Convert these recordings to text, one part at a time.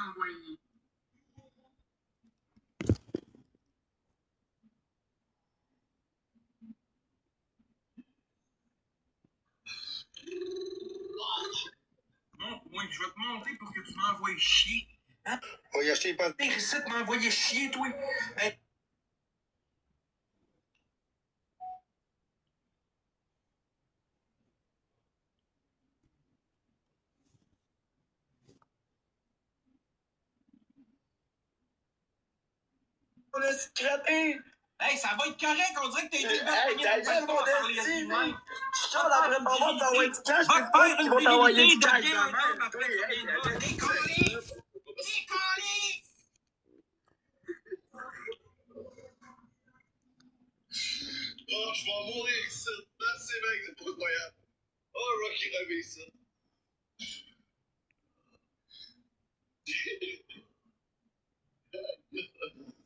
envoyer. Bon, oui, je vais te monter pour que tu m'envoies chier. Hein? On va y acheter pas. Ici, tu m'envoyais chier, toi. Ben... On a scrappé! Hey, ça va être correct, on dirait que t'as été le Hey, ta gueule, mon esti! Tu sors après ton monde t'envoyer du cash, va te faire ils une vont t'envoyer virilité du de cash. bien un homme après tu reviendras. Décollé! Décollé! Oh, je vais mourir ici. Merci, mec, c'est pas incroyable. Oh, Rocky revient ça.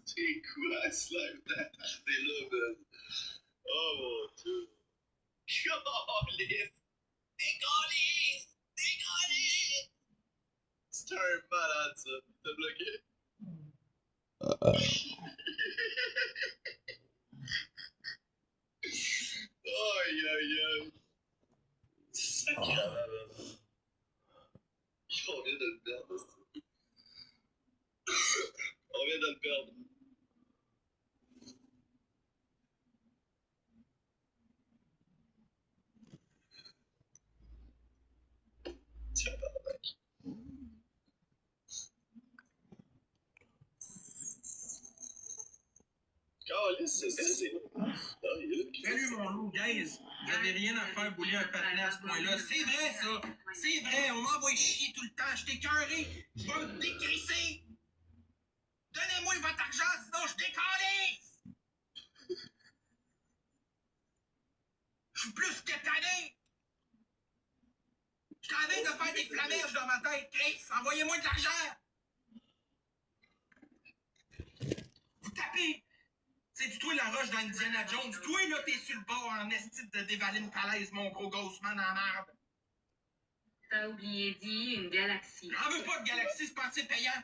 C'est quoi, slime? T'es là, man. Oh, mon Dieu. Calice! Décollisse! Décollisse! C'est un malade, ça. T'as bloqué? Aïe, aïe, aïe. Sacrément. On vient de le perdre. On vient de le perdre. Salut mon loup, guys. Vous avez rien à faire bouler un patinet à ce point-là. C'est vrai, ça. C'est vrai. On m'envoie chier tout le temps. Je t'ai écœuré. Je vais me décrisser. Donnez-moi votre argent, sinon je décalisse. Je suis plus que tanné. Je t'avais de faire des flamèches dans ma tête, Chris. Envoyez-moi de l'argent. Vous tapez. C'est du toi la roche dans Indiana Jones. Toi, là, t'es sur le bord en esti de dévaler une falaise, mon gros Ghostman en merde. T'as oublié dit une galaxie. J'en veux pas de galaxie, c'est pas assez payant.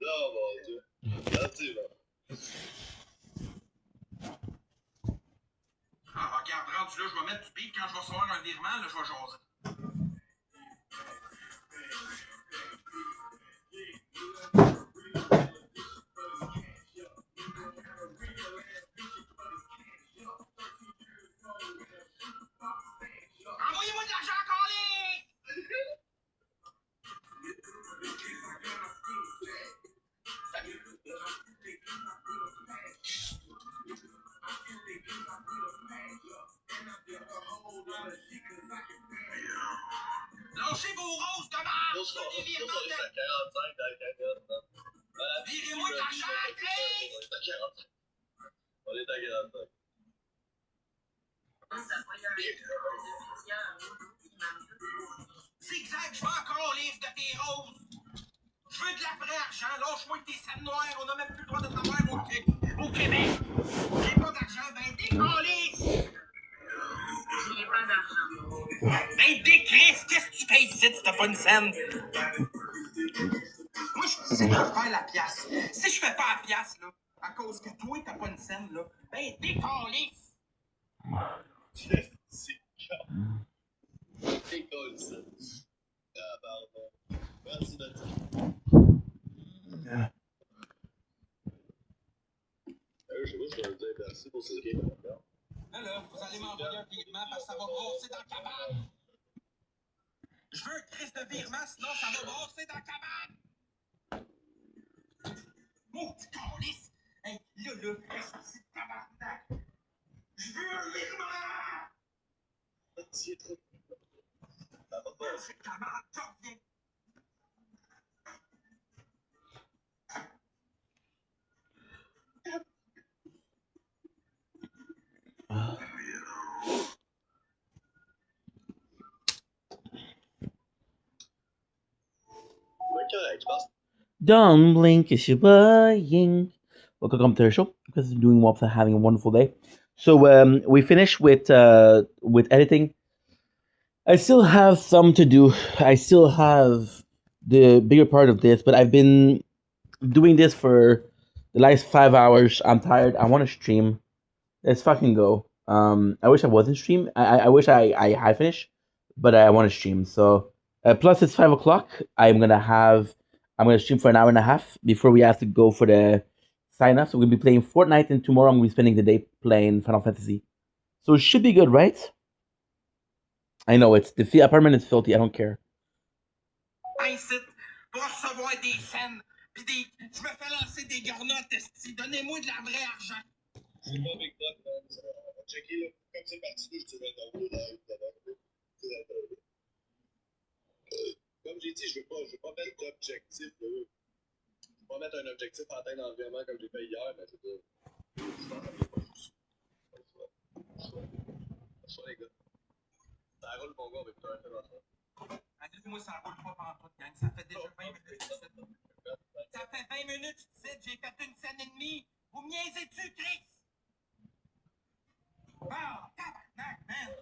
Non, mon Dieu. Merci, là. Ah, regarde, rendu là, je vais mettre du beat. Quand je vais recevoir un virement, là, je vais jaser. Envoyez-moi de l'argent, Carly! Lâchez vos roses de marde! Virez-moi de l'argent, Chris! On est à 45. Zigzag, je veux encore livre de tes roses! Je veux de la vraie argent! Lâche-moi tes scènes noires! On n'a même plus le droit de travailler au Québec! J'ai pas d'argent, ben décalisse! J'ai pas d'argent. Ben décrisse! Qu'est-ce que tu fais ici si t'as pas une scène? Moi, je suis ici pour faire la pièce. Si je fais pas la pièce, là, à cause que toi, t'as pas une scène, là, ben décalisse! C'est calme. Décolle, ça. Ah, pardon. Merci, Nathalie. Je sais pas si je vais dire merci pour ce game. Là, vous allez m'envoyer un virement parce que ça va brasser dans la cabane. Je veux un crise de virement, sinon ça va brasser dans la cabane. Maudit calice! Hey, là, esti de tabarnak! Je veux un virement! C'est trop. Ça va pas. C'est de la merde, t'en reviens! Correct, je pense. Don't blink, it's your buying. Welcome to the show. Because you're doing well, having a wonderful day. So we finished with editing. I still have some to do. I still have the bigger part of this, but I've been doing this for the last 5 hours. I'm tired. I want to stream. Let's fucking go. I wish I wasn't stream. I wish I had finished, but I want to stream. So plus it's 5 o'clock. I'm gonna stream for an hour and a half before we have to go for the sign up. So we'll be playing Fortnite, and tomorrow I'm gonna be spending the day playing Final Fantasy. So it should be good, right? I know it's the apartment is filthy. I don't care. Incite pour recevoir des scènes. Pis des. Je me fais lancer des garnottes, esti. Donnez-moi de la vraie argent. C'est pas Big Buck, man. On va checker, là. Comme c'est parti, je dirais dans le live. Comme j'ai dit, je veux pas mettre d'objectif, là. Je veux pas mettre un objectif en tête d'environnement comme j'ai fait hier, mais c'est pas. Je pense que ça vient pas juste. Ça, les gars. Ça roule, mon gars, avec toi, ça. Dites-moi, ça roule pas pendant toute gang. Ça fait déjà 20 minutes. Ça fait 20 minutes, tu sais, j'ai fait une scène et demie. Vous me niaisez-tu, Chris? Ah, tabarnak, man.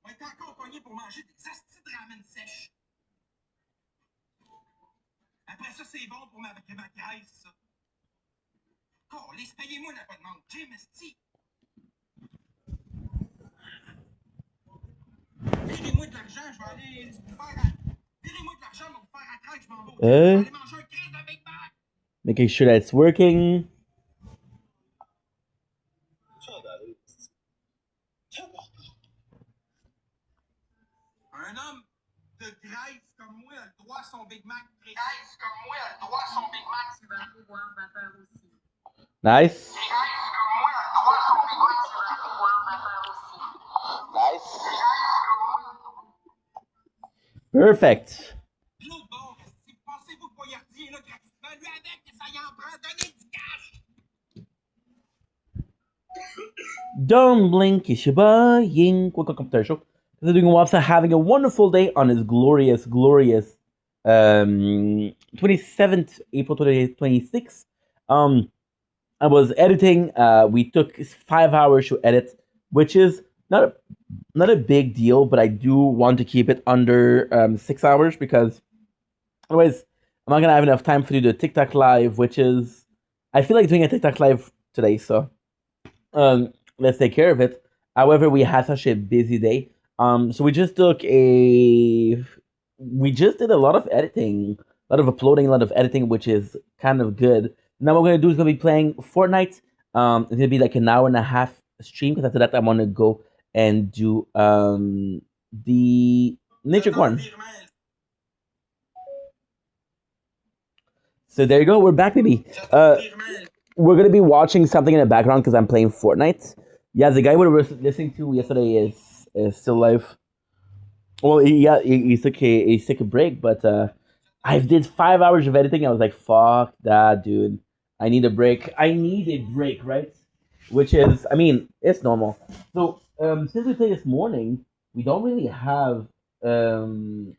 On est encore pogné pour manger des astis de ramen sèches. Après ça, c'est bon pour ma graisse, ça. Oh, laisse payez-moi l'abonnement. Jim, esti. Virez-moi de l'argent, je vais aller vous faire. Virez-moi de l'argent, je vais vous faire à craque, je m'en vais. Je vais aller manger un Chris de Big Mac. Making sure that it's working. Un homme de graisse comme moi a le droit à son Big Mac. Graisse comme moi a le droit à son Big Mac. Tu vas pouvoir vapeur aussi. Nice. Graisse comme moi a le droit à son Big Mac. Tu vas pouvoir vapeur aussi. Nice. Perfect. L'autre bord, si vous pensez vous poignardiez là gratuitement, lui avec que ça y en prend, donnez du cash. Don't blink, Ishiba-ing. Welcome to our show. Doing Wapsa having a wonderful day on his glorious 27th April 2026. I was editing. We took 5 hours to edit, which is not a big deal, but I do want to keep it under 6 hours because otherwise I'm not gonna have enough time to do the TikTok live, which is I feel like doing a TikTok live today, so let's take care of it. However, we had such a busy day. So we just did a lot of editing, a lot of uploading, a lot of editing, which is kind of good. Now what we're gonna do is gonna be playing Fortnite. It's gonna be like an hour and a half stream because after that I want to go and do the nature corn. So there you go. We're back, baby. We're gonna be watching something in the background because I'm playing Fortnite. Yeah, the guy we were listening to yesterday is still alive. Well, he took a break, but I did 5 hours of editing. I was like, fuck that, dude. I need a break. I need a break, right? Which is, I mean, it's normal. So since we played this morning, we don't really have the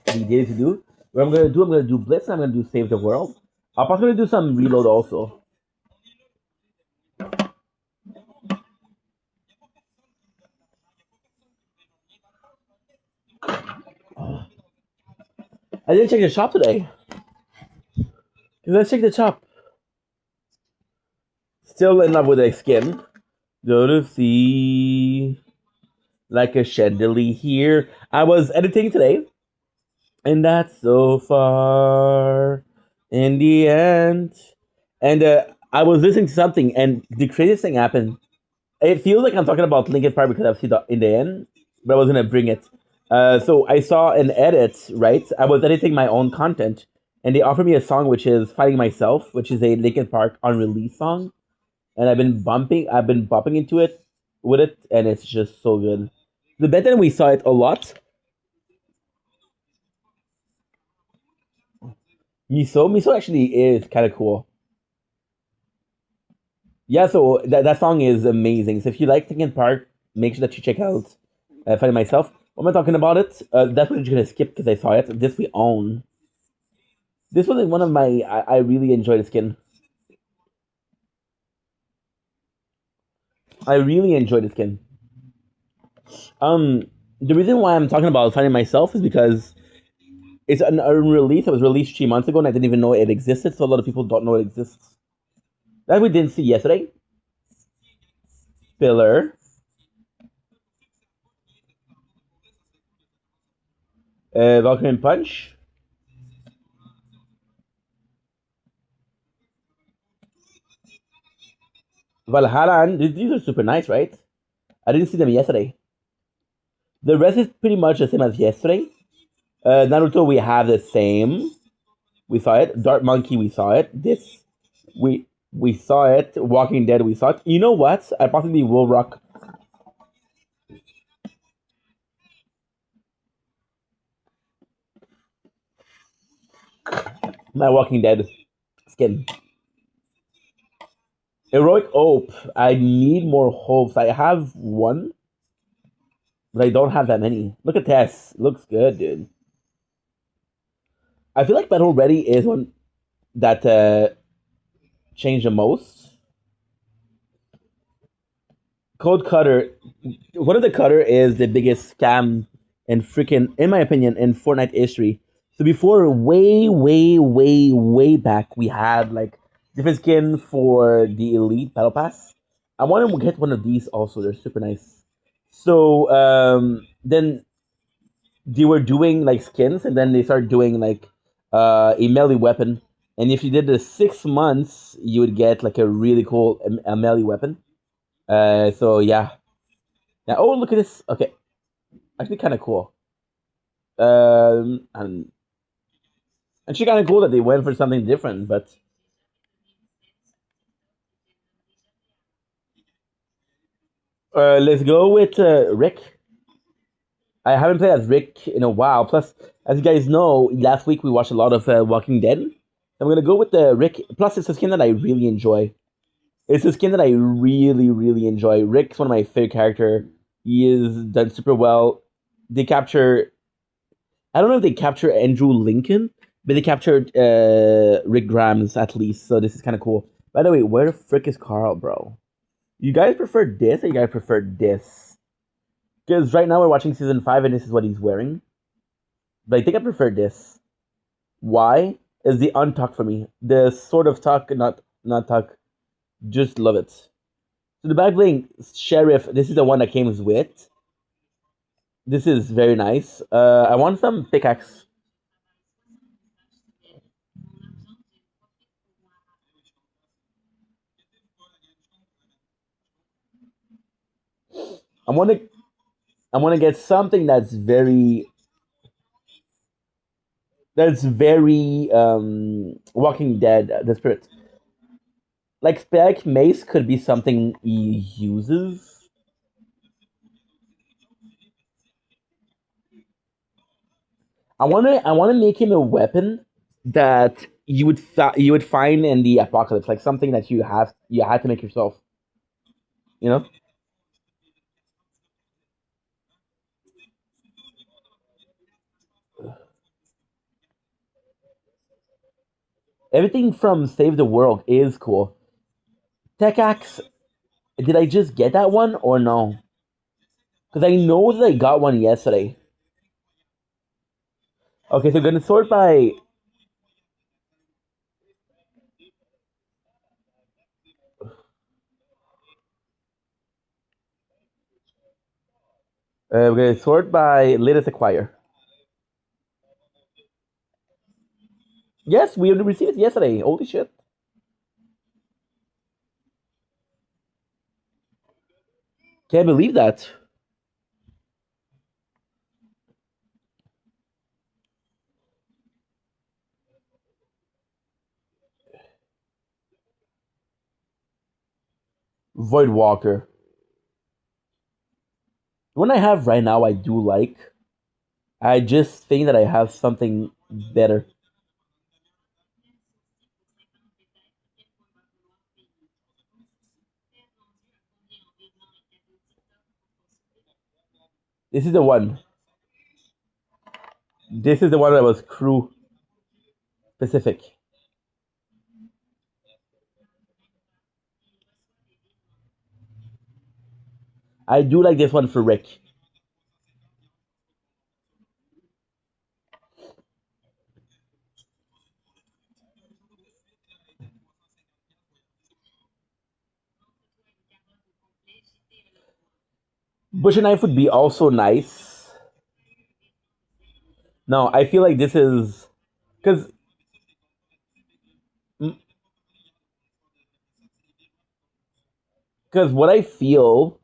data to do. What I'm gonna do Blitz, and I'm gonna do Save the World. I'm also gonna do some reload also. I didn't check the shop today. Let's check the shop. Still in love with the skin. Go to see like a chandelier here. I was editing today, and that's so far in the end. And I was listening to something, and the craziest thing happened. It feels like I'm talking about Linkin Park because I've seen it in the end, but I was gonna bring it. So I saw an edit, right? I was editing my own content, and they offered me a song which is "Fighting Myself," which is a Linkin Park unreleased song, and I've been bumping into it with it, and it's just so good. The better we saw it a lot. Miso actually is kind of cool. Yeah, so that song is amazing. So if you like Linkin Park, make sure that you check out Fighting Myself. What am I talking about it? That's what you're gonna skip because I saw it. This we own. This was one of my. I really enjoy the skin. I really enjoy the skin. The reason why I'm talking about finding myself is because it's an release. It was released 3 months ago, and I didn't even know it existed. So a lot of people don't know it exists. That we didn't see yesterday. Pillar. Valkyrie Punch. Valhalla. And these are super nice, right? I didn't see them yesterday. The rest is pretty much the same as yesterday. Naruto, we have the same. We saw it. Dark Monkey, we saw it. This, we saw it. Walking Dead, we saw it. You know what? I possibly will rock. My Walking Dead skin. Heroic Hope. I need more hopes. I have one, but I don't have that many. Look at Tess. Looks good, dude. I feel like Battle Ready is one that changed the most. Code Cutter. One of the Cutter is the biggest scam in freaking, in my opinion, in Fortnite history. So before, way back, we had like different skin for the Elite Battle Pass. I want to get one of these also. They're super nice. So then they were doing like skins, and then they started doing like a melee weapon. And if you did the 6 months, you would get like a really cool a melee weapon. So yeah. Now, oh look at this. Okay, actually kind of cool. And actually kind of cool that they went for something different. But let's go with Rick. I haven't played as Rick in a while. Plus, as you guys know, last week we watched a lot of Walking Dead. I'm gonna go with the Rick. Plus, it's a skin that I really enjoy. It's a skin that I really enjoy. Rick's one of my favorite character. He is done super well. They capture. I don't know if they capture Andrew Lincoln, but they captured Rick Grimes at least. So this is kind of cool. By the way, where the frick is Carl, bro? You guys prefer this, or you guys prefer this? Because right now we're watching season 5, and this is what he's wearing. But I think I prefer this. Why? Is the untuck for me? The sort of tuck, not tuck. Just love it. So the back bling sheriff. This is the one that came with. This is very nice. I want some pickaxe. I want to. I want to get something that's very. That's very Walking Dead. The spirit. Like spec mace could be something he uses. I want to make him a weapon that you would find in the apocalypse, like something that you had to make yourself. You know, everything from Save the World is cool. Tech Axe, did I just get that one or no? Because I know that I got one yesterday. Okay, so I'm gonna sort by. We're gonna sort by latest acquire. Yes, we received it yesterday. Holy shit! Can't believe that. Void Walker. The one I have right now, I do like. I just think that I have something better. This is the one. This is the one that was crew specific. I do like this one for Rick. Butcher knife would be also nice. No, I feel like this is because what I feel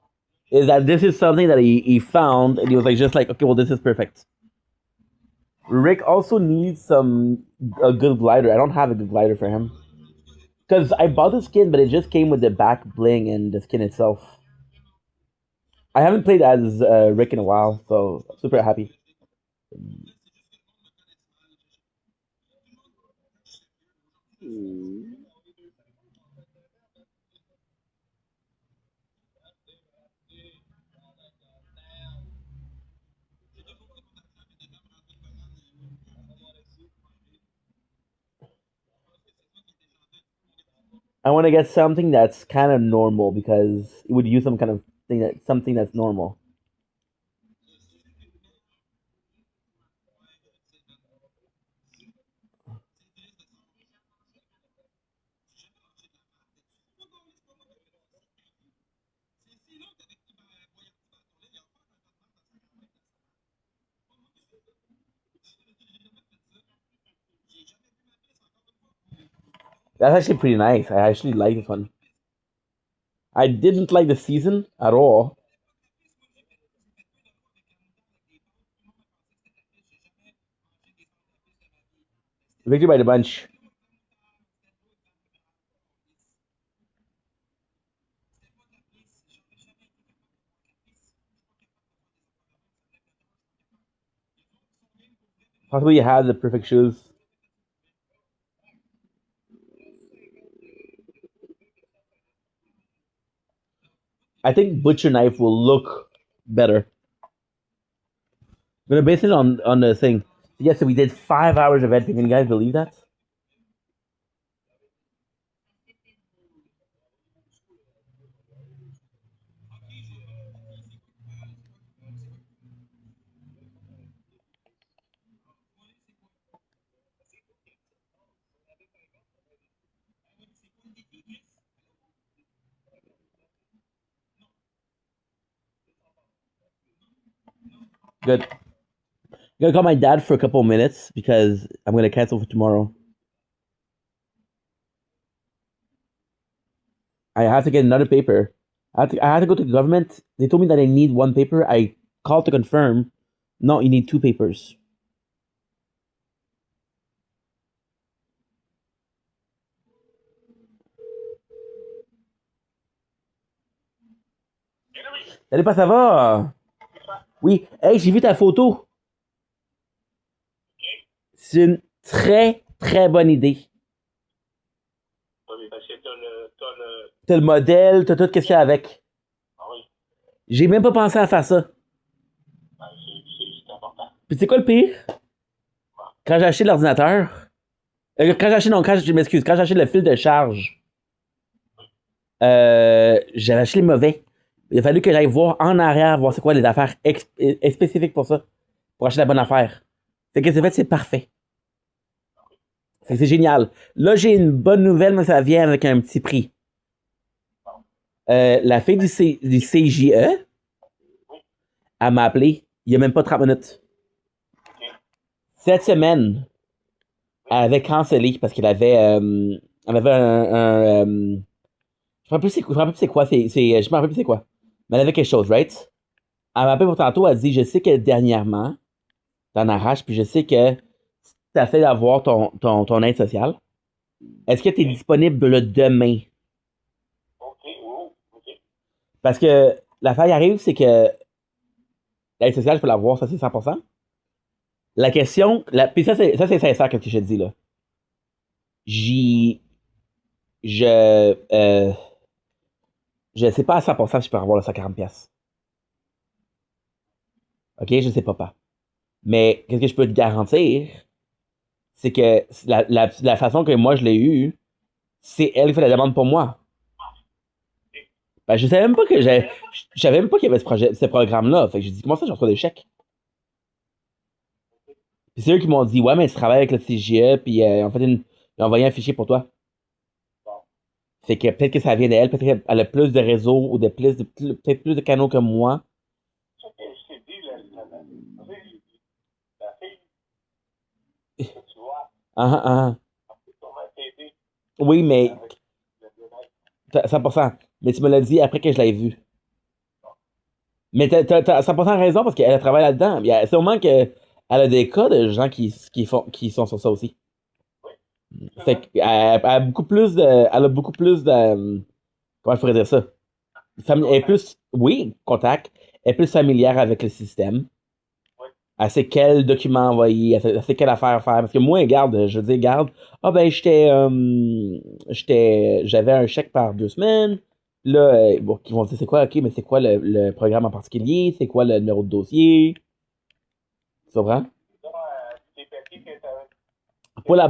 is that this is something that he found and he was like just like, okay, well, this is perfect. Rick also needs a good glider. I don't have a good glider for him because I bought the skin, but it just came with the back bling and the skin itself. I haven't played as Rick in a while, so I'm super happy. I want to get something that's kind of normal because it would use some kind of something that's normal. That's actually pretty nice. I actually like this one. I didn't like the season at all. Victory by the bunch. Possibly you have the perfect shoes. I think butcher knife will look better. I'm gonna base it on the thing. Yes, so we did 5 hours of editing. Can you guys believe that? Good. I'm gonna call my dad for a couple of minutes because I'm gonna cancel for tomorrow. I have to get another paper. I have to go to the government. They told me that I need one paper. I called to confirm. No, you need two papers. Salut, pas ça va? Oui. Hey, j'ai vu ta photo. C'est une très, très bonne idée. Parce que T'as le modèle, t'as tout ce qu'il y a avec. Ah oui, J'ai même pas pensé à faire ça. c'est important. Puis tu sais quoi le pire? Quand j'ai acheté l'ordinateur, je m'excuse, quand j'ai acheté le fil de charge, j'avais acheté les mauvais. Il a fallu que j'aille voir en arrière, voir c'est quoi les affaires spécifiques pour ça, pour acheter la bonne affaire. Fait que c'est fait, c'est parfait. Fait que c'est génial. Là, j'ai une bonne nouvelle, mais ça vient avec un petit prix. La fille du CJE, elle m'a appelé, il n'y a même pas 30 minutes. Cette semaine, elle avait cancellé parce qu'elle avait, elle avait je me rappelle plus c'est quoi, je me rappelle plus c'est quoi. Mais elle avait quelque chose, right? Elle m'a appelé pour tantôt, elle dit, je sais que dernièrement, t'en arraches, puis je sais que t'as fait d'avoir ton aide sociale. Est-ce que t'es disponible demain? OK. Parce que l'affaire qui arrive, c'est que l'aide sociale, je peux l'avoir, ça c'est 100%. La question, puis ça c'est sincère que je te dis là. J'y, je, je sais pas à 100% si je peux avoir le 140 pièces. OK, je sais pas. Mais qu'est-ce que je peux te garantir, c'est que la façon que moi je l'ai eu, c'est elle qui fait la demande pour moi. Ben, je savais même pas que je savais même pas qu'il y avait ce programme-là. Fait que j'ai dit, comment ça, je reçois des chèques? Puis c'est eux qui m'ont dit, ouais, mais tu travailles avec le CGE, puis en fait, ils ont envoyé un fichier pour toi. Fait que peut-être que ça vient d'elle, peut-être qu'elle a plus de réseaux ou peut-être plus de canaux que moi. Ah, ah, Sur ma TV. oui, mais Avec le bien-être. 100%. Mais tu me l'as dit après que je l'ai vu. Mais t'as 100% raison parce qu'elle travaille là-dedans. Il y a sûrement qu'elle a des cas de gens qui sont sur ça aussi. Oui. Fait qu'elle elle a beaucoup plus elle a beaucoup plus comment je pourrais dire ça? Elle est plus, oui, contact. Elle est plus familière avec le système. Oui. Elle sait quel document envoyer, elle sait quelle affaire faire. Parce que moi, garde, je dis, garde, ah ben, j'avais un chèque par 2 semaines. Là, bon, ils vont dire, c'est quoi, ok, mais c'est quoi le programme en particulier? C'est quoi le numéro de dossier? Tu comprends? Tes papiers que t'avais Pour la,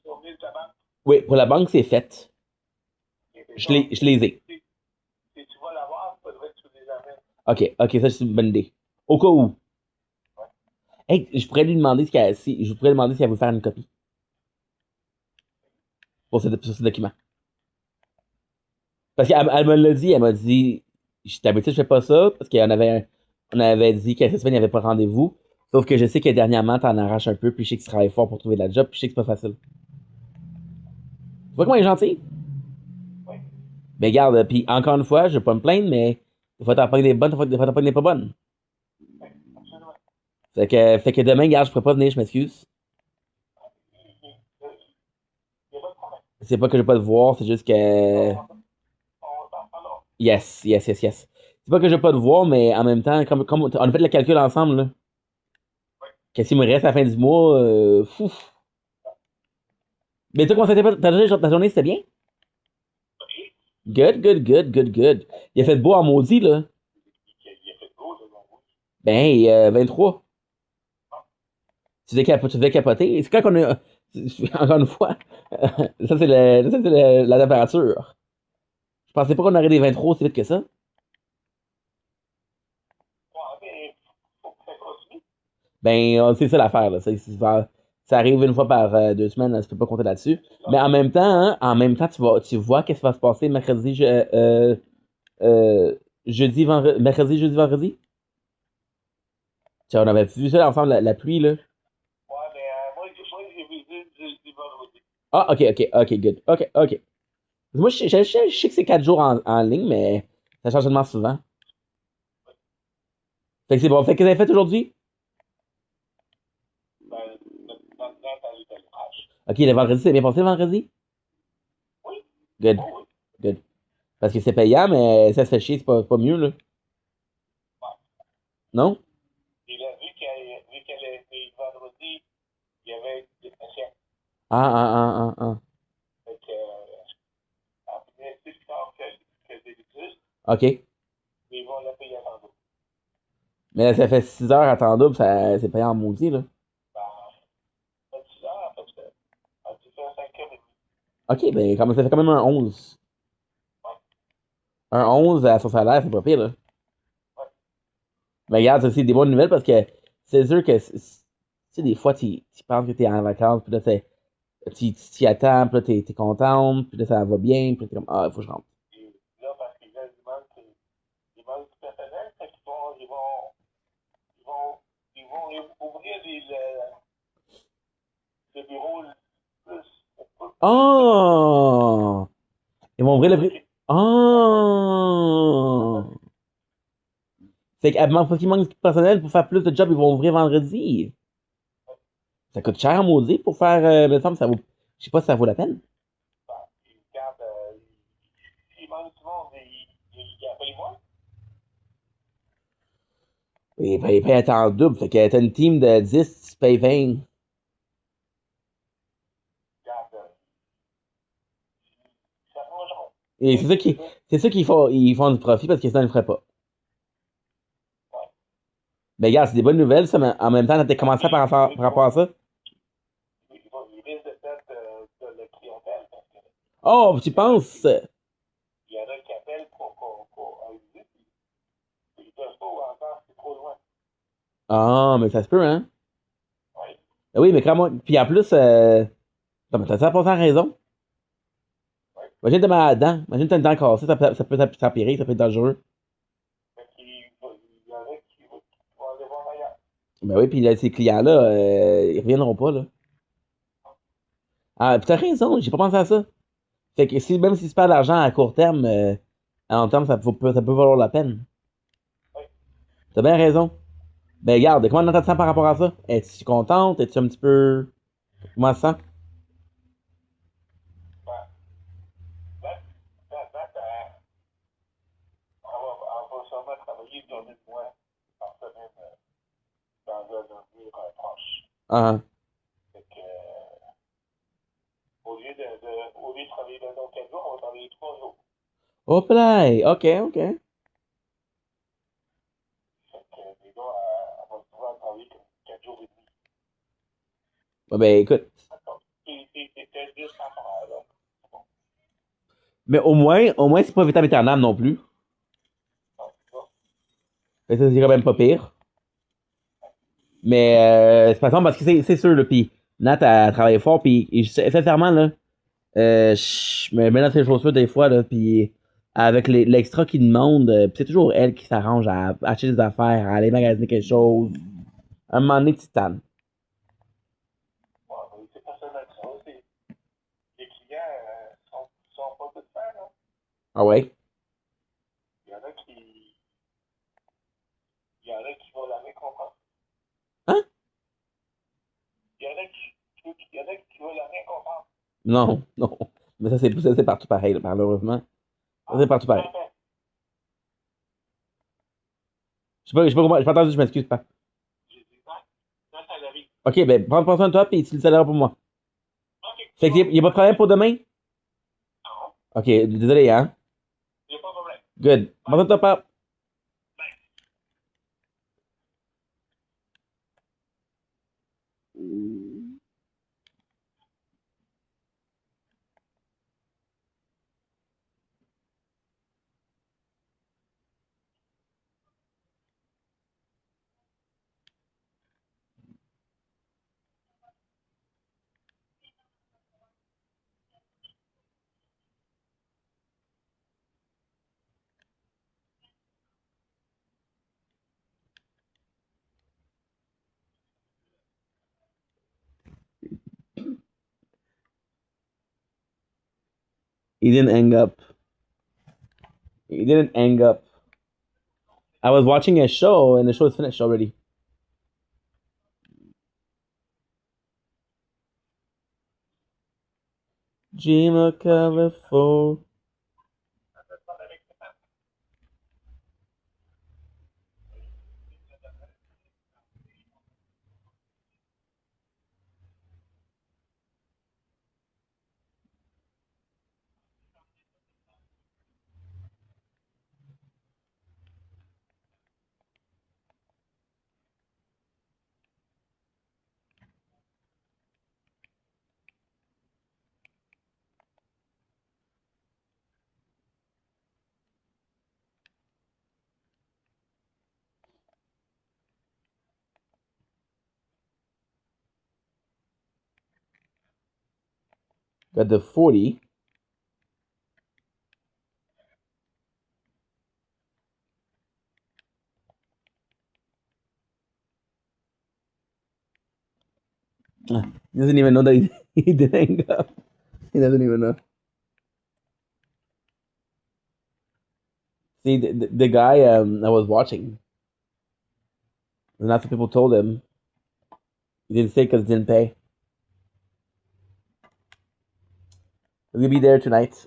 tourné de la banque, oui, pour la banque, c'est fait. Je les ai. si tu vas l'avoir, il faudrait que tu les amènes. Ok, ça, c'est une bonne idée. Au cas où. Hey, je pourrais lui demander je pourrais demander si elle veut faire une copie pour ce document. Parce qu'elle elle me l'a dit, elle m'a dit, d'habitude, je fais pas ça, parce on avait dit qu'à cette semaine, il n'y avait pas de rendez-vous. Sauf que je sais que dernièrement, t'en arraches un peu, puis je sais que tu travailles fort pour trouver de la job, puis je sais que c'est pas facile. Tu vois comment il est gentil? Oui. Mais regarde, puis encore une fois, je vais pas me plaindre, mais des fois t'en pognes des bonnes, des fois t'en pognes des pas bonnes. Oui, absolument. Fait que demain, regarde, je pourrais pas venir, je m'excuse. Il n'y a pas de problème. C'est pas que je vais pas te voir, c'est juste que. On s'en parlera. Yes, yes, yes, yes. C'est pas que je vais pas te voir, mais en même temps, comme on a fait le calcul ensemble, là. Qu'est-ce qu'il me reste à la fin du mois? Fou. Mais toi, comment c'était ta journée, c'était bien? OK. Good, good, good, good, good. Il a fait beau en maudit, là. Il a fait beau, là, mon goût. Ben, 23. Tu devais capoter. C'est quand qu'on a. Encore une fois. Ça, c'est la température. Je pensais pas qu'on aurait des 23 aussi vite que ça. Ouais, mais faut que ça continue. Ben, c'est ça l'affaire, là. Ça arrive une fois par 2 semaines, tu peux pas compter là-dessus. Mais en même temps, tu vois qu'est-ce qui va se passer jeudi, vendredi, mercredi, jeudi, vendredi. Tiens, on avait vu ça ensemble, la pluie, là. Ouais, mais moi, j'ai visité du vendredi. Ah, ok, good. Ok. Moi, je sais que c'est 4 jours en ligne, mais ça change tellement souvent. Fait que c'est bon. Fait que vous avez fait aujourd'hui? Ben, notre allait à l'ouvrage. Ok, le vendredi, c'est bien passé le vendredi? Oui, Good, oui, oui. good. Parce que c'est payant, mais ça se fait chier, c'est pas mieux, là. Ouais. Non? Il a vu qu'elle était vendredi, il y avait des patients. Ah. Fait que, en fait, plus tard que d'habitude, Ok. ils vont la payer à tantôt. Mais là, ça fait 6 heures à temps double, c'est payant en maudit, là. Ben, pas 10 heures, parce que, tu fais 5h30. Ok, ben, ça fait quand même un 11. Un 11 à son salaire, c'est pas pire, là. Ouais. Mais regarde, ça, c'est des bonnes nouvelles parce que c'est sûr que, tu sais, des fois, tu penses que t'es en vacances, puis là, tu t'y attends, puis là, t'es contente, puis là, ça va bien, puis là, t'es comme, ah, il faut que je rentre. Et là, parce qu'il il manque du personnel, fait qu'ils ils vont ouvrir le bureau plus. Oh! Ils vont ouvrir le prix. Oh! Fait parce qu'il manque de personnel pour faire plus de jobs, ils vont ouvrir vendredi. Ça coûte cher à maudit pour faire, me semble, ça vaut, je sais pas si ça vaut la peine. Ils gardent, s'il manque du monde, il en paye moins. Ils payent à temps double, fait que t'as une team de 10, tu payes 20. Ils gardent, ça changeront. Et c'est ça ils font du profit parce que sinon ils le feraient pas. Ouais. Mais regarde, c'est des bonnes nouvelles, ça, mais en même temps, t'as commencé par rapport à ça. Ils risquent de perdre de la clientèle parce que Oh, tu penses? il y en a qui appellent pour un visite, puis ils peuvent pas encore, c'est trop loin. Ah, mais ça se peut, hein? Oui. Ben oui, mais comment. Puis en plus, non, mais t'as 100% raison. Oui. Imagine t'es malade dedans. Imagine t'as une dent cassée, ça peut t'empirer, ça peut être dangereux. Fait il y en a qui vont aller voir ailleurs. Ben oui, puis là, ces clients-là, ils reviendront pas, là. Ah, puis t'as raison, j'ai pas pensé à ça. Fait que si, même si tu perds de l'argent à court terme, à long terme, ça peut valoir la peine. Oui. T'as bien raison. Ben, regarde, comment tu te sens par rapport à ça? Es-tu contente? Es-tu un petit peu. Comment tu te sens? Ben, là, on va sûrement travailler sur une mois par semaine dans un avenir proche. Ah, Fait que, au lieu de travailler 4 jours, on va travailler 3 jours. hop là! Ok, ok. Fait que les gars, on va pouvoir travailler comme 4 jours et demi. Ben, écoute. C'est juste à faire, là. Bon, Mais au moins, c'est pas vitam aeternam non plus. donc, ça, Fait que ça, c'est quand même pas pire. Mais, c'est pas parce que c'est sûr, là. Puis, Nat a travaillé fort, puis, sincèrement, là, je me mets dans ses chaussures des fois, là, puis avec l'extra qu'il demande, puis c'est toujours elle qui s'arrange à acheter des affaires, à aller magasiner quelque chose. À un moment donné, tu te tannes. ouais, mais c'est pas seulement ça. Les clients sont pas tous faire, là. Ah ouais? Il y en a qui. Il y en a qui vont la récompense. Hein? Il y en a qui vont la récompense. Non, non. Mais ça, c'est partout pareil, là, malheureusement. Ça, c'est partout pareil. Je sais pas comment, j'ai pas entendu, je m'excuse pas. J'ai dit, ça, ça l'arrive. Ok, ben, prends soin de toi, puis tu le salaire pour moi. OK. Fait qu'il y a pas de problème pour demain? Non, Ok, désolé, hein? il n'y a pas de problème. Good. Prends soin de toi, pas. He didn't hang up. He didn't hang up. I was watching a show, and the show is finished already. Dream of California. Got the 40. He doesn't even know that he didn't hang up. He doesn't even know. See, the guy I was watching, and that's what people told him. He didn't say because he didn't pay. He'll be there tonight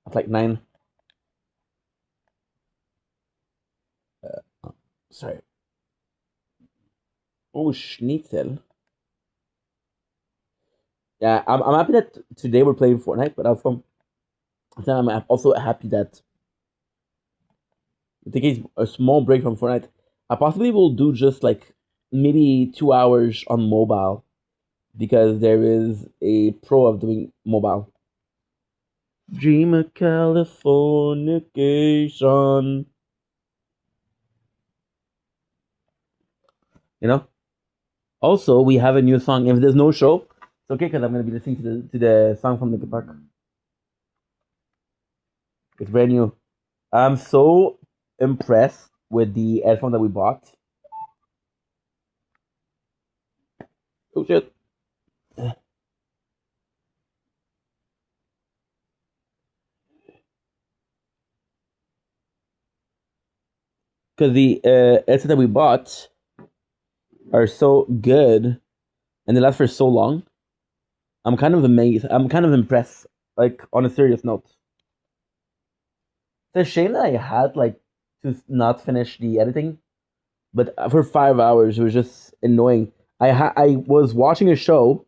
at like 9. Sorry. Oh, schnitzel. Yeah, I'm happy that today we're playing Fortnite, but I'm also happy that taking a small break from Fortnite. I possibly will do just like maybe 2 hours on mobile because there is a pro of doing mobile. Dream of Californication. You know. Also, we have a new song. If there's no show, it's okay because I'm gonna be listening to the song from Linkin Park. It's brand new. I'm so impressed with the headphone that we bought. Oh shit! because the headset that we bought are so good and they last for so long. I'm kind of amazed. I'm kind of impressed. Like, on a serious note, it's a shame that I had like to not finish the editing, but for 5 hours it was just annoying. I was watching a show.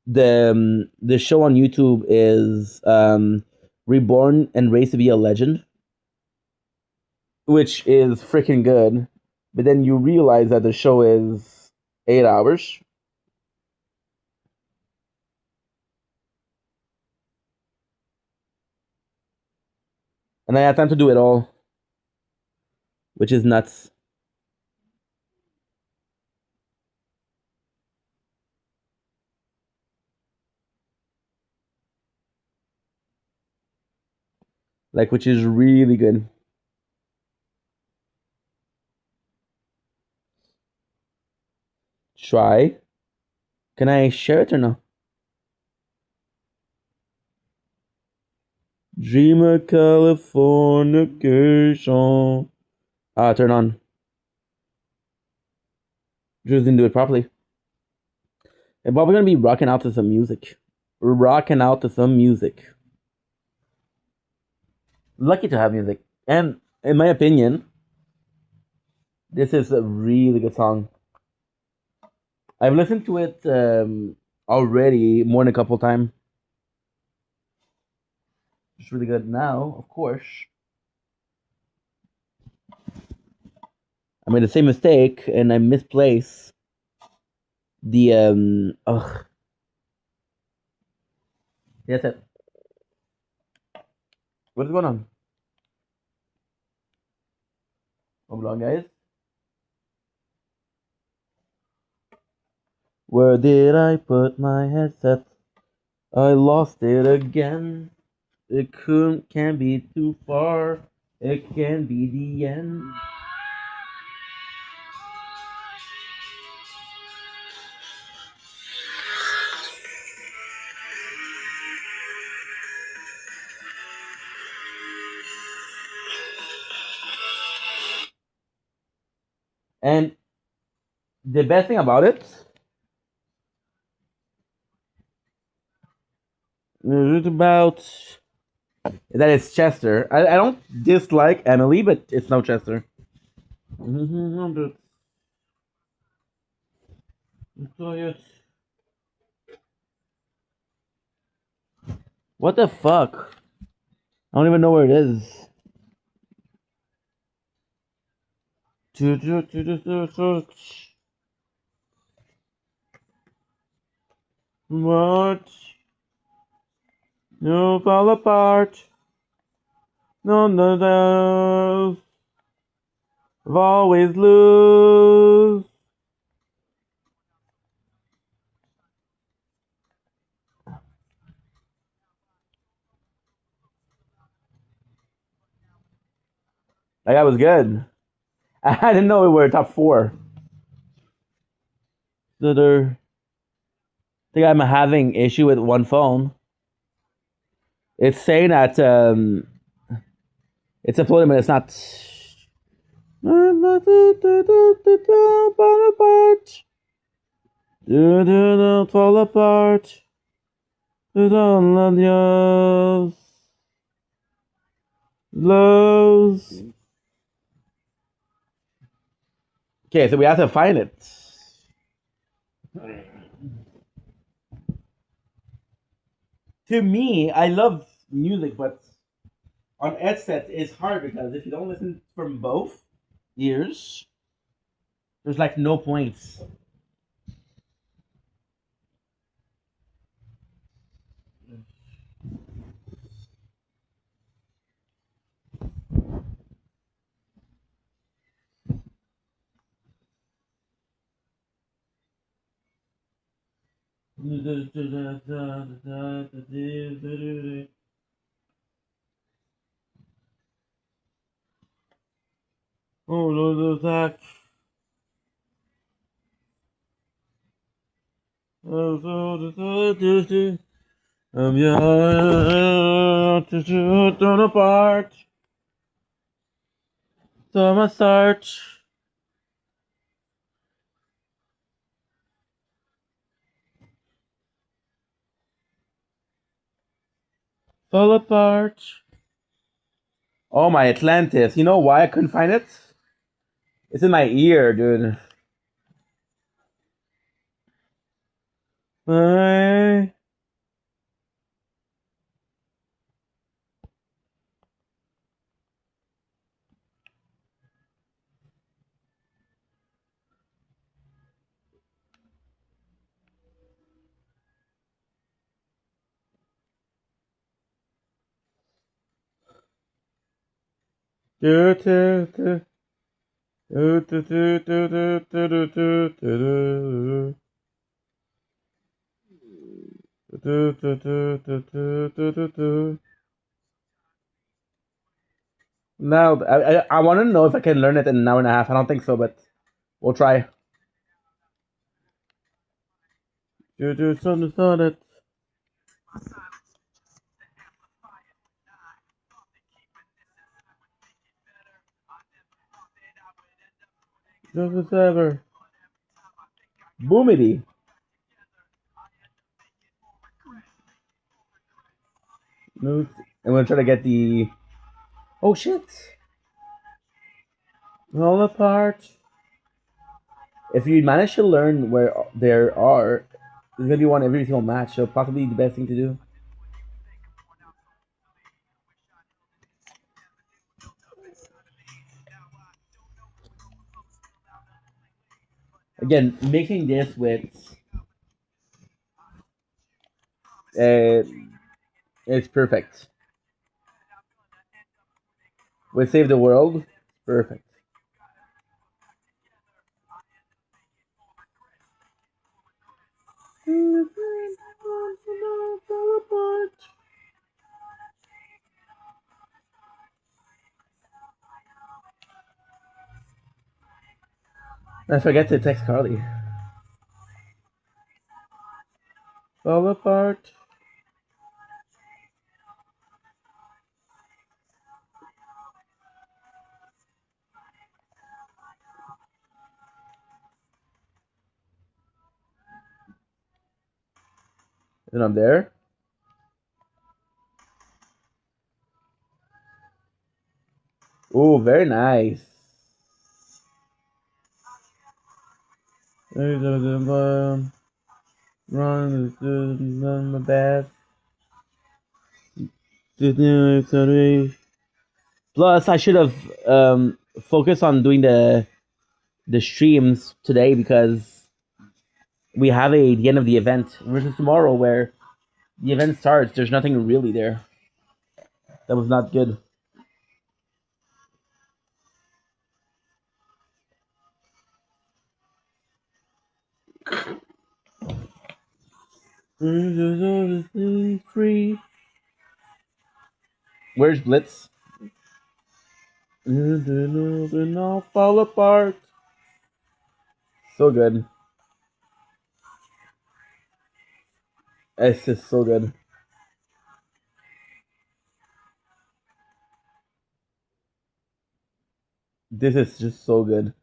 The show on YouTube is Reborn and Raised to Be a Legend, which is freaking good. But then you realize that the show is 8 hours. And I had time to do it all, which is nuts. Like, which is really good. Try. Can I share it or no? Dream of Californication. Turn on. Just didn't do it properly. And but we're gonna be rocking out to some music. We're rocking out to some music. Lucky to have music. And in my opinion, this is a really good song. I've listened to it already more than a couple times. It's really good. Now, of course, I made the same mistake and I misplaced the Yes, it. What is going on? Hold on, guys. Where did I put my headset? I lost it again. It can't be too far. It can be the end. And the best thing about it is about that it's Chester. I don't dislike Emily, but it's no Chester. What the fuck? I don't even know where it is. What? No, fall apart. No, no, no. I've always lose. That was good. I didn't know we were top 4. I think I'm having issue with one phone. It's saying that it's uploading, but it's not. Fall apart. Lows. Okay, so we have to find it. To me, I love music, but on headset it's hard because if you don't listen from both ears, there's like no points. Oh, no, that. Torn apart. So I'm gonna start. Fall apart. Oh, my Atlantis. You know why I couldn't find it? It's in my ear, dude. Bye. Do, do, do. Do, do, do, do, do, do, do, do, do, do, do, do, do, do, do, do. Now, I want to know if I can learn it in an hour and a half. I don't think so, but we'll try. Do, do, something, something. Just ever. Boomity. No, I'm gonna try to get the. Oh shit! Roll apart. If you manage to learn where there are, there's gonna be one every single match, so possibly the best thing to do. Again, making this with it's perfect. With Save the World, perfect. I forget to text Carly. Fall apart. And I'm there. Oh, very nice. Run, my best. Plus, I should have focused on doing the streams today because we have the end of the event versus tomorrow where the event starts. There's nothing really there. That was not good. Free. Where's Blitz? And all fall apart. So good. It's just so good. This is just so good.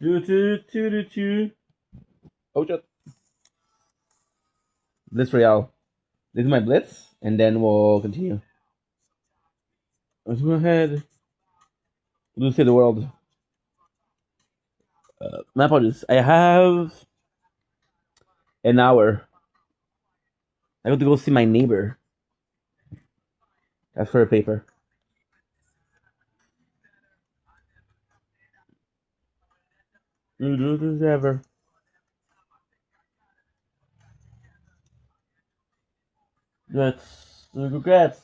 Oh, shit. Blitz Royale. This is my Blitz, and then we'll continue. Let's go ahead. We'll save the world. My apologies. I have an hour. I have to go see my neighbor. That's for a paper. You do this ever. That's the regrets.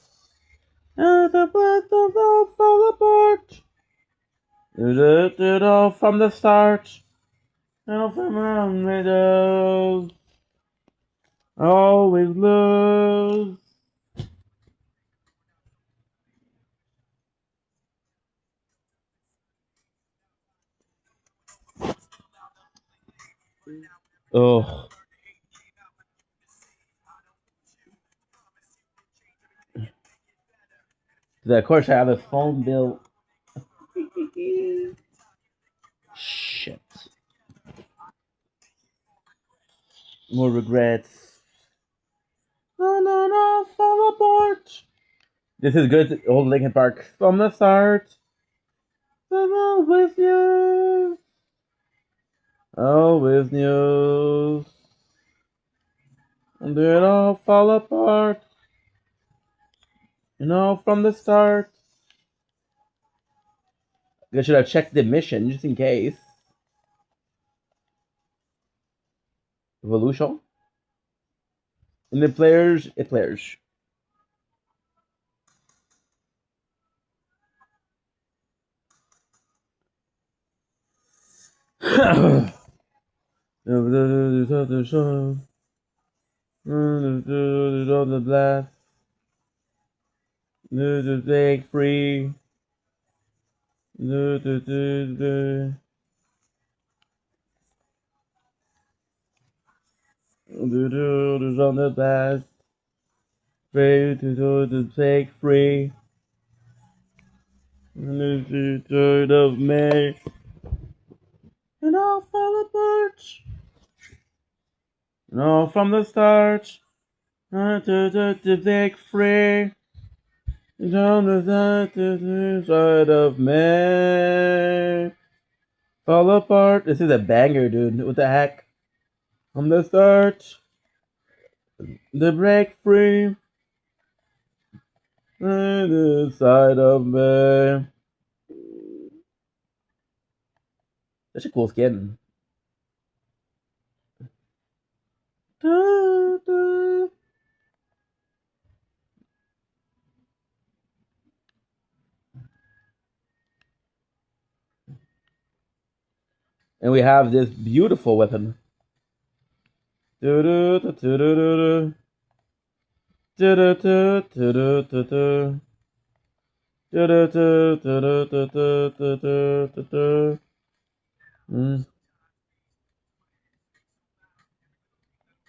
And the blood of all fall apart. You did it all from the start. And from around middle. Always lose. Oh. Of course, I have a phone bill. Shit. More regrets. No, fall apart. This is good, old Linkin Park. From the start. Always news. Always news. And it all fall apart. From the start. I should have checked the mission just in case. Evolution. And the players, it players. The blast. The break free. On the blast. Free to take free. The 3rd of May. And all fell apart. From the start. To take free. Down the side of May. Fall apart. This is a banger, dude. What the heck? From the start. The break free. The side of May. Such a cool skin. And we have this beautiful weapon. Mm.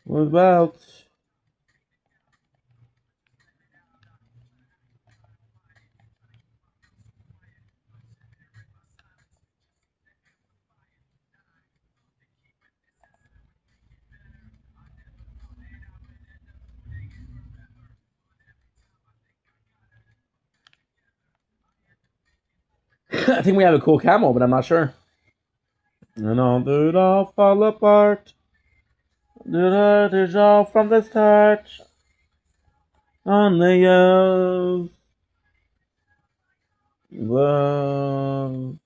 What about? I think we have a cool camel, but I'm not sure. And all did all fall apart. Did all from the start. On the young. Whoa.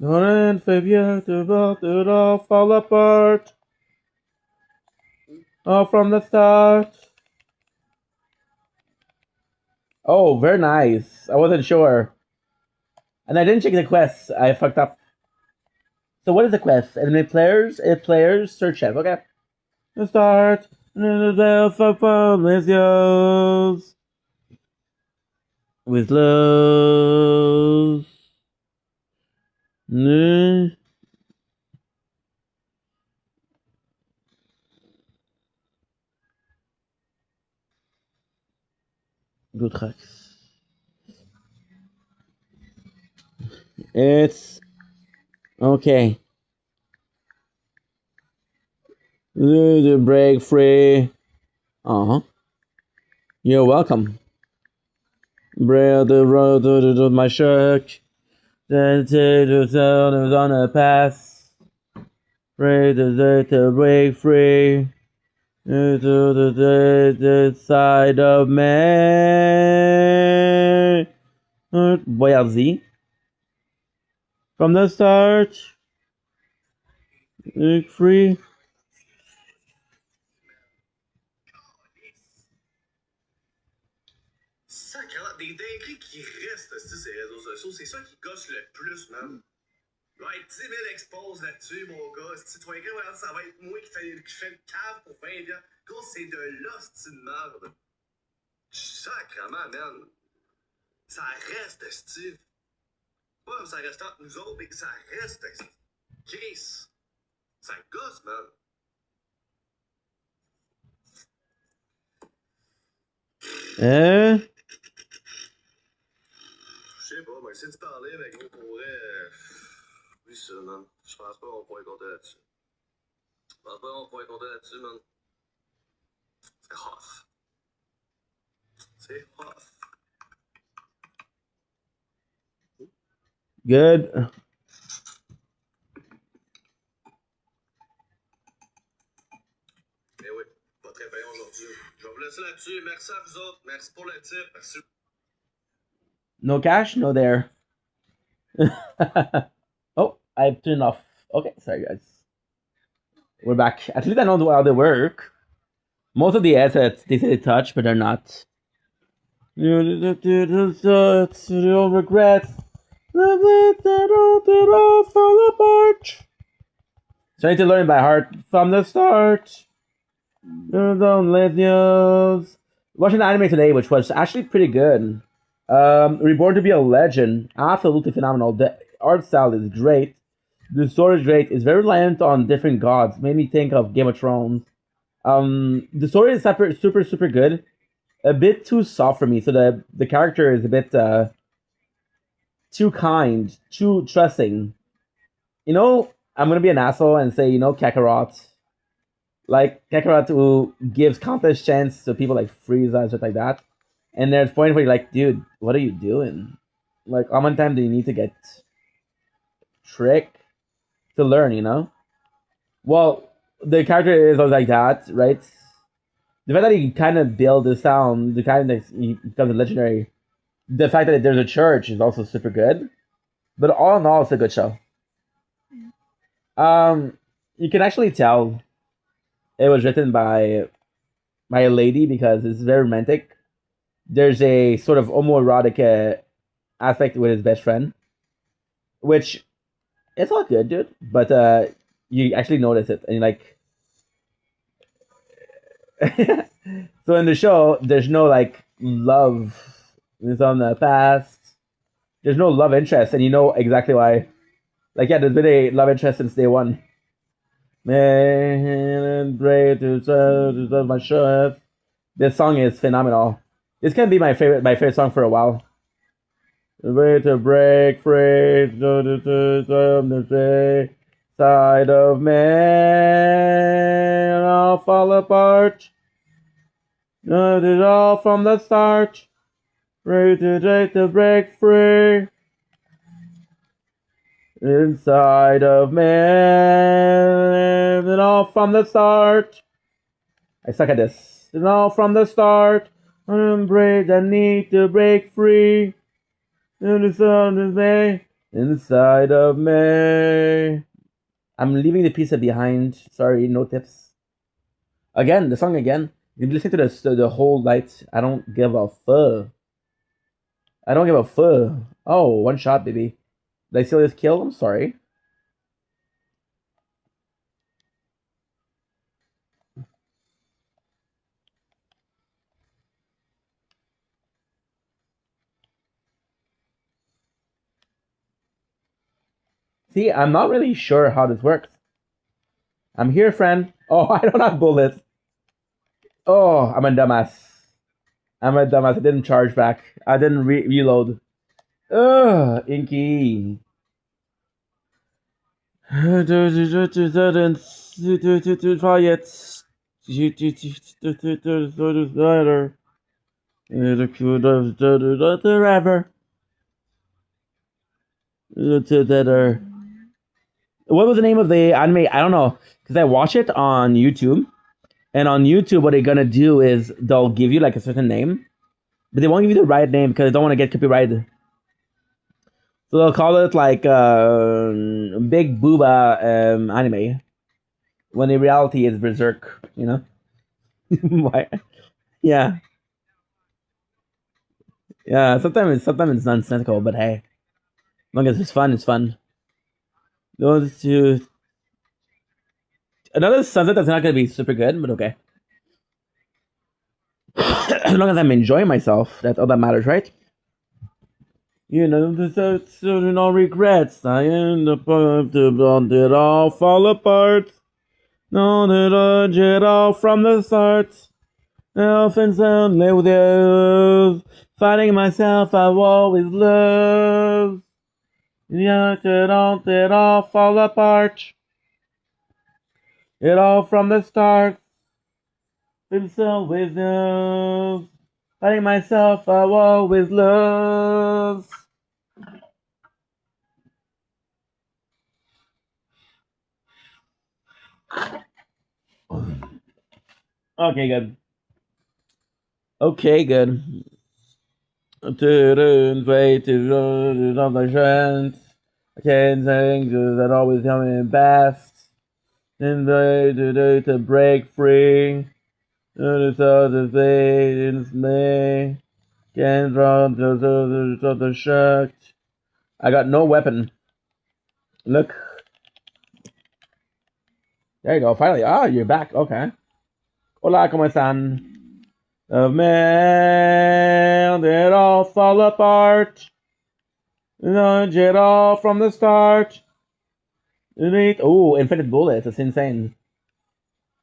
Don't forget about it all fall apart. All from the start. Oh, very nice. I wasn't sure. And I didn't check the quests. I fucked up. So what is the quest? Enemy players? Search chef. Okay. Let's start. With love. Good tracks. It's okay. The break free. You're welcome. Break the road to my shirt. Then take the sound on a pass. Break the break free. Into the side of me. Boyazi. From the start. Break free. ces réseaux sociaux. C'est ça qui gosse le plus, man. Il va être 10 000 exposes là-dessus, mon gars. Si tu vas écrire, ouais, ça va être moi qui fais le cave pour 20 ans. Gros, c'est de l'hostie de merde. Sacrement, man. Ça reste, Steve. Pas comme ça reste entre nous autres, mais ça reste, Chris. Ça gosse, man. Euh, Je sais pas, mais essayer de parler avec vous pour vrai. Oui, ça, man. Je pense pas qu'on pourrait compter là-dessus. Je pense pas qu'on pourrait compter là-dessus, man. C'est off. C'est off. good. Mais oui, pas très bien aujourd'hui. Je vais vous laisser là-dessus. Merci à vous autres. Merci pour le tip. Merci. No cash, no there. Oh, I've turned off. Okay, sorry guys. We're back. At least I know how they work. Most of the assets they say touch, but they're not. No regrets. All fall apart. So I need to learn by heart from the start. Don't let you. Watching the anime today, which was actually pretty good. Reborn to be a Legend, absolutely phenomenal. The art style is great. The story is great. It's very reliant on different gods. Made me think of Game of Thrones. The story is super good. A bit too soft for me. So the character is a bit too kind, too trusting. You know, I'm gonna be an asshole and say, Kakarot. Like Kakarot who gives countless chance to people like Frieza and stuff like that. And there's a point where you're like, dude, what are you doing? Like, how many times do you need to get tricked to learn? Well, the character is always like that, right? The fact that he kind of build the sound, the kind that he becomes legendary, the fact that there's a church is also super good. But all in all, it's a good show. You can actually tell it was written by a lady because it's very romantic. There's a sort of homoerotic aspect with his best friend, which it's all good, dude. But you actually notice it, and you're like, so in the show, there's no like love. It's on the past. There's no love interest, and you know exactly why. Like, yeah, there's been a love interest since day one. Man, pray to my shirt. This song is phenomenal. This can be my favorite song for a while. Way to break free from the side of man, I'll fall apart. Not it all from the start. Ready to take the break free. Inside of man, and all from the start. I suck at this. And all from the start. Break, I need to break free. And the sun is me. Inside of me. I'm leaving the pizza behind. Sorry, no tips. Again, the song again. You listen to the whole night. I don't give a fuck. I don't give a fuck. Oh, one shot, baby. Did I steal this kill? I'm sorry. See, I'm not really sure how this works. I'm here, friend. Oh, I don't have bullets. Oh, I'm a dumbass. I didn't charge back. I didn't reload. Ugh, Inky. What was the name of the anime? I don't know, because I watch it on YouTube, and on YouTube, what they're gonna do is they'll give you like a certain name, but they won't give you the right name because they don't want to get copyrighted. So they'll call it like Big Booba anime, when in reality it's Berserk. Why? Yeah. Yeah, sometimes it's nonsensical, but hey, as long as it's fun, it's fun. Those two. Another sunset that's not gonna be super good, but okay. As long as I'm enjoying myself, that's all that matters, right? You know, there's no regrets. I end up to it all fall apart. No, did it all from the start. Elf and sound lay with you. Fighting myself, I've always loved. Yeah, it all fall apart. It all from the start. It's always love. Fighting myself, I've always loved. Okay, good. Okay, good. Way to other chance. I can't think that always coming best. And to break free. The other day in May. Can't run to the shirt. I got no weapon. Look. There you go. Finally. Ah, you're back. Okay. Hola, ¿cómo están? Of man, it all fall apart. Launch it all from the start. Oh, infinite bullets. That's insane.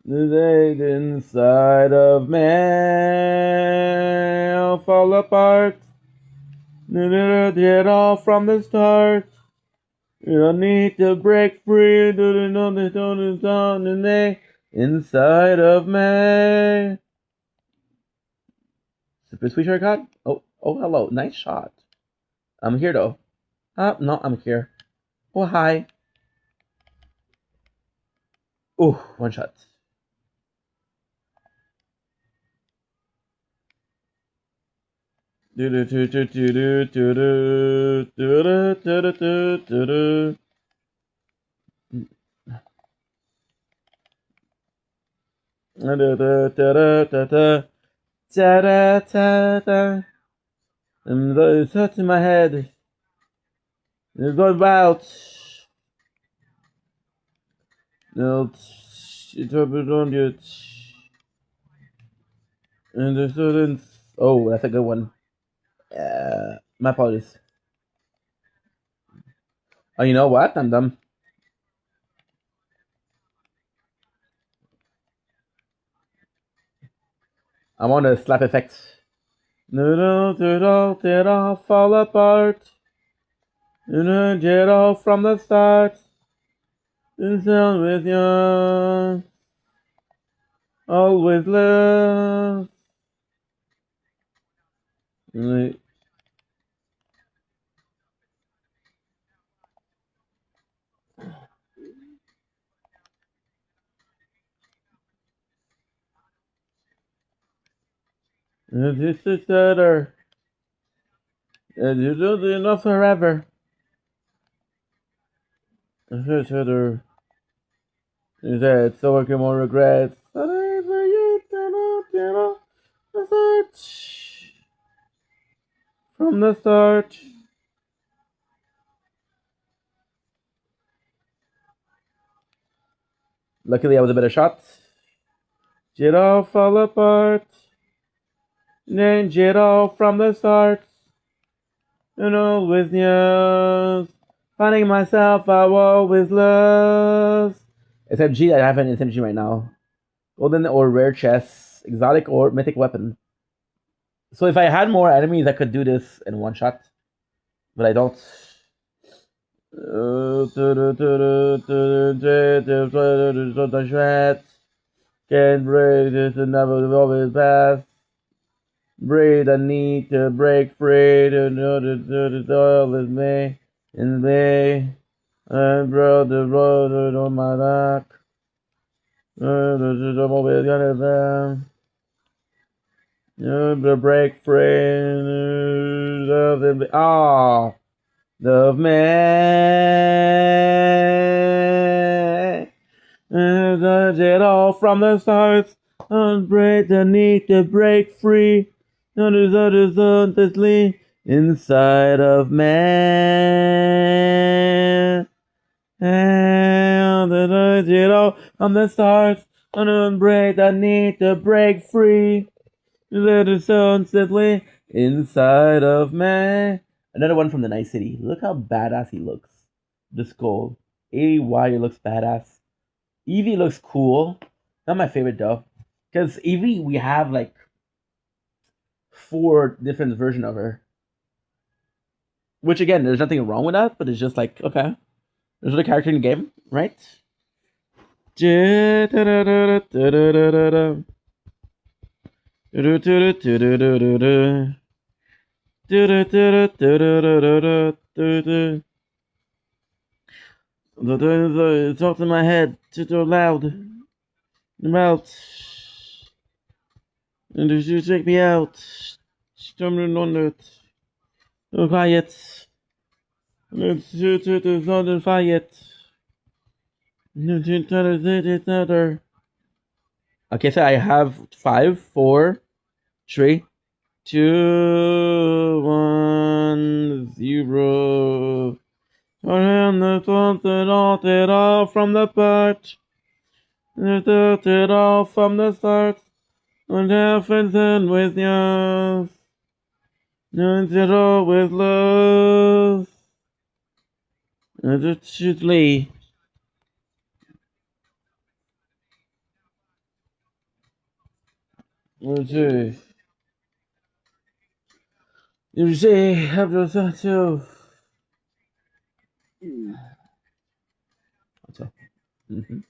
The inside of man fall apart. It all from the start. You don't need to break free. Inside of man. Super sweet haircut. Oh, hello. Nice shot. I'm here though. No, I'm here. Oh, hi. Oh, one shot. It's hurting my head. It's going wild. No, it's on you. And the students. Oh, that's a good one. My apologies. Oh, you know what? I'm dumb. I want a slap effect. No, it all fall apart. It all from the start. It's with you. Always love. This is better. And you don't do enough forever. This is better. Is that so I can more regrets? Whatever you the search from the start. Luckily, I was a better shot. It all fall apart. And it all from the start. And always knew. Finding myself, I always love. SMG, I have an SMG right now. Golden or rare chest, exotic or mythic weapon. So if I had more enemies, I could do this in one shot. But I don't. Can't break this and never always pass. Breathe, I need to break free to know the soil is me and me. And bro, the road on my back. The mobile gun is there. The break free. Ah, love me. It all from the start. Break the need to break free. horizontally inside of man. And from the stars, on break, I need to break free. Horizontally inside of man. Another one from the Night City. Look how badass he looks. The skull. AY looks badass. Evie looks cool. Not my favorite though. Because Evie, we have like 4 different versions of her. Which again, there's nothing wrong with that, but it's just like, okay. There's a character in the game, right? Talk in my head, too loud. Mouth. And if you take me out, stumbling on it. Oh, quiet. It's not a quiet. Okay, so I have 5, 4, 3, 2, 1, 0. And the thought that it all from the part. It all from the start. And everything with you. And it all with love. And it should lead. Okay. You say, have yourself too. What's up? Mm-hmm.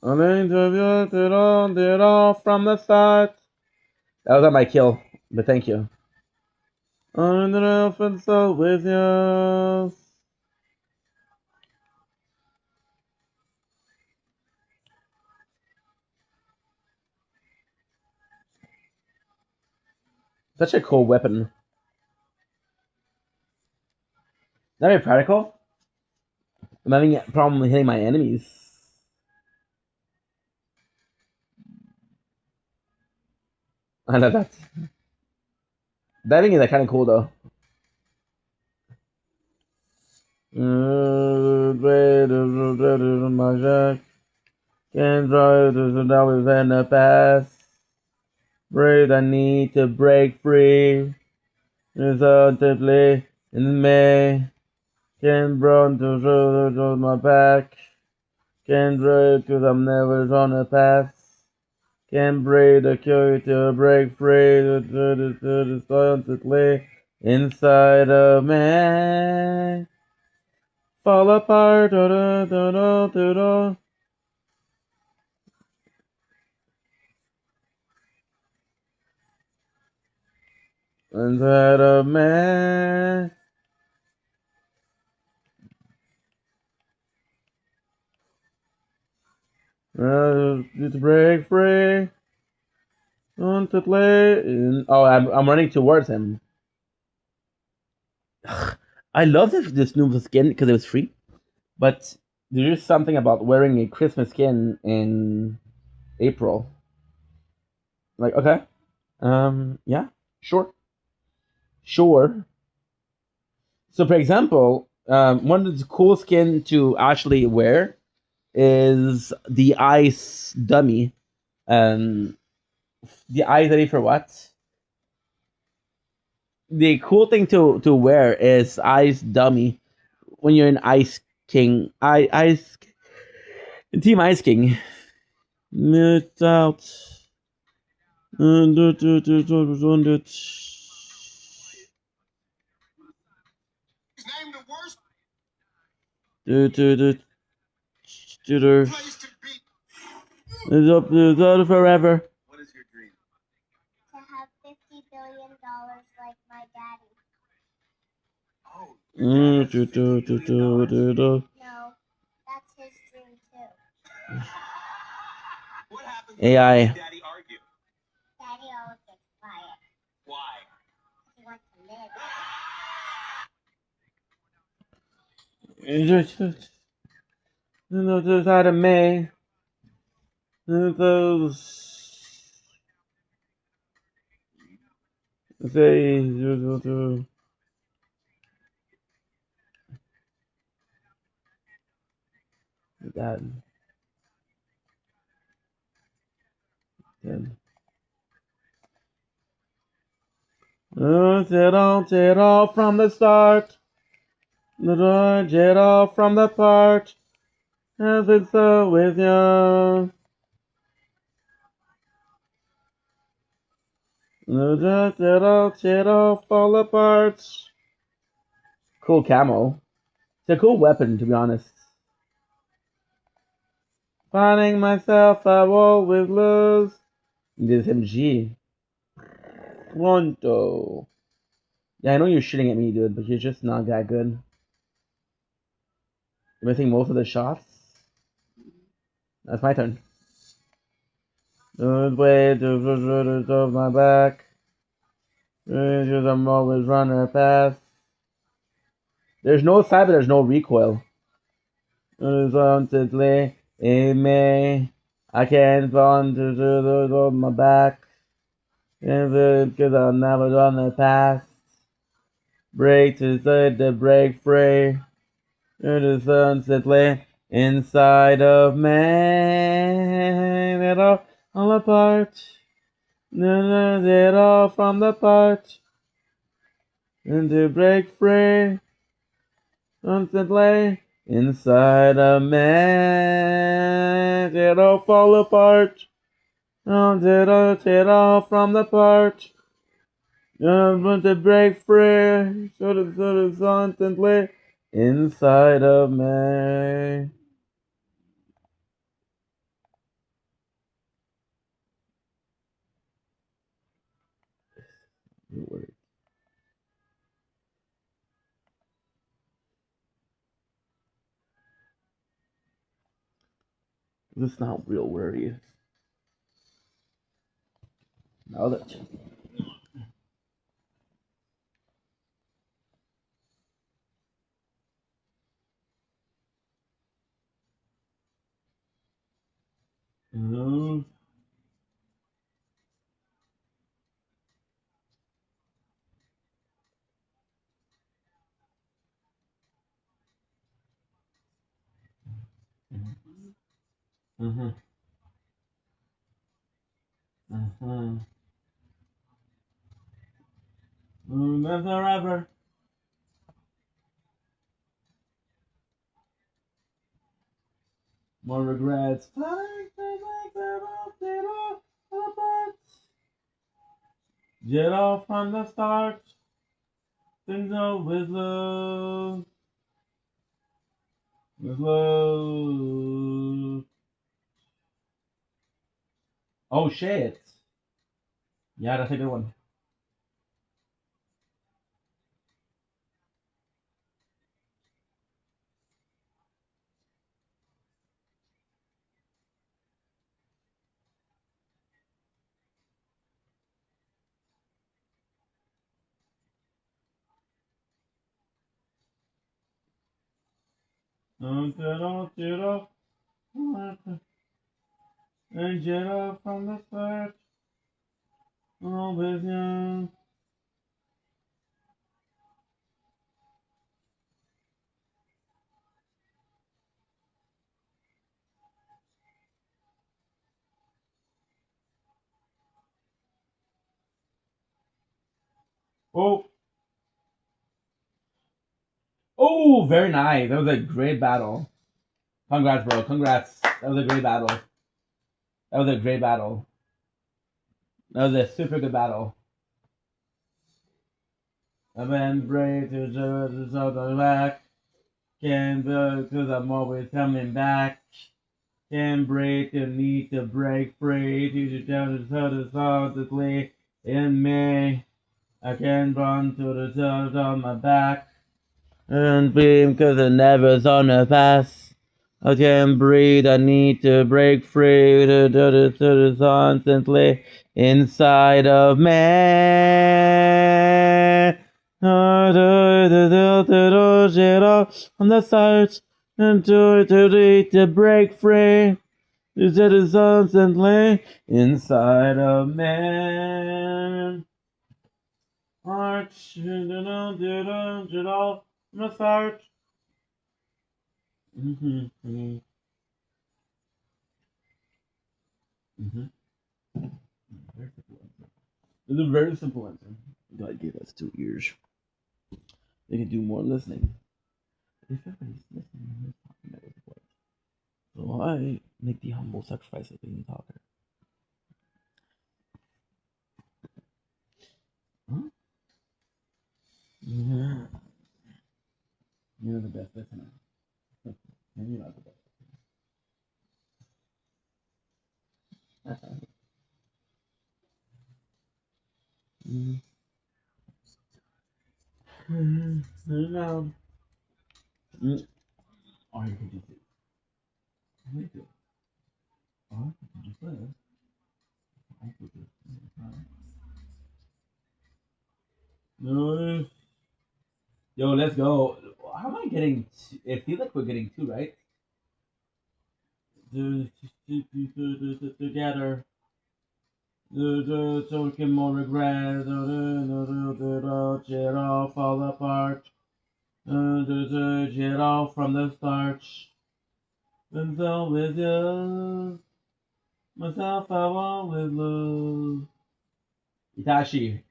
I mean, it all from the start. That was not my kill, but thank you. I'm the elephant so with you. Such a cool weapon. Not very practical. I'm having a problem hitting my enemies. I love that. Diving is kind of cool though. My jack. Can't drive to dollars in the past. Break, I need to break free. Resultantly in May. Can't run to shoulder my back. Can't break cause I'm never on the path. Can't break the cure to break free. Resultantly inside of me. Fall apart. Inside of me. To break free. Want to play? Oh, I'm running towards him. I love this new skin because it was free, but there is something about wearing a Christmas skin in April. Like, okay, yeah, sure, sure. So, for example, one of the cool skin to actually wear is the ice dummy. Um, the ice dummy for what? The cool thing to wear is ice dummy when you're in Ice King. Ice Team Ice King. Missed out. Name the worst place to be. It's up to forever. What is your dream? To have $50 billion like my daddy. Oh, No, No, that's his dream too. What happens AI. when you and Daddy argue? Daddy always gets quiet. Why? He wants to live. Inside of me. Those. Say. That. Then. It all from the start. It all from the part. As it's so with you. It all fall apart. Cool camo. It's a cool weapon, to be honest. Finding myself, I will always lose. This MG. Pronto. Yeah, I know you're shitting at me, dude, but you're just not that good. You're missing most of the shots. That's my turn. Good way to my back. I'm always running past. There's no side, but there's no recoil. Horizontally, amen. I can't run to my back. Because I've never done the past. Break to set the break free. Horizontally inside of me. It all apart. It all from the part. And to break free. Constantly inside of me. It all fall apart. It all from the part. Want to break free. Sort of constantly inside of me. This is not real wordy. Now that. Mm-hmm. Mm-hmm. Mm-hmm. Live forever. More regrets. Get off from the start. Things always love. With love. Oh shit. Yeah, that's a good one. And get off and get off from the start. Always young. Oh. Oh, very nice. That was a great battle. Congrats, bro. Congrats. That was a great battle. That was a great battle. That was a super good battle. I've been brave to the back. Can't because I'm always coming back. Can't break the need to break free. To tell the solidly in me. I can't run to the top on my back. And beam because I never's on the pass. I can't breathe, I need to break free to constantly inside of me. On the start, and to break free. You said it's constantly inside of man. March, did all from the start. Mm-hmm. It's a very simple answer. God gave us 2 ears. They can do more listening. If everybody's listening, who's talking about what? So I make the humble sacrifice of being a talker. Huh? Yeah. You're the best listener. And you're not the best. Mm. No. Mm. Or you can just make it. Or you can just live. I could just no. Yo, let's go. How am I getting? It feels like we're getting 2, right? Together. So we can more regret. Shit all fall apart. Shit all from the start. And so with you, myself I always love. Itachi,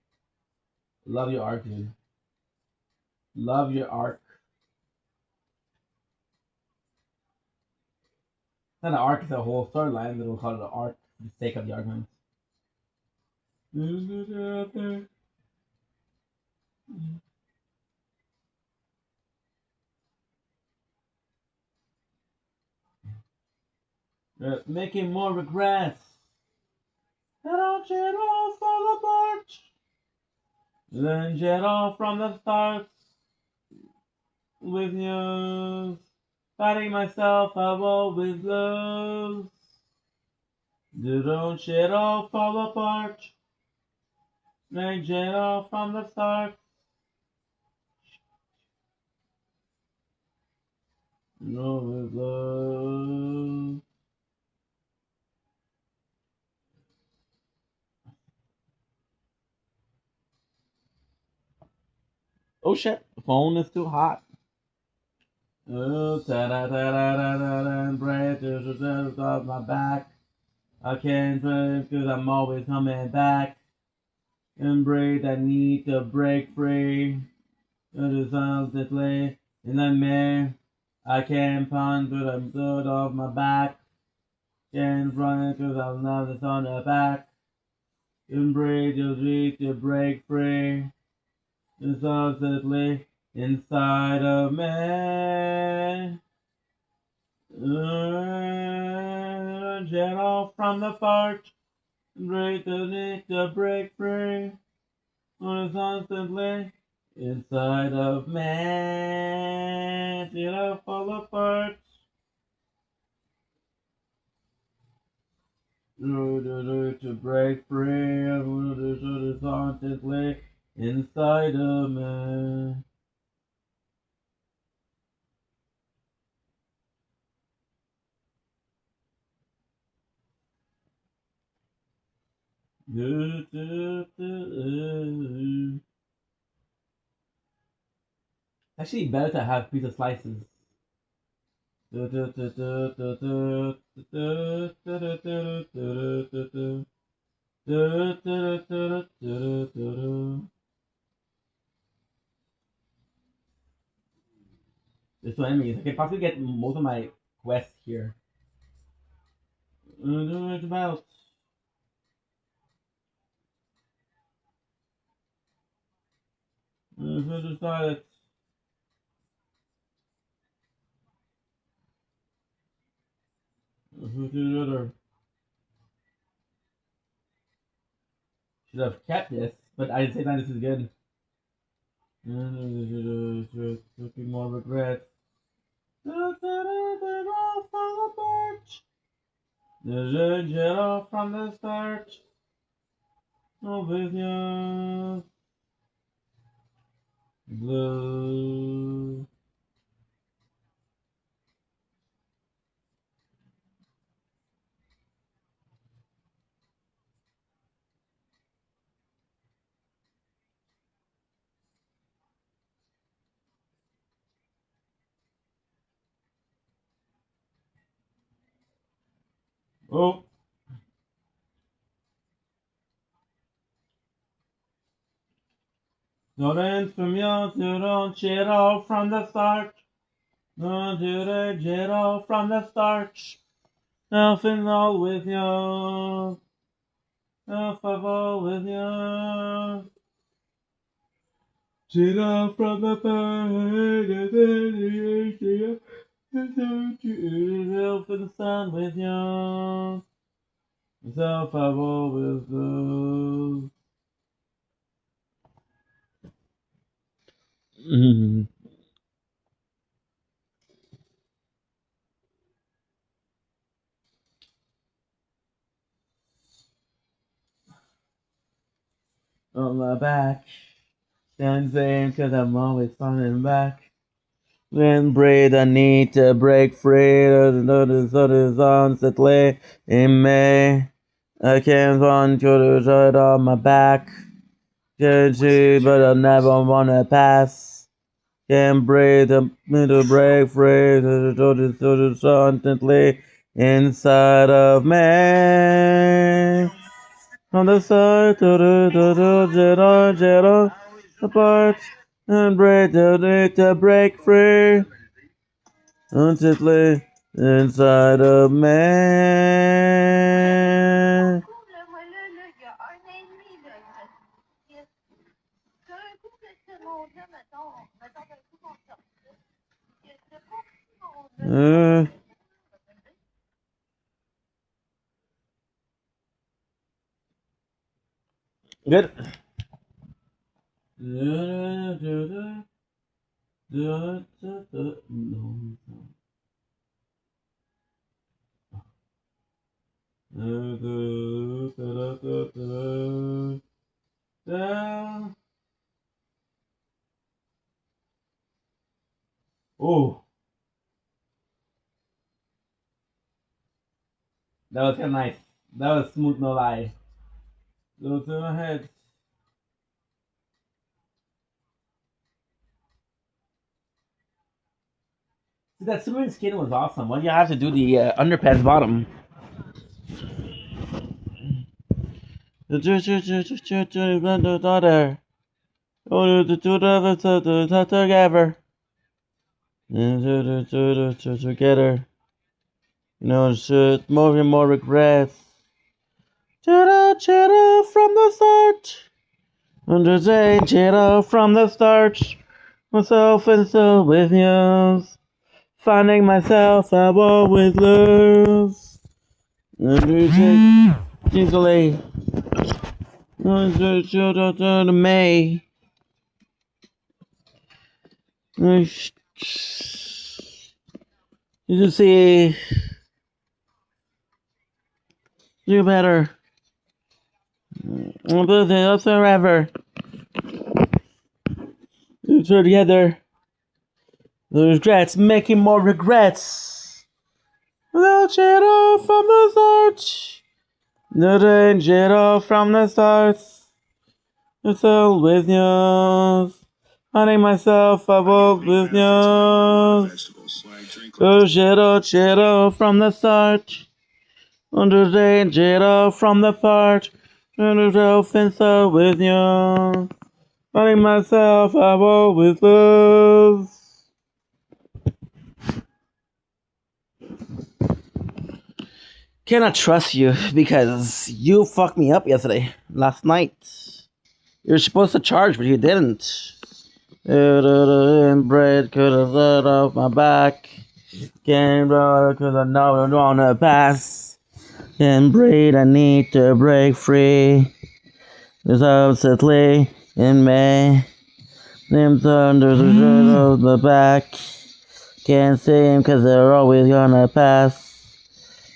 love your art, dude. Love your art. It's not an arc, it's a whole storyline, but we'll call it an arc for the sake of the argument. Making more regrets. Don't shit all fall apart. Then shit all from the start. With news. Fighting myself, I've always lost. Don't shit all fall apart. Then shit all from the start. Always love. Oh shit, the phone is too hot. Oh, ta-da-da-da-da-da, and breath is off my back. I can't breathe because I'm always coming back. And breathe, I need to break free. It is constantly in the mirror. I can't punch but I'm good off my back. Can't run because I'm not on the back. And breathe, you need to break free. It's constantly inside of me. Jet off from the fart. Break the need to break free. Constantly inside of man. Jet off fall apart. To break free. Constantly inside of man. Actually, better to have pizza slices. This what I mean. I can possibly get most of my quests here. It's about. Decided. Should have kept this, but I'd say that this is good. Looking more regrets. Fall apart. Get off from the start. No business. Blue. Oh. Don't from you to don't shit off from the start. Don't do the shit off from the start. Nothing's all with you. Nothing's all with you. Shit off from the start. Yourself in the sun with you. Yourself I've always loved. On my back, dancing 'cause I'm always falling back. When breathe, I need to break free. Notice constantly in me. I can't want you to shut on my back. Can't see, but I never wanna pass. Can't breathe, I need to break free. Notice constantly inside of me. From the side to the apart and break to break free. Constantly inside of man. Good. Oh, that was kind of nice. That was smooth, no lie. Go to my head. See, that swimming skin was awesome. Why do you have to do the underpants bottom? Daughter. Oh, the two of us together. Together. You know, should more and more regrets. Cheddar from the start. Under the cheddar from the start. Myself and so with you. Finding myself, I always lose. Under the easily. To me. You can see. You better. We'll do this forever. You two together. The regrets, making more regrets. No shadow from the start. No danger from the start. It's all with you. Hunting myself, I walk with you. Oh, shadow from the start. Under danger from the part. And the so with you. Hunting myself, I walk with love. Cannot trust you because you fucked me up last night. You're supposed to charge, but you didn't. And bread could have let off my back. Can't roll cause I know I don't wanna pass. And bread, I need to break free. There's upsetly in me. Limbs under the back. Can't see him cause they're always gonna pass.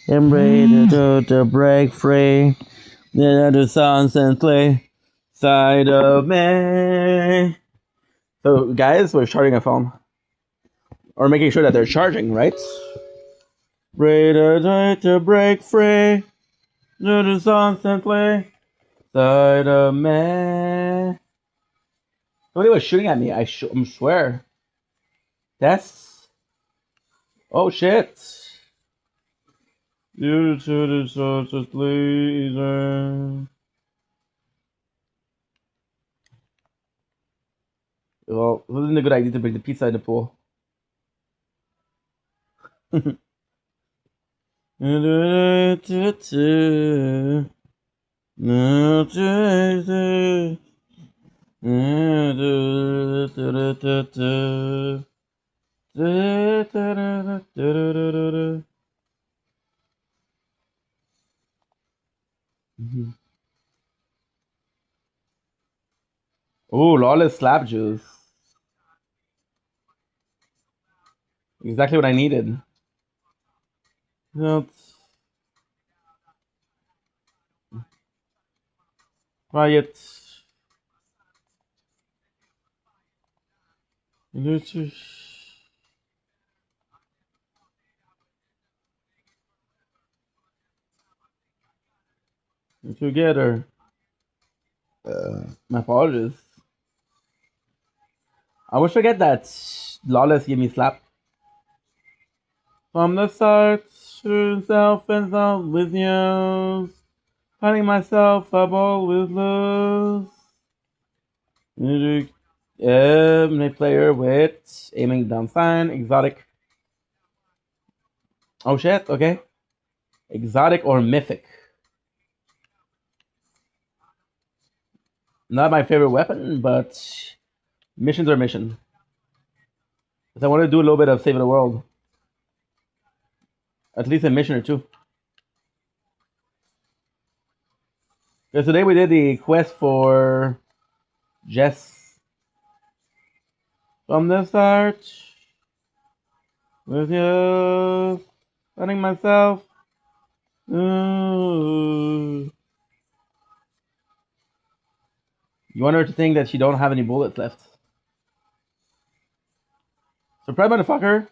And bread to break free. Then the constantly side of me. So, guys, we're charging a phone. Or making sure that they're charging, right? Ready to break free. Do the constantly side of me. Somebody was shooting at me. I swear. That's. Oh shit. You should such a pleaser. Well, it wasn't a good idea to bring the pizza in the pool. Oh, lawless slap juice. Exactly what I needed. Try it. Together. My apologies. I wish I get that lawless give me slap. From the start, shooting self and self with you. Finding myself, I've always lose. Many player with aiming down sign, exotic. Oh shit, okay. Exotic or mythic. Not my favorite weapon, but missions are mission. Because I want to do a little bit of saving the world. At least a mission or two. Because today we did the quest for Jess. From the start, with you, finding myself. Ooh. You want her to think that she don't have any bullets left. Surprise, motherfucker!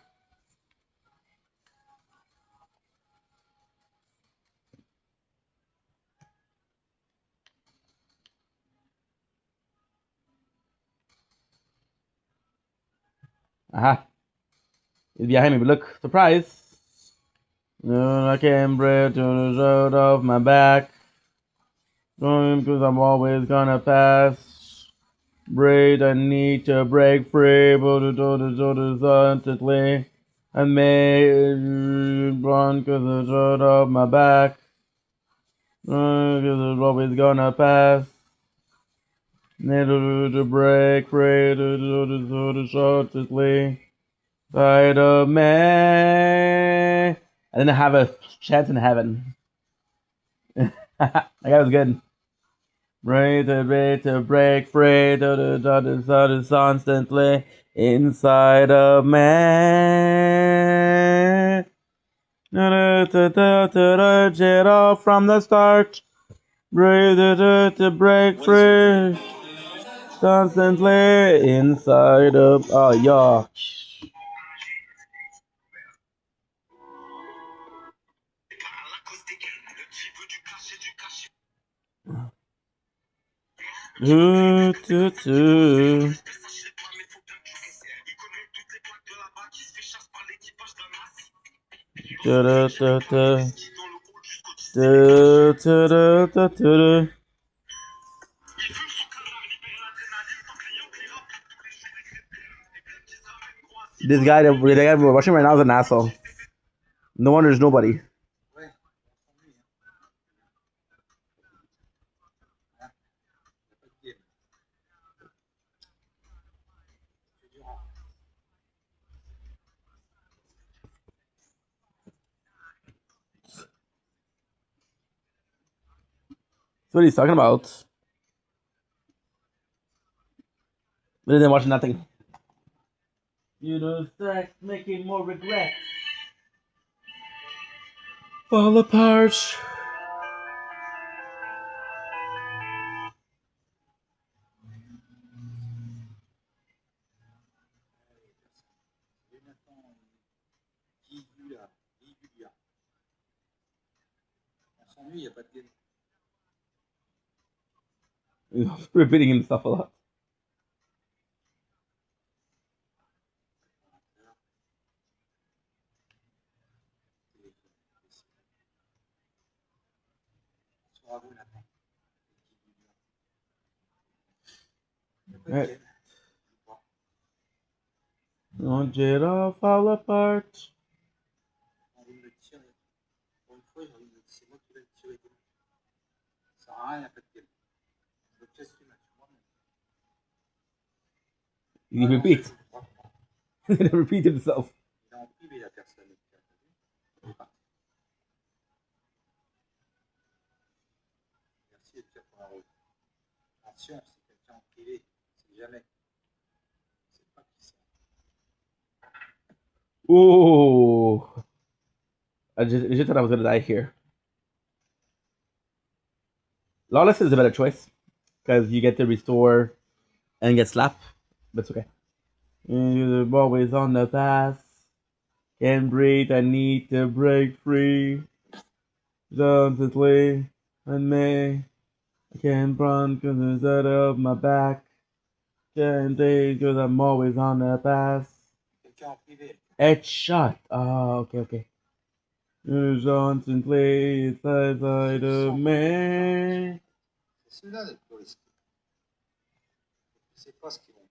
Aha. He's behind me, but look, surprise! I can't breathe to the shirt off my back. Because I'm always gonna pass. Breathe, I need to break free, but instantly. I made run because the shirt off my back. Because I'm always gonna pass. Need to break free, instantly. Spider-Man. I didn't have a chance in heaven. That guy was good. Break to break free to constantly inside of man. Jet off from the start. Breathe to break free constantly inside of. Oh, yeah. This guy that we're watching right now is an asshole. No wonder there's nobody. That's what he's talking about. But then watching nothing. You don't start making more regrets. Fall apart. He's repeating himself a lot. Right. Don't it all fall apart. J'ai envie de me tirer. Pour une fois, j'ai envie de c'est moi qui vais me tirer. Ça sert à rien, il n'y a pas de game. Je le teste le match moi-même. He repeats. It repeated itself. Il a en privé la personne. Merci de faire ton rôle. Attention, c'est quelqu'un en privé. C'est jamais. C'est pas qui c'est. Ooh. I just thought I was gonna die here. Lawless is a better choice because you get to restore and get slapped, but it's okay. You're always on the pass. Can't breathe. I need to break free. Constantly and me. I can't run because it's out of my back. Can't take because I'm always on the pass. Quelqu'un en privé. Headshot. Oh, okay. You're constantly inside of me. C'est ceux-là les plus risqués. Je sais pas ce qu'ils vont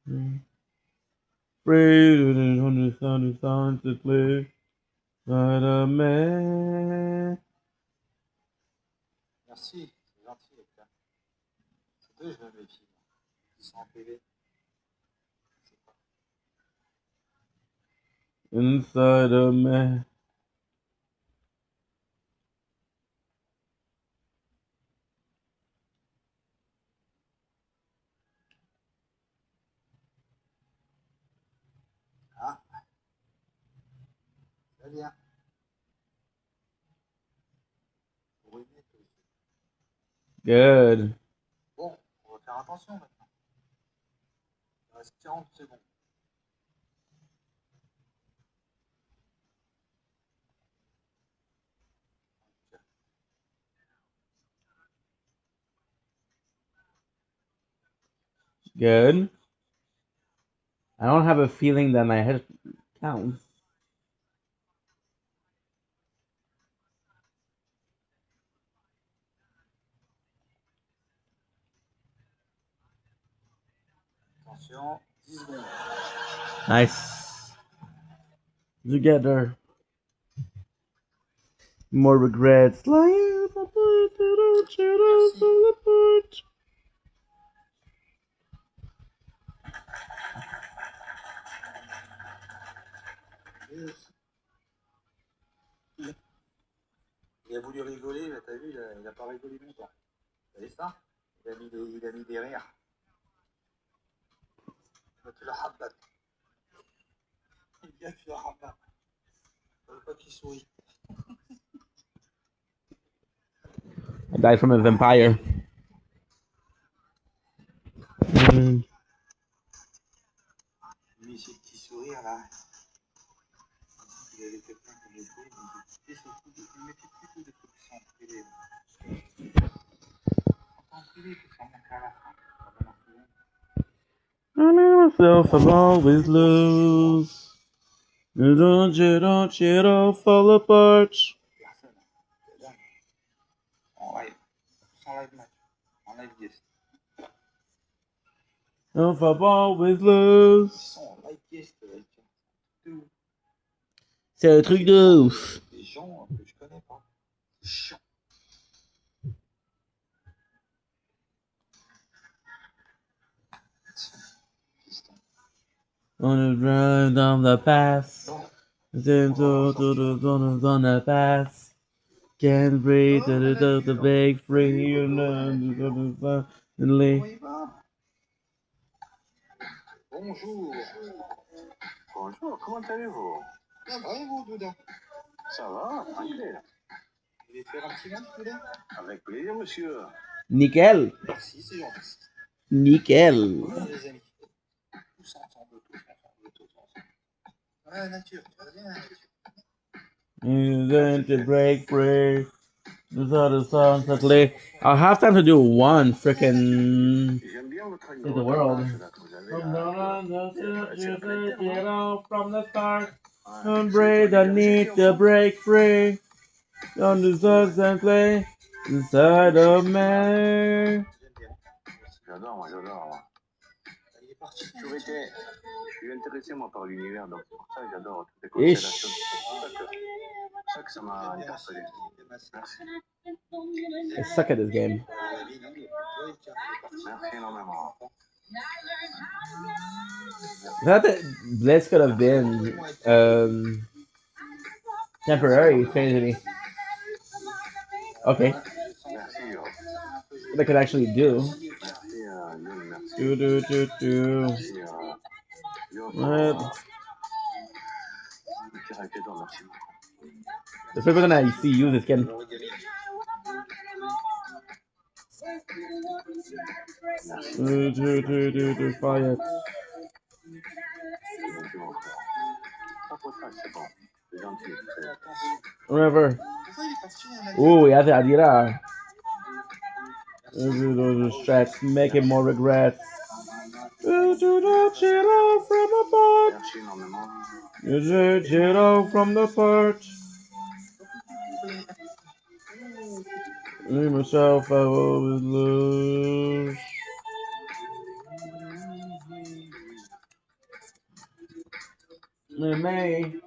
faire. Breathing on the sun is constantly inside of me. Merci, c'est gentil les gars. C'est deux, je me méfie. Ils sont en privé. C'est pas. Inside of me. Ah, très bien. Good. Bon, on va faire attention maintenant. Il reste 40 secondes. Good. I don't have a feeling that my head counts. Attention, 10 secondes. Nice. Together. More regrets. Lying apart, don't you fall apart. Il a voulu rigoler, mais t'as vu, il n'a pas rigolé longtemps. Vous savez ça? Il a mis des rires. Tu l'as rabat. Il vient que tu l'as rabat. Je veux pas qu'il sourit. I died from a vampire. Mais ces petits sourires là. Il avait quelqu'un qui me disait, mais il mettait plutôt des trucs qui sont en privé. En privé, tu sens qu'à la fin. I know myself, I'm always loose. Don't you fall apart. Personne. En live. Sans live match. En live guest. If I'm always loose. Sans live guest. C'est un truc de ouf. Des gens que je connais pas. Chiant. On the drive down the pass. Then to the pass. Can't breathe the big free. You know, suddenly. Bonjour. Bonjour, comment allez-vous? Ça va et vous, Douda? Ça va, tranquille. Vous voulez faire un petit match, Douda? Avec plaisir, monsieur. Nickel. Merci, c'est gentil. Nickel. Oui, les amis. Tous ensemble. Ouais, nature, tu vas bien, nature. You going to break free. These are the songs that lay. I'll have time to do one freaking J'aime bien votre in the world. Get out from the start. Don't break the need to break free. On the songs and play inside of me. J'aime bien. J'adore, moi, j'adore. Moi. Il est parti. Je suis intéressé, moi, par l'univers, donc c'est pour ça que j'adore toutes les constellations. C'est ça que ça m'a interpellé. Merci. I suck at this game. Merci énormément. I thought that Blitz could have been temporary, crazy. Okay. Merci. What I could actually do. Merci, Lionel, merci. Do. Merci, Yo, What? Merci, Raketo, merci beaucoup. The first person I see use this skin. Do. Fire. Merci, mon frère. Pas pour ça, c'est bon. C'est gentil. Whatever. Pourquoi il est parti Oh, yeah, I did that. Those strats making more regrets. Do the channel from the part. Merci énormément. The channel from the part. Me myself, I always lose. Me.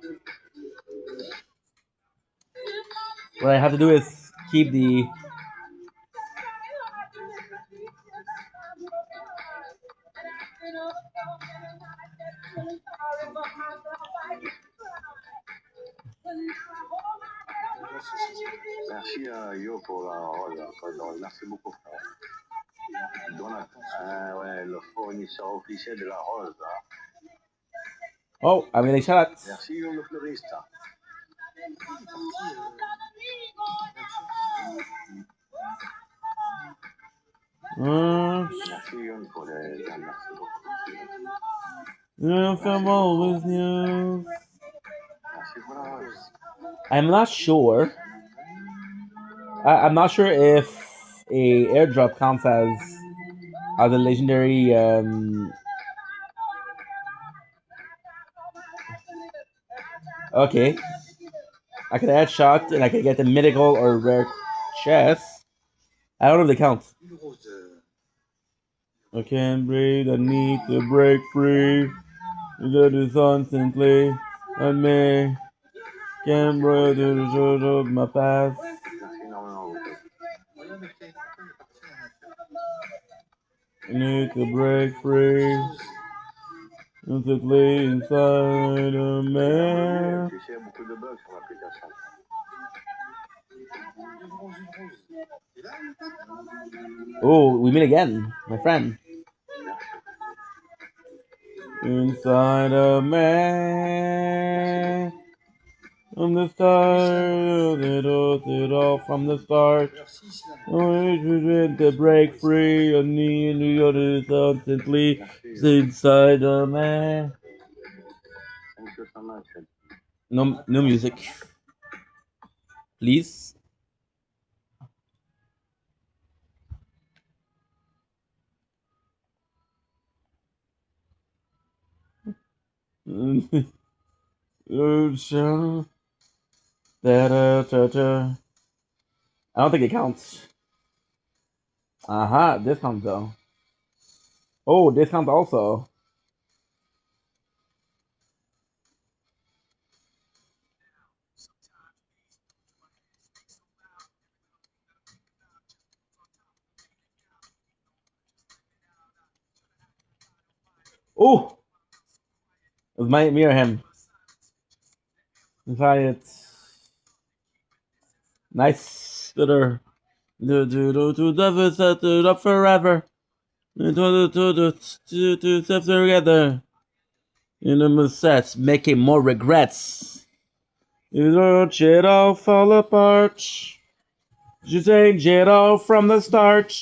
What I have to do is keep the. Merci Yo pour la rose. Merci beaucoup, frère. Ouais, le fournisseur officiel de la rose. Oh, I'm getting shot at. Merci Yo, le fleuriste. Merci Yo pour les. Merci beaucoup. If I'm always new. Merci pour la rose. I'm not sure. I'm not sure if a airdrop counts as a legendary. Okay, I could headshot and I could get the mythical or rare chest. I don't know if they count. I can't breathe. I need to break free. That is constantly on me. Can't breathe to the shores of my past. Merci énormément. I need to break free. Constantly inside of me. Tu sais, il y a beaucoup de bugs sur l'application. Oh, we meet again, my friend. Inside of me. From the start, it all from the start. To break free, I need to go to constantly inside of me. Thank you so much. No music, please. I don't think it counts. Aha, this counts though. Oh, this counts also. Oh, it was me or him. Quiet. Nice spitter. To set it up forever. To step together. In the sets, making more regrets. You don't it all fall apart. You change it all from the start.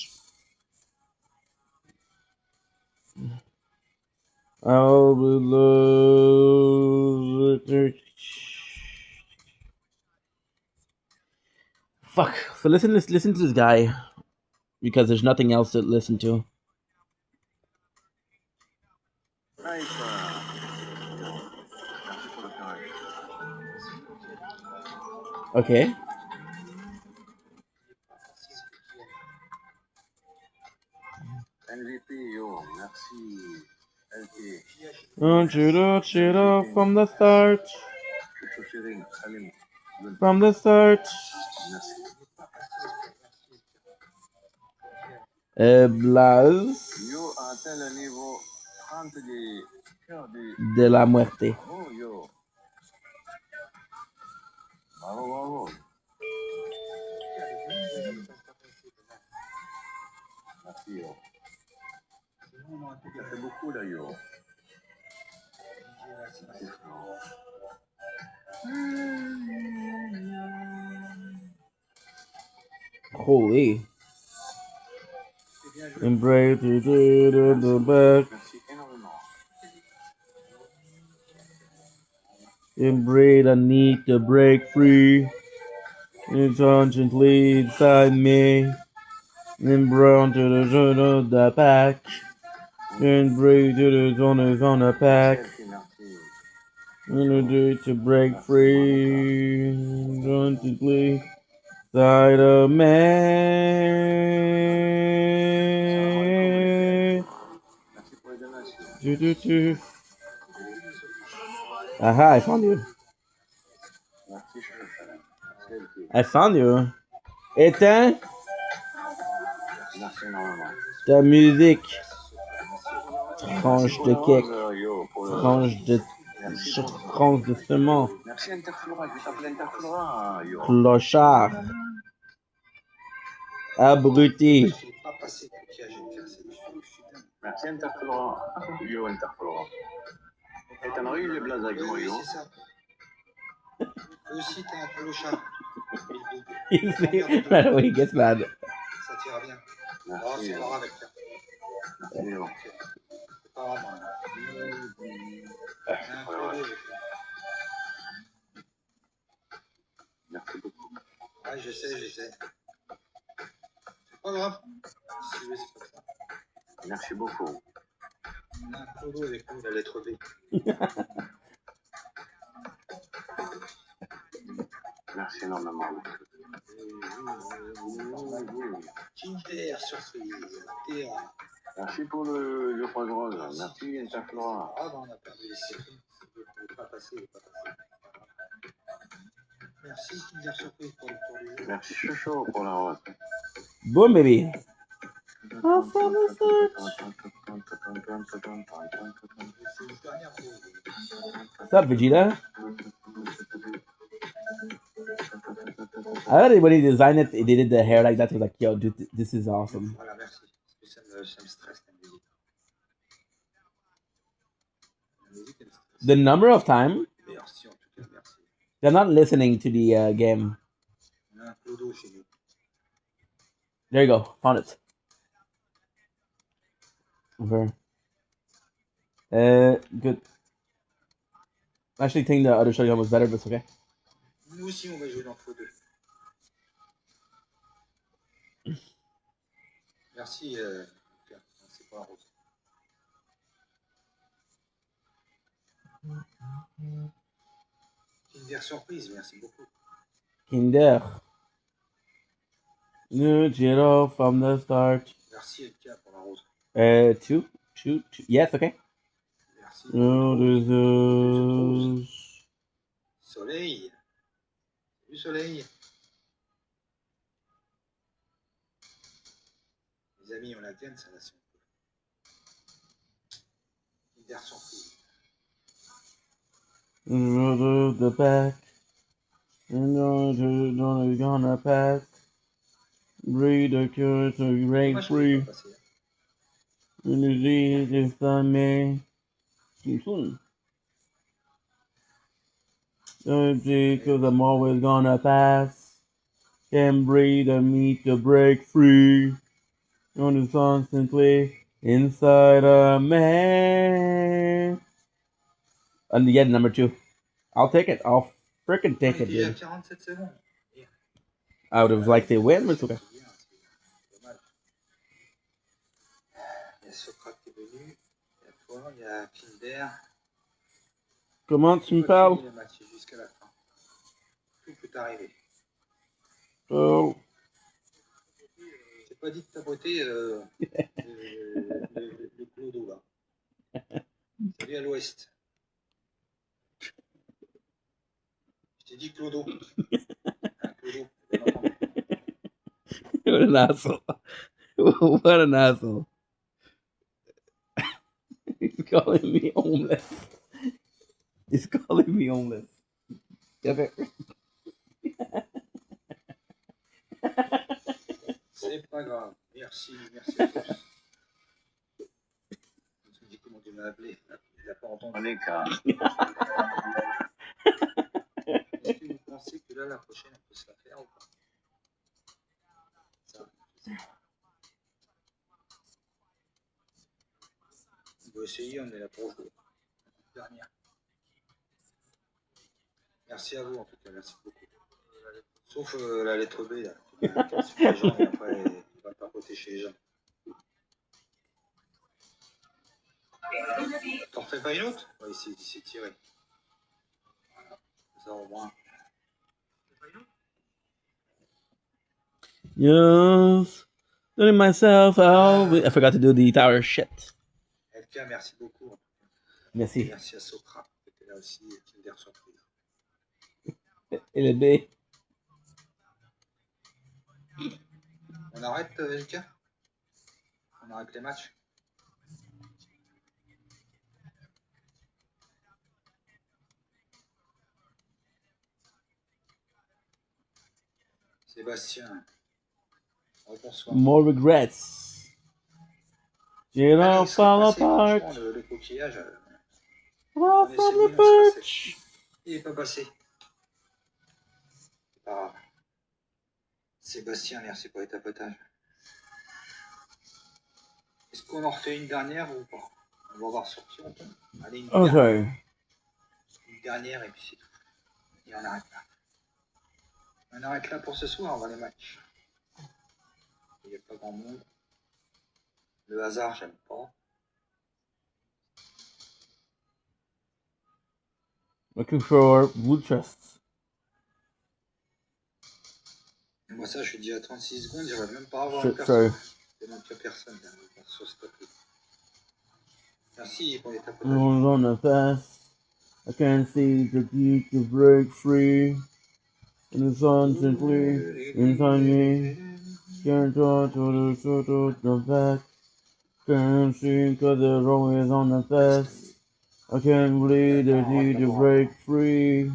I'll be lost. Fuck. So listen to this guy because there's nothing else to listen to. Okay. MVP, yo, merci. LP. Don't you know from the start. Chouchou chéri, salut. From the start. Merci. Blas Yo a atteint le niveau 30 du cœur du... de la muerte. Bravo, yo. Bravo, bravo. Merci, yo. Ça fait beaucoup, là, yo. Merci, Florent. Holy. Embrace the back. Merci énormément. Embrace, I need to break free. It's urgently inside me. Embrace to the back. Embrace to the zone on the pack. Energy to break free. Urgently inside of me. Merci pour les donations. Aha, I found you. Merci, chouchou. C'est LP. I found you. Éteins Merci énormément. ta musique. Merci Tranche pour de la cake. rose, yo, pour le... Tranche de Merci pour... tranche de ciment. Merci Interflora, je vais t'appeler Interflora, yo. Clochard. Abruti. Je n'ai pas passé le piège à une percée. Merci Interflora. Yo Interflora. Et t'en as eu les blagues avec moi, yo. Oui, c'est ça. Toi aussi, t'es un clochard. You see, right away he gets mad. Ça t'ira bien. Oh, Merci, c'est pas yo. grave avec toi. Merci, yo. C'est pas grave. Hein. Un clodo avec toi. Merci beaucoup. Ouais, je sais. C'est pas grave. Si tu veux, c'est comme ça. Merci beaucoup. On a un clodo avec nous, la lettre B. Merci énormément. Kinder surprise. Théa. Merci pour le rose rose. Merci Interflora. Ah, ben, on a perdu les séries. Il ne pas passer, il n'est pas passé. Merci Kinder surprise pour le tour du jeu. Merci Chouchou pour la rose. Boom, baby. Oh, from the start. C'est une dernière pause. What's up, Vegeta? I thought when he designed it, they did the hair like that. I was like, yo, dude, this is awesome. Voilà, merci. Parce que ça me stresse, la musique. La musique, elle me stresse. The number of time Merci, en tout cas, merci. they're not listening to the game. On a un clodo chez nous. There you go. Found it. Okay. Good. I actually think the other shotgun was better, but it's okay. Nous aussi, on va jouer dans Faux 2. Merci, Lucas. C'est pas un rose. Kinder surprise, merci beaucoup. Kinder. New Giro from the start. Merci, Lucas, pour la rose. Two. Yes, okay. Merci. No, there's Soleil. Du soleil. Les amis, on la gagne, ça va si on peut. Kinder surprise. the back. And gonna pack. Breed a cure to break Moi, je free. peux pas passer. In the disease is Sunday. Because I'm always gonna pass. Can breathe and meet to break free. On the constantly inside a man. And yet number 2. I'll take it. I'll freaking take it, Il est à dude. 47 secondes. I would have liked to win, but it's okay. C'est dommage. Il y a Socrate qui est venu. Il y a toi, il y a Kinder. Comment tu me parles? Le match jusqu'à la fin. Tout peut arriver. Oh. J'ai pas dit de ta beauté. l'Ouest. Je t'ai dit Clodo. Clodo, bien entendu. What an asshole. What an asshole. He's calling me homeless. He's calling me homeless. Okay. C'est pas grave. Merci à tous. Je me dis comment tu m'as appelé. Il n'a pas entendu. Est-ce que vous pensez que là, la prochaine, on peut se la faire ou pas? Ça, je sais pas. On va essayer, on est là pour jouer. Dernière. Merci à vous en tout cas, merci beaucoup. Sauf la lettre B, là. Sur les gens et après, il va papoter chez les gens. T'en refais pas une autre? Oui, c'est tiré. Voilà. Ça au moins. Yes. Doing myself out. I forgot to do the tower shit. LK, merci beaucoup. Merci. Merci à Socra, qui était là aussi, Kinder Surprise. Et le B. On arrête, LK? On arrête les matchs? Sébastien. Oh, bonsoir. More regrets. It all Il serait fall passé, apart. franchement, le coquillage. All On from essaie the de se passer. perch. Il n'est pas passé. C'est pas grave. Sébastien, merci pour les tapotages. Est-ce qu'on en refait une dernière ou pas? On va voir sur qui on tombe. Allez, une dernière. Okay. Une dernière et puis c'est tout. Et on arrête là. On arrête là pour ce soir, on va les matchs. Il n'y a pas grand monde. Le hasard, j'aime pas. Looking for blue chests. Et moi ça, je suis dit à 36 secondes, j'arrive même pas à avoir Shit, une personne. sorry. Il manque personne là, sur ce topic. Merci pour les I tapotages. was on the fast. I can't see the deep to break free. And the sun simply inside me. Can't talk to the back. Can't see cause the road is on the fast. I can't believe the deep to break free.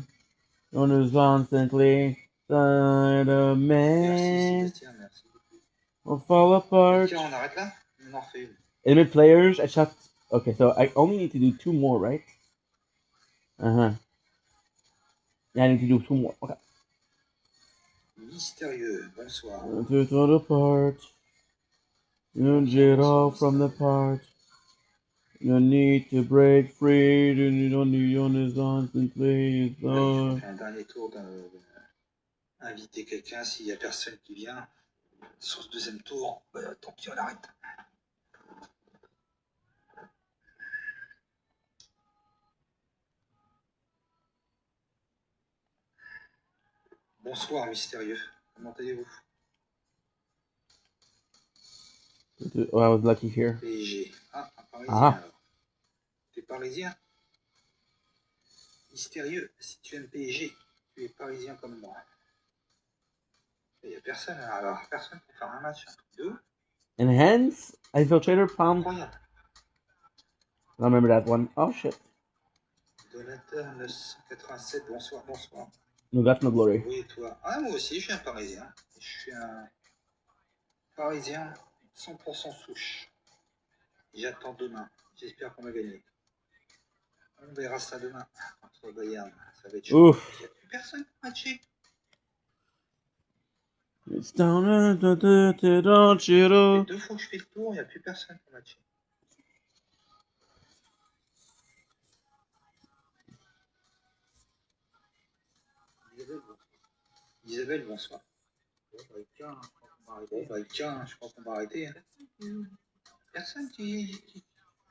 On the sun simply inside of Merci me. Sébastien, merci beaucoup. Will fall apart. Tiens, on arrête là? On en refait une. Enemy players, I shot. Okay, so I only need to do 2 more, right? Yeah, I need to do 2 more. Okay. Mystérieux, bonsoir. To fall apart. You get off from the part. You need to break free. You don't need on the dance and play. Allez, on fait un dernier tour d'inviter quelqu'un. S'il n'y a personne qui vient sur ce deuxième tour, bah, tant pis, on arrête. Bonsoir, mystérieux. Comment allez-vous? Oh, I was lucky here. PSG. Ah, un parisien Ah. alors. T'es parisien? Mystérieux, si tu aimes PSG, tu es parisien comme moi. Il n'y a personne alors. Personne pour faire un match. Un truc de ouf. Enhance? Infiltrator Pump? Incroyable. I remember that one. Oh shit. Donateur 987, bonsoir, bonsoir. No, that's no glory. Oui, et toi? Ah, moi aussi, je suis un parisien. Je suis un parisien 100% souche. J'attends demain. J'espère qu'on va gagner. On verra ça demain. Contre Bayern, ça va être chaud. Ouf. Il n'y a plus personne pour matcher. It's down to Ça fait 2 fois que je fais le tour, il n'y a plus personne pour matcher. Isabelle, bonsoir. Bon, bah, tiens, je crois qu'on va arrêter. Hein. Personne qui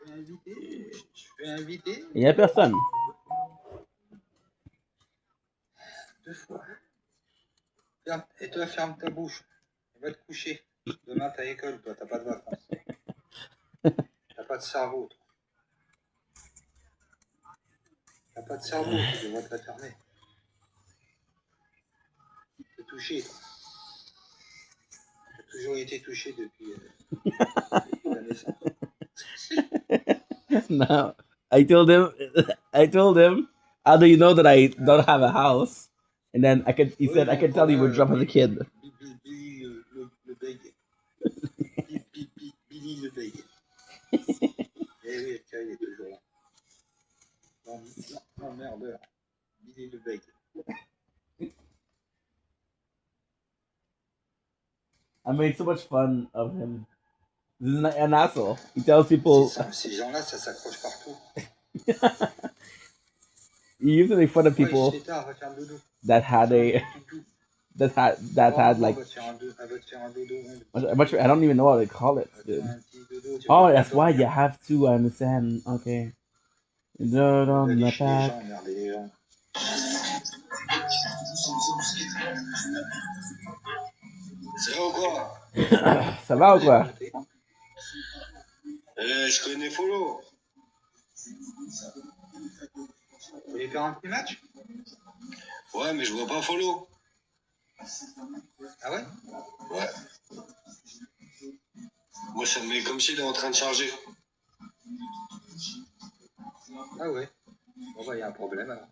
est invité. Je suis invité. Il y a personne. 2 fois. Et toi, ferme ta bouche. Va te coucher. Demain, t'as école, toi, t'as pas de vacances. T'as pas de cerveau, toi. pas de cerveau, tu devrais te la fermer. T'es touché, toi. T'as toujours été touché depuis la naissance. No, I told him, how do you know that I don't have a house? And then he said, I can tell you were drunk as a kid. Billy le bègue. Billy le bègue. Eh oui, tiens, il est toujours là. Non, merde. Billy le bègue. I made so much fun of him. This is an asshole. He tells people. Ces gens-là, ça s'accroche partout. He used to make fun of people that had like. I don't even know what they call it, dude. Oh, that's why you have to understand. Okay. Ça va ou quoi? Ça va ou quoi? Je connais Follow. Vous voulez faire un petit match? Ouais, mais je vois pas Follow. Ah ouais? Ouais. Moi, ça me met comme s'il est en train de charger. Ah ouais? Bon bah, il y a un problème alors.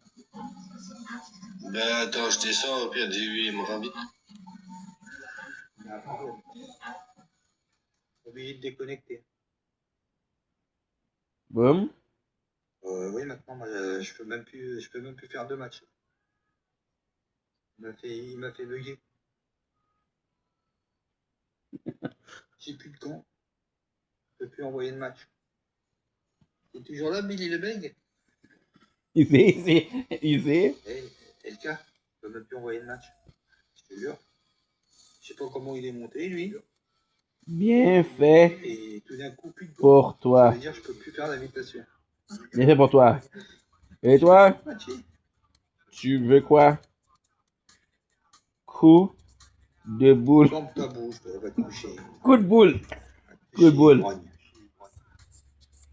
Ben attends, je descends, au pire, il me rend vite. Il y a un problème. Obligé de déconnecter. Boom. Oui, maintenant, moi, je peux même plus faire 2 matchs. Il m'a fait bugger. J'ai plus de camp. Je peux plus envoyer de match. T'es toujours là, Billy le bègue? You see? C'est le cas. Je peux même plus envoyer de match. Je te jure. Je sais pas comment il est monté, lui. Bien fait. Et tout d'un coup, plus de pour toi. Ça veut dire que je peux plus faire l'invitation. Bien fait pour toi. Et toi? Tu veux quoi? Coup de boule. Ferme ta bouche, va te coucher. Coup de boule. Coup de boule.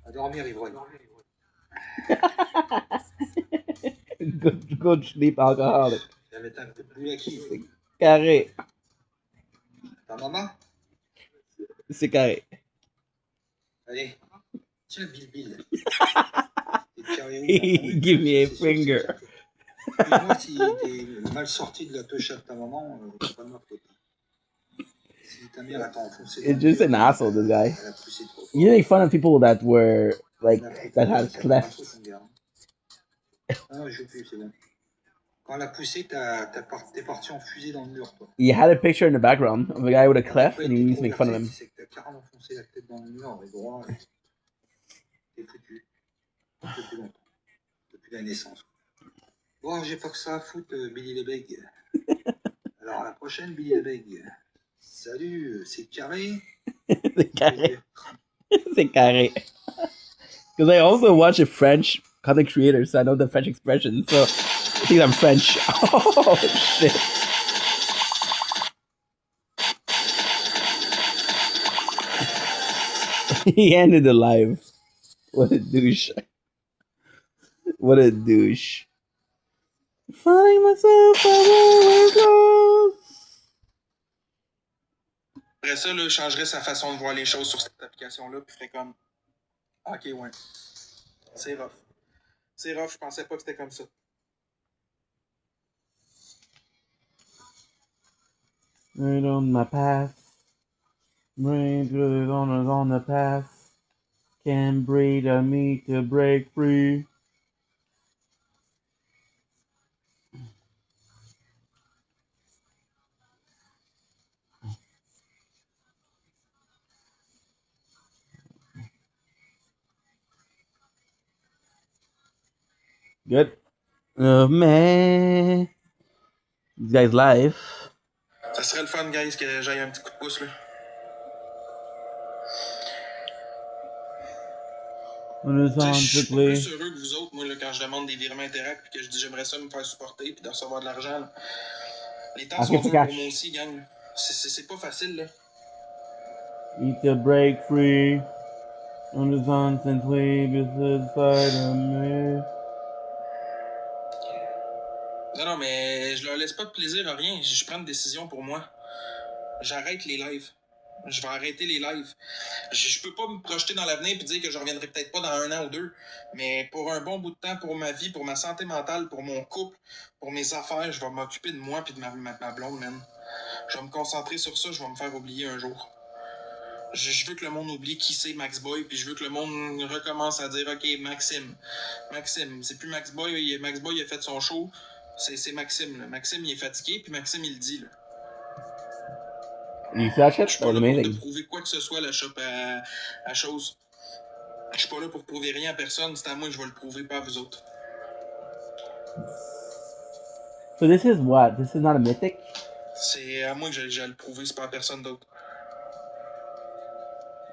À dormir, ivrogne. Good sleep alcoholic. Tu vas mettre un coup de boule à qui? Carré. Ta maman? C'est carré. Allez. Tiens, Bill. Give me a finger. Moi, si t'es mal sorti de la touche de ta maman, c'est pas de ma faute. Si ta mère t'a enfoncé. It's just an asshole, this guy. You make fun of people that were like that had clefts. Non, je joue plus, c'est bon. Quand elle a poussé, t'es parti en fusée dans le mur, toi. You had a picture in the background of a guy with a cleft, and you used to make fun of him. C'est que t'as carrément foncé la tête dans le mur, avec droit. T'es foutu. Depuis longtemps. Depuis la naissance. Bon, j'ai pas que ça à foutre, Billy le bègue. Alors, à la prochaine, Billy le bègue. Salut, c'est carré. C'est carré. C'est carré. Because I also watch a French content creator, so I know the French expression. So I think I'm French. Oh shit! He ended the live. What a douche! What a douche! Finding myself everywhere close. Après ça, là, je changerais sa façon de voir les choses sur cette application-là, puis ferais comme. Ok, ouais. C'est rough. C'est rough, je pensais pas que c'était comme ça. Right on my path. Right on the path. Can't breathe, I need to break free. Good. Oh man. This guy's live. Ça serait le fun, guys, que j'aille un petit coup de pouce, là. Je suis pas plus heureux que vous autres, moi, là, quand je demande des virements Interact puis que je dis j'aimerais ça me faire supporter puis de recevoir de l'argent. Là. Les temps sont durs pour moi aussi, gang. C'est pas facile, là. Need to break free. On the constantly beside of me. Non, mais je leur laisse pas de plaisir à rien. Je prends une décision pour moi. J'arrête les lives. Je vais arrêter les lives. Je peux pas me projeter dans l'avenir et dire que je reviendrai peut-être pas dans 1 an ou 2, mais pour un bon bout de temps, pour ma vie, pour ma santé mentale, pour mon couple, pour mes affaires, je vais m'occuper de moi et de ma blonde, man. Je vais me concentrer sur ça, je vais me faire oublier un jour. Je veux que le monde oublie qui c'est Max Boy, puis je veux que le monde recommence à dire « Ok, Maxime, c'est plus Max Boy, Max Boy a fait son show, c'est Maxime, là. Maxime, il est fatigué, puis Maxime, il le dit, là. » You see that shit? Je suis That pas was là pour te amazing. prouver quoi que ce soit, la shop à chose. Je suis pas là pour prouver rien à personne, c'est à moi que je vais le prouver, pas à vous autres. So this is what? This is not a mythic? C'est à moi que j'ai le prouver, c'est pas à personne d'autre.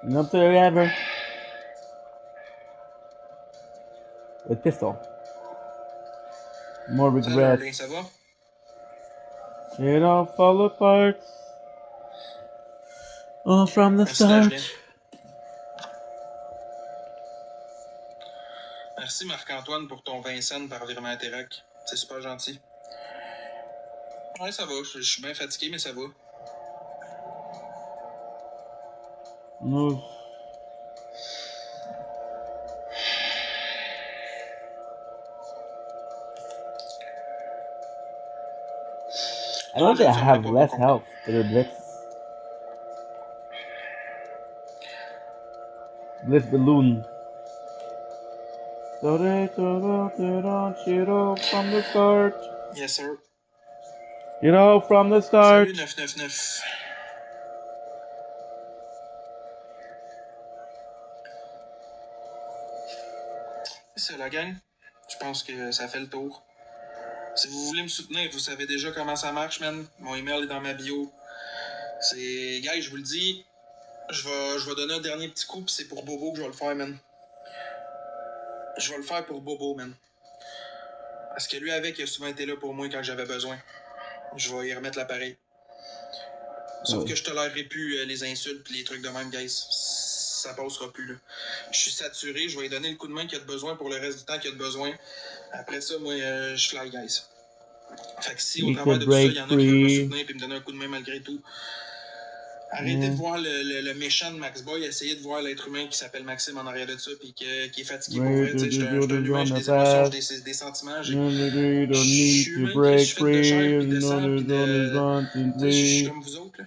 Up to ever. With pistol. More Salut Arlene, regrets. ça va? It all fall apart. All from the Merci start. Arlene. Merci Marc-Antoine pour ton 20 cents par virement Interac. C'est super gentil. Ouais, ça va. Je suis bien fatigué, mais ça va. No. I don't think I have less health for the Blitz. Blitz balloon. So they from the start. Yes, sir. From the start. Salut 999. C'est ça, la gang. Je pense que ça fait le tour. Si vous voulez me soutenir, vous savez déjà comment ça marche, man. Mon email est dans ma bio. C'est... Guys, je vous le dis, je vais donner un dernier petit coup, puis c'est pour Bobo que je vais le faire, man. Je vais le faire pour Bobo, man. Parce que lui, avec, il a souvent été là pour moi quand j'avais besoin. Je vais y remettre l'appareil. Sauf que je tolérerai plus les insultes et les trucs de même, guys. Ça passera plus, là. Je suis saturé, je vais lui donner le coup de main qu'il a de besoin pour le reste du temps qu'il a de besoin. Après ça, moi, je fly, guys. Fait que si au travers de tout ça, il y en a qui veulent me soutenir et me donner un coup de main malgré tout, arrêtez de voir le méchant de Max Boy, essayez de voir l'être humain qui s'appelle Maxime en arrière de ça puis qui est fatigué pour vrai. Je suis un humain, j'ai des émotions, j'ai des sentiments, je suis humain, je suis fait de chair puis de sang puis de... Je suis comme vous autres, là.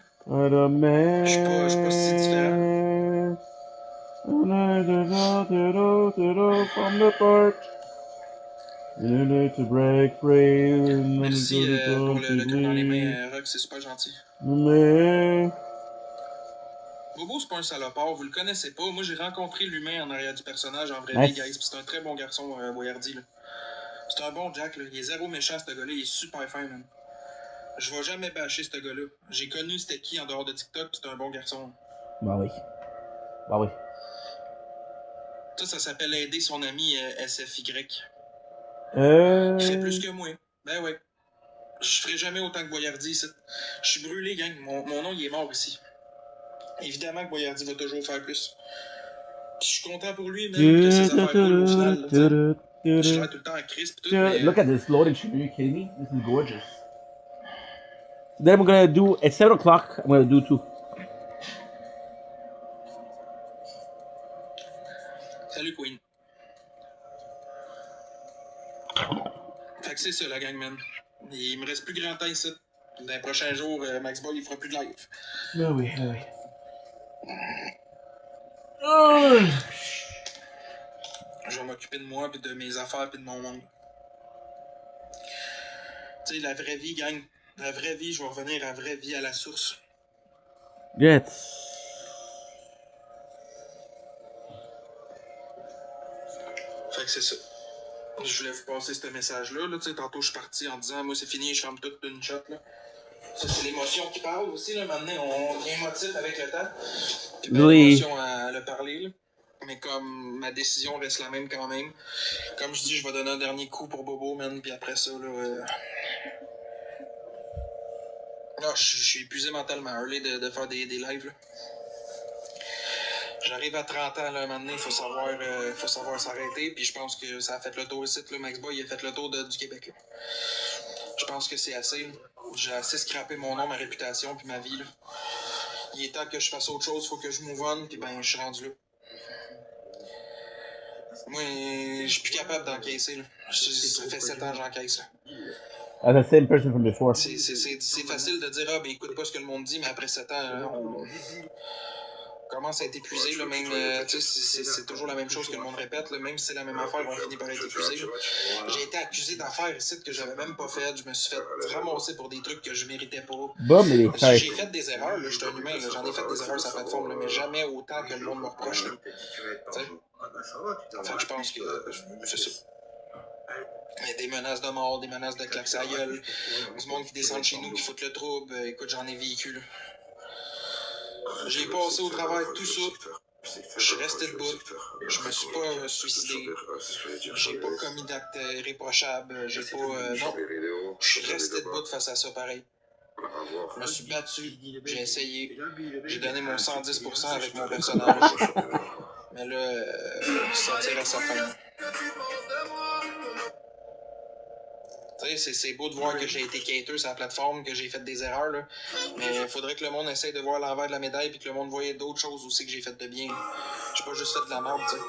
Je suis pas si différent. From the part. To break free. Merci pour le cœur dans les mains, Rock, c'est super gentil. Bobo, c'est pas un salopard, vous le connaissez pas. Moi, j'ai rencontré l'humain en arrière du personnage en vrai vie, guys. Puis c'est un très bon garçon, Boyardi, là. C'est un bon Jack, là. Il est zéro méchant, ce gars-là. Il est super fin, man. Je vais jamais bâcher ce gars-là. J'ai connu c'était qui en dehors de TikTok, puis c'est un bon garçon. Bah oui. Bah oui. Ça s'appelle aider son ami SFY. Il fait plus que moi. Ben ouais. Je ferai jamais autant que Boyardi ici. Je suis brûlé, gang. Mon nom, il est mort ici. Évidemment que Boyardi va toujours faire plus. Puis je suis content pour lui, même que ses affaires coulent au final. Je l'air tout le temps en crise pis tout, mais... Look at this loading screen. Are you kidding me? This is gorgeous. Then we're gonna do at 7 o'clock. I'm gonna do 2. Salut, Queen. Fait que c'est ça, la gang, man. Il me reste plus grand temps ici. Dans les prochains jours, Max Boy, il fera plus de live. Ben oui, ben oui. Oh. Je vais m'occuper de moi, puis de mes affaires, puis de mon monde. Tu sais, la vraie vie, gang. La vraie vie, je vais revenir à la vraie vie, à la source. Get. Fait que c'est ça. Je voulais vous passer ce message-là. Là. Tantôt, je suis parti en disant, moi, c'est fini, je ferme tout d'une shot. Là. Ça, c'est l'émotion qui parle aussi. Là. Maintenant, on devient émotif avec le temps. Puis ben, l'émotion à le parler. Là. Mais comme ma décision reste la même quand même. Comme je dis, je vais donner un dernier coup pour Bobo, man. Puis après ça, là... Non, je suis épuisé mentalement, Harley, de faire des lives. Là. J'arrive à 30 ans, là, un moment donné, il faut savoir s'arrêter. Puis je pense que ça a fait le tour ici. Là. Max Boy, il a fait le tour du Québec. Là. Je pense que c'est assez. J'ai assez scrappé mon nom, ma réputation, puis ma vie. Là. Il est temps que je fasse autre chose, faut que je move on, puis ben, je suis rendu là. Moi, je suis plus capable d'encaisser. Là. Ça fait 7 ans que j'encaisse. Là. That's the same person from before. C'est facile de dire, ah, ben écoute pas ce que le monde dit, mais après 7 ans, là, on commence à être épuisé. Là, même, c'est toujours la même chose que le monde répète. Là, même si c'est la même affaire, on finit par être épuisé. J'ai été accusé d'affaires ici que j'avais même pas faites. Je me suis fait ramasser pour des trucs que je méritais pas. Bon, mais J'ai fait des erreurs, là, je suis un humain, j'en ai fait des erreurs sur la plateforme, là, mais jamais autant que le monde me reproche. Là. Fait que je pense que c'est ça. Il y a des menaces de mort, des menaces de claques à gueule, du monde qui descend chez nous, qui foutent le trouble. Écoute, j'en ai vécu. Là. J'ai passé au travers de tout ça. Je suis resté debout. Je me suis pas suicidé. J'ai pas commis d'actes irréprochables. J'ai pas. Non. Je suis resté debout face à ça pareil. Je me suis battu. J'ai essayé. J'ai donné mon 110% avec mon personnage. Mais là, ça tire à sa fin. Tu sais, c'est beau de voir que j'ai été quêteux sur la plateforme, que j'ai fait des erreurs, là. Mais il faudrait que le monde essaye de voir l'envers de la médaille puis que le monde voyait d'autres choses aussi que j'ai fait de bien. J'ai pas juste fait de la merde, tu sais.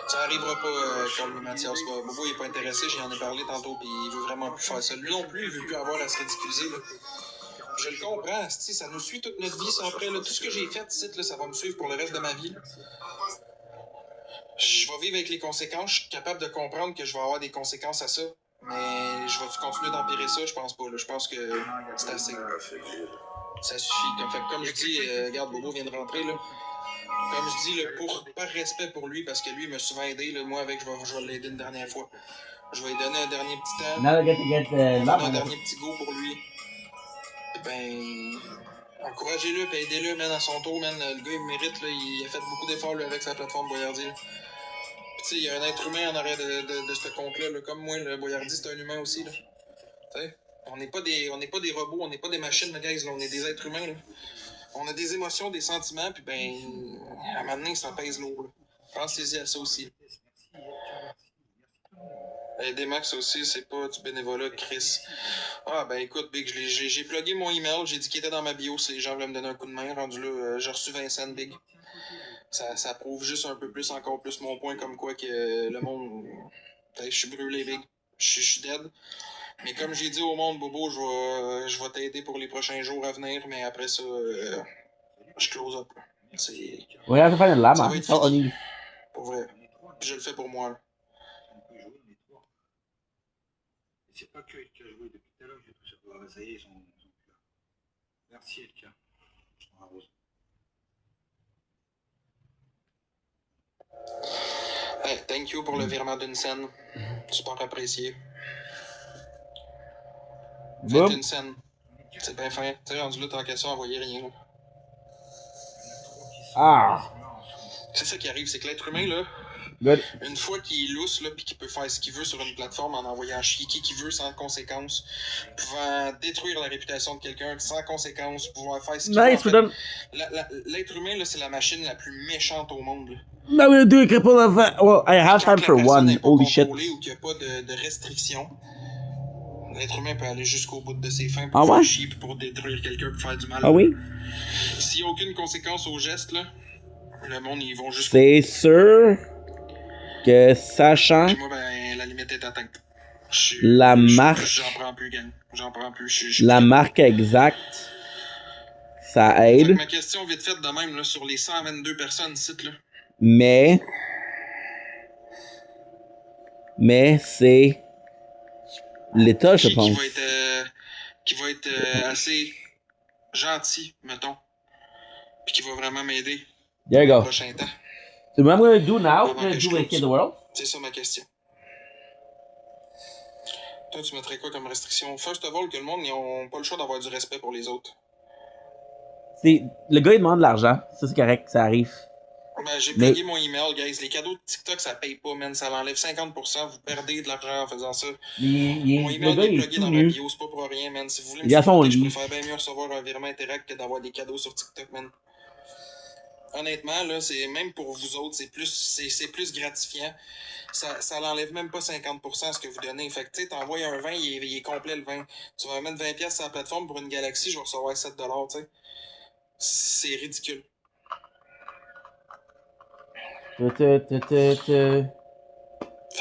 Ça arrivera pas, Carl Mathias. Bobo, il est pas intéressé, j'en ai parlé tantôt, puis il veut vraiment plus faire ça. Lui non plus, il veut plus avoir à se ridiculiser, là. Je le comprends, ça nous suit toute notre vie, ça, après, là. Tout ce que j'ai fait ici, là, ça va me suivre pour le reste de ma vie, là. Je vais vivre avec les conséquences. Je suis capable de comprendre que je vais avoir des conséquences à ça. Mais je vais-tu continuer d'empirer ça? Je pense pas. Là. Je pense que c'est assez. Ça suffit. Comme je dis, regarde, Bobo vient de rentrer. Là. Comme je dis, là, par respect pour lui, parce que lui il m'a souvent aidé. Là, moi, je vais l'aider une dernière fois. Je vais lui donner un dernier petit temps. Un dernier petit go pour lui. Et ben, encouragez-le et aidez-le, man, à son tour. Man. Le gars, il mérite. Là, il a fait beaucoup d'efforts là, avec sa plateforme Boyardi. Tu sais, il y a un être humain en arrière de ce compte-là. Là. Comme moi, le Boyardi, c'est un humain aussi. Là. T'sais, on n'est pas des robots, on n'est pas des machines, guys. Là. On est des êtres humains. Là. On a des émotions, des sentiments, puis ben, à un moment donné, ça pèse lourd. Là. Pensez-y à ça aussi. Aider Max aussi, c'est pas du bénévolat, Chris. Ah, ben écoute, Big, j'ai plugué mon email, j'ai dit qu'il était dans ma bio si les gens voulaient me donner un coup de main. Rendu là, j'ai reçu Vincent, Big. Ça prouve juste un peu plus, encore plus mon point, comme quoi que le monde. Je suis brûlé, Big. Je suis dead. Mais comme j'ai dit au monde, Bobo, je vais t'aider pour les prochains jours à venir, mais après ça, je close up. We have to find a llama. Ça va être fini. Pour vrai. Je le fais pour moi. Là. C'est pas que qui a joué depuis tout à l'heure, j'ai tout ça. Ça y est, ils sont plus là. Merci, Elka. Je t'en arrose. Hey, thank you pour le virement d'une scène. Super apprécié. Faites une scène. C'est bien fin. Tu sais, rendu là, tant qu'à ça, envoyez rien. Là. Ah! C'est ça qui arrive, c'est que l'être humain, là, Good. une fois qu'il est lousse, là, pis qu'il peut faire ce qu'il veut sur une plateforme en envoyant chier qui qu'il veut sans conséquence, pouvant détruire la réputation de quelqu'un sans conséquence, pouvoir faire ce qu'il veut. En fait, l'être humain, là, c'est la machine la plus méchante au monde. Là. Now we're gonna do a couple of. Well, I have time for one. Holy shit. Ou qu'il n'y a pas de restrictions. L'être humain peut aller jusqu'au bout de ses fins pour faire chier, pour détruire quelqu'un, pour faire du mal. Ah oui? S'il n'y a aucune conséquence au geste, là, le monde, ils vont jusqu'au bout. C'est sûr que sachant. Puis moi, ben, la limite est atteinte. La marque. J'en prends plus, gang. J'en prends plus. La marque exacte. Ça aide. Fait que ma question vite faite de même, là, sur les 122 personnes ici, là. Mais c'est l'État, je pense. Qui va être assez gentil, mettons. Puis qui va vraiment m'aider. There you go. Le prochain temps. So what I'm going to do now, I'm going to do like in the world. C'est ça ma question. Toi, tu mettrais quoi comme restriction? First of all, que le monde, ils n'ont pas le choix d'avoir du respect pour les autres. Le gars, il demande de l'argent. Ça, c'est correct, ça arrive. Ben, j'ai plugué mon email, guys. Les cadeaux de TikTok, ça paye pas, man. Ça l'enlève 50%. Vous perdez de l'argent en faisant ça. Mon email est plugué dans ma bio. C'est pas pour rien, man. Si vous voulez me supporter, je préfère bien mieux recevoir un virement Interact que d'avoir des cadeaux sur TikTok, man. Honnêtement, là, c'est même pour vous autres, c'est plus gratifiant. Ça l'enlève même pas 50% ce que vous donnez. Fait que tu sais, t'envoies un 20, il est complet le 20. Tu vas mettre 20$ sur la plateforme pour une Galaxy, je vais recevoir 7$, tu sais. C'est ridicule. Fait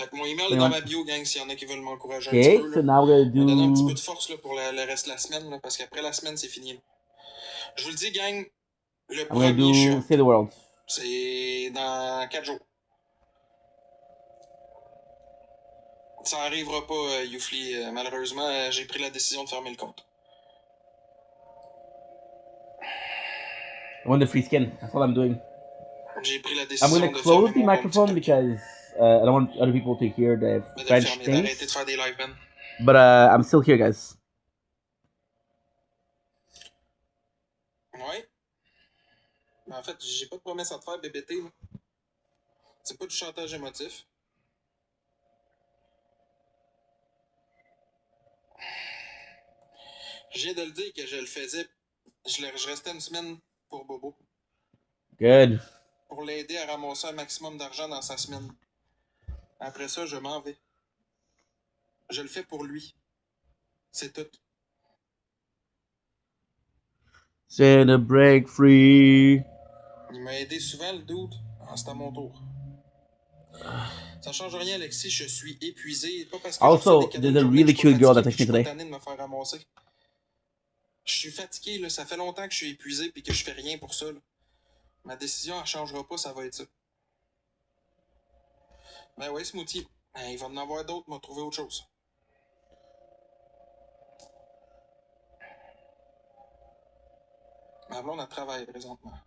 que mon email est dans ma bio, gang, s'il y en a qui veulent m'encourager un petit peu. So now we're gonna On va donner un petit peu do. de force là, pour le reste de la semaine, là, parce qu'après la semaine, c'est fini. Là. Je vous le dis, gang, le I'm gonna premier, je do Save the World. c'est dans 4 jours. Ça arrivera pas, Youfli. Malheureusement, j'ai pris la décision de fermer le compte. I want the free skin. That's all I'm doing. J'ai pris la I'm décision gonna de close fermer the mon compte microphone TikTok. because I don't want other people to hear the Mais de French fermer, things. d'arrêter de faire des live, man. But I'm still here, guys. Ouais. Mais en fait, j'ai pas de promesse à te faire, BBT. Là. C'est pas du chantage émotif. Je viens de le dire que je le faisais. Je restais une semaine pour Bobo. Good. Pour l'aider à ramasser un maximum d'argent dans sa semaine. Après ça, je m'en vais. Je le fais pour lui. C'est tout. C'est a break free. Il m'a aidé souvent, le dude. Ah, c'est à mon tour. Ça change rien, Alexis. Je suis épuisé. Pas parce que Also, je fais des there's a really cute girl that texted me today. de me faire ramasser. Je suis fatigué, là. Ça fait longtemps que je suis épuisé et que je fais rien pour ça. Là. Ma décision, elle changera pas, ça va être ça. Ben ouais, Smoothie. Ben, il va en avoir d'autres, m'a trouvé autre chose. Ma blonde, elle travaille présentement.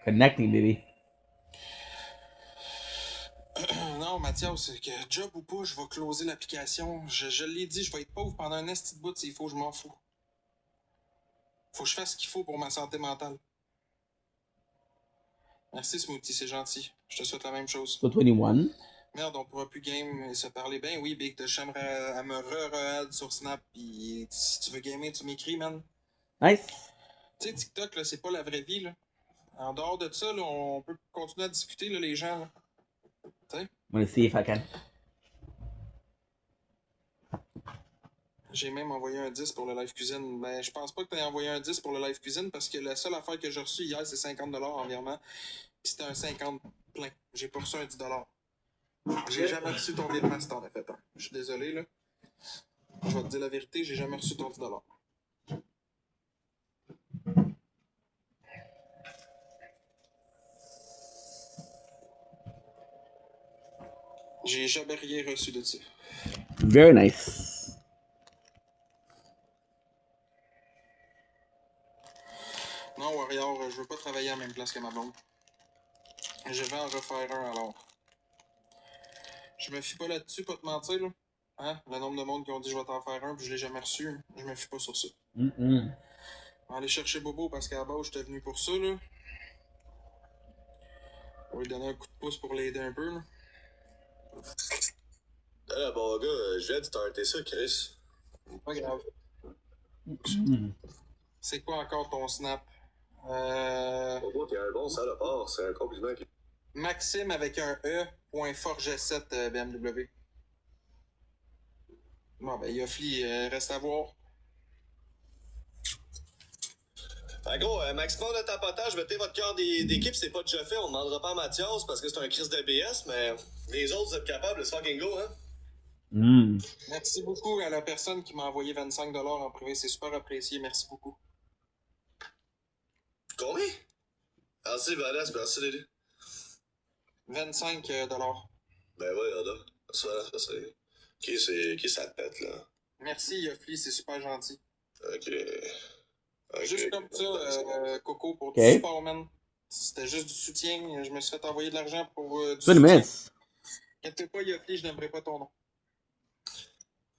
Connecting, baby. Non, Mathias, c'est que job ou pas, je vais closer l'application. Je l'ai dit, je vais être pauvre pendant un esti de bout s'il faut, je m'en fous. Faut que je fasse ce qu'il faut pour ma santé mentale. Merci, Smoothie, c'est gentil. Je te souhaite la même chose. So 21. Merde, on pourra plus game et se parler. Ben oui, Big, j'aimerais à me re-add sur Snap. Pis si tu veux gamer, tu m'écris, man. Nice. Tu sais, TikTok, là, c'est pas la vraie vie, là. En dehors de ça, là, on peut continuer à discuter, là, les gens, là. Tu sais? I'm gonna see if I can. J'ai même envoyé un 10 pour le live cuisine. Ben, je pense pas que tu aies envoyé un 10 pour le live cuisine parce que la seule affaire que j'ai reçue hier, c'est 50$ en virement. Puis c'était un 50 plein. J'ai pas reçu un 10$. J'ai jamais reçu ton virement si t'en as fait un. Je suis désolé, là. Je vais te dire la vérité, j'ai jamais reçu ton 10$. J'ai jamais rien reçu de ça. Very nice. Non, Warrior, je veux pas travailler à la même place que ma blonde. Je vais en refaire un alors. Je me fie pas là-dessus, pas te mentir, là. Hein? Le nombre de monde qui ont dit je vais t'en faire un, puis je l'ai jamais reçu. Je me fie pas sur ça. On va aller chercher Bobo parce qu'à la base, j'étais venu pour ça, là. On va lui donner un coup de pouce pour l'aider un peu, là. Ah, bon gars, je viens de starter ça, Chris. Pas grave. C'est quoi encore ton snap? Bobo, t'es un bon salopard, c'est un compliment. Maxime avec un E, .forget7 BMW. Bon, ben, Yoffli, reste à voir. En gros, maximum de tapotage, mettez votre cœur d'équipe, c'est pas déjà fait, on demandera pas à Mathias parce que c'est un Chris d'ABS, mais les autres, vous êtes capables de fucking go, hein? Merci beaucoup à la personne qui m'a envoyé 25$ en privé, c'est super apprécié, merci beaucoup. Combien? Merci, Valas, merci, Lily. 25$. Ben ouais, Ada. Ça, c'est... Qui ça te pète, là? Merci, Yoffli, c'est super gentil. Ok. Juste comme ça, Coco, pour Ok. du support, man. C'était juste du soutien. Je me suis fait envoyer de l'argent pour du 20 soutien. minutes. Inquiète pas, Yoffli, je n'aimerais pas ton nom.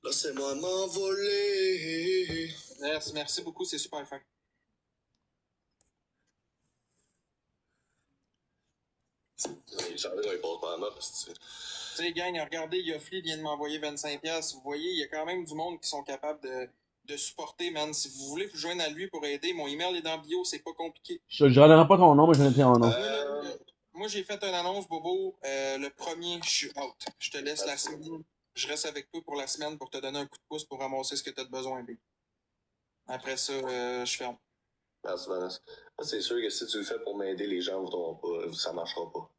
Laissez-moi m'envoler. Merci beaucoup, c'est super fin. J'en ai dans les portes pas à mort, c'est... Tu sais, gang, regardez, Yoffli vient de m'envoyer 25$. Vous voyez, il y a quand même du monde qui sont capables de supporter, man. Si vous voulez vous joindre à lui pour aider, mon email est dans bio, c'est pas compliqué. Je donnerai pas ton nom, mais je vais noter ton nom. Moi, j'ai fait une annonce, Bobo. Le 1er, je suis out. Je te laisse la semaine. Je reste avec toi pour la semaine pour te donner un coup de pouce pour ramasser ce que tu as besoin, Big. Après ça, je ferme. Merci, Vanessa. Moi, c'est sûr que si tu le fais pour m'aider, les gens voudront pas. Ça marchera pas.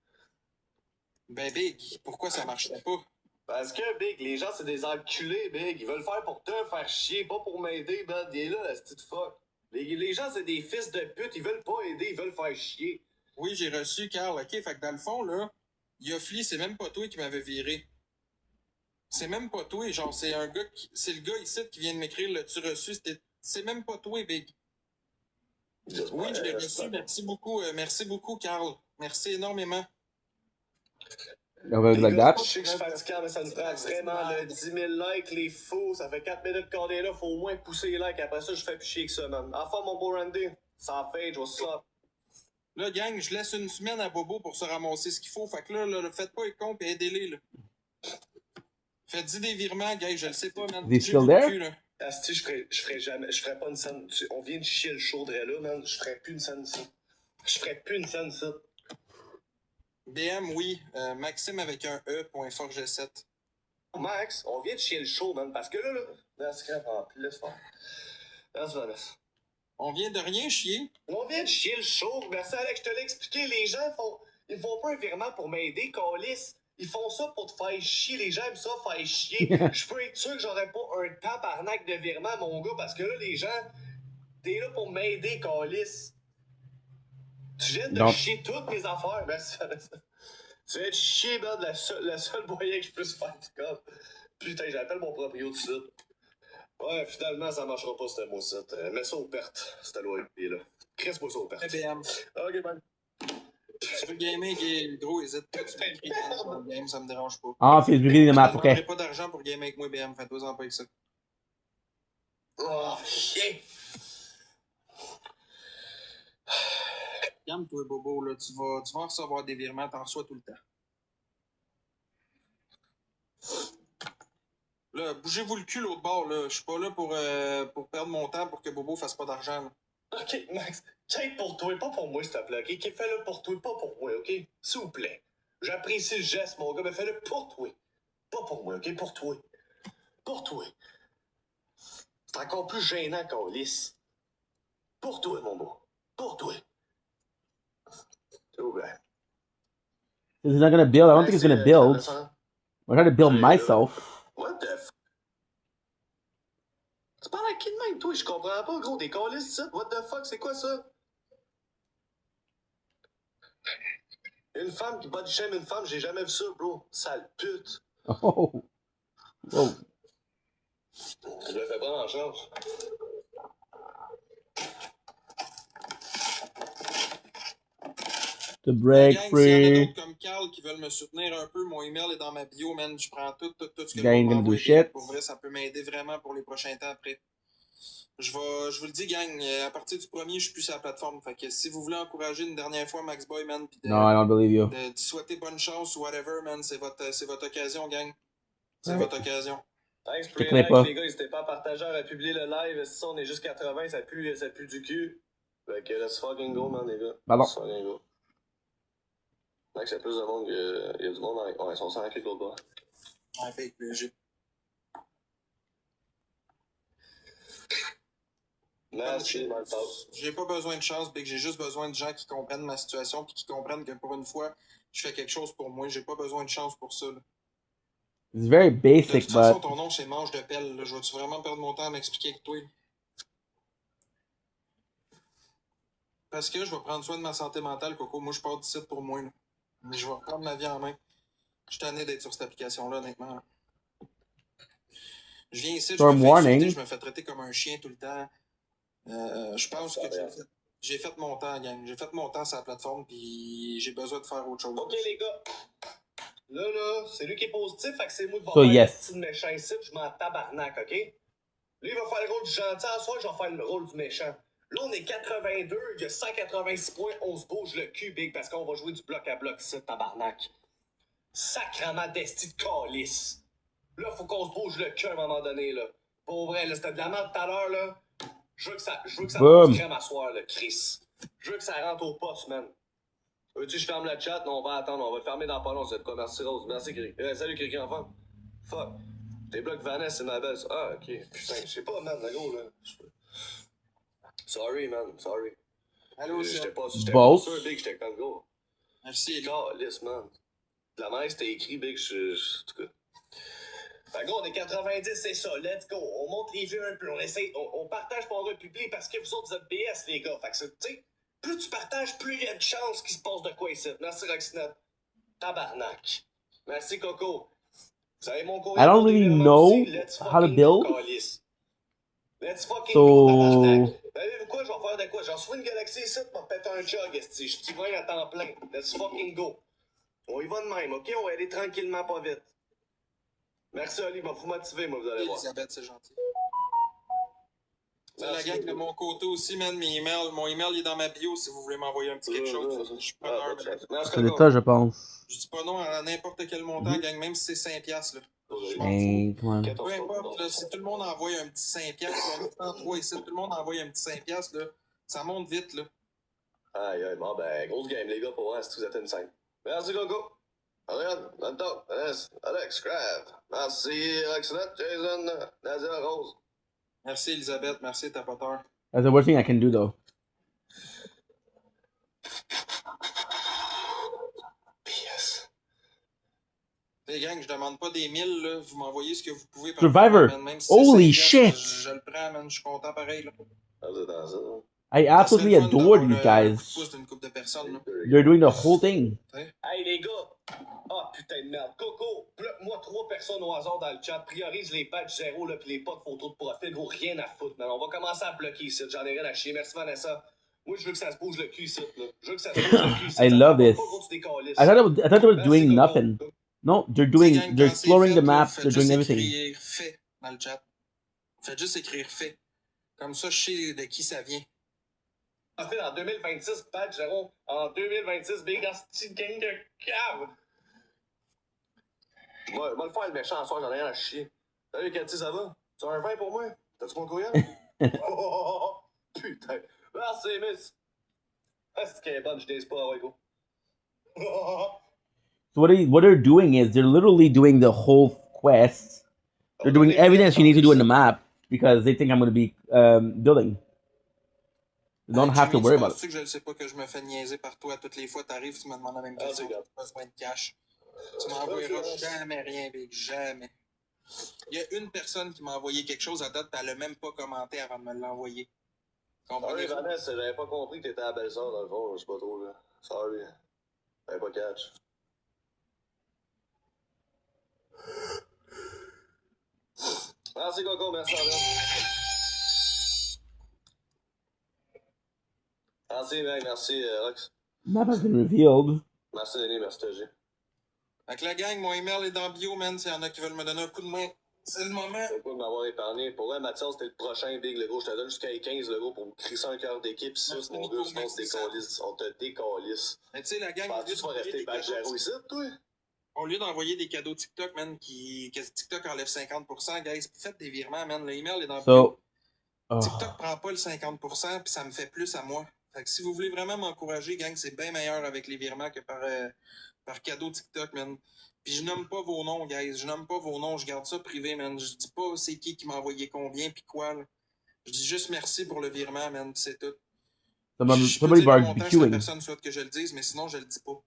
Ben, Big, pourquoi ça marcherait pas? Parce que, Big, les gens, c'est des enculés, Big. Ils veulent faire pour te faire chier, pas pour m'aider, man. Il est là, la petite fuck. Les gens, c'est des fils de pute. Ils veulent pas aider, ils veulent faire chier. Oui, j'ai reçu, Carl. OK, fait que dans le fond, là, Yofli, c'est même pas toi qui m'avait viré. C'est même pas toi. Genre, c'est un gars qui... C'est le gars ici qui vient de m'écrire le tu reçu. C'est même pas toi, Big. Oui, je l'ai reçu. Merci beaucoup, Carl. Merci énormément. Like that. Je sais que je suis fatiguant, mais ça nous prend vraiment le 10 000 likes, les fous. Ça fait 4 minutes qu'on est là. Faut au moins pousser les likes. Après ça, je fais plus chier que ça, man. Enfin, mon beau Randy. Ça fait, je vois ça. Là, gang, je laisse une semaine à Bobo pour se ramasser ce qu'il faut. Fait que là, faites pas être con et aidez-les, là. Faites-y des virements, gars, je le sais pas, man. Is he still there? Cul, là. Asti, je ferais jamais, je ferais pas une scène. On vient de chier le show de là, man. Je ferais plus une scène ici. Je ferais plus une scène ici. BM, oui. Maxime avec un E.forge7. Max, on vient de chier le show, man. Parce que là, laisse faire. Laisse. On vient de rien chier. On vient de chier le show. Merci, Alex, je te l'ai expliqué. Les gens ils font pas un virement pour m'aider, câlisse. Ils font ça pour te faire chier. Les gens aiment ça, faire chier. Je peux être sûr que j'aurais pas un tabarnak de virement, mon gars, parce que là, les gens, t'es là pour m'aider, câlisse. Tu viens de chier toutes mes affaires. Merci, Alex. Tu viens de chier, man, le seul moyen que je puisse faire du code. Putain, j'appelle mon proprio de suite. Ouais, finalement, ça marchera pas, ce mot-site. Mets ça aux pertes, cette loyauté-là. Crisse-moi ça aux pertes. BM. Ok, man. Tu veux gamer, gros, hésite pas, tu m'écris dans le game, ça me dérange pas. Ah, c'est du de ma Je après. pas d'argent pour gamer avec moi, BM, fais-toi-en pas avec ça. Oh, chien! Calme-toi, Bobo, là, tu vas recevoir des virements, t'en reçois tout le temps. Là, bougez-vous le cul l'autre bord, là. Je suis pas là pour perdre mon temps pour que Bobo fasse pas d'argent, là. Ok, Max, check pour toi, pas pour moi, s'il te plaît, ok? Fais-le pour toi, pas pour moi, ok? S'il vous plaît. J'apprécie le geste, mon gars, mais fais-le pour toi. Pas pour moi, ok? Pour toi. Pour toi. C'est encore plus gênant qu'on lisse. Pour toi, mon beau. Pour toi. S'il vous plaît. He's not gonna build. I don't think he's gonna build. I'm trying to build myself. What the f... Tu parles à qui de même, toi? Je comprends pas, gros. Des câlisses, ça? What the fuck? C'est quoi ça? Une femme qui body shame une femme, j'ai jamais vu ça, bro. Sale pute. Oh. Whoa. Je le fais prendre en charge. The break Gang, free. s'il y en a d'autres comme Carl qui veulent me soutenir un peu, mon email est dans ma bio, man. Je prends tout ce que Gang gonna do shit. Pour vrai, ça peut m'aider vraiment pour les prochains temps après. Je vous le dis, gang, à partir du 1er, je suis plus sur la plateforme. Fait que si vous voulez encourager une dernière fois Max Boy, man, pis No, I don't believe you. de souhaiter bonne chance ou whatever, man, c'est votre occasion, gang. C'est votre occasion. Thanks pour les likes, les gars. N'hésitez pas à partager, à publier le live. Si on est juste 80, ça pue du cul. Fait que let's fucking go, man, les gars. Pardon. Let's fucking go. Max, il y a plus de monde il y a du monde avec. Ouais, ils sont sans clic l'autre bord. Ouais, fake PSG. Merci, mal j'ai pas besoin de chance, Big. J'ai juste besoin de gens qui comprennent ma situation puis qui comprennent que pour une fois, je fais quelque chose pour moi. J'ai pas besoin de chance pour ça, là. It's very basic, de toute façon, but... ton nom, c'est Mange de pelle. Là. Je vais-tu vraiment perdre mon temps à m'expliquer avec toi? Parce que je vais prendre soin de ma santé mentale, Coco. Moi, je pars d'ici pour moi. Là. Mais je vais reprendre ma vie en main. Je suis tanné d'être sur cette application-là, honnêtement. Là. Je viens ici, je me fais insulter, je me fais traiter comme un chien tout le temps. Je pense que j'ai fait mon temps, gang. J'ai fait mon temps sur la plateforme, puis j'ai besoin de faire autre chose. Ok, les gars. Là, c'est lui qui est positif, fait que c'est moi qui So, vais yes. faire le méchant ici, puis je m'en tabarnak, ok? Lui, il va faire le rôle du gentil, en soi, je vais faire le rôle du méchant. Là, on est 82, il y a 186 points, on se bouge le cul, big, parce qu'on va jouer du bloc à bloc ici, tabarnak. Sacrement d'esti de calice. Là, faut qu'on se bouge le cul à un moment donné, là. Pour vrai, là, c'était de la merde tout à l'heure, là. Je veux que ça Boom. monte crème à soir, là, Chris. Je veux que ça rentre au poste, man. Veux-tu que je ferme le chat? Non, on va attendre. On va le fermer dans pas long, c'est de quoi? Merci, Rose. Merci, salut, Cricri Enfant. Fuck. Tes blocs Vanessa, c'est ma belle. Ah, ok. Putain, je sais pas, man, le gros, là. Sorry, man. Sorry. Allô, J'étais pas Both. sûr, Big, j'étais comme gros. Merci, Eli. Calisse, man. La mère, c'était écrit, Big, en tout cas. Fait que gros, on est 90, c'est ça. Let's go. On monte les vues un peu. On essaye, on partage pour le public parce que vous autres, vous êtes BS, les gars. Fait que, tu sais, plus tu partages, plus il y a de chances qu'il se passe de quoi ici. Merci, Roxinette. Tabarnak. Merci, Coco. Vous avez mon courriel. I don't really know how to build. Let's fucking So- go, tabarnak. Savez-vous quoi, je vais faire de quoi? J'en suis une galaxie ici, tu m'as pété un chug, esti. Je suis à temps plein. Let's fucking go. On y va de même, ok? On va aller tranquillement, pas vite. Merci, Oli, m'a vous motiver, moi, vous allez voir. Elisabeth, c'est gentil. C'est la Merci gang de beaucoup. mon côté aussi, man. Mon email est dans ma bio si vous voulez m'envoyer un petit quelque chose. Je suis preneur. Merci, C'est l'état, je pense. Je dis pas non à n'importe quel montant, gang, même si c'est 5$. Là. Je m'en fous. Hey, come on. Peu importe, là, si tout le monde envoie un petit 5$, on est en 3 ici, tout le monde envoie un petit 5$, là, ça monte vite. Là. Aïe, aïe, bon, ben, grosse game, les gars, pour voir si vous êtes une scène. Merci, Coco. Adrien, Anton, Vanessa, Alex, Crave. Merci, Roxanette, Jason, Nadia, Rose. Merci, Elisabeth. Merci, tapoteur. That's the worst thing I can do, though. PS. Les gangs, je demande pas des 1000, là. Vous m'envoyez ce que vous pouvez. Par Survivor. contre, même si Holy c'est 5$, shit. Je le prends, man. Je suis content pareil. Là. Ah, vous êtes dans ça, hein? I absolutely Ça serait le fun adore d'avoir, these un guys. coup de pouce d'une couple de personnes, là. They're doing the whole thing. Hey, les gars. Ah, putain de merde. Coco, bloque-moi 3 personnes au hasard dans le chat. Priorise les badges 0, là, pis les pas de photos de profil. Vaut rien à foutre, man. On va commencer à bloquer ici. J'en ai rien à chier. Merci, Vanessa. Moi, je veux que ça se bouge le cul ici, là. Je veux que ça se bouge le cul ici. I love this. I thought they were Merci, doing Coco. nothing. No, they're Tu sais, gang, they're quand c'est exploring fait, the là, map, faites they're juste doing everything. écrire fait dans le chat. Faites juste écrire fait. Comme ça, je sais de qui ça vient. En fait, en 2026, badge 0. En 2026, Big Asti gang de cave. Moi, le faire le méchant en soir, j'en ai rien à chier. Salut, Cathy, ça va? Tu as un vin pour moi? T'as-tu mon courriel? Oh, putain. Merci, miss. Est-ce qu'elle est bonne? Je dis pas, ouais, go. So what they're doing is they're literally doing the whole quest. They're doing everything that you need to do in the map because they think I'm going to be building. You don't have to Jimmy, worry tu about it. penses-tu que je ne sais pas que je me fais niaiser par toi toutes les fois? T'arrives, tu me demandes la même question. J'ai besoin de cash. Tu m'envoyeras jamais rien, Big. Jamais. Il y a une personne qui m'a envoyé quelque chose à date, elle n'a même pas commenté avant de me l'envoyer. Sorry, Vanessa, j'avais pas compris que t'étais la belle-sœur, dans le fond. Je sais pas trop, là. Sorry. J'avais pas catch. Merci, Coco. Merci, André. Merci, mec. Merci, Rox. Map has been revealed. Merci, Denis. Merci, Toji. Fait que la gang, mon email est dans bio, man. S'il y en a qui veulent me donner un coup de main, c'est le moment. C'est cool de m'avoir épargné. Pour vrai, Mathias, c'était le prochain Big, le gros. Je te donne jusqu'à 15, le gros, pour me crisser un cœur d'équipe. Ça, Merci, mon Nico, gars, sinon, on se merci, décalisse. On te décalisse. Mais tu sais, la gang, Penses-tu que tu vas rester badge 0 ici, toi? au lieu d'envoyer des cadeaux TikTok, man, que TikTok enlève 50%, guys, faites des virements, man. Le email est dans le bio. So, TikTok prend pas le 50%, puis ça me fait plus à moi. Fait que si vous voulez vraiment m'encourager, gang, c'est bien meilleur avec les virements que par cadeau TikTok, man. Puis je nomme pas vos noms, guys. Je nomme pas vos noms. Je garde ça privé, man. Je dis pas c'est qui m'a envoyé combien puis quoi, là. Je dis juste merci pour le virement, man. C'est tout. Je peux somebody dire le montant si la barbecuing. personne souhaite que je le dise, mais sinon, je le dis pas.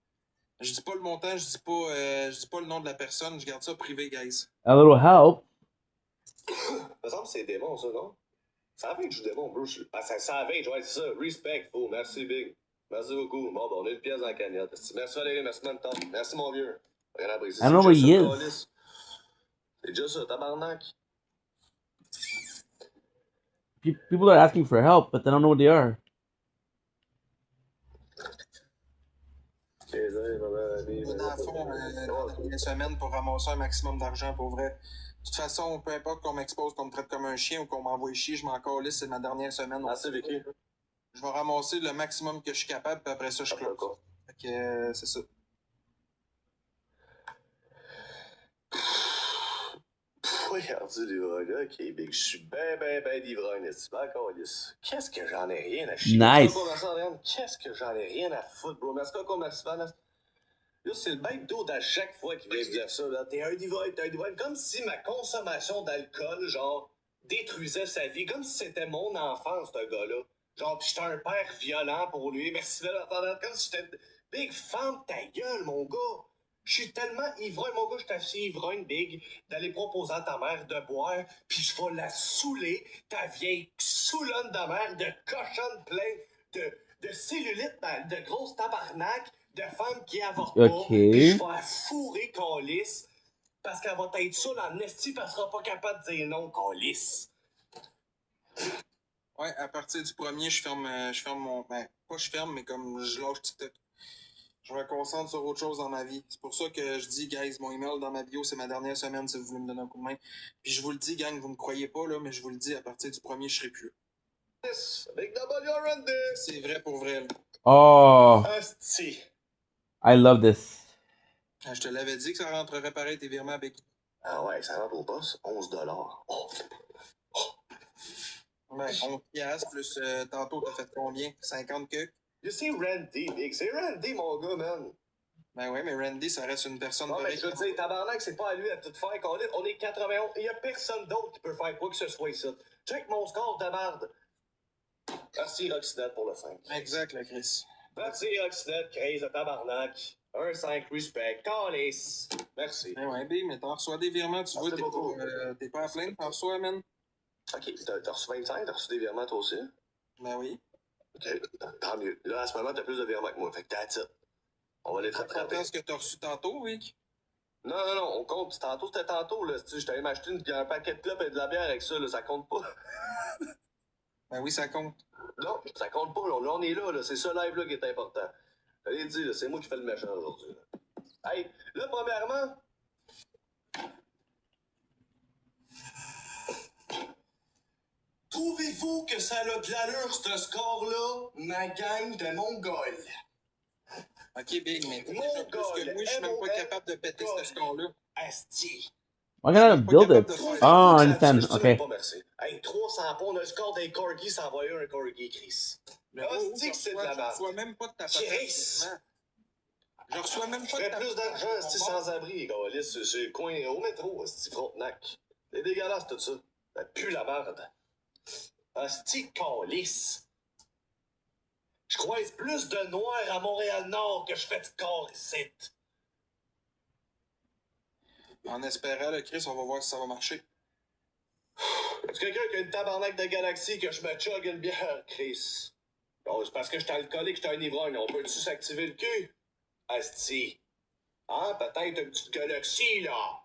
Je dis pas le montant, je dis pas le nom de la personne. Je garde ça privé, guys. A little help. Ça me semble que c'est démon, ça, non? Ça avait que je joue démon, bro. Ah, ça avait, ouais, c'est ça. Respectful. Merci, Big. Merci beaucoup. Bon, on a une pièce dans la cagnotte. Merci, Valérie. Merci, Manton. Merci, mon vieux. Rien à briser. I don't know where he is. C'est déjà ça, tabarnak. People are asking for help, but they don't know what they are. Dans le fond, dans la dernière semaine pour ramasser un maximum d'argent pour vrai. De toute façon, peu importe qu'on m'expose, qu'on me traite comme un chien ou qu'on m'envoie chier, je m'en calisse, c'est ma dernière semaine. Merci, Vicky. Je vais ramasser le maximum que je suis capable, puis après ça, je close. Fait que c'est ça. Toi, rendu l'ivrogne, ok, Big, je suis ben d'ivrogne, c'est pas encore lisse. Qu'est-ce que j'en ai rien à chier? Nice. Qu'est-ce que j'en ai rien à foutre, bro? Merci encore, merci, là, c'est le bête d'eau à chaque fois qu'il vient dire ça, là. T'es un ivrogne. Comme si ma consommation d'alcool, genre, détruisait sa vie. Comme si c'était mon enfance, ce gars-là. Genre, pis j'étais un père violent pour lui. Merci de l'entendre. Comme si j'étais... Big, ferme ta gueule, mon gars. Je suis tellement ivrogne, mon gars, je suis assez ivrogne, Big, d'aller proposer à ta mère de boire, puis je vais la saouler, ta vieille saoulonne de mère, de cochonne plein de cellulite, de grosses tabarnak, de femmes qui avortent pas, puis je vais la fourrer, calice, parce qu'elle va être saoule en esti, parce qu'elle sera pas capable de dire non, calice. Ouais, à partir du 1er, je ferme mon... Ben, pas je ferme, mais comme je lâche TikTok. Je me concentre sur autre chose dans ma vie. C'est pour ça que je dis, guys, mon email dans ma bio, c'est ma dernière semaine si vous voulez me donner un coup de main. Puis je vous le dis, gang, vous me croyez pas, là, mais je vous le dis, à partir du 1er, je serai plus là. Big W Randy. C'est vrai pour vrai, là. Oh, Asti. I love this. Ah, je te l'avais dit que ça rentrerait pareil, tes virements avec... Ah ouais, ça rentre au boss, 11 $. Oh. Ouais, 11 piastres, plus tantôt, t'as fait combien? 50 que? C'est Randy, Big. C'est Randy, mon gars, man. Ben ouais, mais Randy, ça reste une personne... Non, mais je veux dire, tabarnak, c'est pas à lui à tout faire. On est 91. Il y a personne d'autre qui peut faire quoi que ce soit ici. Check mon score de merde. Merci, Roxinette, pour le 5. Exact, là, Chris. Merci, Roxinette, crise de tabarnak. Un 5, respect. Calice. Merci. Ben ouais, B, mais t'en reçois des virements, tu vois, t'es pas à plaindre, t'en reçois, man. Ok, t'as reçu 25, t'as reçu des virements toi aussi? Ben oui. Ok, tant mieux. Là, à ce moment, t'as plus de virements que moi. Fait que that's it. On va les rattraper. T'as ce que t'as reçu tantôt, Vic? Non, on compte. Tantôt, c'était tantôt, là. Je t'avais m'acheter un paquet de clopes et de la bière avec ça, là. Ça compte pas. Ben oui, ça compte. Non, ça compte pas. Là, on est là. C'est ce live-là qui est important. Allez dire, là, c'est moi qui fais le méchant aujourd'hui. Là. Hey, là, premièrement... Trouvez-vous que ça a de l'allure, ce score-là, ma gang de Mongols? Ok, Big, mais déjà plus que moi, je suis même pas capable de péter ce score-là. Asti. Why can't I build it? Oh, I understand. Okay. Pas merci. Hey, 300 points, on a le score des corgis, ça envoie un corgi, Chris. Asti que c'est de la merde. Je reçois même pas de ta Chris! Je reçois même pas de ta plus d'argent, Asti, sans abri, gars. C'est le coin au métro, Asti, Frontenac. C'est dégueulasse, tout ça. Ça pue la merde. Asti, calice. Je croise plus de noirs à Montréal-Nord que je fais de corps ici. En espérant, le Chris, on va voir si ça va marcher. Est-ce quelqu'un qui a une tabarnak de galaxie que je me chug une bière, Chris? Bon, c'est parce que j'étais alcoolique, j'étais un ivrogne. On peut-tu s'activer le cul? Asti. Hein? Peut-être une petite galaxie, là.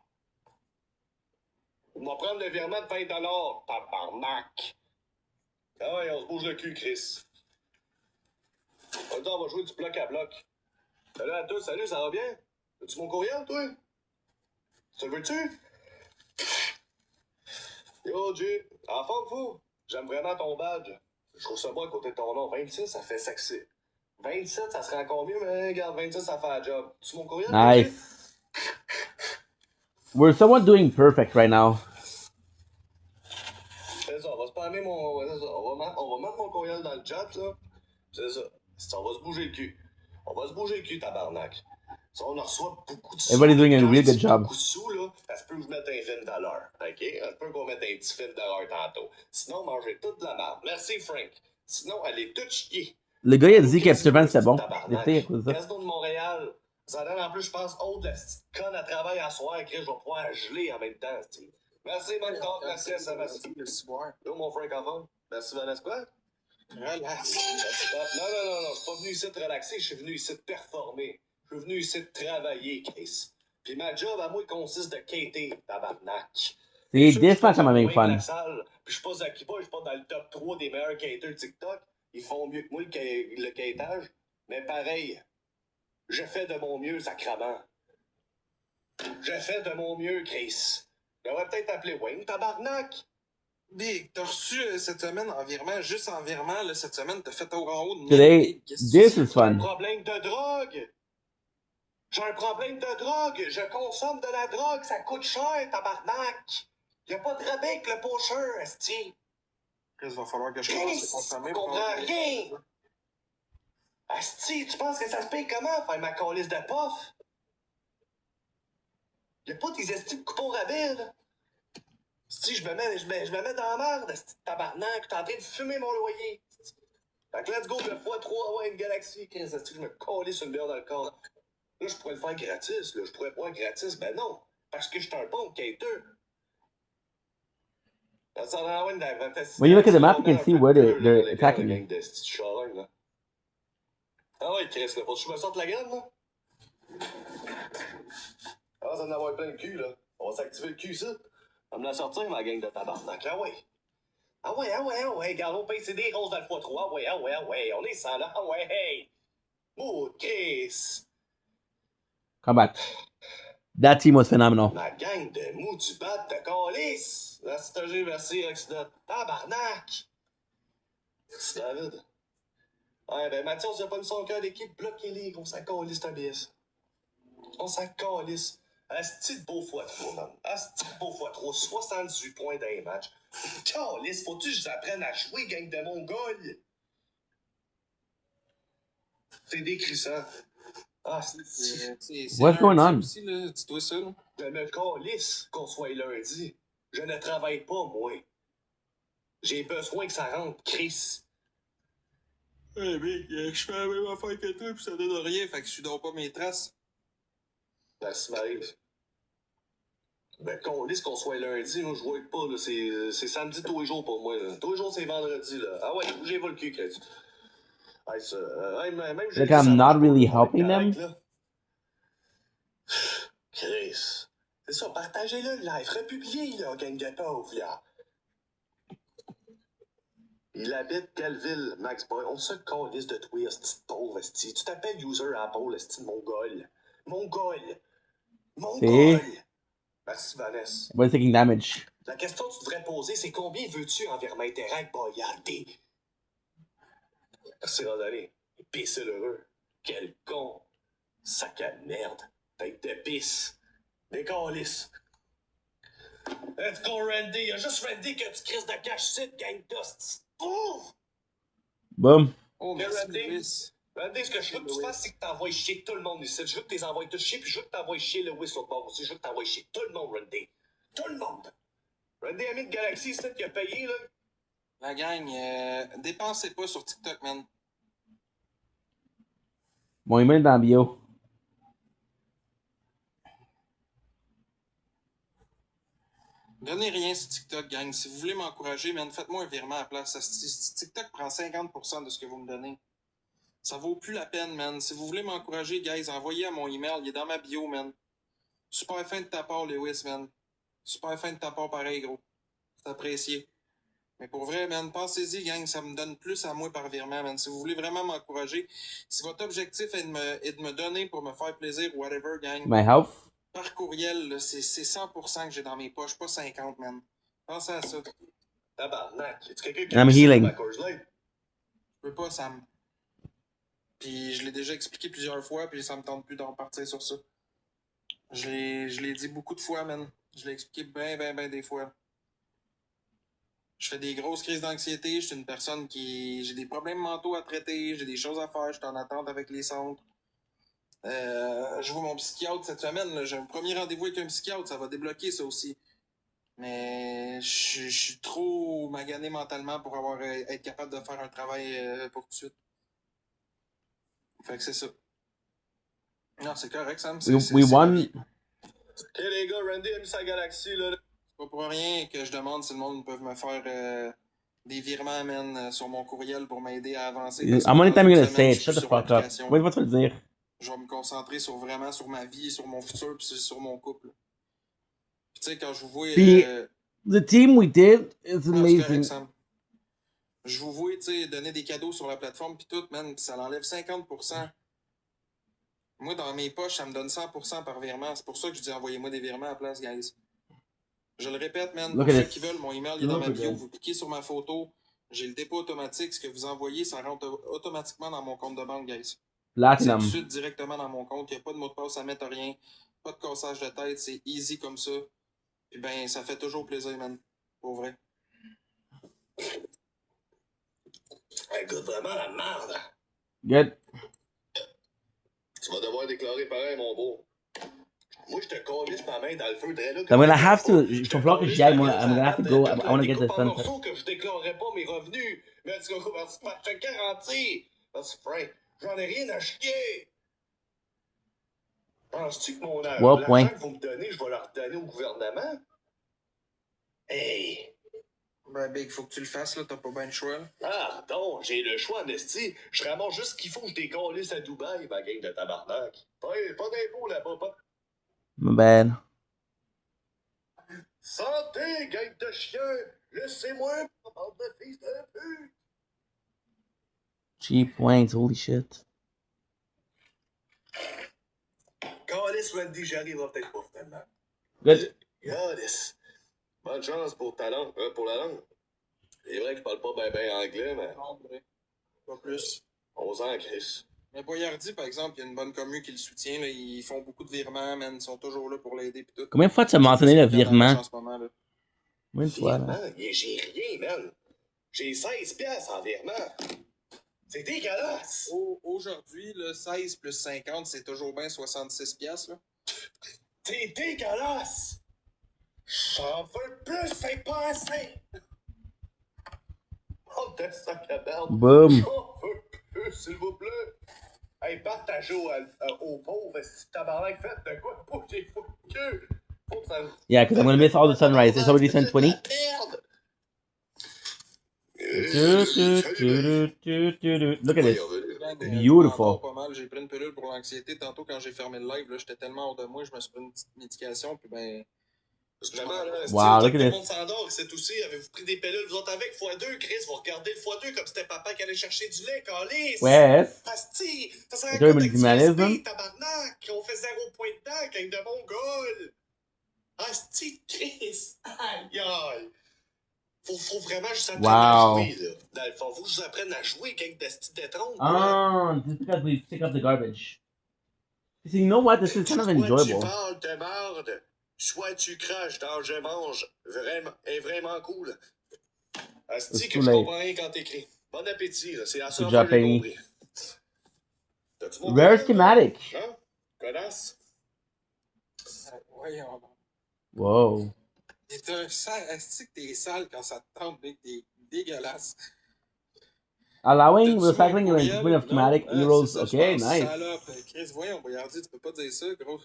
On va prendre le virement de 20 $, tabarnak. Ah ouais, on se bouge le cul, Chris. On va jouer du bloc à bloc. Salut à tous, salut, ça va bien? As-tu mon courriel, toi? Tu le veux-tu? Yo, G, en forme, fou? J'aime vraiment ton badge. Je trouve ça beau à côté de ton nom. 26, ça fait sexy. 27, ça serait encore mieux, mais regarde, 26, ça fait la job. Tu mon courriel? Nice. We're somewhat doing perfect right now. C'est ça, on va spammer mon... C'est ça, on va mettre mon courriel dans le chat, là. C'est ça. On va se bouger le cul. On va se bouger le cul, tabarnak. Si on en reçoit beaucoup de sous... Everybody's doing a really good job. Beaucoup de sous, là, ça se peut que je mette un film d'heure. OK? Ça se peut qu'on mette un petit film d'heure tantôt. Sinon, mangez toute de la merde. Merci, Frank. Sinon, allez tout chier. Le gars, il a dit qu'Epsilon, c'est bon. L'été, à cause de ça. Casino de Montréal. Ça donne en plus, je pense, de la petite conne à travail à soir, que je vais pouvoir geler en même temps, t'sais. Merci, bonne talk. Merci, Sébastien. Yo, mon Frank, en forme. Merci, Vanessa, quoi? Relax. Non, je suis pas venu ici te relaxer, je suis venu ici te performer. Je suis venu ici te travailler, Chris. Puis ma job à moi consiste de quêter, tabarnak. See, this match I'm having fun. Puis je suis pas acquis, je suis pas dans le top 3 des meilleurs quêteurs TikTok. Ils font mieux que moi le quêtage. Mais pareil, je fais de mon mieux, sacrament. Je fais de mon mieux, Chris. J'aurais peut-être appelé Wayne, tabarnak. Big, t'as reçu cette semaine en virement, juste en virement, là, cette semaine, t'as fait en haut de Today, this is J'ai un fun. problème de drogue. J'ai un problème de drogue. Je consomme de la drogue. Ça coûte cher, tabarnak. Y a pas de rabais avec le pocheur, esti. Il va falloir que je Chris, commence à consommer. tu comprends rien. Asti, tu penses que ça se paye comment faire ma calice de pof? Y'a pas tes estis de coupons rabais, là. Asti, je me mets dans la merde, esti de tabarnak. T'es en train de fumer mon loyer. Fait que let's go, le x3, ouais, une galaxie. Chris, esti, je me calisse une bière dans le corps. Là, je pourrais le faire gratis, là. Je pourrais pas gratis, ben non. Parce que je suis un bon cater. When you look at the map, you can see where they're attacking you. Ah ouais, Chris, là, faut que je me sorte la graine, là? Ah, ça en avoir plein le cul, là. On va s'activer le cul, ça. On va me la sortir, ma gang de tabarnak. Ah ouais. Ah ouais, ah ouais, ah ouais. Regarde, PCD, rose dans le x3. Ah ouais, ah ouais, ah ouais. On est sans, là. Ah ouais, hey. Oh, Chris. Come back. That team was phenomenal. Ma gang de mou du bat de calice. La CTG, merci, accident. Tabarnak. C'est David. Ouais, ben Mathias, il a pas mis son cœur d'équipe. Bloquez-les, on s'en calisse, c'est un BS. On s'en calisse. Asti de beau x3, man. Asti de beau x3. 78 points dans les matchs. Calisse, faut-tu que je vous apprenne à jouer, gang de Mongols? C'est décrissant. Ah, c'est What's going on? Aussi, là. Dis-toi ça, là. Je me calisse qu'on soit lundi. Je ne travaille pas, moi. J'ai besoin que ça rentre, Chris. Ouais, mec, je fais la même affaire que toi, puis ça donne rien, fait que je suis donc pas mes traces. Ben, si m'arrive. Ben, qu'on lisse qu'on soit lundi, moi, je vois pas, là. C'est samedi tous les jours pour moi, là. Tous les jours, c'est vendredi, là. Ah ouais, bougez pas le cul, Chris. Hey, ça, même Like I'm not really helping them. Là. Chris. C'est ça, partagez-le, le live. Republiez, là, gang de pauvres, là. Il habite quelle ville, Max Boy? On se calisse de toi, esti de pauvre, esti. Tu t'appelles user Apple, esti de mongol. Mongol. Mongol. Merci, Vanessa. Everybody's taking damage. La question que tu devrais poser, c'est combien veux-tu envers Interact, Boyardé? Merci, Rodolé. Imbécile heureux. Quel con. Sac à merde. Tête de pisse. Des calices. Let's go, Randy. Il y a juste Randy qui a un petit crise de cache-site, gang dust. Ouf! Boom. Oh, Mais merci, Randy, Louis. Randy, ce que je veux que tu fasses, c'est que t'envoies chier tout le monde ici. Je veux que tu les envoies tous chier, puis je veux que t'envoies chier le whistle ball aussi. Je veux que t'envoies chier tout le monde, Randy. Tout le monde. Randy Ami de Galaxy, c'est qui a payé, là. La gang, dépensez pas sur TikTok, man. Mon email dans la bio. Donnez rien sur TikTok, gang. Si vous voulez m'encourager, man, faites-moi un virement à la place. TikTok prend 50% de ce que vous me donnez. Ça vaut plus la peine, man. Si vous voulez m'encourager, guys, envoyez à mon email. Il est dans ma bio, man. Super fin de ta part, Lewis, man. Super fin de ta part, pareil, gros. C'est apprécié. Mais pour vrai, man, pensez-y, gang. Ça me donne plus à moi par virement, man. Si vous voulez vraiment m'encourager, si votre objectif est de me donner pour me faire plaisir, whatever, gang. My health. Par courriel, là, c'est 100% que j'ai dans mes poches, pas 50, man. Pensez à ça. Tabarnak. Y'a-tu quelqu'un qui I'm a healing. ma Coors Light? Je peux pas, Sam. Puis je l'ai déjà expliqué plusieurs fois, puis ça me tente plus d'en repartir sur ça. Je l'ai dit beaucoup de fois, man. Je l'ai expliqué ben des fois. Je fais des grosses crises d'anxiété, je suis une personne qui... J'ai des problèmes mentaux à traiter, j'ai des choses à faire, je suis en attente avec les centres. Je vois mon psychiatre cette semaine, là. J'ai un premier rendez-vous avec un psychiatre, ça va débloquer ça aussi. Mais je suis trop magané mentalement pour être capable de faire un travail pour tout de suite. Fait que c'est ça. Non, c'est correct, Sam. We won. Ok, les gars, Randy a mis sa galaxie, là. C'est pas pour rien que je demande si le monde peut me faire des virements, man, sur mon courriel pour m'aider à avancer. How many times are you gonna say it? Shut the fuck up. Wait, what's le dire? Je vais me concentrer vraiment sur ma vie, sur mon futur, puis sur mon couple. Puis tu sais, quand je vous vois... The team we did is amazing. Correct, Sam. Je vous vois, tu sais, donner des cadeaux sur la plateforme, puis tout, man, ça l'enlève 50%. Moi, dans mes poches, ça me donne 100% par virement. C'est pour ça que je dis envoyez-moi des virements à la place, guys. Je le répète, man. Pour ceux qui veulent, mon email est dans ma bio. Vous cliquez sur ma photo. J'ai le dépôt automatique. Ce que vous envoyez, ça rentre automatiquement dans mon compte de banque, guys. C'est tout de suite directement dans mon compte. Il n'y a pas de mot de passe à mettre, rien. Pas de cassage de tête. C'est easy comme ça. Puis ben, ça fait toujours plaisir, man. Pour vrai. Elle goûte vraiment la merde. Good. Tu vas devoir déclarer pareil, mon beau. Moi, je te calisse ma main dans le feu, là. I'm gonna have to. Il va falloir que j'y aille. I'm gonna have to go. I wanna get the sunset. morceaux que je déclarerai pas mes revenus. Mais tu vas je te garantis. Parce que, Frank, j'en ai rien à chier. Penses-tu que Well, l'argent que vous me donnez, je vais le redonner au gouvernement? Hey! Ben, Big, faut que tu le fasses, là. T'as pas bien le choix, là. Ah, donc, j'ai le choix, Nesty. Je ramasse juste ce qu'il faut que je décalisse à Dubaï, ma gang de tabarnak. Pas d'impôts là-bas, pas. My bad. Santé, gang de chiens! Laissez-moi, bande de fils de pute! Cheap wanks. Holy shit. Calice, Randy, j'arrive peut-être pas finalement. Good. Calice. Bonne chance pour ta langue, pour la langue. C'est vrai que je parle pas bien anglais, mais Non, vrai. Pas plus. on s'en crisse. Mais Boyardi, par exemple, il y a une bonne commu qui le soutient, là. Ils font beaucoup de virements, man. Ils sont toujours là pour l'aider, pis tout. Combien de fois tu as mentionné le virement? En ce moment, là. Combien de fois, là? Virement? J'ai rien, man. J'ai 16 piastres en virement. C'est dégueulasse. Aujourd'hui, là, 16 plus 50, c'est toujours bien 66 piastres, là. C'est dégueulasse. J'en veux plus, c'est pas assez. Oh, de sac à merde. Boom. J'en veux plus, s'il vous plaît. Hey, partagez aux pauvres, si tabarnak, faites de quoi pour j'ai fou de queue. Faut que ça... Yeah, because I'm gonna miss all the sunrise. It's already 10:20. Merde. Look at this. Beautiful. Beautiful. Pas mal. J'ai pris une pilule pour l'anxiété. Tantôt, quand j'ai fermé le live, là, j'étais tellement hors de moi, je me suis pris une petite médication, puis ben... Vraiment, là, Wow, look at tout le this. monde s'endort, c'est aussi. Avez-vous pris des pilules, vous autres avec x2, Chris? Vous regardez le x2 comme c'était papa qui allait chercher du lait, calice! Wes. Asti! Ça serait Enjoy un my humanism. respect, tabarnak! On fait 0 point dedans, gang de Mongols! Asti, Chris! Aïe, aïe! Faut vraiment que je vous apprenne à jouer, là. Dans le fond, faut que je vous apprenne à jouer, gang d'asti d'étron. Just because we pick up the garbage. So you know what? This is kind of enjoyable. Soit tu parles de merde, soit tu craches dans je mange. Vraiment cool. Asti que je comprends rien quand t'écris. Bon appétit, là. C'est la seule fois que j'ai compris. T'as-tu mon Rare courriel, schematic. là? Hein? Connasse? Voyons. Whoa. T'es un sale. Est-ce que t'es sale quand ça te tente, Big? T'es dégueulasse. Allowing recycling and improvement of schematic Non, euros. c'est ça, Okay, je pense. nice. Salope. Chris, voyons, Boyardi, tu peux pas dire ça, gros.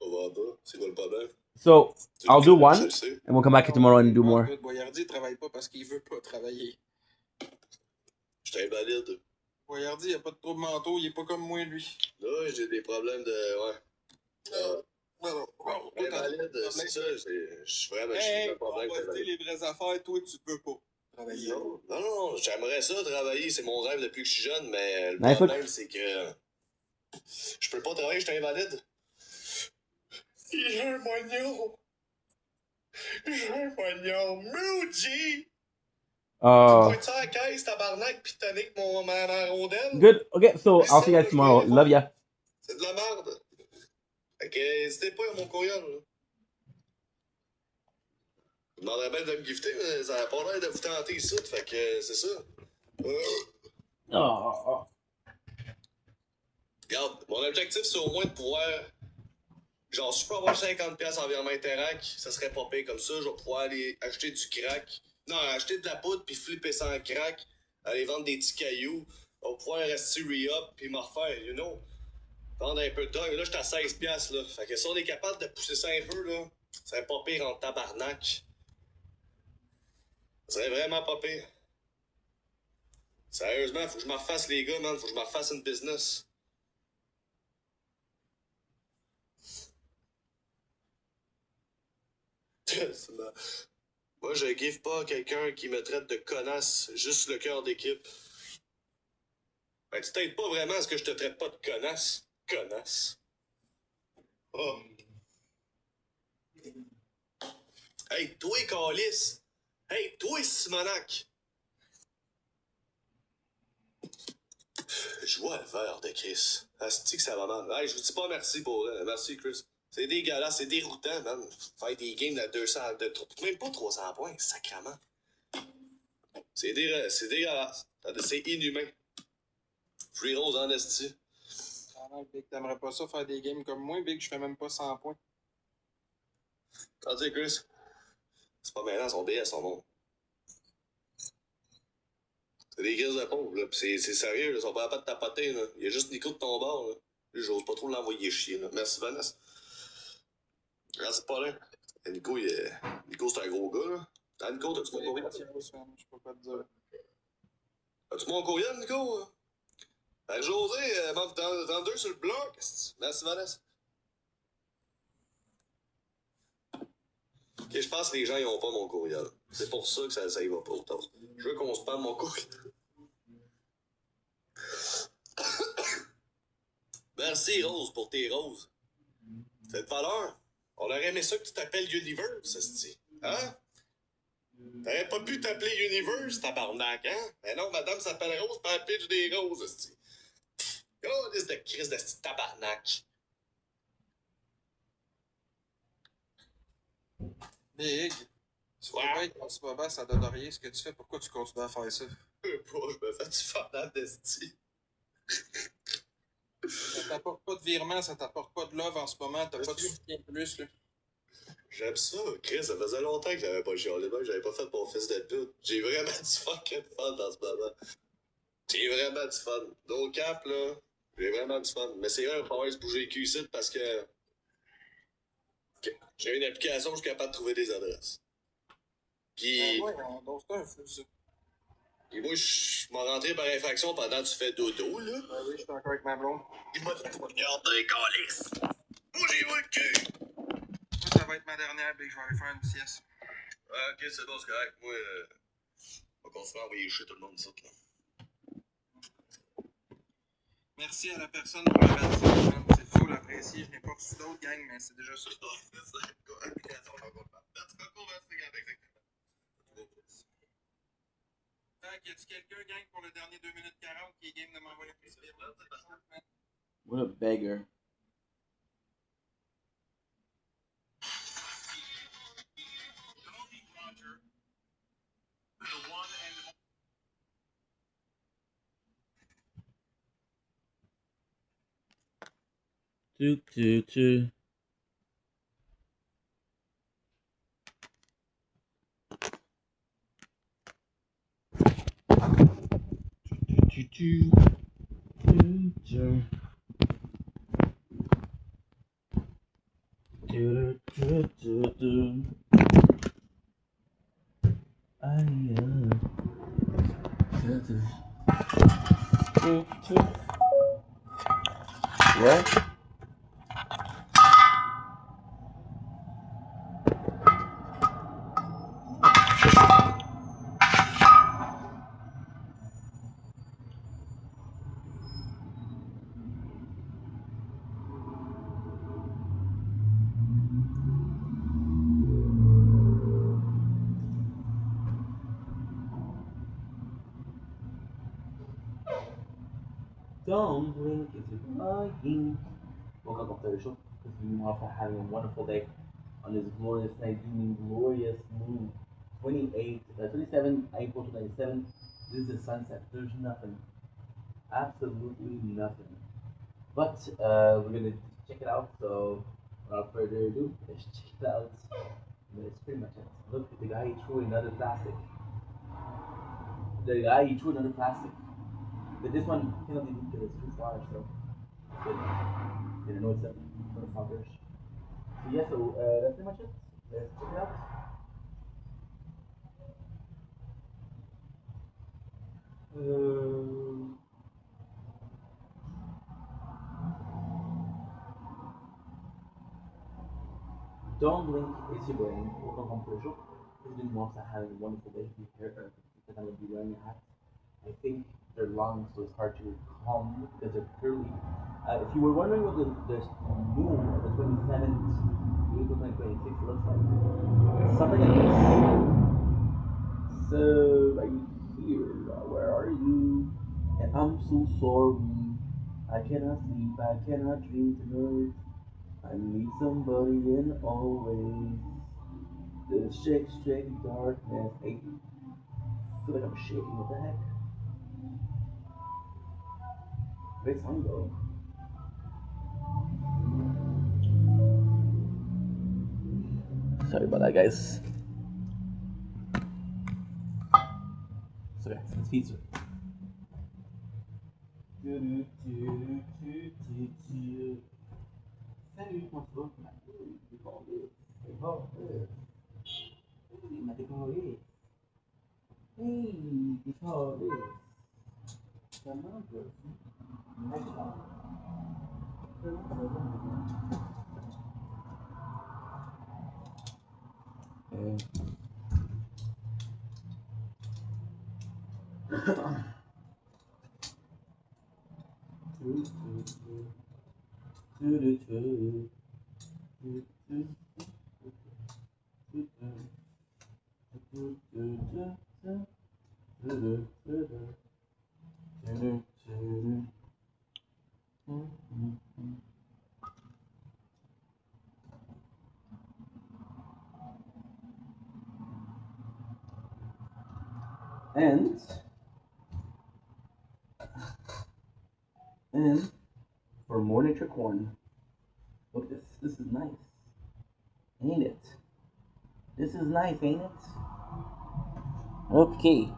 On va pas. C'est quoi le problème? So I'll do one, Je le sais. and we'll come back tomorrow and do more. Boyardi, il travaille pas parce qu'il veut pas travailler. Je suis invalide. Boyardi, il a pas de trouble mentaux, il est pas comme moi, lui. Là, j'ai des problèmes de... Ouais. Invalide, c'est ça. Je suis vraiment... Hey, j'ai un problème on va se dire d'invalide. les vraies affaires, toi, tu veux pas travailler. Non, j'aimerais ça travailler, c'est mon rêve depuis que je suis jeune, mais le Nice. problème, c'est que je peux pas travailler, je suis invalide. J'ai un moignon. J'ai un moignon. Maudit! Tu ça à la caisse, tabarnak, pis tonique ma rondelle? Good. Okay, so I'll see you guys tomorrow. Love ya. C'est de la merde. Fait que n'hésitez pas à mon courriel, là. Je vous demanderais bien de me gifter, mais ça n'a pas l'air de vous tenter ici, fait que c'est ça. Oh. Regarde, mon objectif, c'est au moins de pouvoir... Genre, si je peux avoir 50$ en virement Interac, ça serait pas pire comme ça. Je vais pouvoir aller acheter du crack. Non, acheter de la poudre puis flipper ça en crack. Aller vendre des petits cailloux. On va pouvoir rester re-up puis me refaire, you know. Vendre un peu de drogue. Là, j'étais à 16$, là. Fait que si on est capable de pousser ça un peu, là, ça serait pas pire en tabarnak. Ça serait vraiment pas pire. Sérieusement, faut que je me refasse, les gars, man. Faut que je me refasse une business. Moi, je give pas à quelqu'un qui me traite de connasse, juste le cœur d'équipe. Ben, tu t'aides pas vraiment à ce que je te traite pas de connasse. Connasse. Oh. Hey, toi, Calice. Hey, toi, Simonac. Je vois le verre de Chris. Asti que ça va mal. Hey, je vous dis pas merci pour... merci, Chris. C'est dégueulasse, c'est déroutant, man. Faire des games de 200, même pas 300 points, sacrément. C'est dégueulasse. C'est inhumain. Free Rose en esti. Big, t'aimerais pas ça faire des games comme moi, Big, je fais même pas 100 points. T'as dit, Chris? C'est pas maintenant son BS, son nom. C'est des grises de pauvres, là. Pis c'est sérieux, là. Ils sont pas capables de tapoter, là. Il y a juste Nico de ton bord, là. J'ose pas trop l'envoyer chier, là. Merci, Vanessa. Merci, Paulin. Nico, Nico, c'est un gros gars, là. Ah, Nico, t'as-tu mon courriel? Je peux pas te dire. As-tu mon courriel, Nico? José, manque 32 sur le bloc. Merci, Vanessa. Ok, je pense que les gens, ils ont pas mon courriel. C'est pour ça que ça y va pas autant. Je veux qu'on spamme mon courriel. Merci, Rose, pour tes roses. C'est de valeur. On aurait aimé ça que tu t'appelles Universe, esti. Hein? T'aurais pas pu t'appeler Universe, tabarnak, hein? Mais non, madame s'appelle Rose, pas pitch des roses, esti. Oh, liste de crise de tabarnak. Big, tu vois bien qu'en ce moment, ça donne rien ce que tu fais. Pourquoi tu continues à faire ça? Je me fais du fanat d'esti. Ça t'apporte pas de virement, ça t'apporte pas de love en ce moment. T'as pas de soutien plus, là. J'aime ça, Chris. Ça faisait longtemps que j'avais pas chialé, que j'avais pas fait mon fils de pute. J'ai vraiment du fucking fun dans ce moment. J'ai vraiment du fun. No cap, là. J'ai vraiment du fun. Mais c'est vrai, il va se bouger les culs ici parce que j'ai une application où je suis capable de trouver des adresses. Puis, Ouais, c'est un fou, ça. puis moi, je m'en rentré par infraction pendant que tu fais dodo, là. Ben oui, je suis encore avec ma blonde. Il m'a dit, regardez, calice! Bougez-vous le cul! Moi, ça va être ma dernière, Big. Je vais aller faire une sieste. Ah, ok, c'est bon, c'est correct. Moi, on va continuer à envoyer chier tout le monde ici, là. Merci à la personne pour le 25, man. C'est fou, l'apprécier. Je n'ai pas reçu d'autres, gang, mais c'est déjà ça. C'est ça, quoi, application, on va pas. Merci beaucoup, merci, exactement. Fait que y a-tu quelqu'un, gang, pour le dernier 2 minutes 40 qui est game de m'envoyer un petit virement? What a beggar. Do do do. Do do do do. Do do do do. What? Don't blink, it's bugging. Welcome up to the show. Continuing off on having a wonderful day on this glorious night, doing glorious moon. 27 April 27. This is sunset. There's nothing. Absolutely nothing. But we're gonna check it out. So without further ado, let's check it out. That's pretty much it. Look, the guy he threw another plastic. The guy he threw another plastic. But this one cannot be because it's too far, so it's good. Didn't know it's up for the fuckers. So yeah, so that's pretty much it. Let's check it out. Don't blink, it's your brain. Welcome home to the show. It's been months. I had a wonderful day here because I'm gonna be wearing a hat. I think they're long, so it's hard to calm because they're curly. If you were wondering what the moon of the 27th April 2026 looks like, something like this. So, are you here? Where are you? And I'm so sorry. I cannot sleep. I cannot dream tonight. I need somebody in always. The shake darkness. Hey, I feel like I'm shaking. What the heck? Great song though. Sorry about that, guys. Sorry, it's pizza. Salut, comment tu vas? C'est bon, c'est bon. Ma décoré. Hey, décoré. Comment tu vas? And for more nature corn, look at this. This is nice, ain't it? This is nice, ain't it? Okay.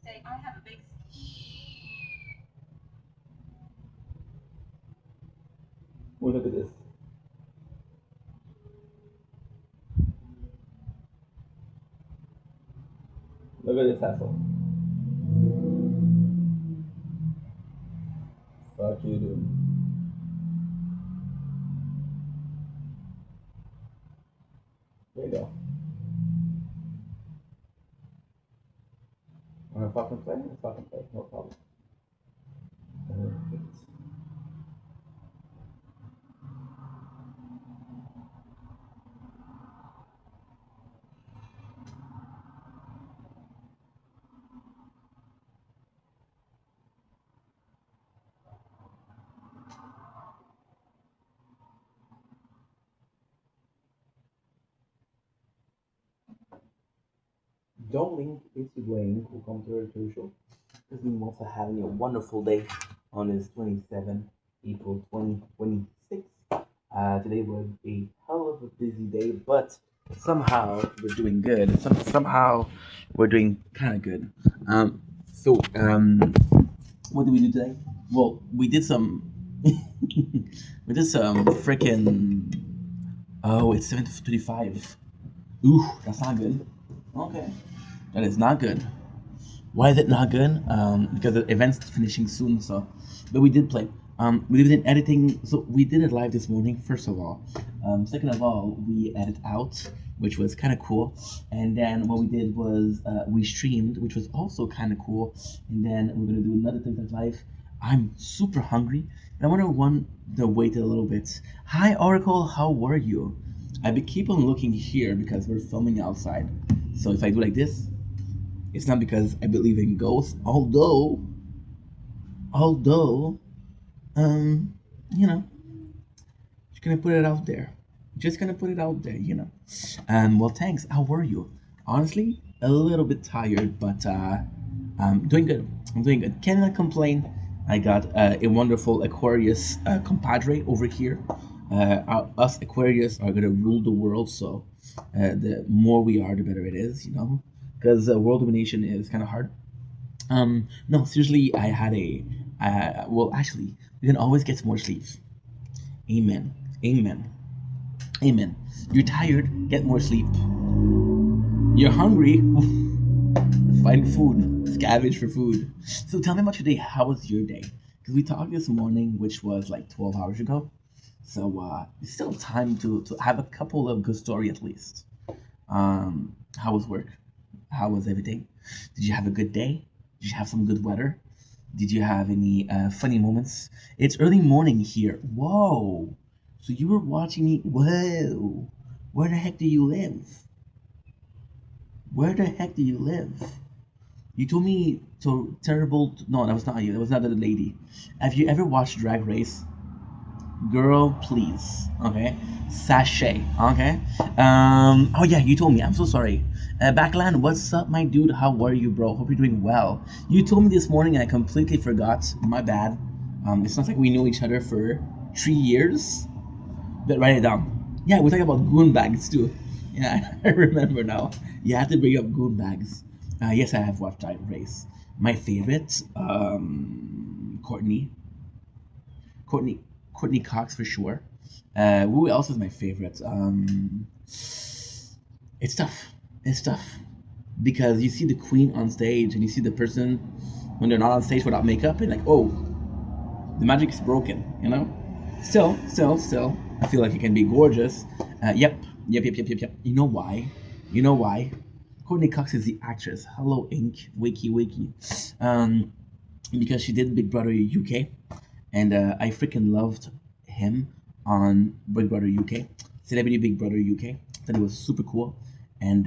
Say, I have a big. Oh, look at this. Look at this asshole. Fuck you, dude. There you go. Wanna fucking play? Let's fucking play. No problem. Don't link it's Dwayne who comes to the show. This is also having a wonderful day on this 27 April 2026. Today was a hell of a busy day, but somehow we're doing good. Somehow we're doing kind of good. What did we do today? Well, we did some. We did some freaking. Oh, it's 7:35. Ooh, that's not good. Okay, that is not good. Why is it not good? Because the event's finishing soon. So, but we did play. We did editing. So we did it live this morning. First of all, second of all, we edit out, which was kind of cool. And then what we did was we streamed, which was also kind of cool. And then we're gonna do another thing that's live. I'm super hungry, and I want to wait a little bit. Hi, Oracle. How were you? I be keep on looking here because we're filming outside. So if I do like this, it's not because I believe in ghosts, although, um, you know, just gonna put it out there. Just gonna put it out there, you know. Well, thanks. How were you? Honestly, a little bit tired, but I'm doing good. I'm doing good. Cannot complain. I got a wonderful Aquarius compadre over here. Us Aquarius are gonna rule the world, so the more we are, the better it is, you know. Because world domination is kind of hard. No, seriously, I had a. Well, actually, you can always get more sleep. Amen. Amen. Amen. You're tired, get more sleep. You're hungry, find food, scavenge for food. So tell me about your day. How was your day? Because we talked this morning, which was like 12 hours ago. So it's still time to have a couple of good story at least. How was work? How was everything? Did you have a good day? Did you have some good weather? Did you have any funny moments? It's early morning here. Whoa! So you were watching me? Whoa! Where the heck do you live? Where the heck do you live? You told me so terrible. No, that was not you. That was not the lady. Have you ever watched Drag Race? Girl, please. Okay. Sachet. Okay. Oh yeah, you told me. I'm so sorry. Backland, what's up, my dude? How are you, bro? Hope you're doing well. You told me this morning, and I completely forgot. My bad. It's not like we knew each other for 3 years. But write it down. Yeah, we're talking about goon bags too. Yeah, I remember now. You had to bring up goon bags. Yes, I have watched Drag Race. My favorite, Courtney. Courtney Courtney Cox for sure. Who else is my favorite? It's tough. It's tough because you see the queen on stage and you see the person when they're not on stage without makeup and like, oh, the magic is broken. You know. Still, I feel like it can be gorgeous. Yep. You know why? You know why? Courtney Cox is the actress. Hello, Ink. Wakey. Because she did Big Brother UK, and I freaking loved him on Big Brother UK, Celebrity Big Brother UK. Thought it was super cool, and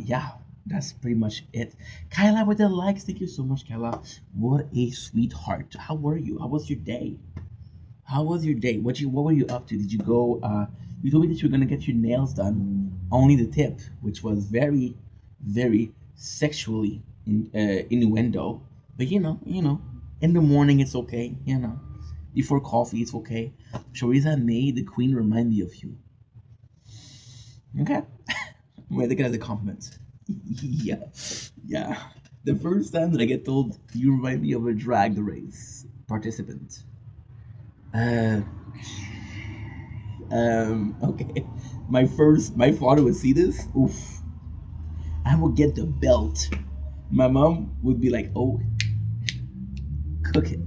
yeah, that's pretty much it. Kyla with the likes, thank you so much, Kyla. What a sweetheart. How were you? How was your day? How was your day? What were you up to? Did you go? You told me that you were gonna get your nails done. Only the tip, which was very sexually innuendo. But in the morning it's okay. Before coffee it's okay. Shariza made the queen remind me of you. Okay, wait, look at it as a compliment. yeah. The first time that I get told you remind me of a drag race participant. Uh, okay. My father would see this. Oof. I would get the belt. My mom would be like, "Oh, cook him."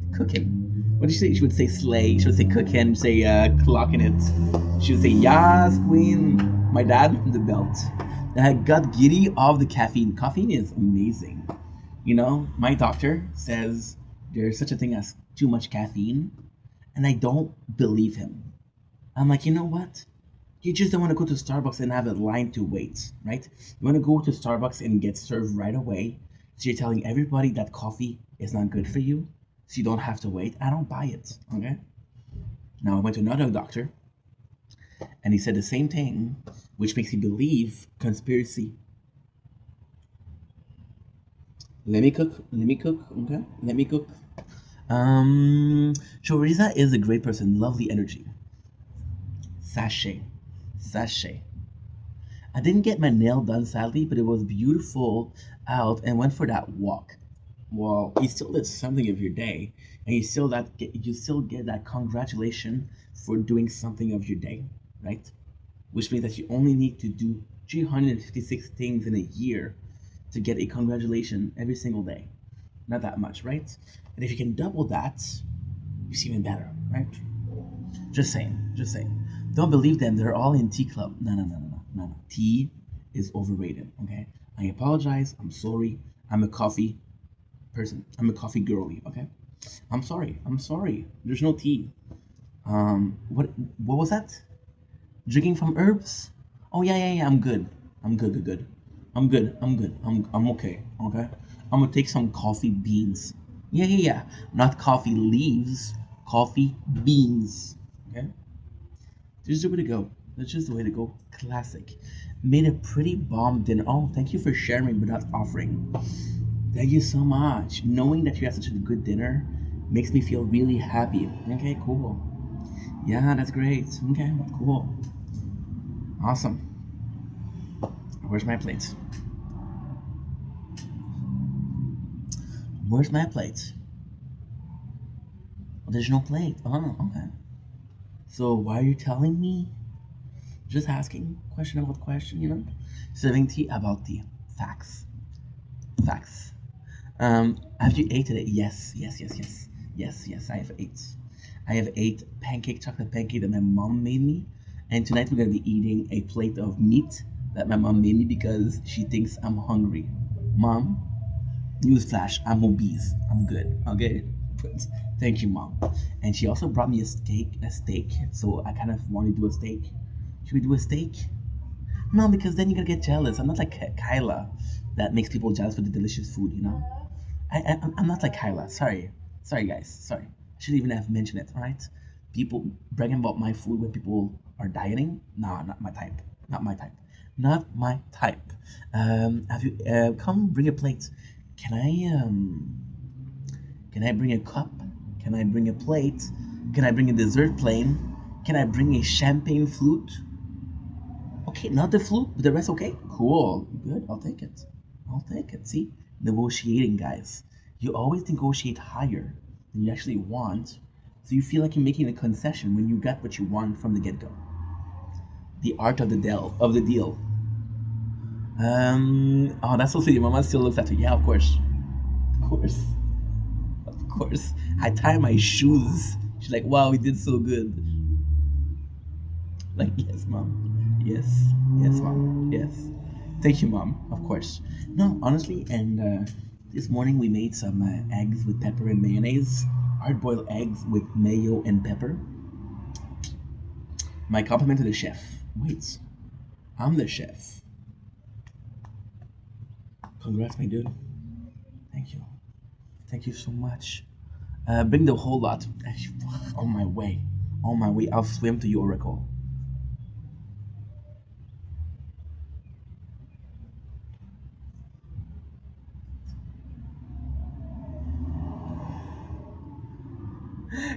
What did she say? She would say slay. She would say cook him. Say clocking it. She would say yas queen. My dad the belt. I got giddy of the caffeine. Caffeine is amazing. My doctor says there's such a thing as too much caffeine, and I don't believe him. I'm like, you know what? You just don't want to go to Starbucks and have a line to wait, right? You want to go to Starbucks and get served right away. So you're telling everybody that coffee is not good for you, so you don't have to wait. I don't buy it, okay? Now I went to another doctor, and he said the same thing, which makes me believe conspiracy. Let me cook, okay? Let me cook. Choriza is a great person, lovely energy. Sachet. I didn't get my nail done sadly, but it was beautiful out and went for that walk. Well, you still did something of your day, and you still get that congratulation for doing something of your day, right? Which means that you only need to do 356 things in a year to get a congratulation every single day. Not that much, right? And if you can double that, it's even better, right? Just saying. Don't believe them. They're all in tea club. No. Tea is overrated. Okay. I apologize. I'm sorry. I'm a coffee person. I'm a coffee girly. Okay. I'm sorry. There's no tea. What was that? Drinking from herbs? Oh yeah. I'm good. I'm good. I'm okay. Okay. I'm gonna take some coffee beans. Yeah. Not coffee leaves. Coffee beans. Okay. This is the way to go. That's just the way to go. Classic. Made a pretty bomb dinner. Oh, thank you for sharing but not offering. Thank you so much. Knowing that you had such a good dinner makes me feel really happy. Okay, cool. Yeah, that's great. Okay, cool. Awesome. Where's my plate? There's no plate. Oh, okay. So why are you telling me? Just asking. Question about question. Serving tea about tea. Facts. Have you ate today? Yes. I have ate. I have ate chocolate pancake that my mom made me, and tonight we're gonna be eating a plate of meat that my mom made me because she thinks I'm hungry. Mom, newsflash, I'm obese. I'm good. Okay. But thank you, Mom. And she also brought me a steak. So I kind of want to do a steak. Should we do a steak? No, because then you're gonna get jealous. I'm not like Kyla that makes people jealous with the delicious food, you know? I'm not like Kyla. Sorry. Sorry, guys. Sorry. I shouldn't even have mentioned it, alright? People bragging about my food when people are dieting? Nah, not my type. Not my type. Not my type. Have you, come bring a plate. Can I bring a cup? Can I bring a plate? Can I bring a dessert plate? Can I bring a champagne flute? Okay, not the flute, but the rest okay? Cool. Good, I'll take it. I'll take it. See? Negotiating, guys. You always negotiate higher than you actually want, so you feel like you're making a concession when you got what you want from the get-go. The art of the deal. Oh, that's so sweet. Mama still looks at you. Yeah, of course. Of course. Of course. I tie my shoes. She's like, wow, we did so good. Like, yes, Mom. Yes. Yes, Mom. Yes. Thank you, Mom. Of course. No, honestly, and this morning we made some eggs with pepper and mayonnaise. Hard-boiled eggs with mayo and pepper. My compliment to the chef. Wait, I'm the chef. Congrats, my dude. Thank you. Thank you so much. Bring the whole lot. On my way. On my way. I'll swim to your oracle.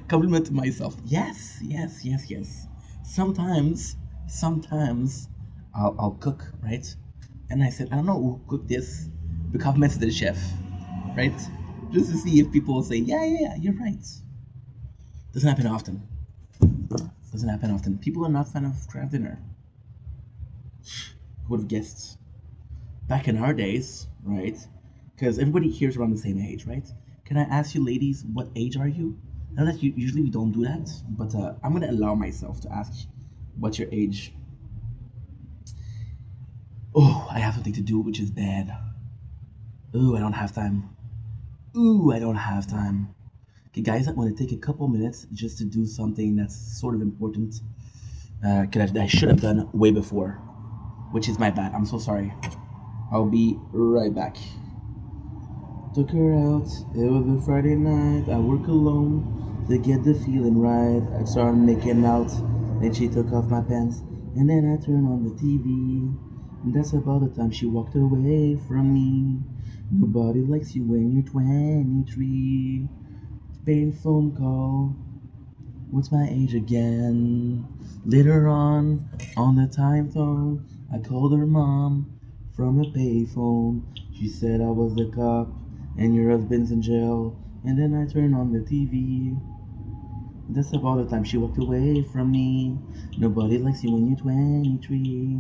Compliment to myself. Yes, yes, yes, yes. Sometimes I'll cook, right? And I said, I don't know who cooked this. The compliments to the chef, right? Just to see if people will say, yeah, you're right. Doesn't happen often. Doesn't happen often. People are not fan of craft dinner. Who would have guessed? Back in our days, right? Because everybody here's around the same age, right? Can I ask you, ladies, what age are you? I know that usually we don't do that, but I'm gonna allow myself to ask what's your age. Oh, I have something to do, which is bad. Ooh, I don't have time. Ooh, I don't have time. Okay, guys, I'm gonna take a couple minutes just to do something that's sort of important. That I should have done way before, which is my bad. I'm so sorry. I'll be right back. Took her out, it was a Friday night, I work alone to get the feeling right. I started making out, then she took off my pants, and then I turned on the TV. And that's about the time she walked away from me. Nobody likes you when you're 23. Spain phone call, what's my age again? Later on the time phone, I called her mom from a payphone. She said I was the cop and your husband's in jail. And then I turned on the TV. That's about the time she walked away from me. Nobody likes you when you're 23.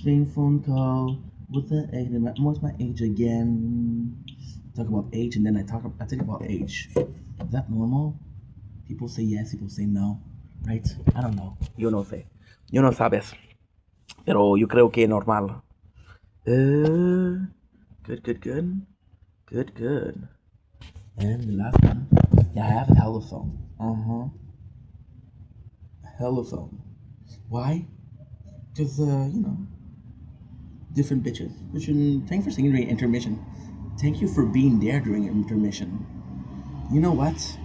Same phone call. What's my age again? Talk about age and then I think about age. Is that normal? People say yes, people say no, right? I don't know. Yo no sé. Yo no sabes. Pero yo creo que es normal. Good. And the last one. Yeah, I have a telephone. Telephone. Why? Because, different bitches. Thanks for singing during intermission. Thank you for being there during intermission. You know what?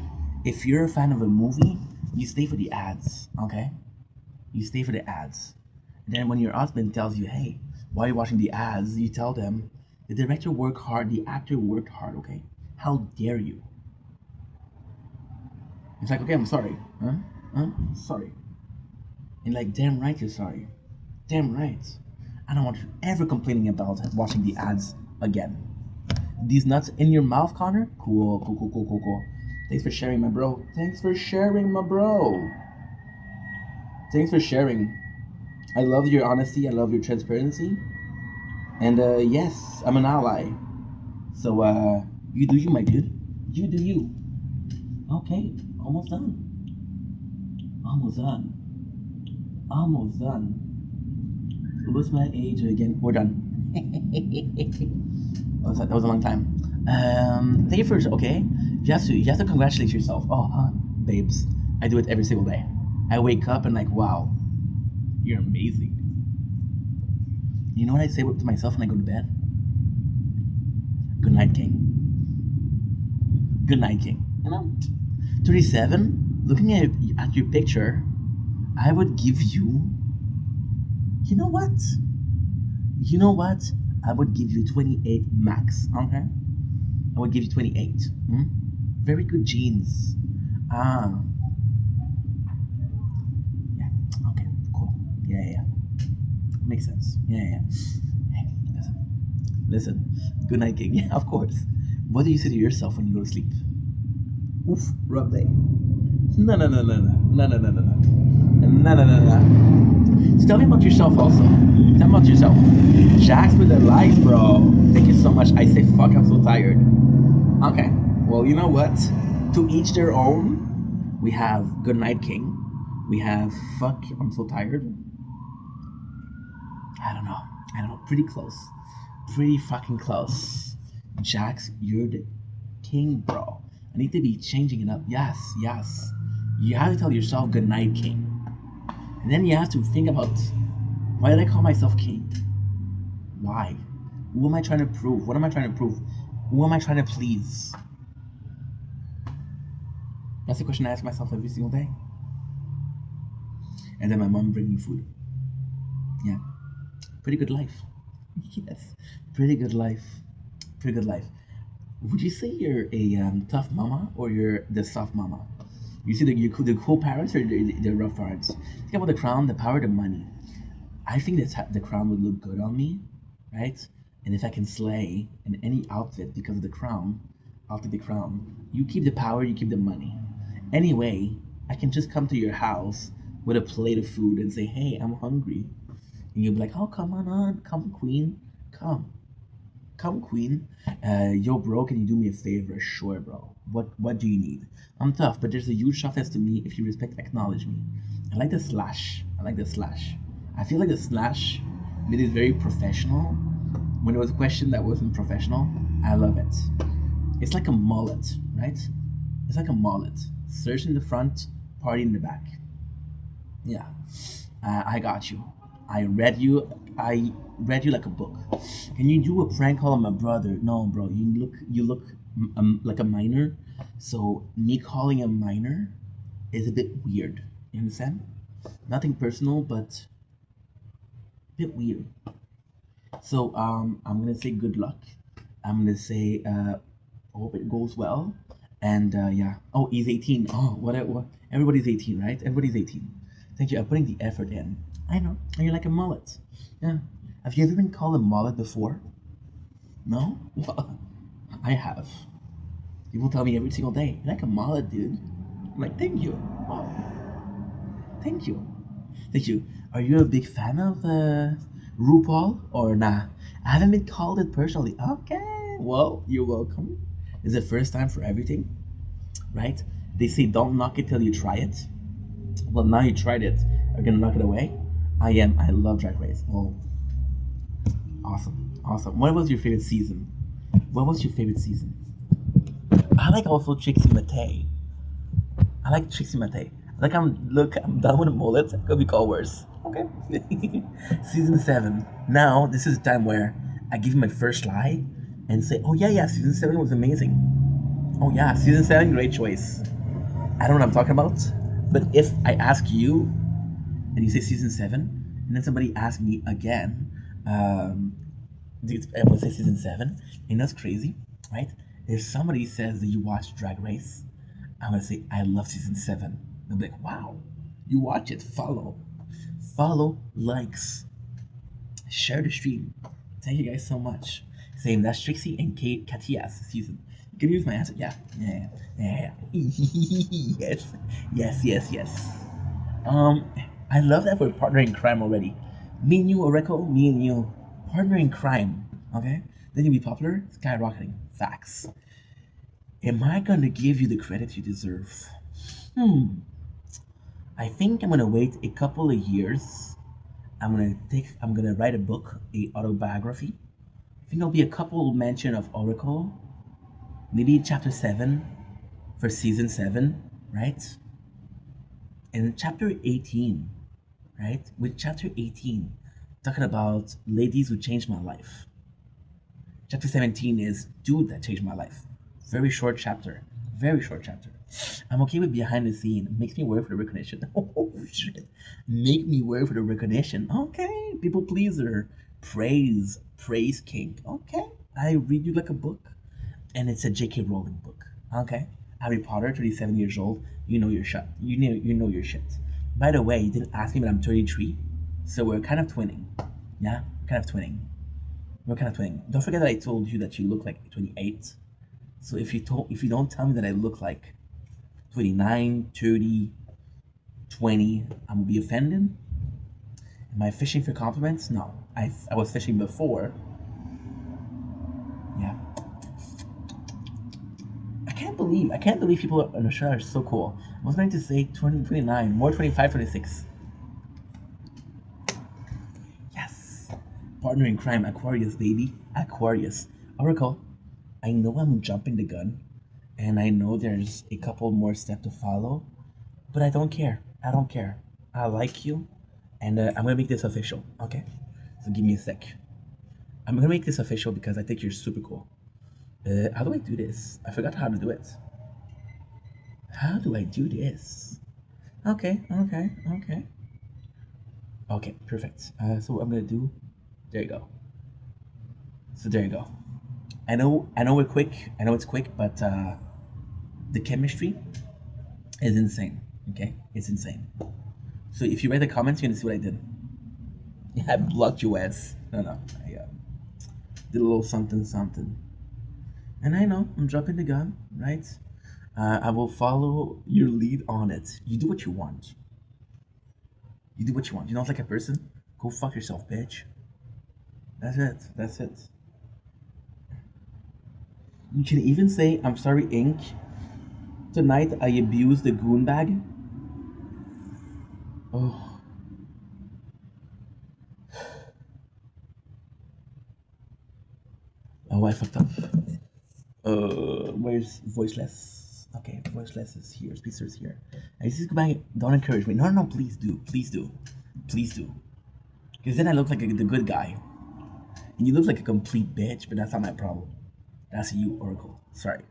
If you're a fan of a movie, you stay for the ads, okay? You stay for the ads. And then when your husband tells you, hey, why are you watching the ads? You tell them, the director worked hard, the actor worked hard, okay? How dare you? It's like, okay, I'm sorry. Huh? Sorry. And like, damn right you're sorry. Damn right. I don't want you ever complaining about watching the ads again. These nuts in your mouth, Connor? Cool. Thanks for sharing, my bro. Thanks for sharing. I love your honesty. I love your transparency. And yes, I'm an ally. So you do you, my dude. You do you. Okay, almost done. What's my age again? We're done. That was a long time. Thank you for okay. You have to congratulate yourself. Oh, huh, babes. I do it every single day. I wake up and like, wow, you're amazing. You know what I say to myself when I go to bed? Good night, King. Good night, King. You know, 37. Looking at your picture, I would give you. You know what? You know what? I would give you 28 max. Okay. I would give you 28. Very good genes. Ah. Yeah. Okay. Cool. Yeah. Makes sense. Yeah. Hey, listen. Good night, King. Yeah, of course. What do you say to yourself when you go to sleep? Oof, rough day. No. So tell me about yourself also. Tell me about yourself. Jax with the lights, bro. Thank you so much. I say fuck, I'm so tired. Okay. Well, you know what? To each their own. We have Good Night King. We have fuck, I'm so tired. I don't know. Pretty close. Pretty fucking close. Jax, you're the king, bro. I need to be changing it up. Yes. You have to tell yourself Good Night King. And then you have to think about, why did I call myself king? Why? Who am I trying to prove? What am I trying to prove? Who am I trying to please? That's the question I ask myself every single day. And then my mom bring me food. Yeah. Pretty good life. Yes. Pretty good life. Would you say you're a tough mama or you're the soft mama? You see the cool parents or the rough parents? Think about the crown, the power, the money. I think that the crown would look good on me, right? And if I can slay in any outfit because of the crown, I'll take the crown. You keep the power, you keep the money. Anyway, I can just come to your house with a plate of food and say, hey, I'm hungry. And you'll be like, oh, come on, come queen, come queen. Yo, bro, can you do me a favor? Sure, bro. What do you need? I'm tough, but there's a huge softness to me if you respect, acknowledge me. I like the slash. I feel like the slash made it very professional. When it was a question that wasn't professional, I love it. It's like a mullet, right? It's like a mullet. Search in the front, party in the back. Yeah, I got you. I read you like a book. Can you do a prank call on my brother? No, bro. You look like a minor. So me calling a minor is a bit weird. You understand? Nothing personal, but a bit weird. So I'm gonna say good luck. I'm gonna say hope it goes well. And yeah. Oh, he's 18. Oh, what? Everybody's 18, right? Everybody's 18. Thank you. I'm putting the effort in. I know. And you're like a mullet. Yeah. Have you ever been called a mullet before? No? Well, I have. People tell me every single day, you're like a mullet, dude. I'm like, thank you. Oh, thank you. Are you a big fan of RuPaul or nah? I haven't been called it personally. Okay. Well, you're welcome. It's the first time for everything, right? They say don't knock it till you try it. Well, now you tried it. Are you gonna knock it away? I love Drag Race. Well, awesome. What was your favorite season? I like also Trixie Mattel. Like I'm done with the mullet. Could be called worse. Okay. Season 7. Now this is the time where I give you my first lie and say, oh yeah, season 7 was amazing. Oh yeah, season 7, great choice. I don't know what I'm talking about. But if I ask you and you say season 7, and then somebody asks me again, I would say season 7, and that's crazy, right? If somebody says that you watch Drag Race, I'm gonna say I love season 7. They'll be like, wow, you watch it, follow, likes, share the stream. Thank you guys so much. Same, that's Trixie and Katia's season. You can use my answer. Yeah. Yes. I love that we're partnering in crime already. Me and you, Oreko, me and you, partner in crime. Okay? Then you'll be popular, skyrocketing. Facts. Am I gonna give you the credit you deserve? I think I'm gonna wait a couple of years. I'm gonna write a book, a autobiography, I think there'll be a couple mention of Oracle. Maybe chapter 7 for season 7, right? And chapter 18, right? With chapter 18, talking about ladies who changed my life. Chapter 17 is dude that changed my life. Very short chapter. Very short chapter. I'm okay with behind the scene. Makes me work for the recognition. Oh shit. Make me work for the recognition. Okay. People pleaser. Praise. Praise king. Okay. I read you like a book. And it's a J.K. Rowling book. Okay. Harry Potter, 37 years old. You know your shit. You know your shit. By the way, you didn't ask me, but I'm 33. So we're kind of twinning. Yeah? We're kind of twinning. We're kind of twinning. Don't forget that I told you that you look like 28. So if you don't tell me that I look like 29, 30, 20, I'm gonna be offended. Am I fishing for compliments? No. I was fishing before. Yeah. I can't believe people on the show are so cool. I was going to say 20, 29, more 25, 26. Yes. Partner in crime, Aquarius, baby. Aquarius. Oracle, I know I'm jumping the gun, and I know there's a couple more steps to follow, but I don't care. I don't care. I like you, and I'm gonna make this official, okay? So give me a sec. I'm gonna make this official because I think you're super cool. How do I do this? I forgot how to do it. How do I do this? Okay, okay, okay. Okay, perfect. So what I'm gonna do, there you go. So there you go. I know we're quick. I know it's quick, but the chemistry is insane. Okay, it's insane. So if you read the comments, you're gonna see what I did. Yeah, I blocked your ass. No, I did a little something, something. And I know I'm dropping the gun, right? I will follow your lead on it. You do what you want. You do what you want. You don't like a person? Go fuck yourself, bitch. That's it. That's it. You can even say, I'm sorry, Ink. Tonight I abused the goon bag. Oh. Oh, I fucked up. Where's voiceless? Okay, voiceless is here. Speaker is here. I just go back. Don't encourage me. No, please do. Please do. Please do. Because then I look like the good guy. And you look like a complete bitch, but that's not my problem. That's you, Oracle. Sorry.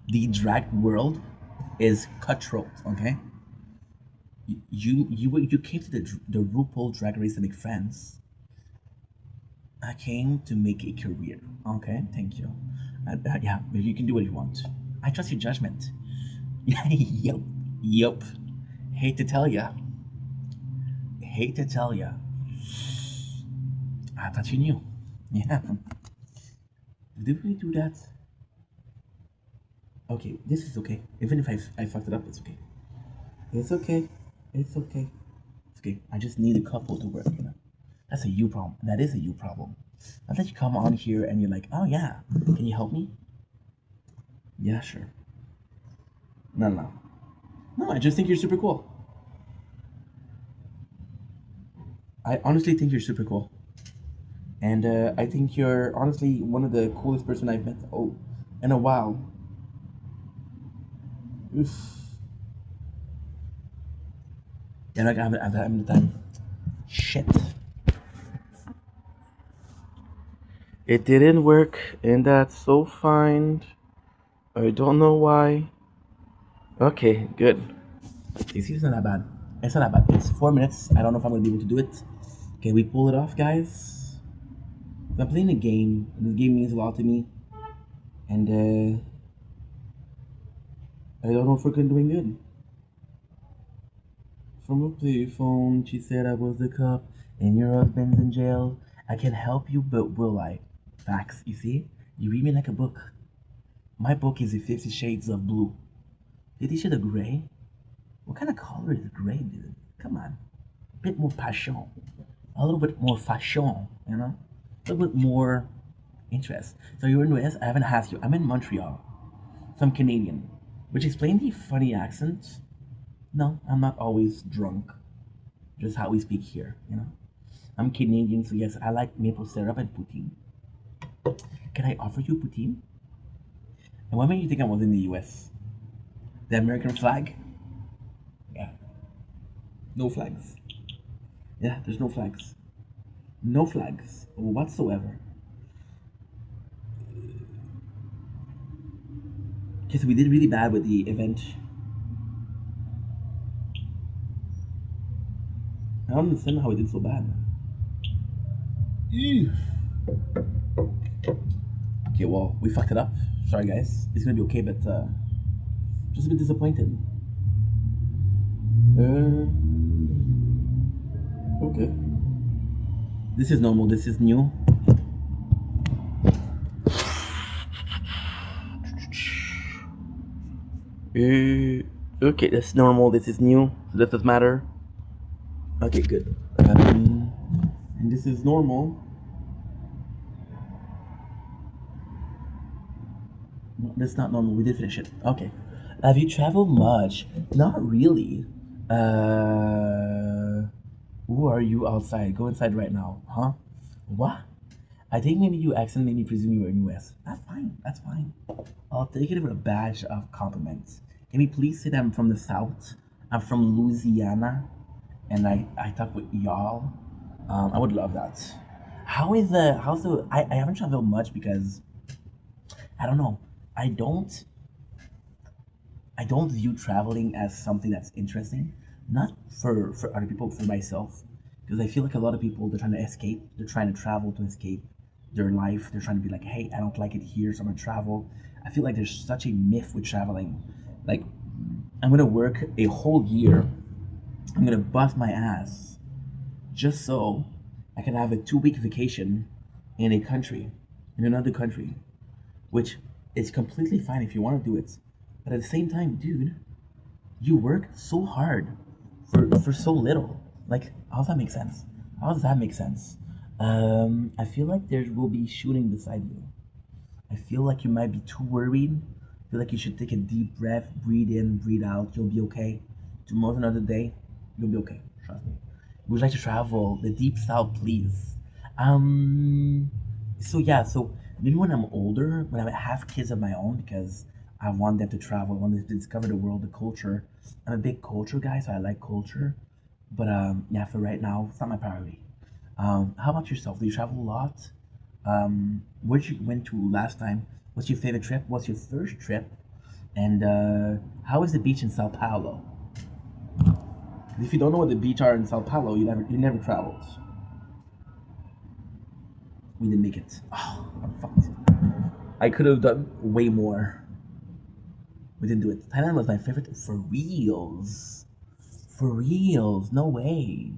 The drag world is cutthroat, okay? You came to the RuPaul Drag Race to make friends. I came to make a career. Okay, thank you. Yeah, you can do what you want. I trust your judgment. Yep. Hate to tell ya. I thought you knew. Yeah. Did we do that? Okay, this is okay. Even if I fucked it up, it's okay. It's okay. It's okay. It's okay. I just need a couple to work, you know. That's a you problem. That is a you problem. Not that you come on here and you're like, oh yeah, can you help me? Yeah, sure. No, I just think you're super cool. I honestly think you're super cool. And I think you're honestly one of the coolest person I've met in a while. Oof. Yeah, like I'm having the time. Shit. It didn't work, and that's so fine. I don't know why. Okay, good. You see, it's not that bad. It's not that bad. It's 4 minutes. I don't know if I'm gonna be able to do it. Can we pull it off, guys? I'm playing a game. This game means a lot to me, and I don't know if we're doing good. From a payphone, she said I was the cop, and your husband's in jail. I can help you, but will I? Facts. You see, you read me like a book. My book is the 50 Shades of Blue. 50 Shades of Gray? What kind of color is gray, dude? Come on. A bit more passion. A little bit more fashion, you know? A little bit more interest. So you're in the US? I haven't asked you. I'm in Montreal. So I'm Canadian. Which explains the funny accent. No, I'm not always drunk. Just how we speak here, you know? I'm Canadian, so yes, I like maple syrup and poutine. Can I offer you poutine? And what made you think I was in the US? The American flag? Yeah. No flags. Yeah, there's no flags. No flags whatsoever. Because we did really bad with the event. I don't understand how we did so bad. Ew. Okay, well, we fucked it up. Sorry, guys. It's gonna be okay, but just a bit disappointed. Okay. This is normal. This is new. Okay, that's normal. This is new. So that doesn't matter. Okay, good. And this is normal. No, that's not normal. We did finish it. Okay. Have you traveled much? Not really. Who are you outside? Go inside right now. Huh? What? I think maybe you accidentally made me presume you were in US. That's fine. That's fine. I'll take it with a badge of compliments. Can we please say that I'm from the South? I'm from Louisiana, and I talk with y'all. I would love that. I haven't traveled much because I don't know. I don't I don't view traveling as something that's interesting, not for other people, for myself, because I feel like a lot of people they're trying to escape, they're trying to travel to escape their life. They're trying to be like, hey, I don't like it here, so I'm gonna travel. I feel like there's such a myth with traveling. Like, I'm gonna work a whole year. I'm gonna bust my ass just so I can have a 2 week vacation in a country, in another country, which is completely fine if you want to do it. But at the same time, dude, you work so hard for so little. Like, how does that make sense? How does that make sense? I feel like there will be shooting beside you. I feel like you might be too worried. I feel like you should take a deep breath, breathe in, breathe out. You'll be okay. Tomorrow's another day. You'll be okay. Trust me. Would you like to travel the deep south, please? So yeah, so maybe when I'm older, when I have kids of my own, because I want them to travel, I want them to discover the world, the culture. I'm a big culture guy, so I like culture. But yeah, for right now, it's not my priority. How about yourself? Do you travel a lot? Where did you went to last time? What's your favorite trip? What's your first trip? And how is the beach in Sao Paulo? 'Cause if you don't know what the beach are in Sao Paulo, you never traveled. We didn't make it. Oh, I'm fucked. I could have done way more. We didn't do it. Thailand was my favorite for reals. For reals. No way.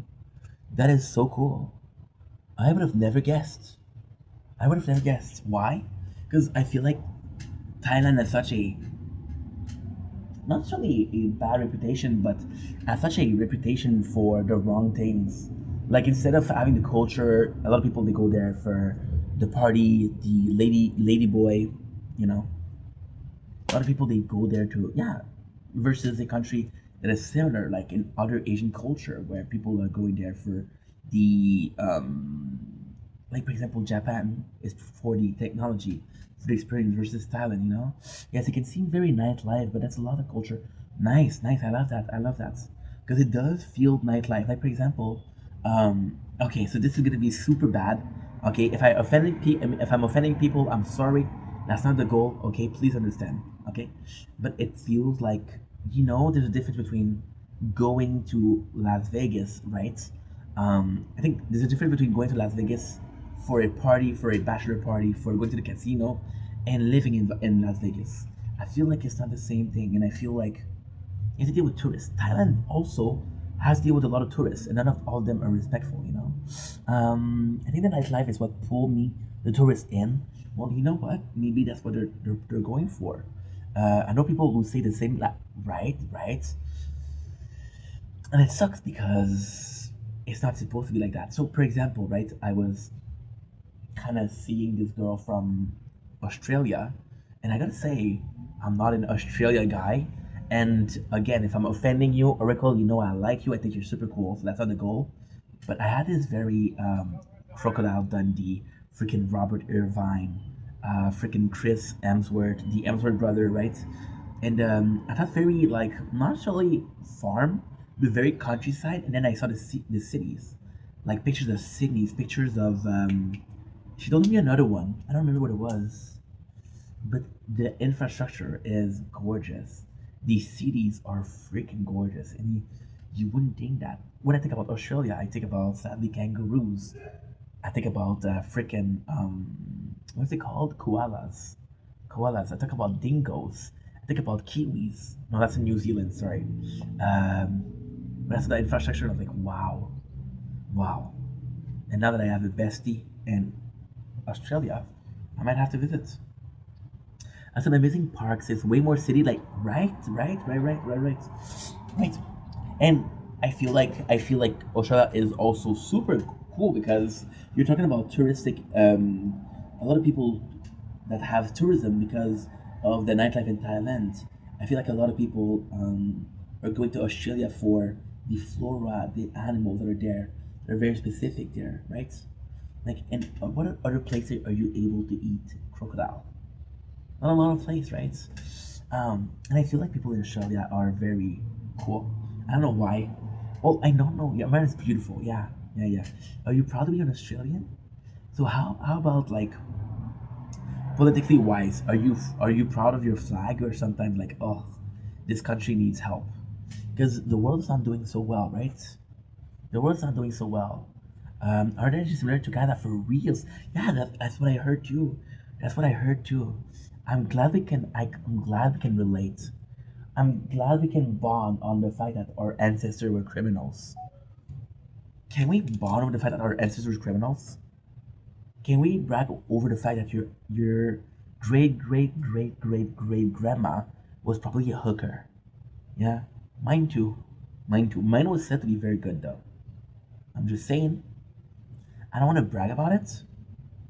That is so cool. I would have never guessed. I would have never guessed. Why? Because I feel like Thailand has such a not necessarily a bad reputation, but has such a reputation for the wrong things. Like instead of having the culture, a lot of people they go there for the party, the lady boy, you know. A lot of people they go there to yeah, versus a country that is similar, like in other Asian culture where people are going there for the like for example Japan is for the technology, for the experience versus Thailand, you know? Yes, it can seem very nightlife, but that's a lot of culture. Nice, nice, I love that. I love that. Because it does feel nightlife. Like for example, okay, so this is gonna be super bad. Okay, if I'm offending people, I'm sorry. That's not the goal, okay? Please understand. Okay? But it feels like there's a difference between going to Las Vegas, right? I think there's a difference between going to Las Vegas for a party, for a bachelor party, for going to the casino, and living in Las Vegas. I feel like it's not the same thing, and I feel like you have to deal with tourists. Thailand also has to deal with a lot of tourists, and not all of them are respectful. I think the nightlife is what pulled the tourists in. Well, you know what? Maybe that's what they're going for. I know people who say the same, right, and it sucks because it's not supposed to be like that. So, for example, right, I was kind of seeing this girl from Australia, and I gotta say, I'm not an Australia guy. And again, if I'm offending you, Oracle, I like you. I think you're super cool. So that's not the goal. But I had this very Crocodile Dundee freaking Robert Irvine, freaking Chris Hemsworth, the Hemsworth brother, right? And I thought very like not necessarily farm, but very countryside. And then I saw the cities, like pictures of Sydney's, pictures of. She told me another one. I don't remember what it was, but the infrastructure is gorgeous. These cities are freaking gorgeous, and you wouldn't think that. When I think about Australia, I think about sadly kangaroos. I think about freaking what's it called? Koalas. Koalas. I think about dingoes. I think about kiwis. No, that's in New Zealand. Sorry. But that's the infrastructure. I was like, wow, wow. And now that I have a bestie in Australia, I might have to visit. As an amazing parks, it's way more city like right. And I feel like Australia is also super cool because you're talking about touristic a lot of people that have tourism because of the nightlife in Thailand. I feel like a lot of people are going to Australia for the flora, the animals that are there. They're very specific there, right? Like, and what other places are you able to eat crocodile? Not a lot of places, right? And I feel like people in Australia are very cool. I don't know why. Well, I don't know. Yeah, man, it's beautiful. Yeah, yeah. Are you proud to be an Australian? So how about like politically wise? Are you proud of your flag or sometimes like oh, this country needs help because the world is not doing so well, right? The world's not doing so well. Our energy is similar to Canada for reals. Yeah, that's what I heard too. That's what I heard too. I'm glad we can relate. I'm glad we can bond on the fact that our ancestors were criminals. Can we bond over the fact that our ancestors were criminals? Can we brag over the fact that your great grandma was probably a hooker? Yeah, mine too. Mine too. Mine was said to be very good though. I'm just saying. I don't want to brag about it,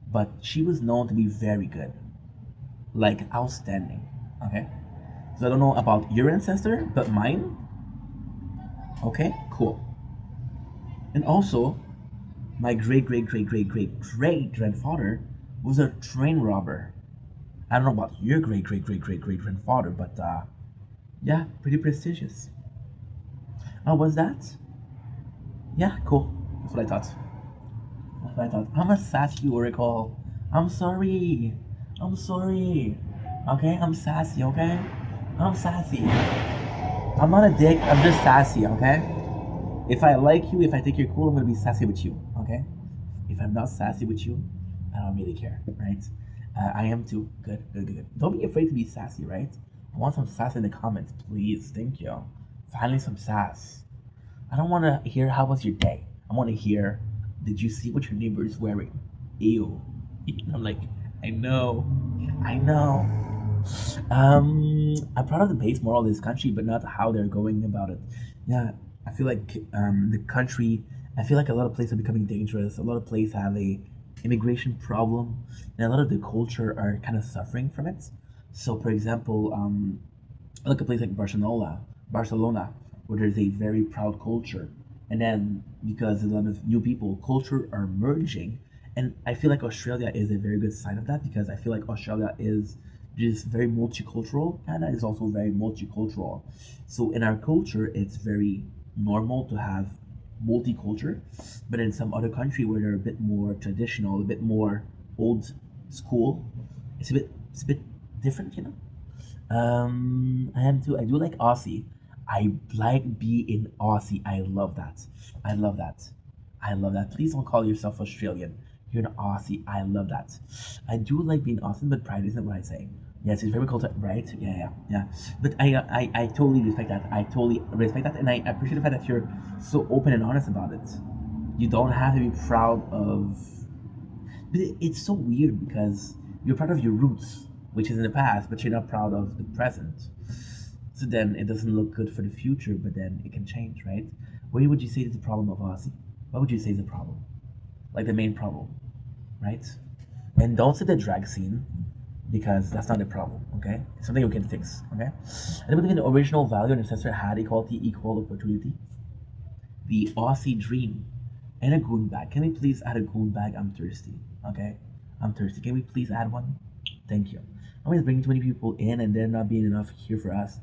but she was known to be very good, like outstanding. Okay, so I don't know about your ancestor, but mine. Okay, cool. And also, my great grandfather was a train robber. I don't know about your great grandfather, but yeah, pretty prestigious. Oh, was that? Yeah, cool. That's what I thought. That's what I thought. I'm a sassy oracle. I'm sorry. I'm sorry. Okay, I'm sassy, okay? I'm sassy. I'm not a dick, I'm just sassy, okay? If I like you, if I think you're cool, I'm gonna be sassy with you, okay? If I'm not sassy with you, I don't really care, right? I am too. Good. Don't be afraid to be sassy, right? I want some sass in the comments, please. Thank you. Finally, some sass. I don't want to hear how was your day. I want to hear, did you see what your neighbor is wearing? Ew. I'm like, I know. I'm proud of the base moral of this country, but not how they're going about it. Yeah, I feel like the country. I feel like a lot of places are becoming dangerous. A lot of places have a immigration problem, and a lot of the culture are kind of suffering from it. So, for example, look at a place like Barcelona, where there's a very proud culture, and then because a lot of new people, culture are merging, and I feel like Australia is a very good sign of that because I feel like Australia is just very multicultural. Canada is also very multicultural. So in our culture, it's very normal to have multicultural, but in some other country where they're a bit more traditional, a bit more old school, it's a bit different, you know. I am too. I do like Aussie. I like being Aussie. I love that. I love that. I love that. Please don't call yourself Australian. You're an Aussie. I love that. I do like being Austin, but pride isn't what I say. Yes, it's very cultural, right? Yeah. But I totally respect that. I totally respect that, and I appreciate the fact that you're so open and honest about it. You don't have to be proud of. But it's so weird because you're proud of your roots, which is in the past, but you're not proud of the present. So then it doesn't look good for the future, but then it can change, right? What would you say is the problem of Aussie? What would you say is the problem? Like the main problem, right? And don't say the drag scene because that's not the problem, okay? It's something we can fix, okay? I believe in the original value and ancestor had equality, equal opportunity. The Aussie dream and a goon bag. Can we please add a goon bag? I'm thirsty, okay? I'm thirsty. Can we please add one? Thank you. Always bringing too many people in and there not being enough here for us.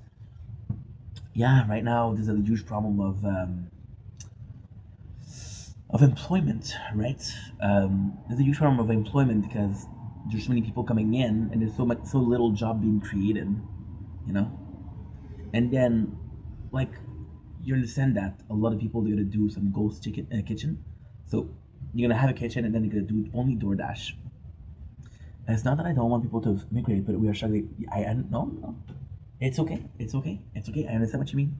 Yeah, right now there's a huge problem of employment, right? There's a huge problem of employment because there's so many people coming in and there's so little job being created, you know. And then, like, you understand that a lot of people they're gonna do some ghost chicken kitchen, so you're gonna have a kitchen and then you're gonna do only DoorDash. And it's not that I don't want people to migrate, but we are struggling. I no. It's okay. It's okay. It's okay. I understand what you mean.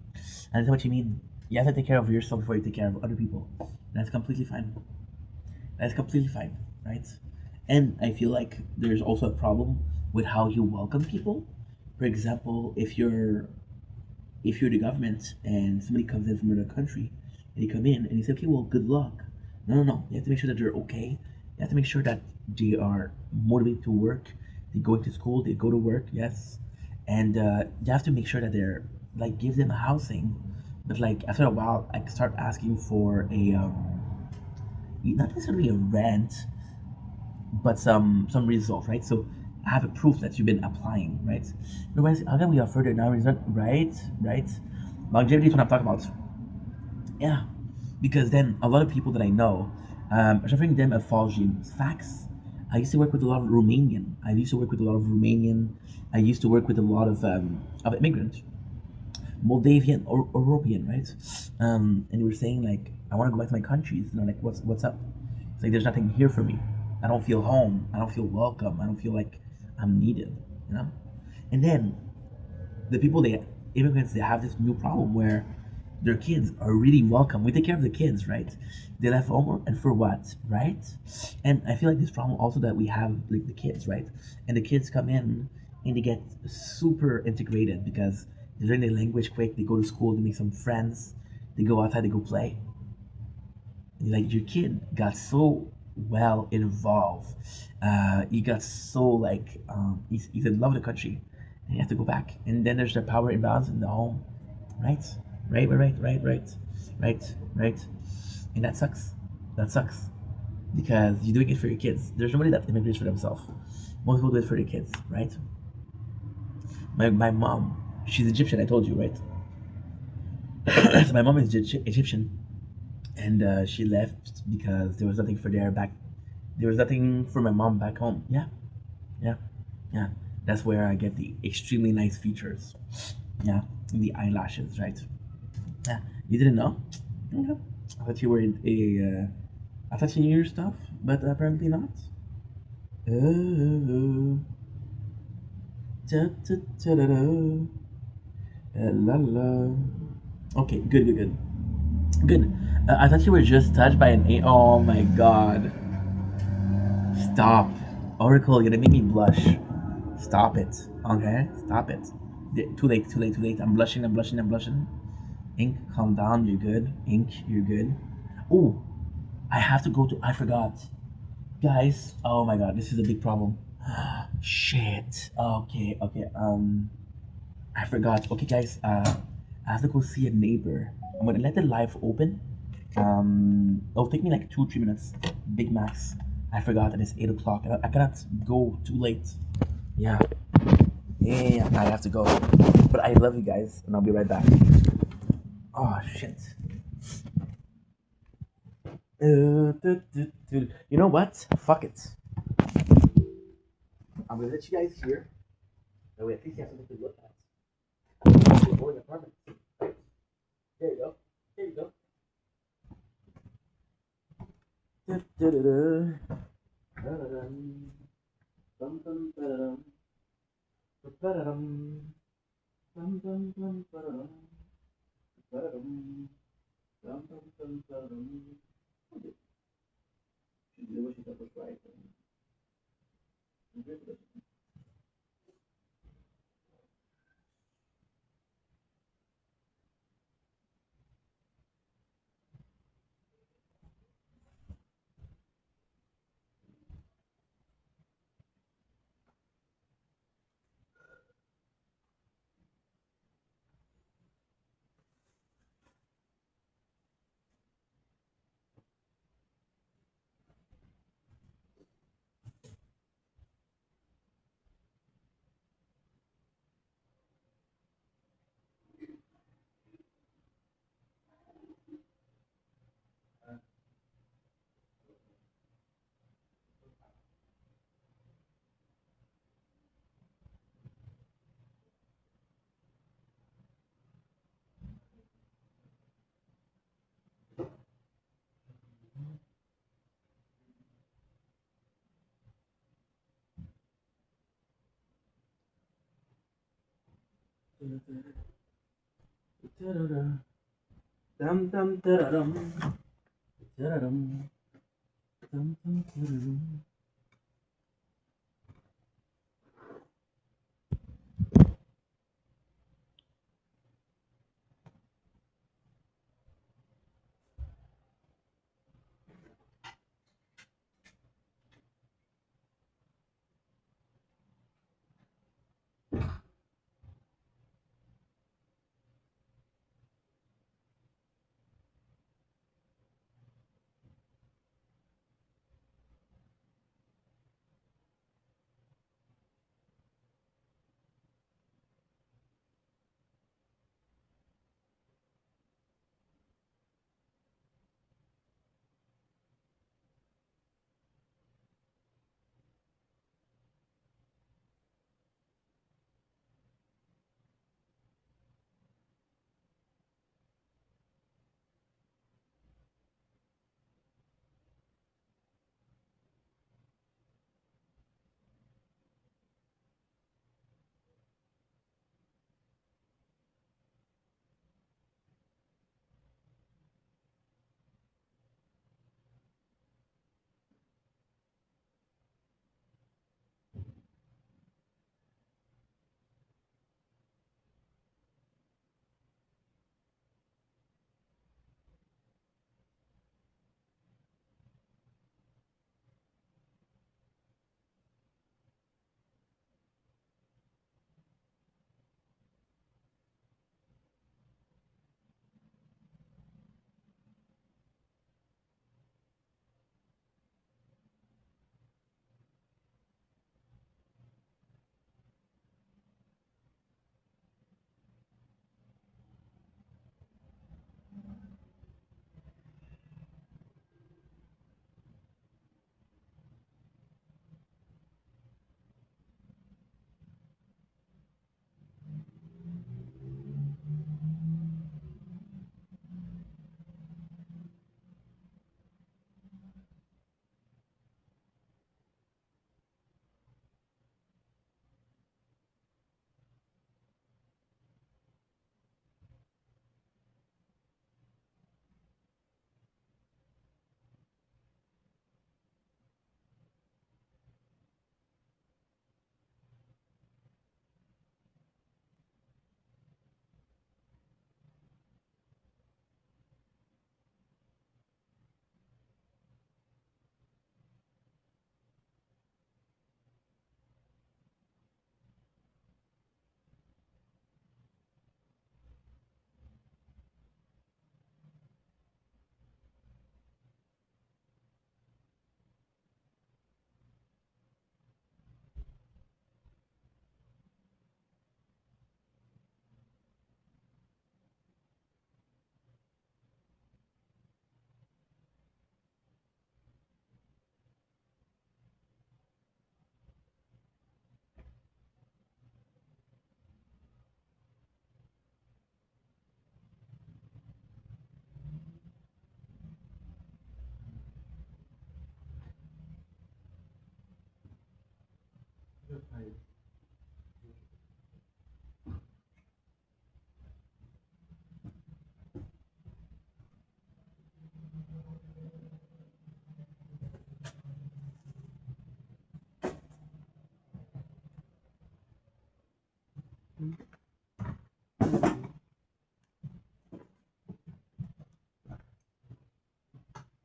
I understand what you mean. You have to take care of yourself before you take care of other people. That's completely fine. That's completely fine, right? And I feel like there's also a problem with how you welcome people. For example, if you're the government and somebody comes in from another country and you come in and you say, okay, well, good luck. No, no, no. You have to make sure that they're okay. You have to make sure that they are motivated to work. They go into school. They go to work. Yes, and you have to make sure that they're like give them housing. But like after a while, I start asking for a not necessarily a rent, but some result, right? So I have a proof that you've been applying, right? Otherwise, how can we offer the now result, right? Right? Longevity is what I'm talking about. Yeah, because then a lot of people that I know, offering them a false facts. I used to work with a lot of Romanian. I used to work with a lot of Romanian. I used to work with a lot of immigrants, Moldavian or European, right? And they were saying like, I want to go back to my countries. And I'm like, what's up? It's like there's nothing here for me. I don't feel home. I don't feel welcome. I don't feel like I'm needed. You know. And then the people they immigrants they have this new problem where their kids are really welcome. We take care of the kids, right? They left home and for what, right? And I feel like this problem also that we have like the kids, right? And the kids come in and they get super integrated because they learn the language quick. They go to school, they make some friends, they go outside, they go play. And like your kid got so well involved. He got so like he's in love with the country, and you have to go back. And then there's the power imbalance in the home, right? Right. And that sucks. That sucks because you're doing it for your kids. There's nobody that immigrates for themselves. Most people do it for their kids, right? My mom, she's Egyptian. I told you, right? So my mom is Egyptian, and she left because there was nothing for their back. There was nothing for my mom back home. Yeah, yeah, yeah. That's where I get the extremely nice features. Yeah, the eyelashes, right? Yeah, you didn't know? Okay. I thought you were I thought you knew your stuff, but apparently not. Oh, da, da, da, da, da. La la. Okay, good. I thought you were just touched by an A. Oh my god. Stop. Oracle, you're gonna make me blush. Stop it. Okay? Stop it. Too late. I'm blushing. Ink, calm down. You're good. Ink, you're good. Oh, I have to go to. I forgot. Guys, oh my god, this is a big problem. Shit. Okay. I forgot. Okay, guys, I have to go see a neighbor. I'm gonna let the live open. It'll take me like 2-3 minutes. Big max. I forgot that it's 8 o'clock. I cannot go too late. Yeah. Yeah, I have to go. But I love you guys, and I'll be right back. Oh shit. You know what? Fuck it. I'm gonna let you guys hear. That way, at least you have something to look at. We're going apartment. Right? There you go. There you go. Da-da-da-da. Da-da-dum. Dum-dum, da-da-dum. Ba-da-dum. Dum-dum-dum, ba-da-dum. Ba-da-dum. Dum-dum-dum, ba-da-dum. Okay. She did what she thought was right. Dum dum da dum. Da dum. Dum dum da dum.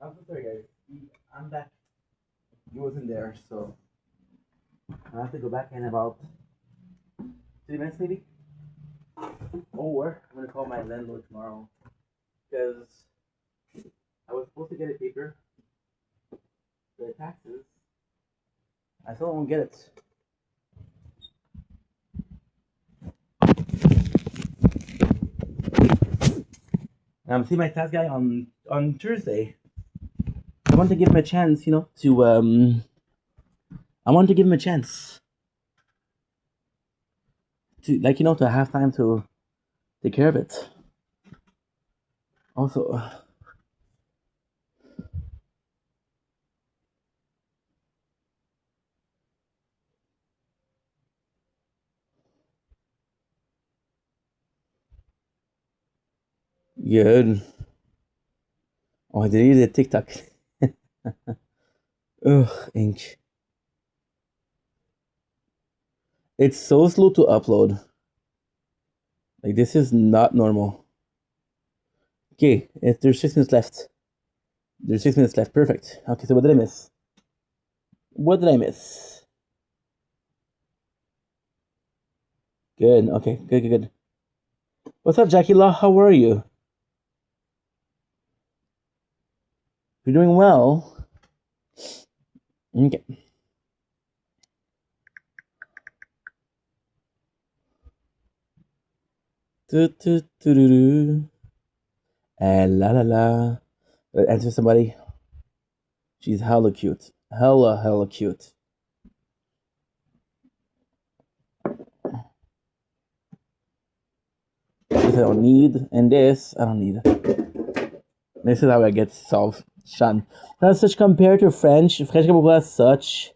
I'm so sorry, guys. I'm back. He wasn't there, so I have to go back in about 3 minutes, maybe. Or I'm gonna call my landlord tomorrow because I was supposed to get a paper for the taxes. I still won't get it. I'm seeing my tax guy on Thursday. I want to give him a chance, I want to give him a chance to have time to take care of it. Also, Good. Oh, I deleted the TikTok. Ugh, ink. It's so slow to upload. Like, this is not normal. Okay, there's 6 minutes left. There's 6 minutes left. Perfect. Okay, so what did I miss? What did I miss? Good. Okay, good. What's up, Jackie Law? How are you? You're doing well. Okay. La la la. Answer somebody. She's hella cute. Hella cute. This I don't need, and this I don't need. This is how I get solved. Shan. That's such compared to French. French Québécois such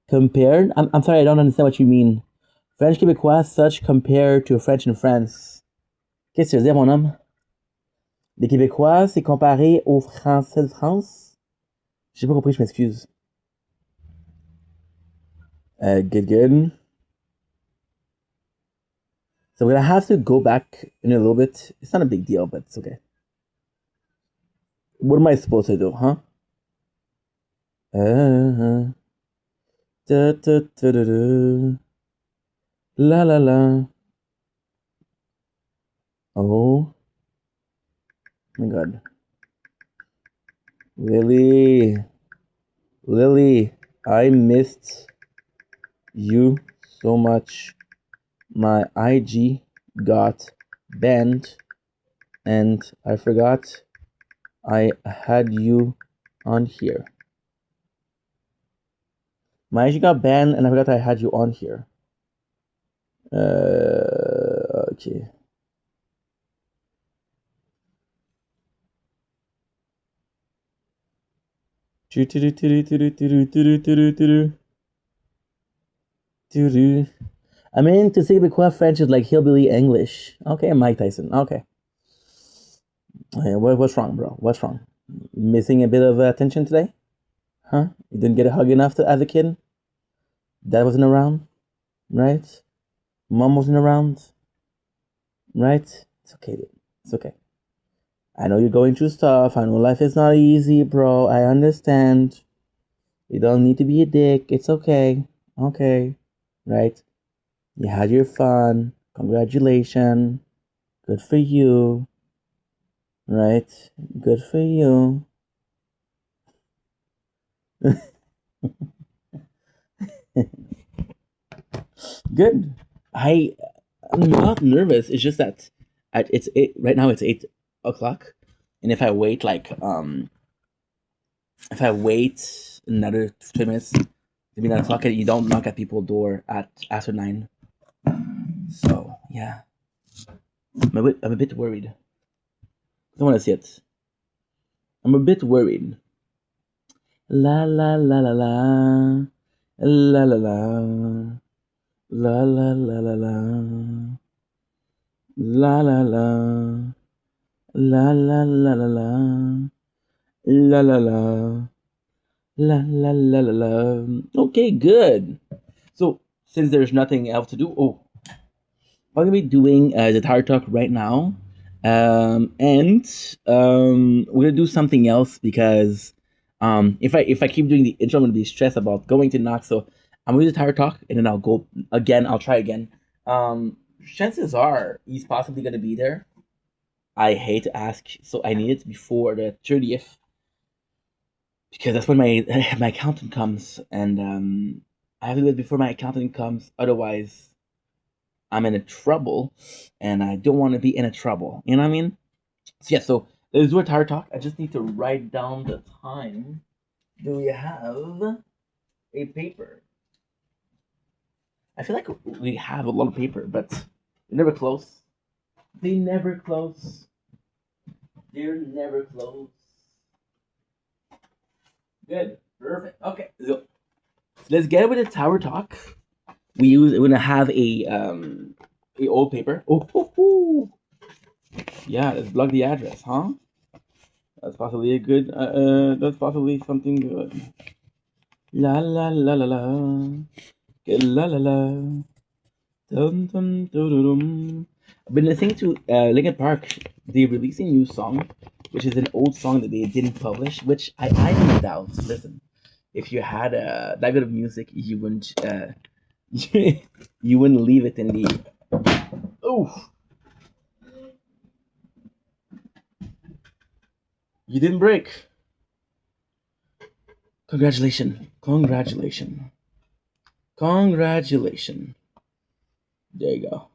compared. I'm sorry, I don't understand what you mean. French Québécois such compared to French in France. Qu'est-ce que tu veux dire, mon homme? Les Québécois, c'est comparé aux Français de France? J'ai pas compris, je m'excuse. Good. So we're gonna have to go back in a little bit. It's not a big deal, but it's okay. What am I supposed to do, huh? La la la. Oh my god. Lily, I missed you so much. My IG got banned and I forgot I had you on here. My IG got banned and I forgot I had you on here. Okay. I mean, to say Québécois French is like hillbilly English. Okay, Mike Tyson. Okay. What's wrong, bro? What's wrong? Missing a bit of attention today? Huh? You didn't get a hug enough as a kid? Dad wasn't around? Right? Mom wasn't around? Right? It's okay, dude. It's okay. I know you're going through stuff. I know life is not easy, bro. I understand. You don't need to be a dick. It's okay. Okay. Right? You had your fun. Congratulations. Good for you. Right? Good for you. Good. I'm not nervous. It's just that it's right now. It's 8 o'clock, and if I wait another 20 minutes, it'll be 9 o'clock, and you don't knock at people's door at after 9. So yeah, I'm a bit worried. I don't want to see it. I'm a bit worried. La la la la la la la la. La la la la la la la la la la la la la la la la la la. Okay, good. So since there's nothing else to do, I'm gonna be doing the Tire Talk right now, and we're gonna do something else because if I keep doing the intro, I'm gonna be stressed about going to Knox. So I'm gonna do the Tire Talk, and then I'll go again. I'll try again. Chances are he's possibly gonna be there. I hate to ask, so I need it before the 30th because that's when my accountant comes, and I have to do it before my accountant comes. Otherwise, I'm in a trouble, and I don't want to be in a trouble. You know what I mean? So yeah. So let's do a Tire Talk. I just need to write down the time. Do we have a paper? I feel like we have a lot of paper, but they're never close. They never close. They're never close. Good. Perfect. Okay. So let's get with the Tower Talk. We're gonna have a old paper. Yeah, let's block the address, huh? That's possibly a good. That's possibly something good. La la la la la. La la la. Dum dum dum. I've been listening to Linkin Park. They released a new song, which is an old song that they didn't publish. Which I don't doubt. Listen, if you had that good of music, you wouldn't you wouldn't leave it in the. Oh, you didn't break. Congratulations. Congratulations. Congratulations. There you go.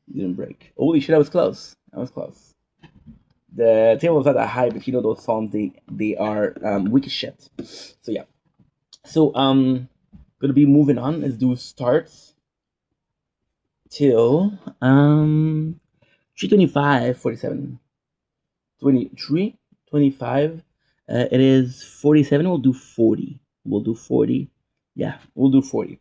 You didn't break. Holy shit, that was close. That was close. The table was not that high, but you know those songs, they are weak as shit. So yeah. So gonna be moving on. Let's do starts till 3:25, 47. 23, 25. It is 47. We'll do 40. We'll do 40. Yeah, we'll do 40.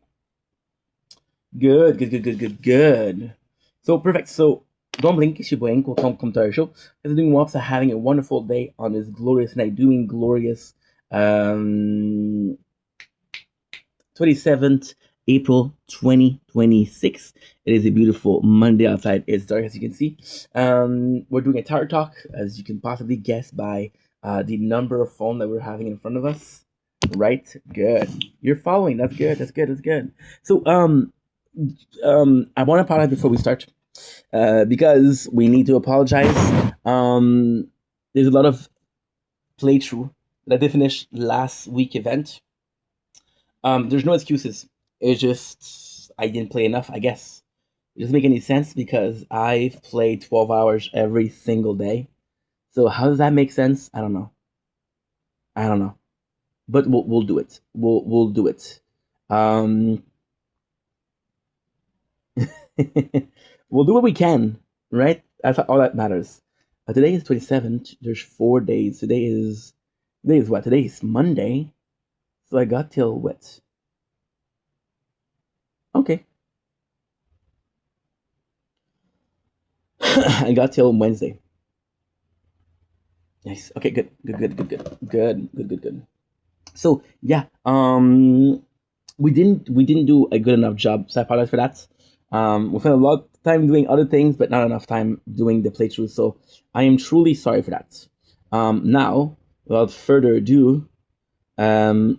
Good, good, good, good, good, good. So perfect. So don't blink, si blink will come to our show. As doing WAPs are having a wonderful day on this glorious night, doing glorious 27th April 2026. It is a beautiful Monday outside. It's dark as you can see. We're doing a tower talk, as you can possibly guess by the number of phone that we're having in front of us. Right? Good. You're following. That's good. That's good. That's good. So I want to apologize before we start because we need to apologize. There's a lot of playthrough that I did finish last week event. There's no excuses. It's just I didn't play enough, I guess. It doesn't make any sense because I've played 12 hours every single day. So how does that make sense? I don't know. I don't know. But we'll do it. We'll do it. We'll do what we can, right? That's all that matters. Today is 27th. There's 4 days. Today is what? Today is Monday. So I got till what? Okay. I got till Wednesday. Nice. Okay, good. Good. So yeah, we didn't do a good enough job, so I apologize for that. We spent a lot of time doing other things, but not enough time doing the playthrough. So I am truly sorry for that. Now, without further ado, we're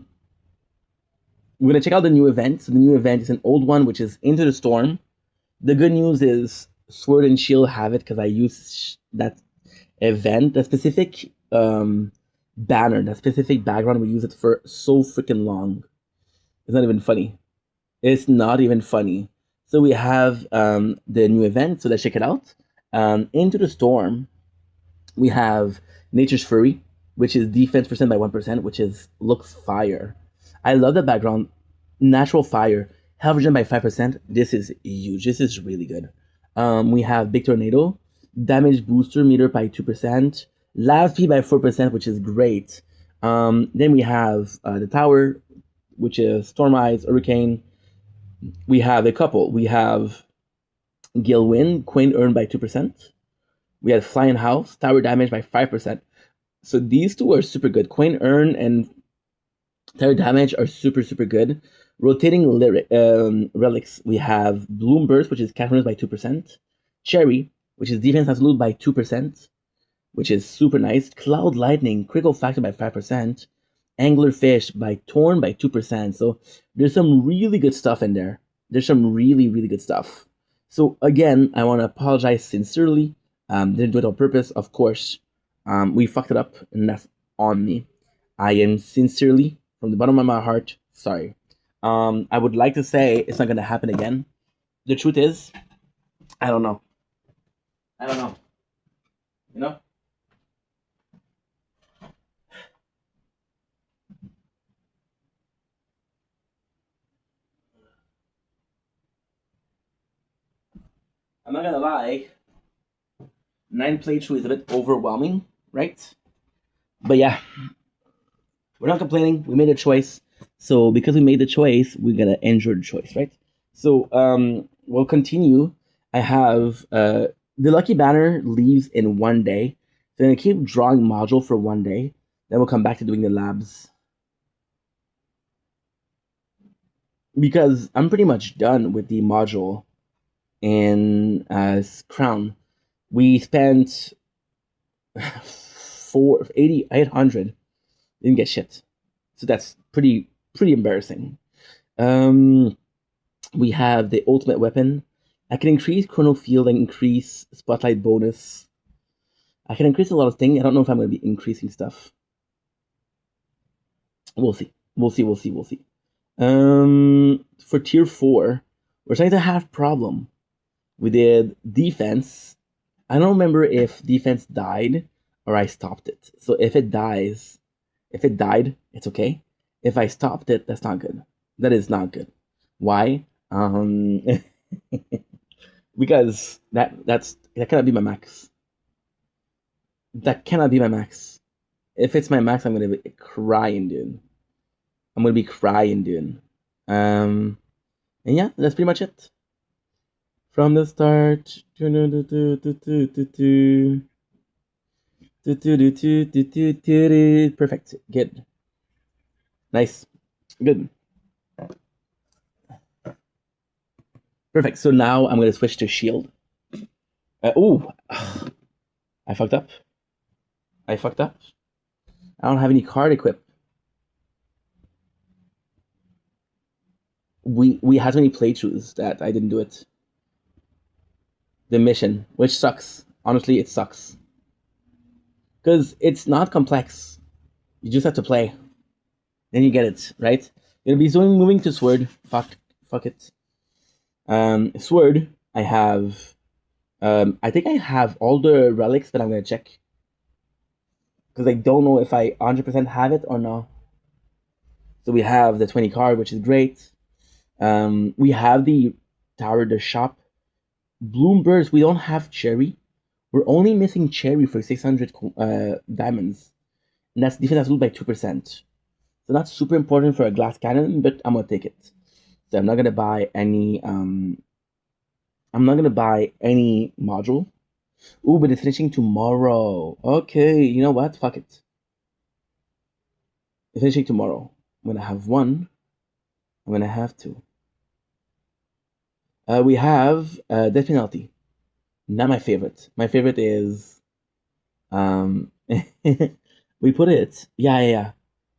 gonna check out the new event. So the new event is an old one, which is Into the Storm. The good news is Sword and Shield have it because I used that event, the specific banner, that specific background. We use it for so freaking long. It's not even funny. It's not even funny. So we have the new event. So let's check it out. Into the Storm, we have Nature's Fury, which is defense percent by 1%, which looks fire. I love the background. Natural fire. Health regen by 5%. This is huge. This is really good. We have Big Tornado. Damage booster meter by 2%. Last speed by 4%, which is great. Then we have the tower, which is Storm Eyes, Hurricane. We have a couple. We have Gale Wind, Queen Earn by 2%. We have Flying House, tower damage by 5%. So these two are super good. Queen Earn and tower damage are super, super good. Rotating relics, we have Bloom Burst, which is cast by 2%. Cherry, which is defense absolute by 2%, which is super nice. Cloud Lightning, critical factor by 5%. Anglerfish by Torn by 2%. So there's some really good stuff in there. There's some really, really good stuff. So again, I want to apologize sincerely. Didn't do it on purpose, of course. We fucked it up, and that's on me. I am sincerely, from the bottom of my heart, sorry. I would like to say it's not going to happen again. The truth is, I don't know. You know? I'm not gonna lie. 9 playthrough is a bit overwhelming, right? But yeah, we're not complaining. We made a choice. So because we made the choice, we're gonna enjoy the choice, right? So we'll continue. I have The lucky banner leaves in 1 day. So I'm gonna keep drawing module for 1 day. Then we'll come back to doing the labs. Because I'm pretty much done with the module in Crown. We spent 800. Didn't get shit. So that's pretty embarrassing. We have the ultimate weapon. I can increase chrono field and increase spotlight bonus. I can increase a lot of things. I don't know if I'm going to be increasing stuff. We'll see. We'll see. For tier 4, we're starting to have problem. We did defense. I don't remember if defense died or I stopped it. So if it died, it's okay. If I stopped it, that's not good. That is not good. Why? Because that cannot be my max. That cannot be my max. If it's my max, I'm gonna be crying, dude. I'm gonna be crying, dude. And yeah, that's pretty much it. From the start. Perfect. Good. Nice. Good. Perfect. So now I'm gonna switch to shield. I fucked up. I don't have any card equipped. We had so many playthroughs that I didn't do it. The mission, which sucks. Honestly, it sucks. Because it's not complex. You just have to play. Then you get it, right? It'll be moving to Sword. Fuck it. Sword, I have... I think I have all the relics, but I'm going to check. Because I don't know if I 100% have it or not. So we have the 20 card, which is great. We have the Tower, the shop. Bloombirds, we don't have Cherry. We're only missing Cherry for 600 diamonds. And that's defense absolute by 2%. So not super important for a glass cannon, but I'm gonna take it. So I'm not gonna buy any module. Ooh, but it's finishing tomorrow. Okay, you know what? Fuck it. It's finishing tomorrow. I'm gonna have 1. I'm gonna have 2. We have death penalty. Not my favorite. My favorite is we put it. Yeah.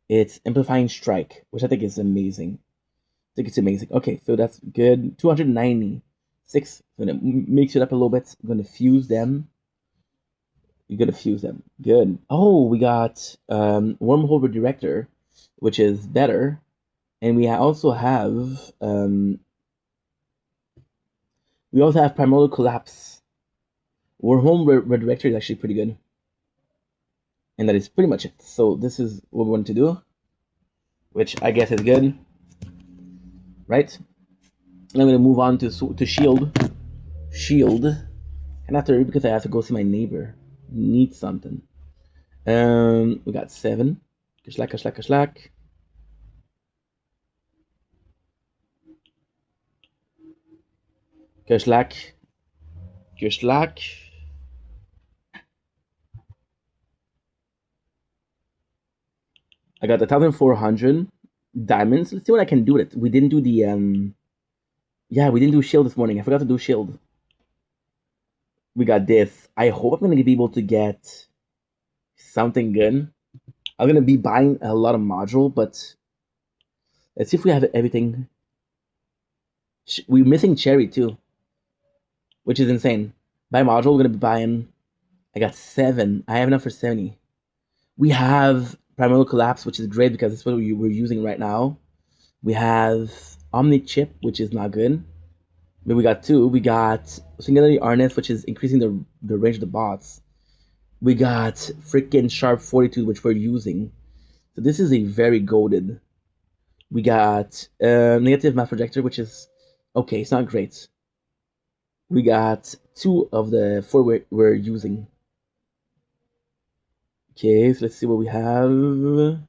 It's amplifying strike, which I think is amazing. I think it's amazing. Okay, so that's good. 296. I'm gonna mix it up a little bit. I'm gonna fuse them. You're gonna fuse them. Good. Oh, we got wormhole redirector, which is better, and we also have primordial collapse. Wormhole redirector is actually pretty good. And that is pretty much it. So this is what we want to do, which I guess is good, right? And I'm gonna move on to shield. And after, because I have to go see my neighbor, need something. We got 7. Kashlak. I got 1,400 diamonds. Let's see what I can do with it. We didn't do the we didn't do shield this morning. I forgot to do shield. We got this. I hope I'm gonna be able to get something good. I'm gonna be buying a lot of module, but let's see if we have everything. We're missing Cherry too, which is insane. By module, we're gonna be buying. I got 7. I have enough for 70. We have primordial collapse, which is great because it's what we're using right now. We have Omni Chip, which is not good. But we got 2. We got Singularity Harness, which is increasing the range of the bots. We got freaking Sharp Fortitude, which we're using. So this is a very goated. We got Negative Math Projector, which is okay. It's not great. We got 2 of the 4 we're using. Okay, so let's see what we have.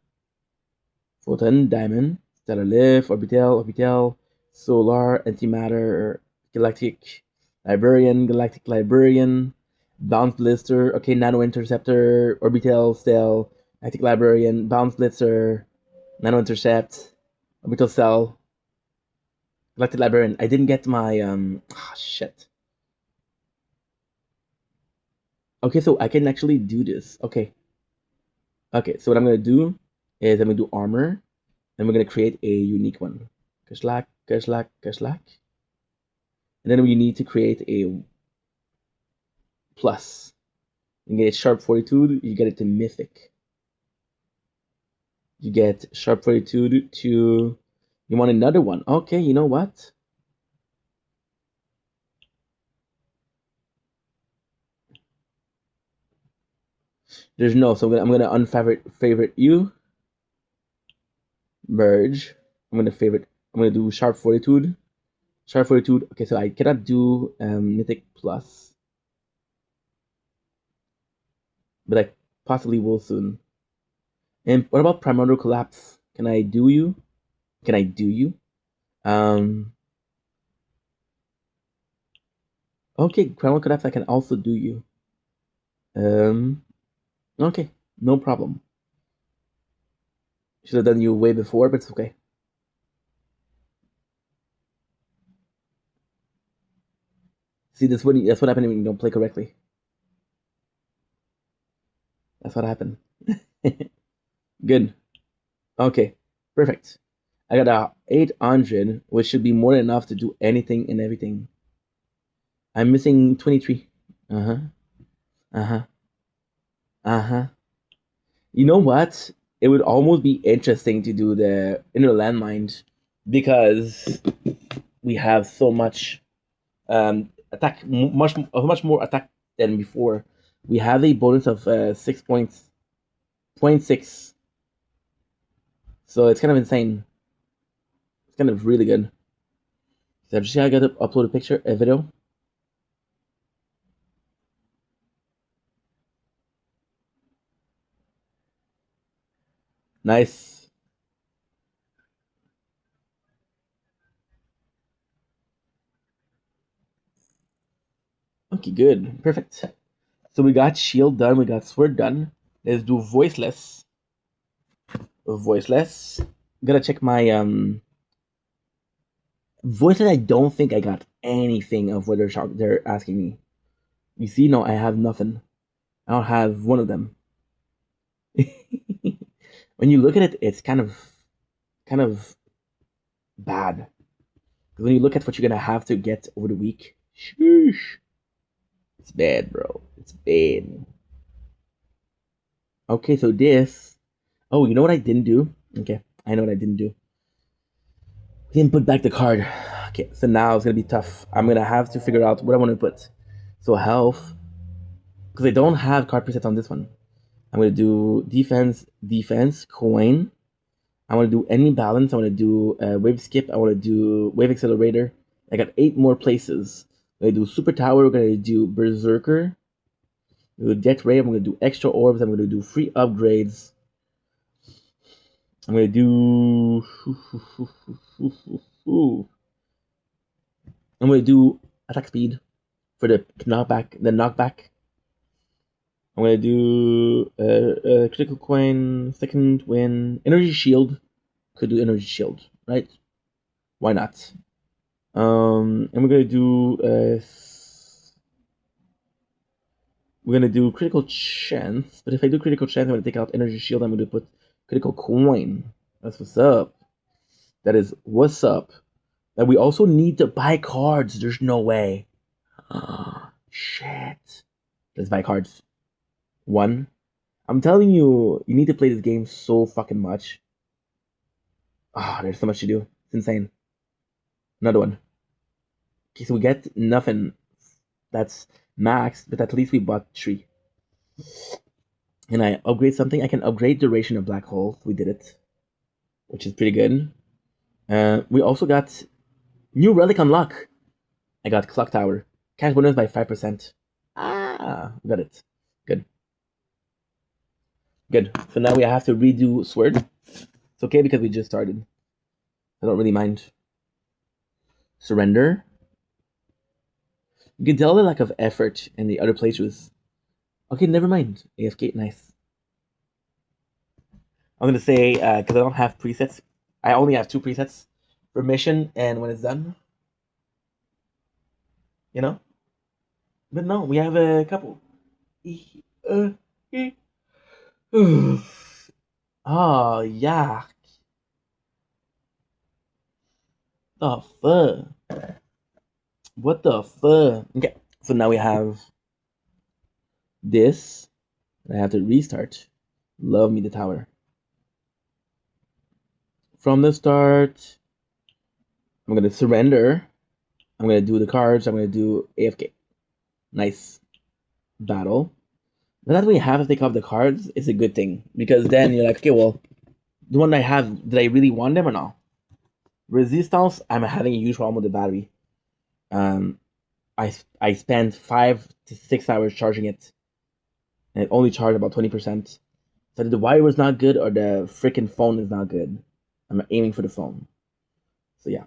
Photon, Diamond, Stellar Lift, Orbital, Solar, Antimatter, Galactic, Librarian, Galactic Librarian, Bounce Blister, okay, Nano Interceptor, Orbital Cell, Galactic Librarian, Bounce Blitzer, Nano Intercept, Orbital Cell, Galactic Librarian. I didn't get my, shit. Okay, so I can actually do this. Okay. Okay, so what I'm going to do is I'm going to do armor, and we're going to create a unique one. Kashlak, Kashlak, Kashlak. And then we need to create a plus. You get sharp 42, you get it to mythic. You get sharp 42 to, you want another one. Okay, you know what? There's no, so I'm gonna unfavorite you. Merge. I'm gonna do sharp 42. Sharp 42. Okay, so I cannot do mythic plus. But I possibly will soon. And what about primordial collapse? Can I do you? Can I do you? Okay, primordial collapse I can also do you. Okay, no problem. Should have done you way before, but it's okay. See, that's what happened when you don't play correctly. That's what happened. Good. Okay, perfect. I got a 800, which should be more than enough to do anything and everything. I'm missing 23. Uh-huh. Uh-huh. Uh-huh. You know what? It would almost be interesting to do the inner landmine because we have so much attack, much more attack than before. We have a bonus of 6 points, 0.6. So it's kind of insane. It's kind of really good. So just I got to upload a video. Nice. Okay, good. Perfect. So we got shield done, we got sword done. Let's do voiceless. Voiceless. Gotta check my voiceless. I don't think I got anything of what they're asking me. You see, no, I have nothing. I don't have one of them. When you look at it, it's kind of bad. When you look at what you're gonna have to get over the week, sheesh. It's bad, bro. It's bad. Okay, so this. Oh, you know what I didn't do? Okay, I know what I didn't do. Didn't put back the card. Okay, so now it's gonna be tough. I'm gonna have to figure out what I want to put. So health, because I don't have card presets on this one. I'm gonna do defense, coin. I want to do any balance. I want to do wave skip. I want to do wave accelerator. I got 8 more places. I'm gonna do super tower. We're gonna do berserker. We're gonna do death ray. I'm gonna do extra orbs. I'm gonna do free upgrades. I'm gonna do. I'm gonna do attack speed for the knockback. I'm gonna do critical coin, second win, energy shield. Could do energy shield, right? Why not? And we're gonna do critical chance. But if I do critical chance, I'm gonna take out energy shield. I'm gonna put critical coin. That's what's up. That is what's up. And we also need to buy cards. There's no way. Oh, shit. Let's buy cards. 1. I'm telling you, you need to play this game so fucking much. Ah, there's so much to do. It's insane. Another one. Okay, so we get nothing that's maxed, but at least we bought 3. Can I upgrade something? I can upgrade duration of black holes. We did it, which is pretty good. We also got new relic unlock. I got clock tower. Cash bonus by 5%. Got it. Good. So now we have to redo sword. It's okay because we just started. I don't really mind. Surrender. You can tell the lack of effort in the other playthroughs. Okay, never mind. AFK, nice. I'm gonna say, because I don't have presets, I only have 2 presets for mission and when it's done. You know? But no, we have a couple. Oh, yeah. The fuck? What the fuck? Okay, so now we have this. I have to restart. Love me the tower. From the start, I'm gonna surrender. I'm gonna do the cards. I'm gonna do AFK. Nice. Battle. But that way you have to take off the cards is a good thing. Because then you're like, okay, well, the one I have, did I really want them or not? Resistance, I'm having a huge problem with the battery. I spent 5 to 6 hours charging it. And it only charged about 20%. So the wire was not good or the freaking phone is not good. I'm aiming for the phone. So yeah.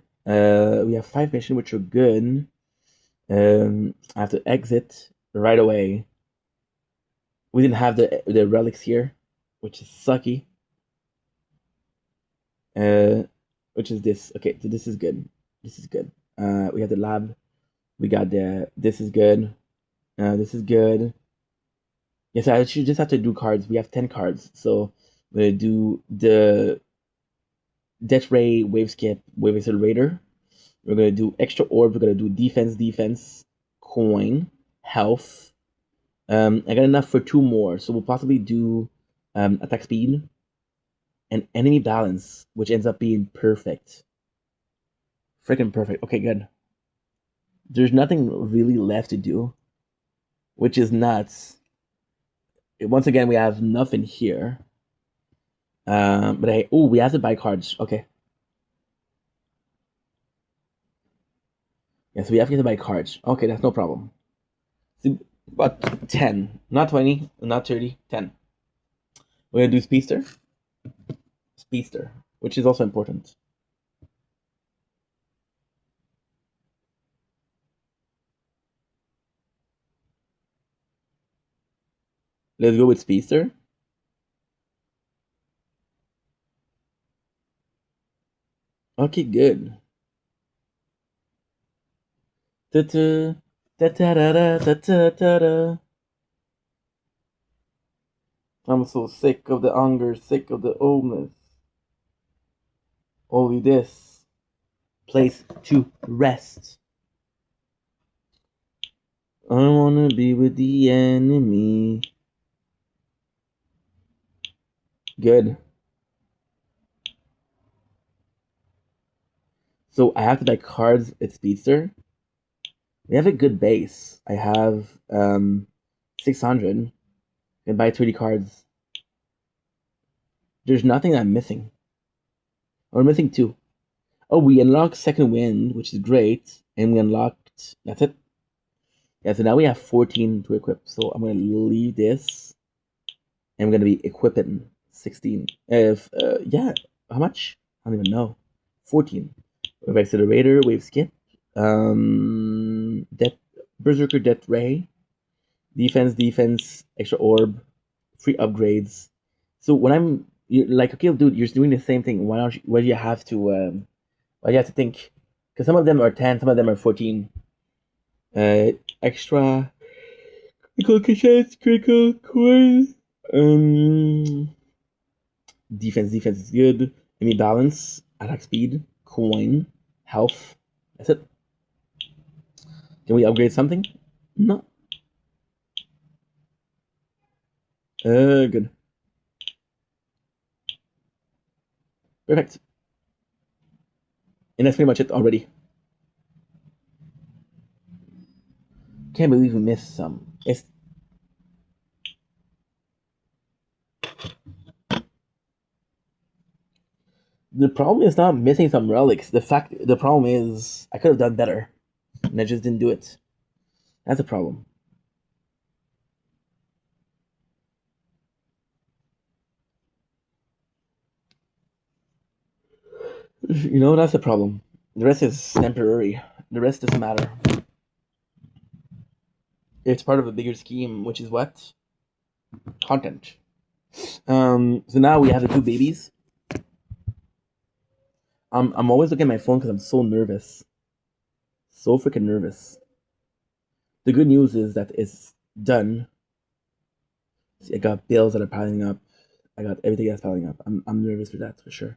We have 5 missions which are good. I have to exit right away. We didn't have the relics here, which is sucky. Which is this. Okay, so this is good. This is good. We have the lab. We got the. This is good. This is good. Yes, I should just have to do cards. We have 10 cards, so we're gonna do the Death Ray, Wave Skip, Wave Accelerator. We're gonna do extra orb. We're gonna do defense, coin, health. I got enough for 2 more, so we'll possibly do attack speed and enemy balance, which ends up being perfect. Freaking perfect. Okay, good. There's nothing really left to do, which is nuts. Once again, we have nothing here. But hey, oh, we have to buy cards. Okay. Yes, we have to buy cards. Okay, that's no problem. So, but 10, not 20, not 30, 10. We're gonna do Speedster, which is also important. Let's go with Speedster. Okay, good. Ta-ta, ta-ta-da-da-ta-ta-da. I'm so sick of the hunger, sick of the oldness. Only this place to rest. I wanna be with the enemy. Good. So I have to buy cards at Speedster. We have a good base. I have 600. And buy 30 cards. There's nothing I'm missing. We're missing 2. Oh, we unlocked Second Wind, which is great. And we unlocked... That's it. Yeah, so now we have 14 to equip. So I'm going to leave this. And I'm going to be equipping 16. Yeah, how much? I don't even know. 14. Wave Accelerator, Wave Skip. Berserker Death Ray. Defense, extra orb. Free upgrades. So when you're like, okay, dude, you're doing the same thing. Why do you have to? Why do you have to think? Because some of them are 10, some of them are 14. Extra critical chance, critical coin. Defense is good. Enemy balance, attack speed, coin, health. That's it. Can we upgrade something? No. Good. Perfect. And that's pretty much it already. Can't believe we missed some. The problem is not missing some relics. The problem is I could have done better, and I just didn't do it. That's a problem. You know, that's the problem. The rest is temporary. The rest doesn't matter. It's part of a bigger scheme, which is what? Content. So now we have the two babies. I'm always looking at my phone because I'm so nervous. So freaking nervous. The good news is that it's done. See, I got bills that are piling up. I got everything that's piling up. I'm nervous for that for sure.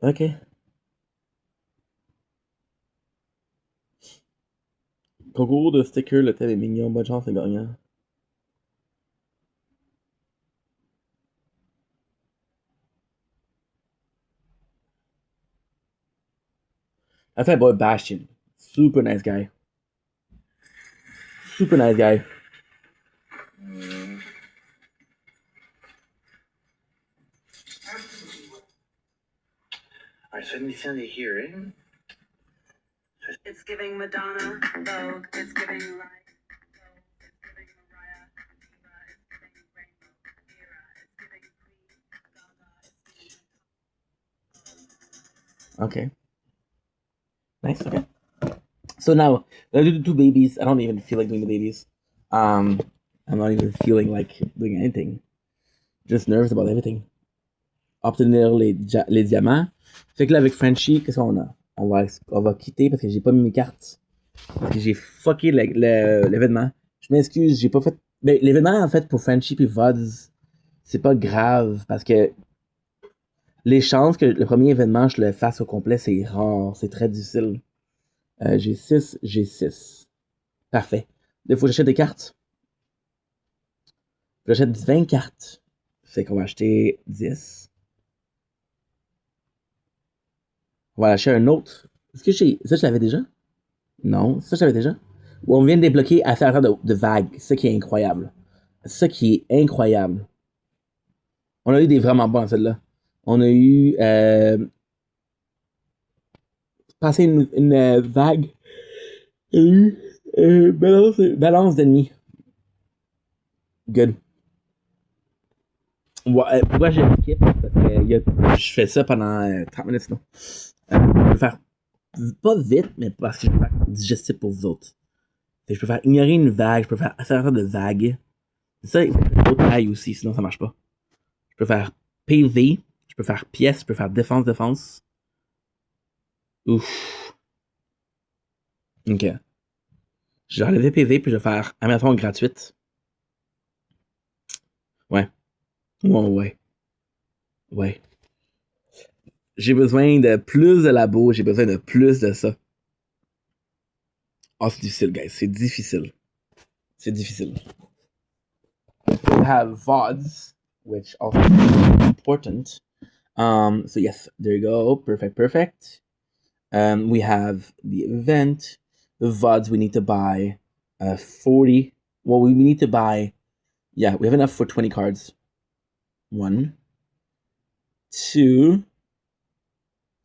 Ok. Concours de sticker, le thème est mignon. Bonne chance, les gagnants. I found boy Bastion. Super nice guy. Super nice guy. Alright, so let me send it here, eh? It's giving Madonna, Vogue, it's giving Mariah, Vogue, it's giving Mariah, Diva, it's giving Rainbow, Era, it's giving Queen, Gaga, it's giving... Okay. Nice, okay. So now, I do the two babies. I don't even feel like doing the babies. I'm not even feeling like doing anything. Just nervous about everything. Obtenir les diamants. Fait que là, avec Frenchie, qu'est-ce qu'on a? On va quitter parce que j'ai pas mis mes cartes. Parce que j'ai fucké l'événement. Je m'excuse, j'ai pas fait... Ben, l'événement, en fait, pour Frenchie puis VODs, c'est pas grave parce que les chances que le premier événement, je le fasse au complet, c'est rare. C'est très difficile. J'ai 6. Parfait. Il faut que j'achète des cartes. J'achète 20 cartes. Fait qu'on va acheter 10. On va acheter un autre. Est-ce que ça, je l'avais déjà? Non, ça, je l'avais déjà. On vient de débloquer accélérateur de vagues. C'est ça qui est incroyable. C'est ça qui est incroyable. On a eu des vraiment bons, celle-là. On a eu... passer une vague. Il y a eu balance d'ennemis. Good. Ouais, pourquoi j'ai skip? Parce que je fais ça pendant 30 minutes sinon. Je peux faire pas vite, mais parce que je peux faire digestif pour vous autres. Je peux faire ignorer une vague, je peux faire accélérateur de vague. Ça, il faut faire d'autres tailles aussi, sinon ça marche pas. Je peux faire PV, je peux faire pièce, je peux faire défense. Ouf. Ok. Je vais enlever PV puis je vais faire animation gratuite. Ouais. Ouais. J'ai besoin de plus de labos, j'ai besoin de plus de ça. Oh, c'est difficile, guys. C'est difficile. We have VODs, which also is important. So yes, there you go. Perfect. We have the event. The VODs we need to buy 40. Well, we need to buy... Yeah, we have enough for 20 cards. 1, 2.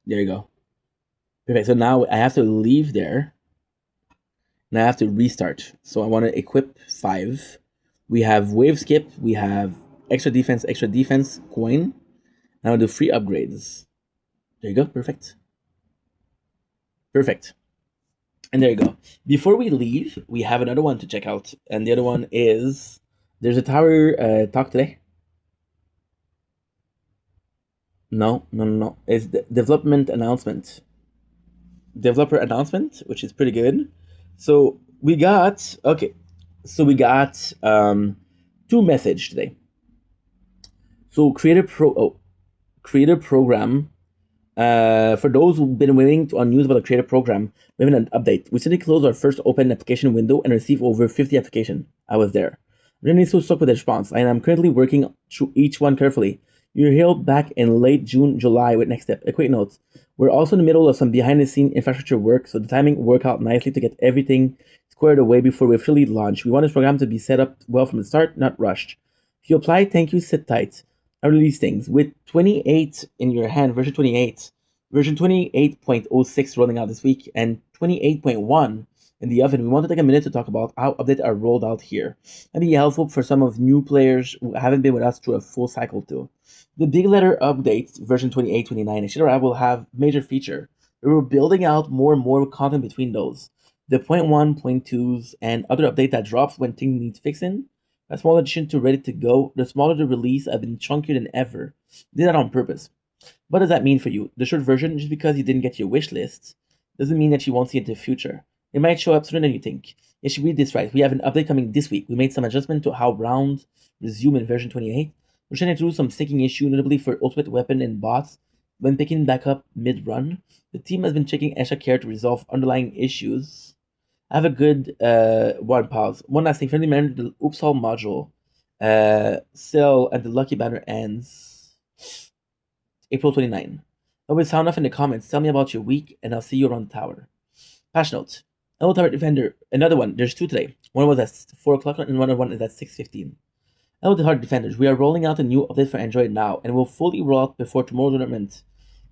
There you go. Perfect. So now I have to leave there. And I have to restart. So I want to equip 5. We have wave skip. We have extra defense coin. Now do free upgrades. There you go. Perfect. And there you go. Before we leave, we have another one to check out. And the other one is... There's a tower talk today. No. It's the development announcement. Developer announcement, which is pretty good. So we got... Okay. So we got 2 messages today. So creator program. For those who've been waiting on news about the creator program, we have an update. We recently closed our first open application window and received over 50 applications. I was there. I'm generally so stuck with the response, and I'm currently working through each one carefully. You're hailed back in late June, July with next step. A quick note. We're also in the middle of some behind-the-scenes infrastructure work, so the timing worked out nicely to get everything squared away before we officially launch. We want this program to be set up well from the start, not rushed. If you apply, thank you, sit tight. I release things. With 28 in your hand, version 28, version 28.06 rolling out this week, and 28.1 in the oven, we want to take a minute to talk about how updates are rolled out here. That'd be helpful for some of new players who haven't been with us through a full cycle too. The big letter update, version 28, 29, etc. will have major feature. We're building out more and more content between those. The point 1, point 2s, and other update that drops when things need fixing. A small addition to ready to go. The smaller the release have been chunkier than ever. Did that on purpose. What does that mean for you? The short version, just because you didn't get your wish list, doesn't mean that you won't see it in the future. It might show up sooner than you think. You should read this right. We have an update coming this week. We made some adjustment to how rounds resume in version 28. We're trying to introduce some sticking issue, notably for ultimate weapon and bots. When picking back up mid-run, the team has been taking extra care to resolve underlying issues. Have a good one pause. One last thing, friendly man, the Upsal module. Sale and the lucky banner ends April 29. Always sound off in the comments. Tell me about your week, and I'll see you around the tower. Patch notes. Hello, Tower Defender. Another one. There's two today. One was at 4 o'clock, and one is at 6:15. Hello, the Tower Defenders. We are rolling out a new update for Android now, and will fully roll out before tomorrow's tournament.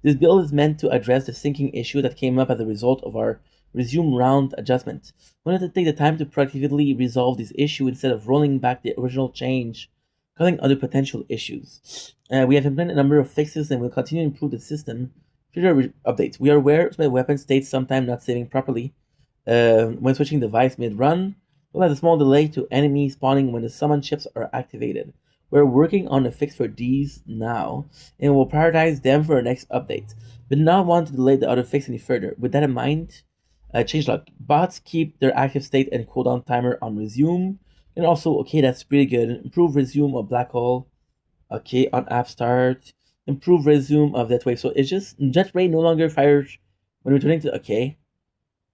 This build is meant to address the syncing issue that came up as a result of our resume round adjustment. We wanted to take the time to proactively resolve this issue instead of rolling back the original change, causing other potential issues. We have implemented a number of fixes and will continue to improve the system. Future updates. We are aware my weapon states sometimes not saving properly when switching device mid-run. We'll have a small delay to enemy spawning when the summon chips are activated. We're working on a fix for these now, and we'll prioritize them for our next update, but not want to delay the other fix any further. With that in mind, changelog. Bots keep their active state and cooldown timer on resume, and also, okay, that's pretty good. Improve resume of black hole. Okay, on app start. Improve resume of that wave. So it's just jet ray no longer fires when returning to okay.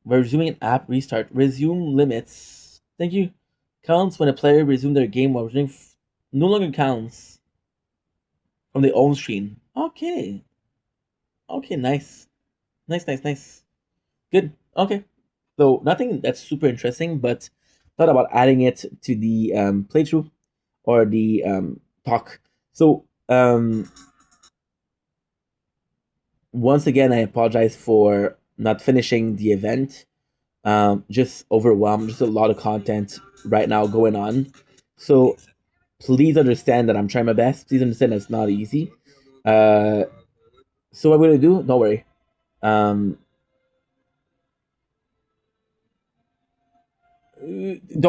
We're resuming an app restart. Resume limits. Thank you. Counts when a player resumes their game while returning. No longer counts from the home screen. Okay. Okay, nice. Nice. Good. Okay. So nothing that's super interesting, but thought about adding it to the playthrough or the talk. So once again, I apologize for not finishing the event. Just overwhelmed. Just a lot of content right now going on. So please understand that I'm trying my best. Please understand that it's not easy. So what I'm gonna do? Don't worry. Don't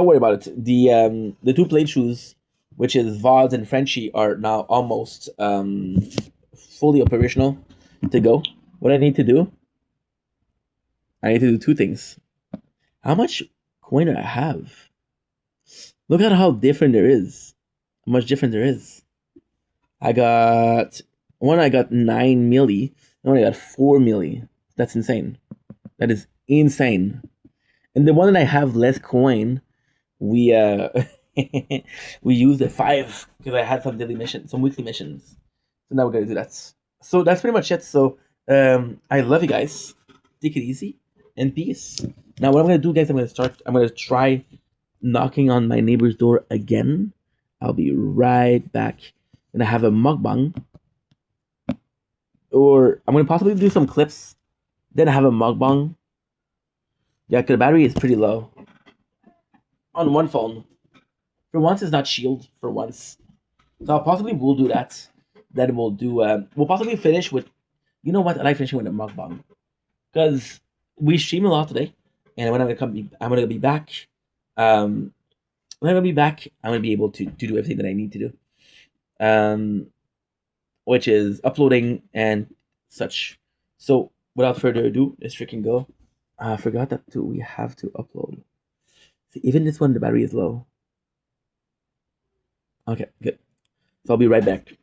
worry about it. The two playthroughs, which is VODs and Frenchie, are now almost fully operational to go. What I need to do? I need to do two things. How much coin do I have? Look at how different there is. How much different there is. I got 9 milli. One I got 4 milli. That's insane. That is insane. And the one that I have less coin, we we used the 5 because I had some daily missions, some weekly missions. So now we're gonna do that. So that's pretty much it. So I love you guys. Take it easy and peace. Now what I'm gonna do, guys, I'm gonna try knocking on my neighbor's door again. I'll be right back. And I have a mukbang. Or I'm gonna possibly do some clips. Then I have a mukbang. Yeah, because the battery is pretty low. On one phone. For once, it's not shield. For once. So I'll possibly will do that. Then we'll do. We'll possibly finish with. You know what? I like finishing with a mukbang. Because we stream a lot today. And when I'm gonna be back. When I'm gonna be back, I'm gonna be able to do everything that I need to do. Which is uploading and such. So without further ado, let's freaking go. I forgot that too. We have to upload. See, even this one, the battery is low. Okay, good. So I'll be right back.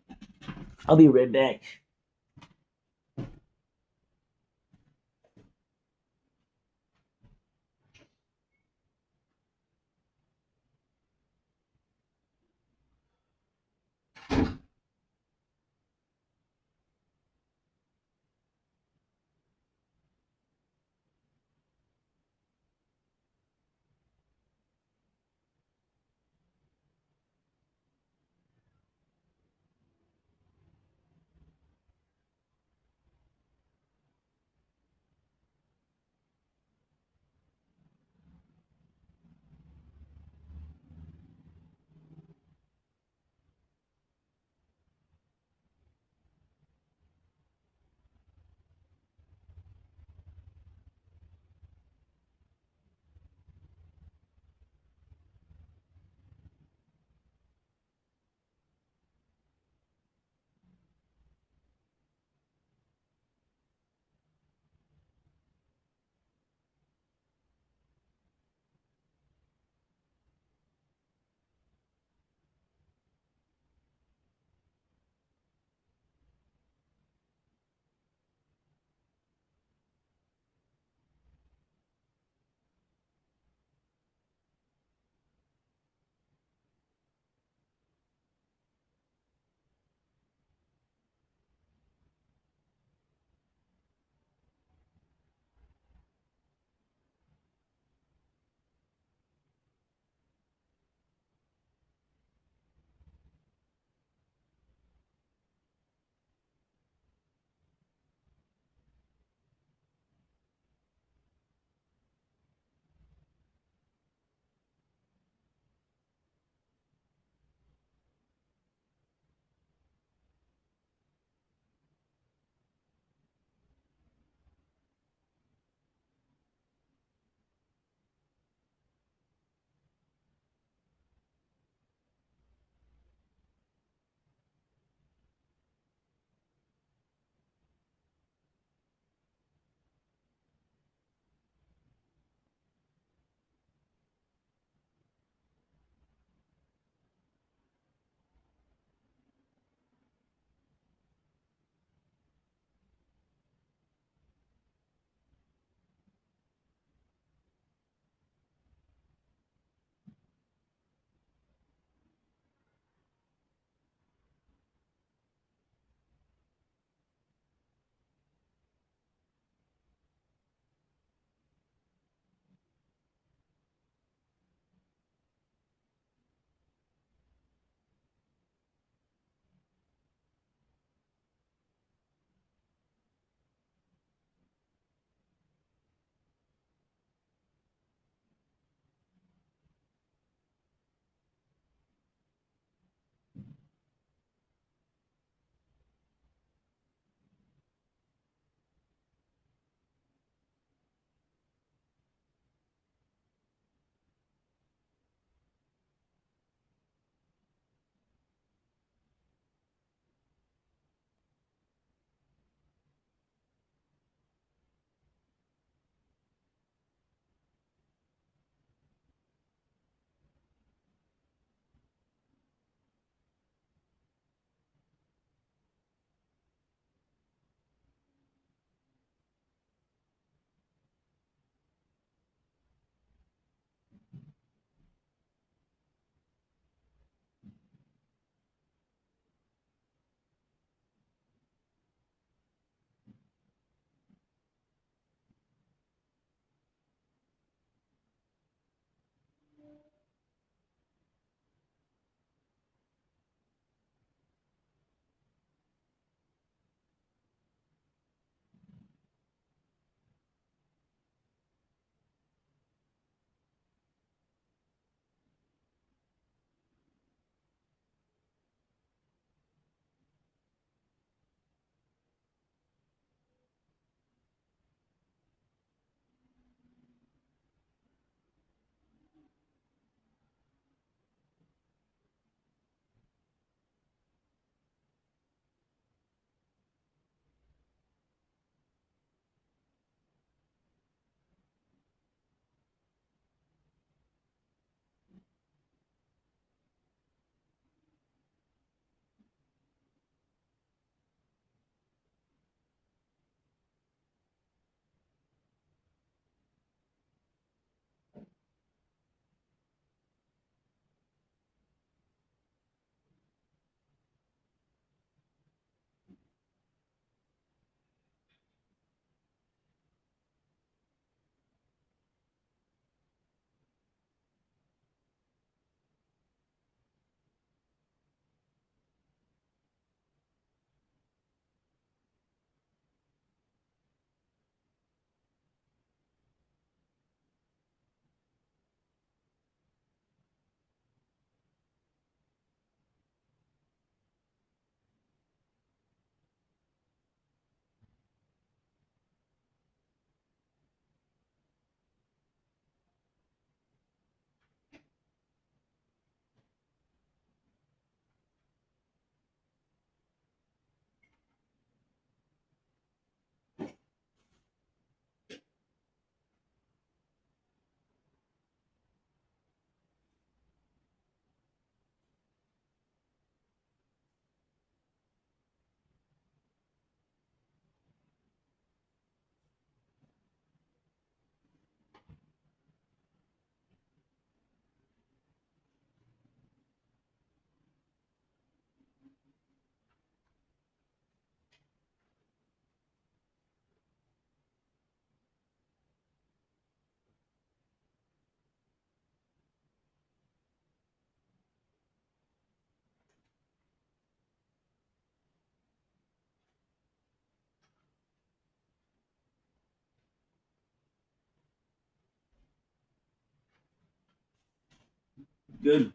Good.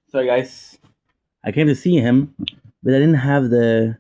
Sorry, guys. I came to see him, but I didn't have the.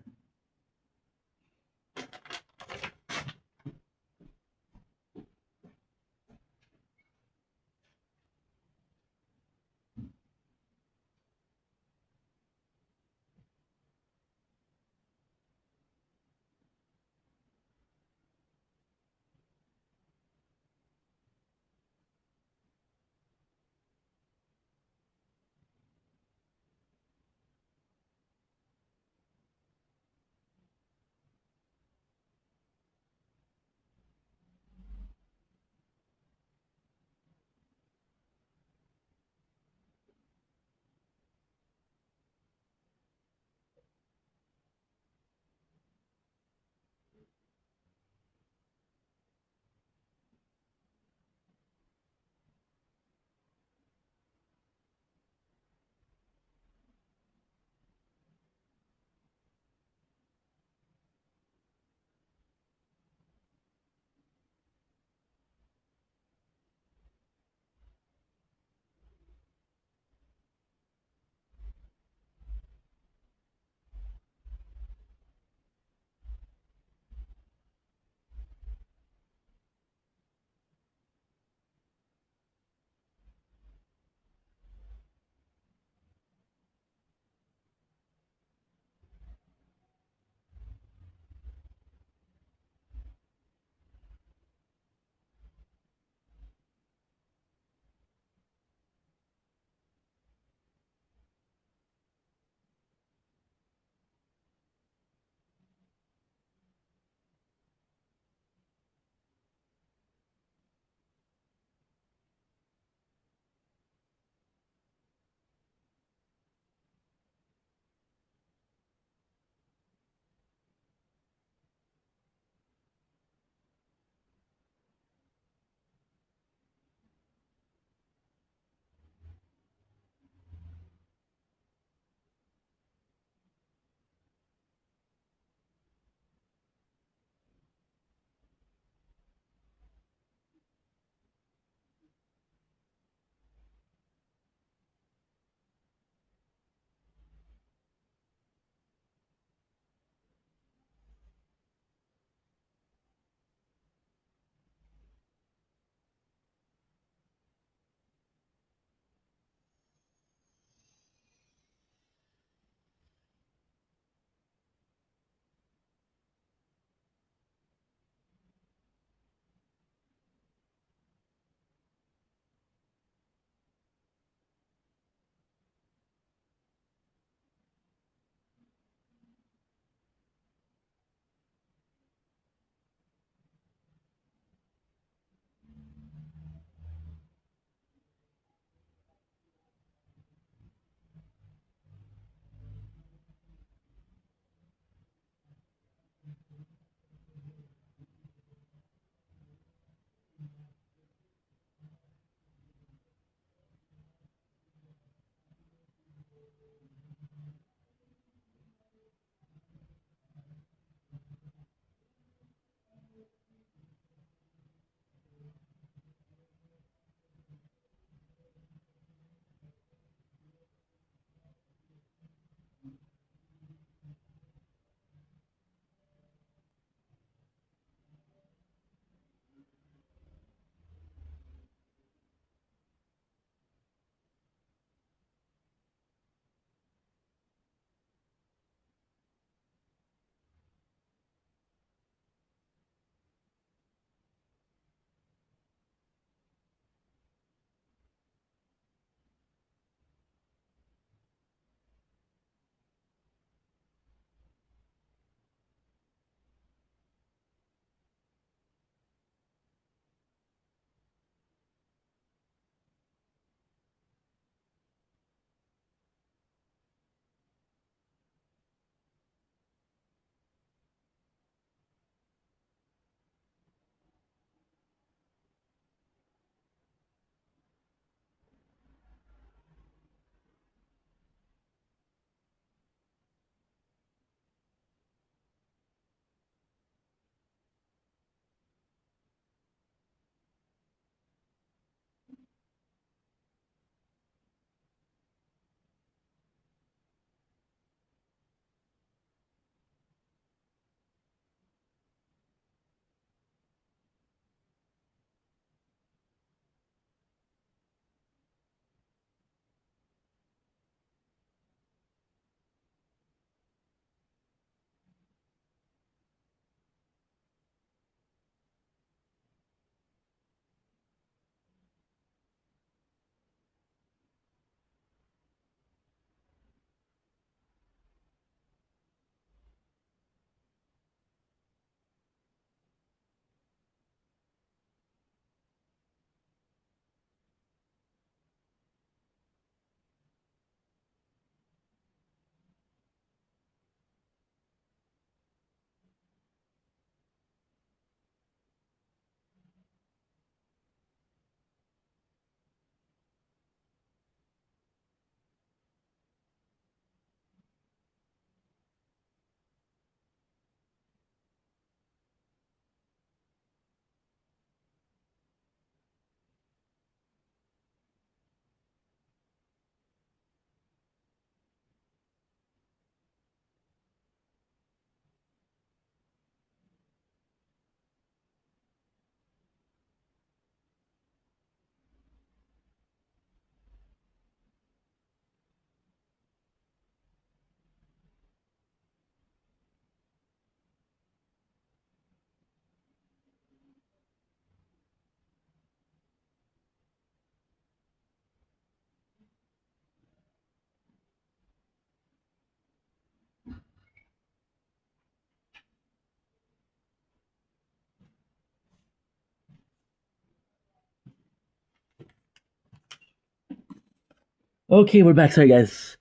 Okay, we're back. Sorry, guys.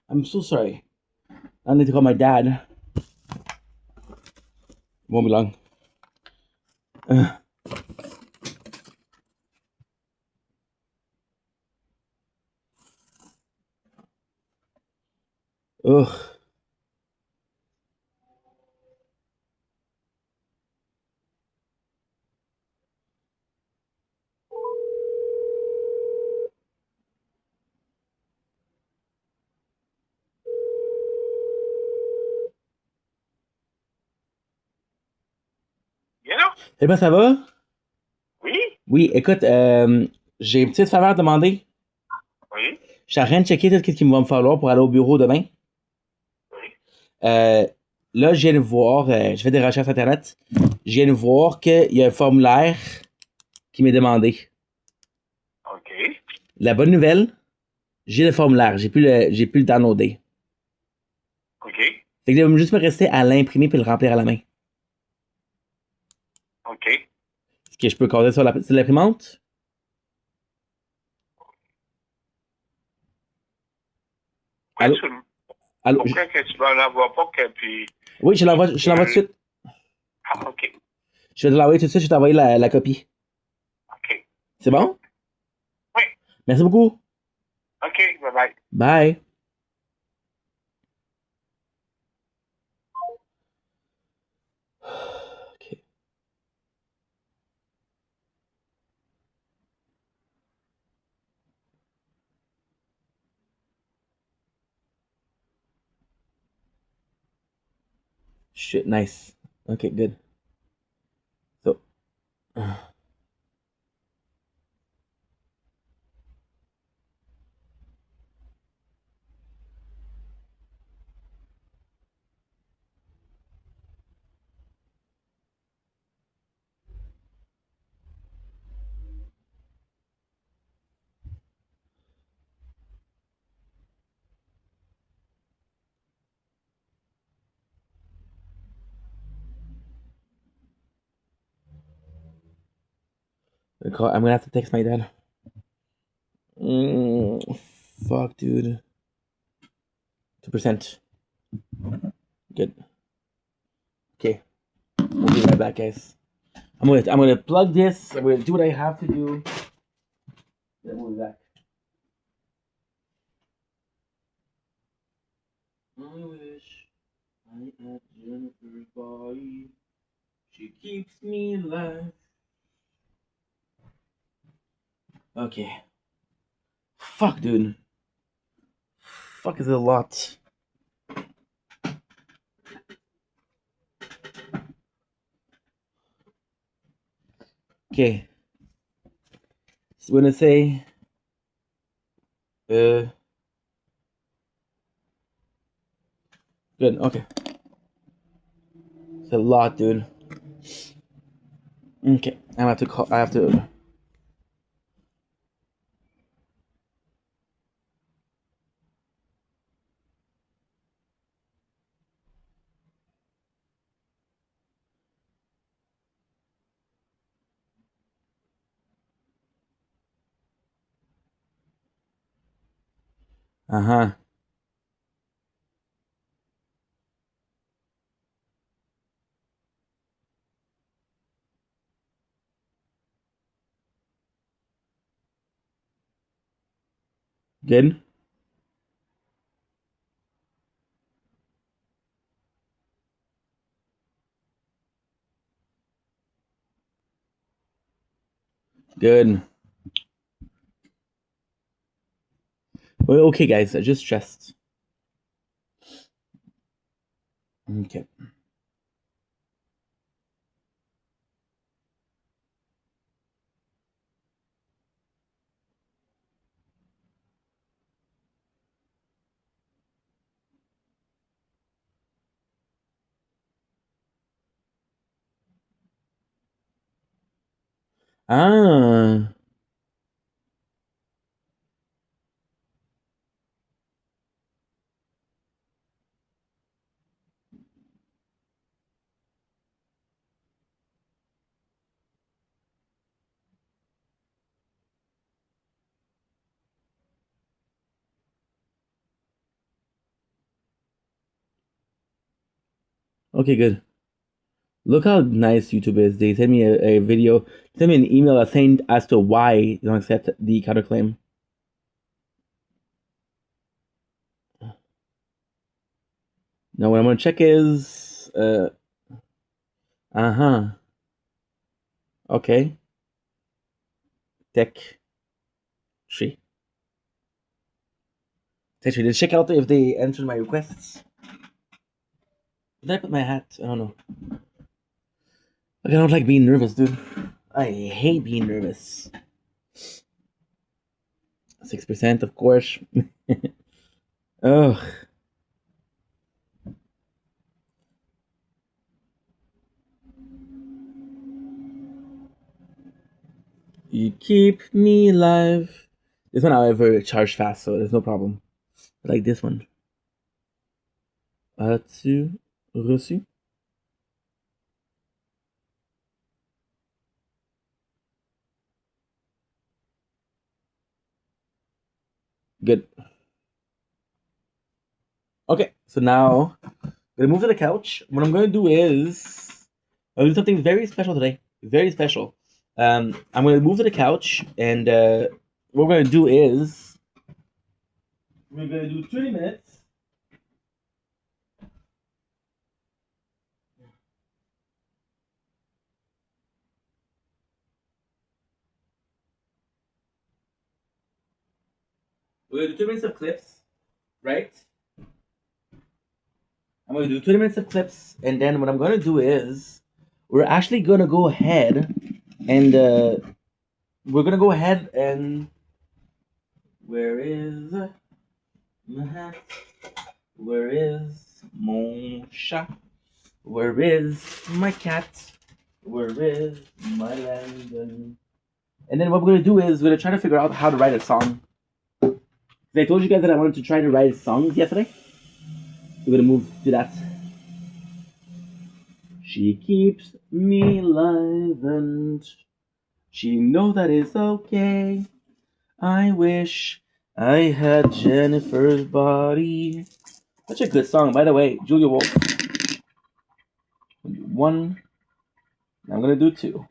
I'm so sorry. I need to call my dad. Won't be long. Ugh. Bien là? Salut, ça va? Oui? Oui, écoute, j'ai une petite faveur à demander. Oui? Je suis en train de checker tout ce qu'il va me falloir pour aller au bureau demain. Oui? Là, je viens de voir, je fais des recherches Internet. Je viens de voir qu'il y a un formulaire qui m'est demandé. OK. La bonne nouvelle, j'ai le formulaire. J'ai pu le downloader. OK. Fait que il va juste me rester à l'imprimer puis le remplir à la main. OK. Est-ce que je peux coder sur l'imprimante? Allô? Allô? Pourquoi que tu vas l'avoir pas que puis. Oui, je l'envoie tout de suite. Ah, OK. Je vais te l'envoyer tout de suite, je vais t'envoyer la copie. OK. C'est bon? Oui. Merci beaucoup. OK, bye-bye. Bye. OK. Shit, nice. Okay, good. So. I'm gonna have to text my dad. Fuck, dude. 2%. Good. Okay. We'll be right back, guys. I'm gonna plug this. I'm gonna do what I have to do. Then we'll be back. I wish I had Jennifer's body. She keeps me alive. Okay. Fuck, dude. Fuck is a lot. Okay. So when I say good, okay. It's a lot, dude. Okay. I have to Uh-huh. Good. Good. Well, okay, guys. I just stressed. Okay. Ah. Okay, good. Look how nice YouTube is. They send me a video, send me an email saying as to why you don't accept the counterclaim. Now what I'm gonna check is okay. Tech tree. Tech tree. Let's check out if they answered my requests. Did I put my hat? I don't know. Like, I don't like being nervous, dude. I hate being nervous. 6%, of course. Ugh. You keep me alive. This one, however, charged fast, so there's no problem. I like this one. As-tu reçu? Good. Okay, so now I'm gonna move to the couch. What I'm gonna do is I'll do something very special today. Very special. I'm gonna move to the couch, and what we're gonna do is we're gonna do 30 minutes. We're gonna do 2 minutes of clips, right? I'm gonna do 20 minutes of clips, and then what I'm gonna do is we're actually gonna go ahead and where is my hat? Where is mon chat? Where is my cat? Where is my Landon? And then what we're gonna do is we're gonna try to figure out how to write a song. I told you guys that I wanted to try to write songs yesterday. We're gonna move to that. She keeps me alive and she knows that it's okay. I wish I had Jennifer's body. Such a good song, by the way. Julia Wolf. One. I'm gonna do 2.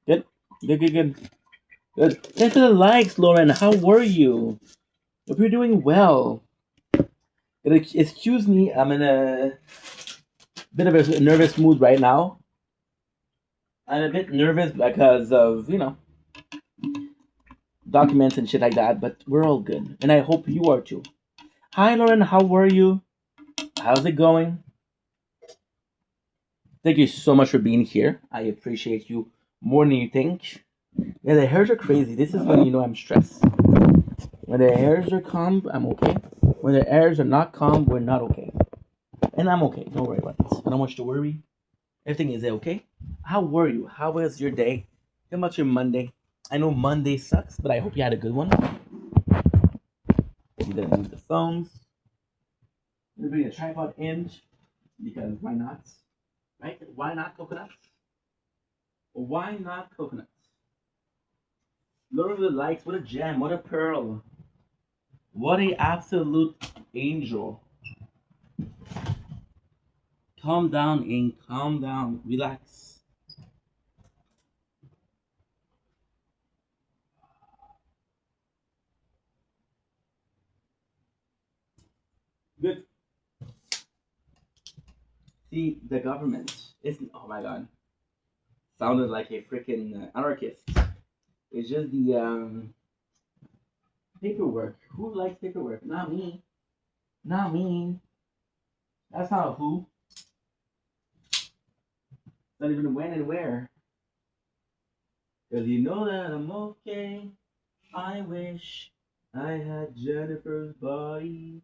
Good. Good. Thanks for the likes, Lauren. How were you? Hope you're doing well. Excuse me, I'm in a bit of a nervous mood right now. I'm a bit nervous because of, documents and shit like that, but we're all good. And I hope you are too. Hi, Lauren. How were you? How's it going? Thank you so much for being here. I appreciate you more than you think. Yeah, the hairs are crazy. This is when you know I'm stressed. When the hairs are calm, I'm okay. When the hairs are not calm, we're not okay. And I'm okay. Don't worry about this. I don't want you to worry. Everything is okay. How were you? How was your day? How about your Monday? I know Monday sucks, but I hope you had a good one. We're gonna move the phones. We're bring a tripod in because why not? Right? Why not coconuts? Why not coconuts? Lord of the Lights, what a gem, what a pearl. What a absolute angel. Calm down, Ink. Calm down. Relax. Good. See, the government isn't. Oh my god. Sounded like a freaking anarchist. It's just the paperwork. Who likes paperwork? Not me. Not me. That's not a who. Not even when and where. Cause you know that I'm okay. I wish I had Jennifer's body.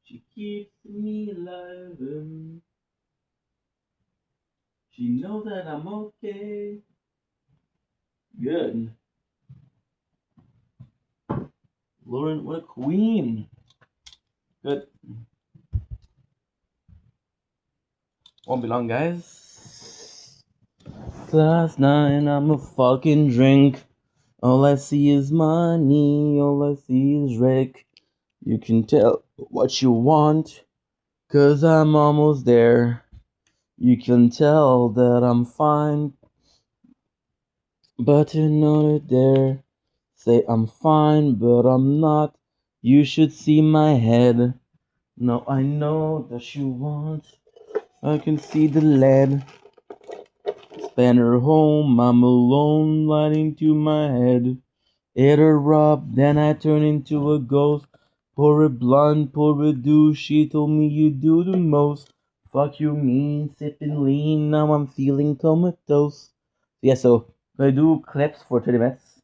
She keeps me alive. And she knows that I'm okay. Good. Lauren, what a queen. Good. Won't be long, guys. Last night I'm a fucking drink. All I see is money. All I see is wreck. You can tell what you want, 'cause I'm almost there. You can tell that I'm fine, but you know it there. Say I'm fine, but I'm not. You should see my head. No, I know that you want. I can see the lead. Span her home, I'm alone, lighting to my head. Ate her rub, then I turn into a ghost. Pour a blunt, pour a douche, she told me you do the most. Fuck you mean, sipping lean, now I'm feeling comatose. Yeah, so I do clips for 30 minutes.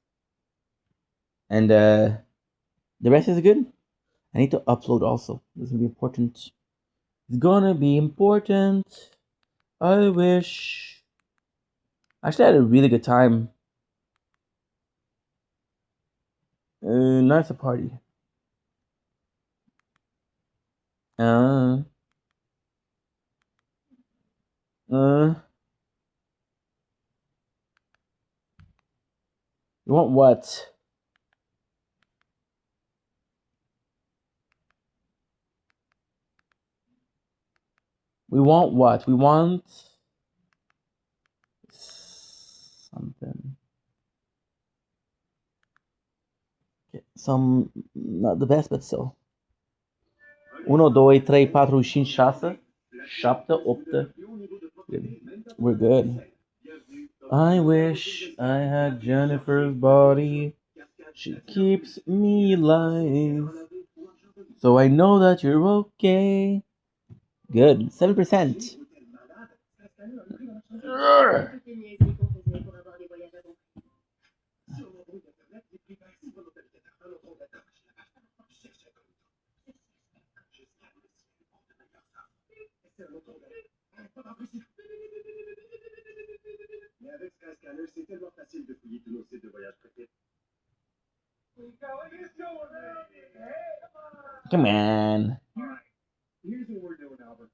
And the rest is good. I need to upload also. This is gonna be important. It's gonna be important. I wish. Actually, I had a really good time. Nice a party. Uh, uh. You want what? We want what? We want something. Okay, some, not the best, but still. 1, 2, 3, 4, 5, 6, 7, 8. We're good. I wish I had Jennifer's body. She keeps me alive. So I know that you're okay. Good. 7%. Come on. Here's what we're doing, Albert.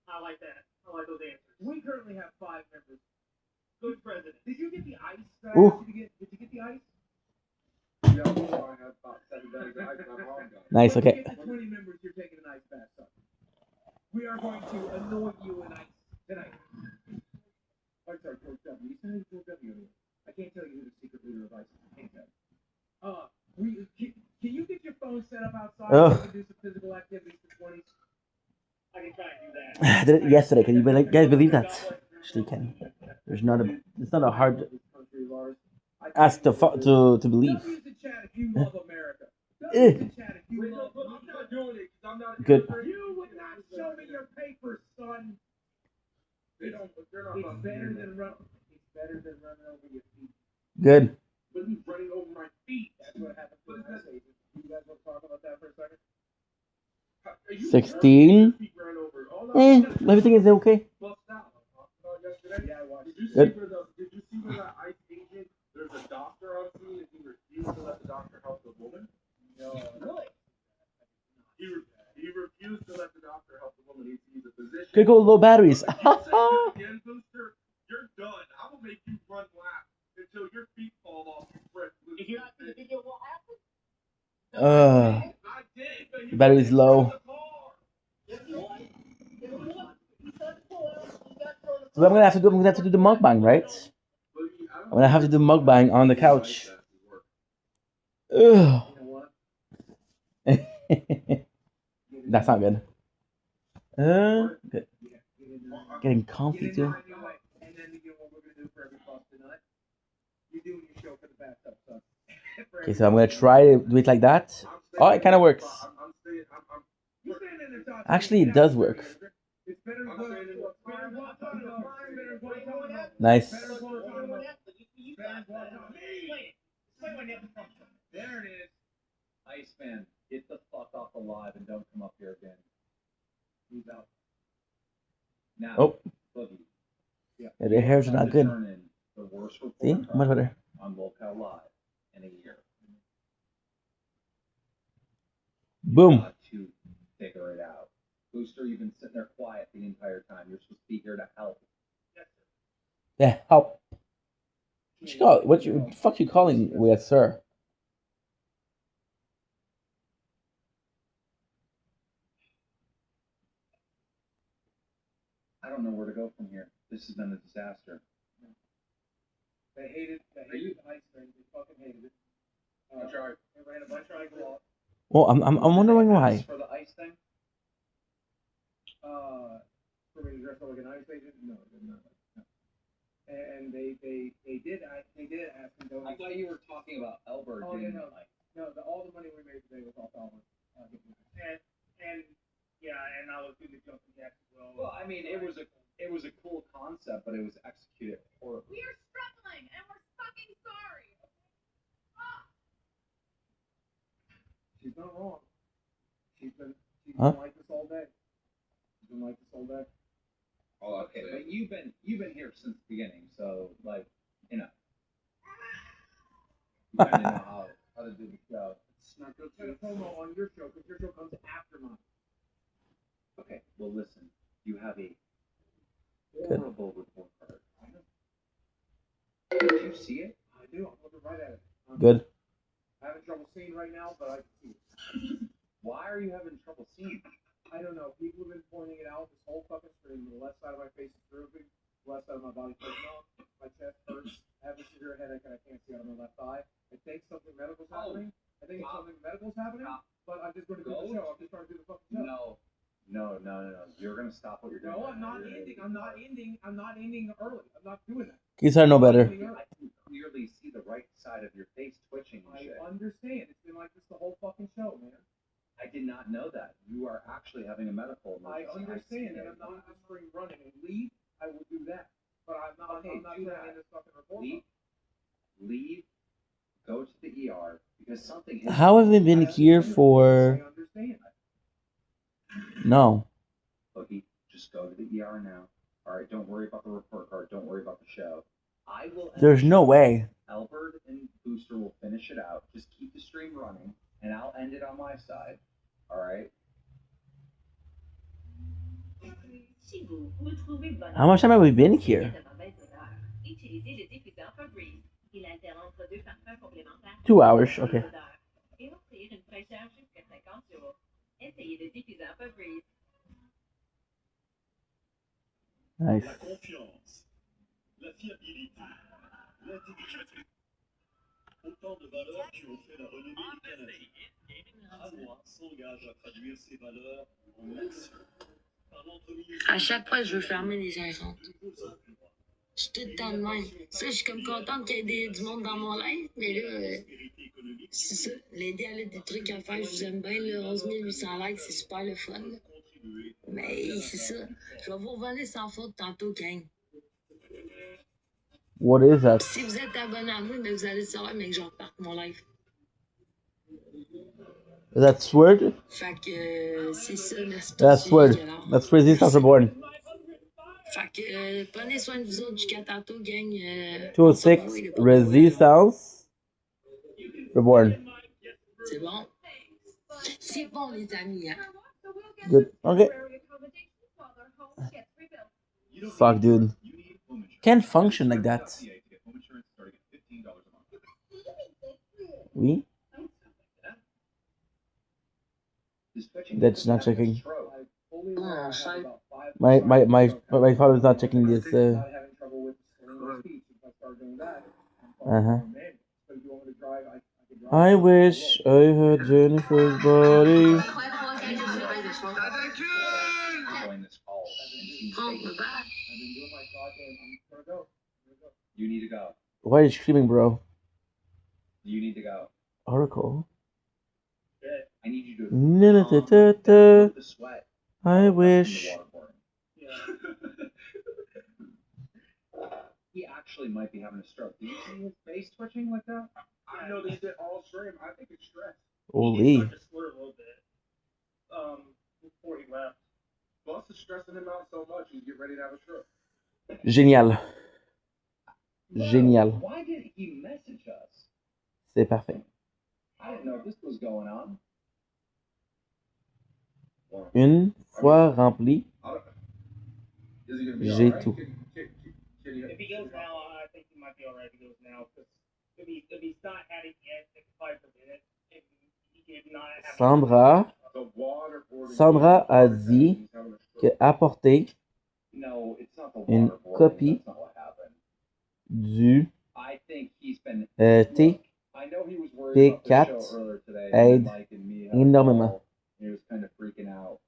I like that. I like those answers. We currently have 5 members. Good president. Did you get the ice? Ooh. Did you get the ice? Yeah, I have about 7 bags of ice. My mom got it. Nice, okay. When you get to 20 members, you're taking an ice bath, son. We are going to anoint you in ice tonight. I'm sorry, George W. You said George W. I can't tell you who the secret leader of ice is. I can't tell you. Can you get your phone set up outside so you can do some physical activities for 20s? I can try and do that. I did it yesterday. Can you guys believe that? Actually, can. It's not a hard ask to believe. Good. You would not show me your papers, son. It's better than running over your feet. Good. But he's running over my feet. That's what happened to my agent. You guys want to talk about that for a second? 16. Everything is okay. Good. Did you see where that ICE agent, there's a doctor on scene and he refused to let the doctor help the woman? No. Really? He refused to let the doctor help the woman. He's a physician. Could go low batteries. Again, Booster, you're done. I will make you run laps until your feet fall off your breath. If you're not going to video what happened? The battery's low. So I'm gonna have to do the mukbang, right? I'm gonna have to do mukbang on the couch. Ugh. That's not good. Good. Getting comfy too. Okay, so I'm gonna try to do it like that. Oh, it kind of works. Actually, it does work. Nice. There it is. Iceman, get the fuck off alive and don't come up here again. He's out. Now, oh. Boogie. Yeah, their hairs are not good. See? Much better. On Locale Live in a year. Boom. To figure it out. Booster, you've been sitting there quiet the entire time. You're supposed to be here to help. Yeah, help. What the fuck you calling with, sir? This has been a disaster. They hated the ice thing. They fucking hated it. They ran a bunch of ice laws. Well, I'm wondering why. For the ice thing. For me to dress up like an ice agent? No, no. And they did ask me. I thought you were talking about Albert. Oh yeah, no, all the money we made today was off Albert. And I was doing the jumping jacks as well. Well, I mean, it was a cool concept, but it was executed poorly. We are struggling, and we're fucking sorry. She's not wrong. She's been Huh? like this all day. Oh, okay, but you've been here since the beginning, so like, you know, you kind of know how to do the show. It's not good to promo on your show because your show comes after mine. Okay, well listen, you have a horrible report card. Did you see it? I do. I'm looking right at it. Good. I'm having trouble seeing right now, but I can see it. Why are you having trouble seeing? I don't know. People have been pointing it out this whole fucking stream. The left side of my face is drooping. The left side of my body is off. My chest hurts. I have a severe headache and I can't see out of my left eye. I think something medical's happening. But I'm just going to do the show. I'm just trying to do the fucking show. No. You're going to stop what you're doing. No, I'm not ending. I'm not ending early. I'm not doing that. Kids are no better. I can clearly see the right side of your face twitching and shit. I understand. It's been like this the whole fucking show, man. I did not know that. You are actually having a medical emergency. I understand, and I'm not spring running and leave. I will do that, but I'm not. Okay, I'm not trying to this fucking report. Leave. Go to the ER because something. How have they been here for? I understand. No. Loki, just go to the ER now. All right, don't worry about the report card. Don't worry about the show. I will. There's no way. Albert and Booster will finish it out. Just keep the stream running, and I'll end it on my side. All right. How much time have we been here? 2 hours. Okay. Nice. La confiance, la fiabilité, l'intégrité. Autant de valeurs qui ont fait la renommée du Canada. Alois s'engage à traduire ces valeurs en action. Par l'entremise À chaque fois, je veux fermer les gérantes. Je suis tout le temps de même. Ça, je suis comme contente qu'il y ait du monde dans mon live, mais là, c'est ça. L'aider à des trucs à faire, je vous aime bien. Là, 11 800 likes, c'est super le fun. Là. Mais c'est ça. Je vais vous revenir sans faute tantôt, gang. What is that? Si vous êtes abonné à moi, mais vous allez savoir, mais que je reparte mon live. Is that Sword? Fait que c'est ça, merci. That's Sword. That's Frizzy Sounds Reborn. Fait que prenez soin de vous autres jusqu'à tantôt, gang. 206 Resistance Reborn. C'est bon? C'est bon, les amis, hein? Good. Okay. Fuck, dude. Can't function like that. Oui? That's not checking. My father's not checking this. I wish I had Jennifer's body. You need to go. Why are you screaming, bro? You need to go. Oracle. I need you to. The sweat. I wish. He actually might be having a stroke. Do you see his face twitching like that? I noticed it all stream. I think it's stress. Holy. He started to slur a little bit. Before he left. Boss is stressing him out so much, he's getting ready to have a stroke. Génial. Génial. Why did he message us? C'est parfait. I didn't know this was going on. Une fois rempli, j'ai tout. If he goes now, I think he might be alright if he goes now. Because if he's not at it yet, it's 5 minutes. If he did not have Sandra a dit que apporter No, it's not the une waterboarding. copie That's not what happened. du I think he's been. T I know he was worried about the P4 show earlier today. aide Mike and me had a énormément. call, and he was kind of freaking out.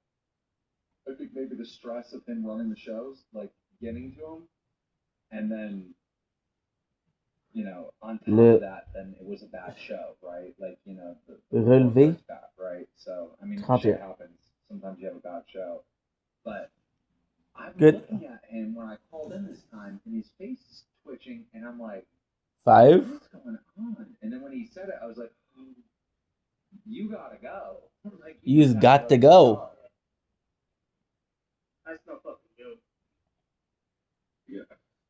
I think maybe the stress of him running the shows, like getting to him, and then, on top of that, then it was a bad show, right? Like, the Relevé report's bad, right? So, I mean, 31. shit happens. Sometimes you have a bad show. But I'm Good. looking at him when I called in this time, and his face is twitching, and I'm like, 5 what's going on? And then when he said it, I was like, oh, you gotta go. Like, You just got to go. That's no fucking joke. Yeah.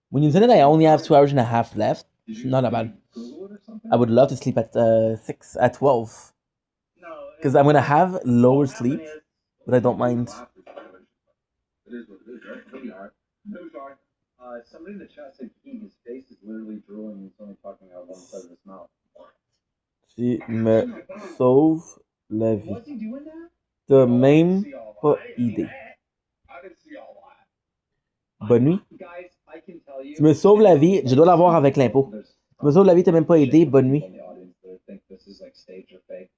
When you said that I only have 2 hours and a half left, it's not that bad. Google it or something? I would love to sleep at 12. Because I'm going to have lower sleep, but I don't mind. It is what it is, right? He'll be alright. He'll be fine. Somebody in the chat said his face is literally drooling and he's only talking out one side of his mouth. Tu me sauves la vie. Was he doing that? T'as même pas idée. I didn't see all that. Bonne nuit. Guys, I can tell you. Tu me sauves la vie. Je dois l'avoir avec l'impôt. Tu me sauves la vie, t'as même pas idée. Bonne nuit. Think this is like staged or fake.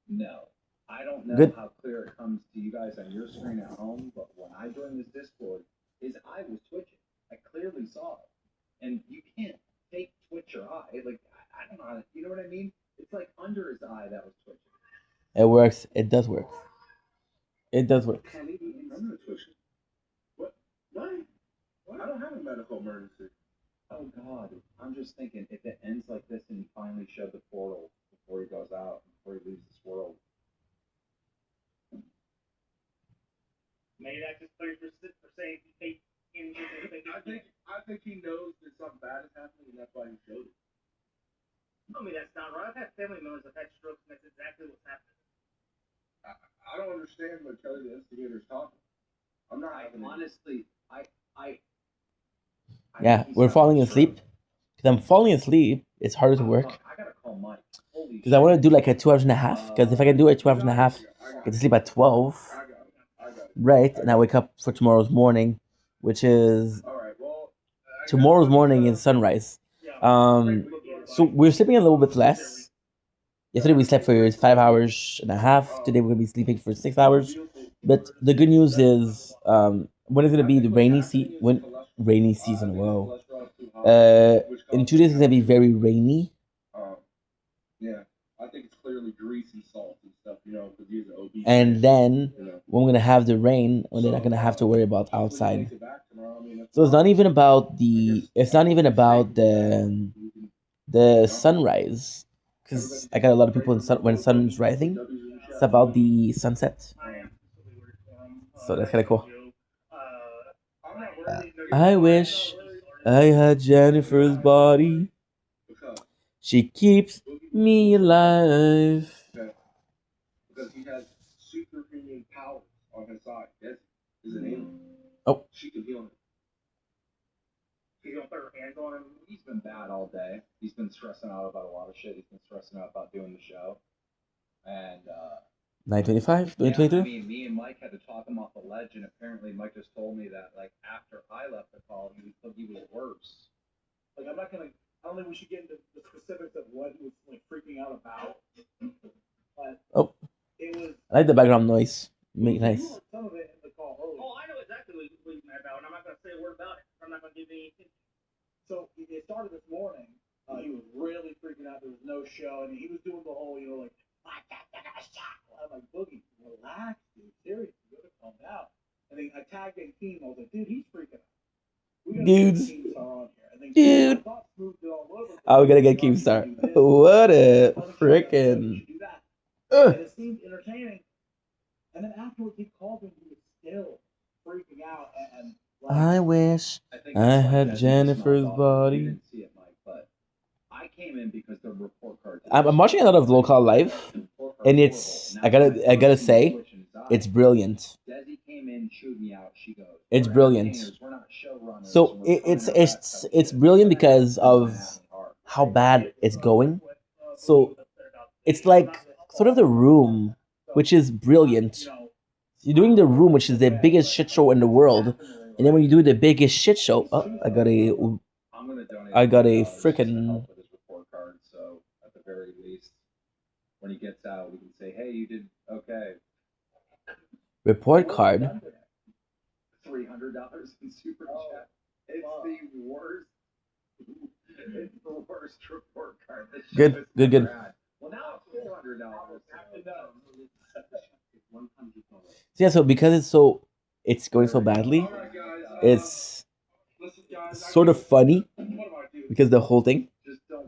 No. I don't know Good. how clear it comes to you guys on your screen at home, but when I joined this Discord, his eye was twitching. I clearly saw it. And you can't fake twitch your eye. Like, I don't know how to, you know what I mean? It's like under his eye that was twitching. It works. It does work. It does work. I'm not twitching. What? What? I don't have a medical emergency. Oh, God. I'm just thinking, if it ends like this and he finally showed the portal before he goes out, before he leaves this world. Maybe that's just 30% for saying fake images. I think he knows that something bad is happening, and that's why he showed it. I mean, that's not right. I've had family members that have had strokes, and that's exactly what's happening. I don't understand what Kelly the instigator's talking. I'm not. Honestly, Yeah, we're falling asleep. Because I'm falling asleep, it's harder to work. I gotta call Mike. Because I want to do like a 2 hours and a half. Because if I can do it 2 hours and a half, I get to sleep at 12. Right, and I wake up for tomorrow's morning, which is tomorrow's morning is sunrise. So we're sleeping a little bit less. Yesterday we slept for 5 hours and a half. Today we're gonna be sleeping for 6 hours. But the good news is, when is it gonna be the rainy season? Whoa. In 2 days it's gonna be very rainy. Yeah, I think it's clearly grease and salt and stuff, because he's an obese. And then when we're gonna have the rain, we're not gonna have to worry about outside. So it's not even about the sunrise, because I got a lot of people when the sun's rising. It's about the sunset. So that's kind of cool. I wish I had Jennifer's body. She keeps me alive. Because he has superhuman powers on his side. Yes, he's an alien. Oh. She can heal him. She's gonna put her hands on him. He's been bad all day. He's been stressing out about a lot of shit. He's been stressing out about doing the show. And 9:25, yeah, 2022. I mean, me and Mike had to talk him off the ledge, and apparently Mike just told me that, like, after I left the call, he was worse. Like, I don't think we should get into the specifics of what he was like freaking out about. But Oh, it was. I like the background noise. Make it nice. You heard some of it in the call earlier. Oh, I know exactly what he's mad about, and I'm not going to say a word about it. I'm not going to give any attention. So it started this morning. He was really freaking out. There was no show, and he was doing the whole, like, I'm like, Boogie, relax, dude. Seriously, you gotta calm down. And then I tagged in Keem. I was like, dude, he's freaking out. We gotta Dudes. get Keemstar on here. And then Dude. Oh, we gotta get Keemstar. What a frickin'. And it seemed entertaining. And then afterwards, he called him. He was still freaking out. And like, I wish I had Jennifer's body. I came in because the report card. I'm watching a lot of local live, and it's I gotta say, it's brilliant. It's brilliant. So it's brilliant because of how bad it's going. So it's like sort of The Room, which is brilliant. You're doing The Room, which is the biggest shit show in the world, And then when you do the biggest shit show, oh, I got a I'm gonna donate freaking help with his report card, so at the very least, when he gets out, we can say, "Hey, you did okay." report card. $300 in super chat. It's the worst. It's the worst report card. This show Good, has good, ever good. had. Well, now it's $400. Yeah, so because it's going so badly, it's sort of funny because the whole thing,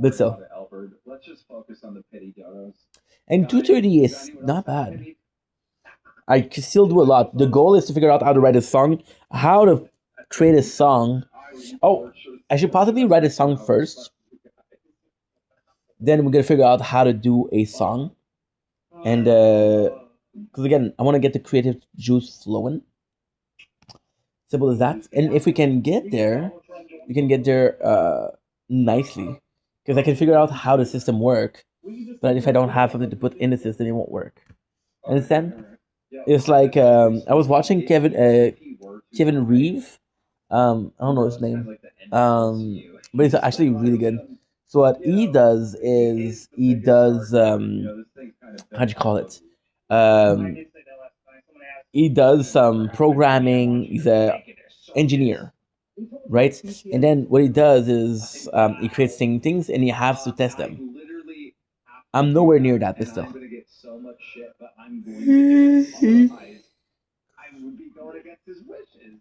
but so. Let's just focus on the pity donos. And 230 is not bad. I can still do a lot. The goal is to figure out how to write a song, how to create a song. Oh, I should possibly write a song first. Then we're gonna figure out how to do a song, and because again, I want to get the creative juice flowing. Simple as that. And if we can get there, we can get there nicely, because I can figure out how the system work. But if I don't have something to put in the system, it won't work. Understand? It's like I was watching Kevin Reeve. I don't know his name. But it's actually really good. So what he does is he does how'd you call it? He does some programming. He's a engineer, right? And then what he does is he creates things and he has to test them. I'm nowhere near that, but still. I'm gonna get so much shit, but I'm going to do it. Otherwise, I would be going against his wishes.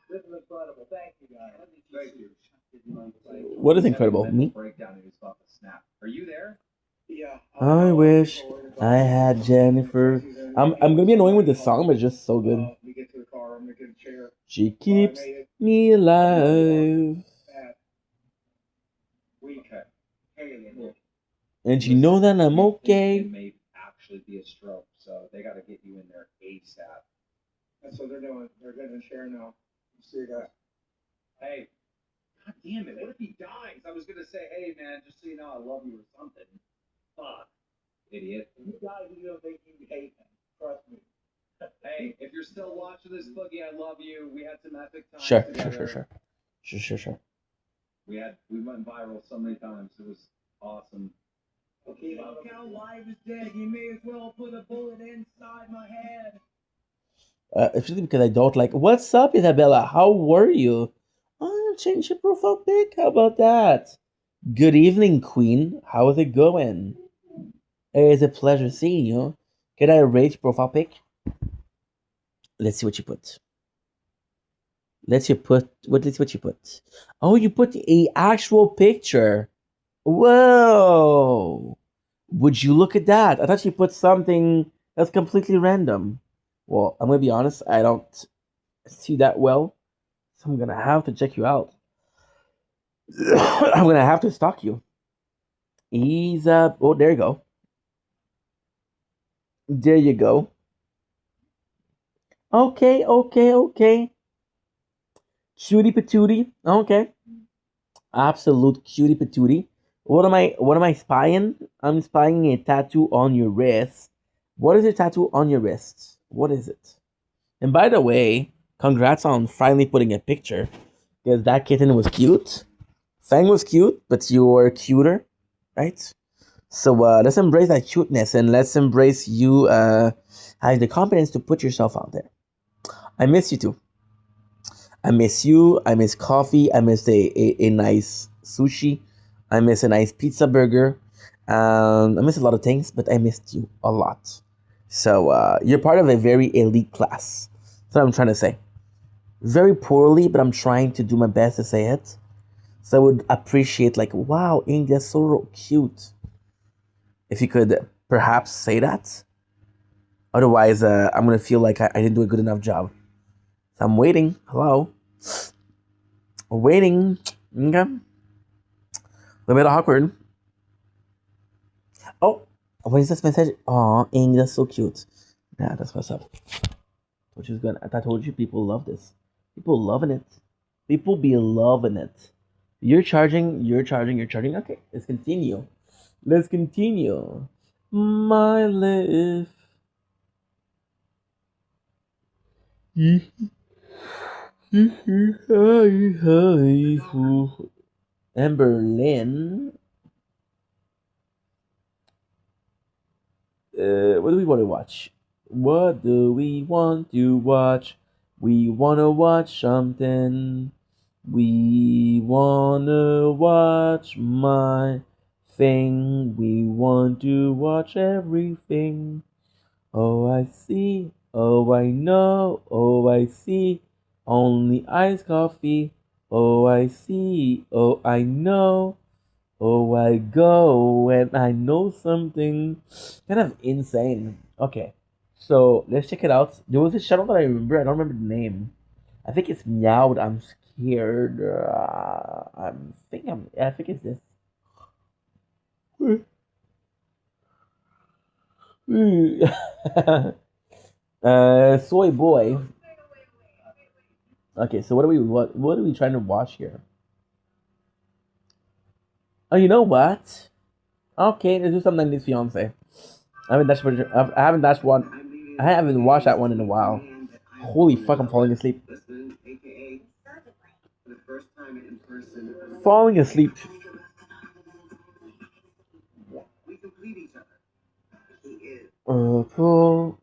This is incredible. Thank you, guys. Thank you. What is incredible? Me? Breakdown and he's about to snap. Are you there? Yeah. I wish I had Jennifer. I'm gonna be annoying with this song, but it's just so good. We get to the car. I'm gonna get a chair. She keeps me alive, and she know that I'm It okay. may actually be a stroke, so they got to get you in there ASAP. That's what they're doing. They're getting a chair now. You see that? Hey, god damn it! What if he dies? I was gonna say, hey man, just so you know, I love you or something. Fuck, idiot. If he dies, you don't think you hate him. Trust me. Hey, if you're still watching this, Boogie, I love you. We had some epic times Sure. together. We went viral so many times. It was awesome. Okay, look how live is dead. You may as well put a bullet inside my head. Especially because I don't like. What's up, Isabella? How were you? Oh, change your profile pic. How about that? Good evening, Queen. How is it going? It's a pleasure seeing you. Can I rate your profile pic? Let's see what you put. Let's see what you put. Oh, you put a actual picture. Whoa! Would you look at that? I thought you put something that's completely random. Well, I'm gonna be honest. I don't see that well, so I'm gonna have to check you out. I'm gonna have to stalk you. He's Oh, there you go. There you go. Okay. Cutie patootie. Okay. Absolute cutie patootie. What am I spying? I'm spying a tattoo on your wrist. What is a tattoo on your wrist? What is it? And by the way, congrats on finally putting a picture. Because that kitten was cute. Fang was cute, but you were cuter, right? So let's embrace that cuteness and let's embrace you having the confidence to put yourself out there. I miss you too. I miss you. I miss coffee. I miss a nice sushi. I miss a nice pizza burger. I miss a lot of things, but I missed you a lot. So you're part of a very elite class. That's what I'm trying to say. Very poorly, but I'm trying to do my best to say it. So I would appreciate, like, wow, India's so cute. If you could perhaps say that. Otherwise, I'm gonna feel like I didn't do a good enough job. So I'm waiting. Hello. Waiting. Okay. A little bit awkward. Oh, what is this message? Aw, Amy, that's so cute. Yeah, that's what's up. Which is good. I told you people love this. People loving it. People be loving it. You're charging. Okay, let's continue. My life. Berlin. What do we want to watch? What do we want to watch? We wanna watch something. We wanna watch my thing. We want to watch everything. Oh, I see. Oh, I know. Oh, I see. Only iced coffee. Oh, I see. Oh, I know. Oh, I go and I know something kind of insane. Okay, so let's check it out. There was a channel that I remember. I don't remember the name. I think it's Meowed. I'm scared. I think it's this. Soy boy. Okay, so what are we trying to watch here? Oh, you know what? Okay, let's do something like this fiance. I haven't watched one. I haven't watched that one in a while. Holy fuck! I'm falling asleep. Falling asleep. Apple.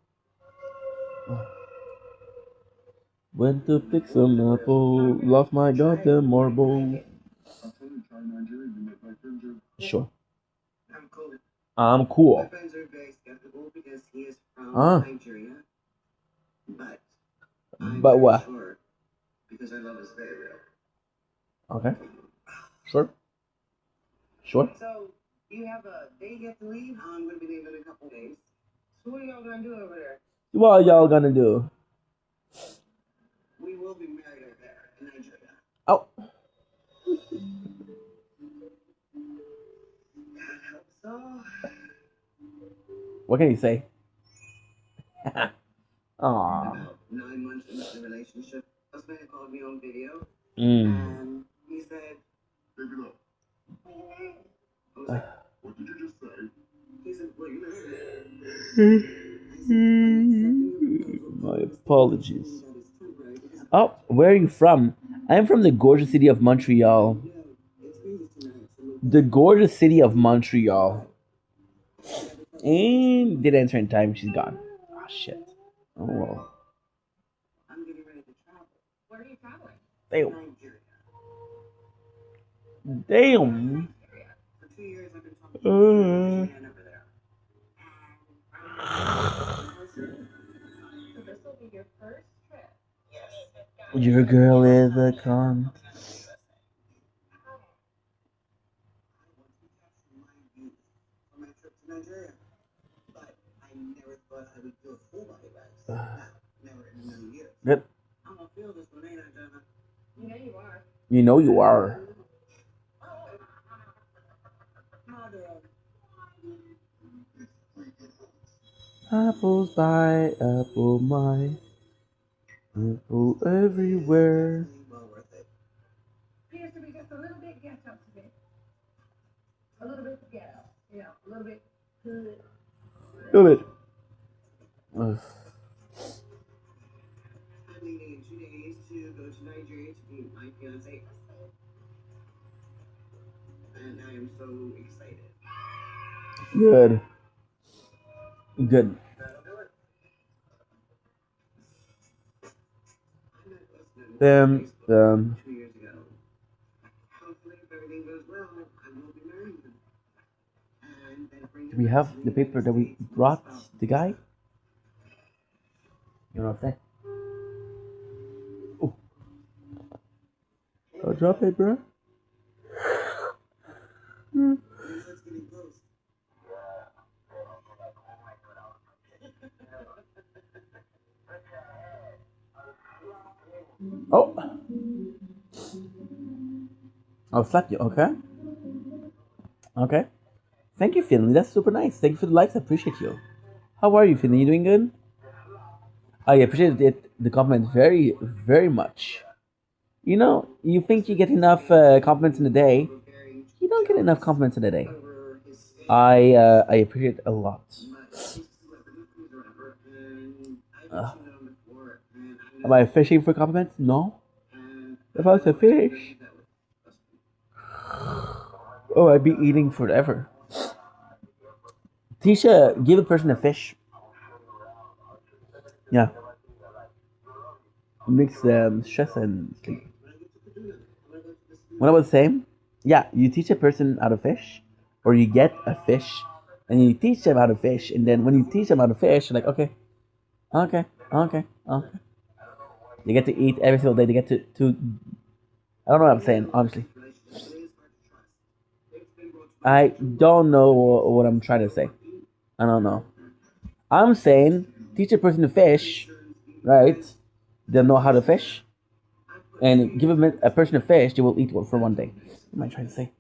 Went to pick some apple. Lost my goddamn marble. Sure. I'm cool. My friends are very skeptical because he is from Nigeria. But I'm But very what? sure because our love is very real. Okay. Sure. Sure. So you have a day yet to leave? I'm gonna be leaving in a couple days. So what are y'all gonna do over there? What are y'all gonna do? We will be married over there in Nigeria. Oh. God hope so. What can you say? Aww. About 9 months into the relationship, husband called me on video and he said, "Baby, look." I was like, "What did you just say?" He said, "Well, you married." My apologies. Oh, where are you from? I'm from the gorgeous city of Montreal. The gorgeous city of Montreal. And did answer in time. She's gone. Oh shit. Oh well. I'm getting ready to travel. Where are you traveling? Damn. Nigeria. Damn. For 2 years I've been talking to a man over there. So this will be your first trip. Yes. Your girl is a con. On my trip to Nigeria. But I never thought I would do a full body wax. Never in a million years. Good. I'm gonna feel this one, ain't I, Jenna? You know you are. You know you are. Apples by apple my apple everywhere. Well worth it. Appears to be just a little bit ghetto to me. A little bit ghetto. You know, a little bit good. Do it. I'm leaving in 2 days to go to Nigeria to meet my fiance. And I am so excited. Good. Good. Them. 2 years ago. Hopefully, if everything goes well, I will be marrying him. And then bring Do we have the paper that we brought the guy? You know what I'm saying? Oh. A drop paper? Oh. I'll slap you, okay? Okay. Thank you, Finley. That's super nice. Thank you for the likes. I appreciate you. How are you, Finley? You doing good? I appreciate it, the compliment very, very much. You know, you think you get enough compliments in a day. You don't get enough compliments in a day. I appreciate it a lot. Am I fishing for compliments? No. If I was a fish, oh, I'd be eating forever. Tisha, give a person a fish. Yeah. Makes them stress and sleep. What I was saying, yeah, you teach a person how to fish, or you get a fish, and you teach them how to fish, and then when you teach them how to fish, you're like, okay, okay, okay, okay. They get to eat every single day. They get to I don't know what I'm saying, honestly. I don't know what I'm trying to say. I don't know. I'm saying teach a person to fish, right? They'll know how to fish, and give a person a fish, they will eat one for one day. What am I trying to say?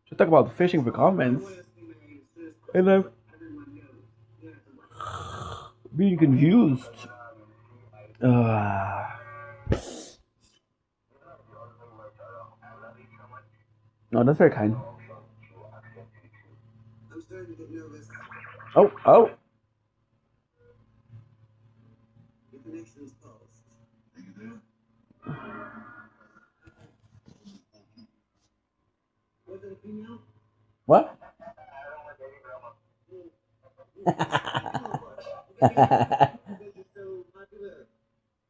So talk about fishing for comments, and I'm being confused. No, that's very kind. Oh, oh. What?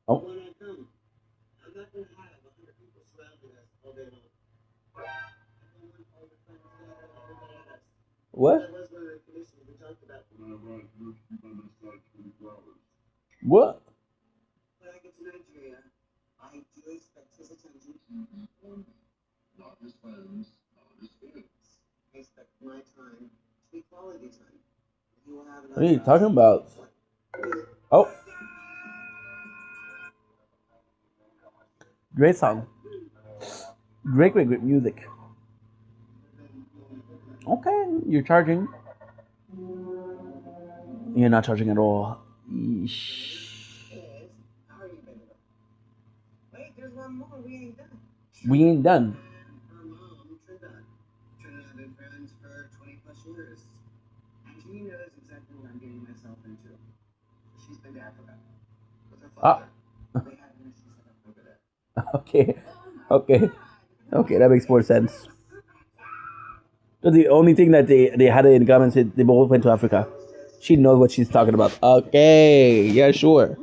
Oh. What? What? When I get to Nigeria, I do expect his attention. Not his friends, not his kids. I expect my time to be quality time. He will have What are you talking about? Oh. Great song. Great music. Okay, you're charging. You're not charging at all. Eesh. Wait, there's one more. We ain't done. We ain't done. Her mom, Trinidad. Trinidad have been friends for 20 plus years. And she knows exactly what I'm getting myself into. She's been to Africa with her father. They had a mission set up over there. Okay. Okay. Okay, that makes more sense. So the only thing that they had in common is they both went to Africa. She knows what she's talking about. Okay, yeah, sure.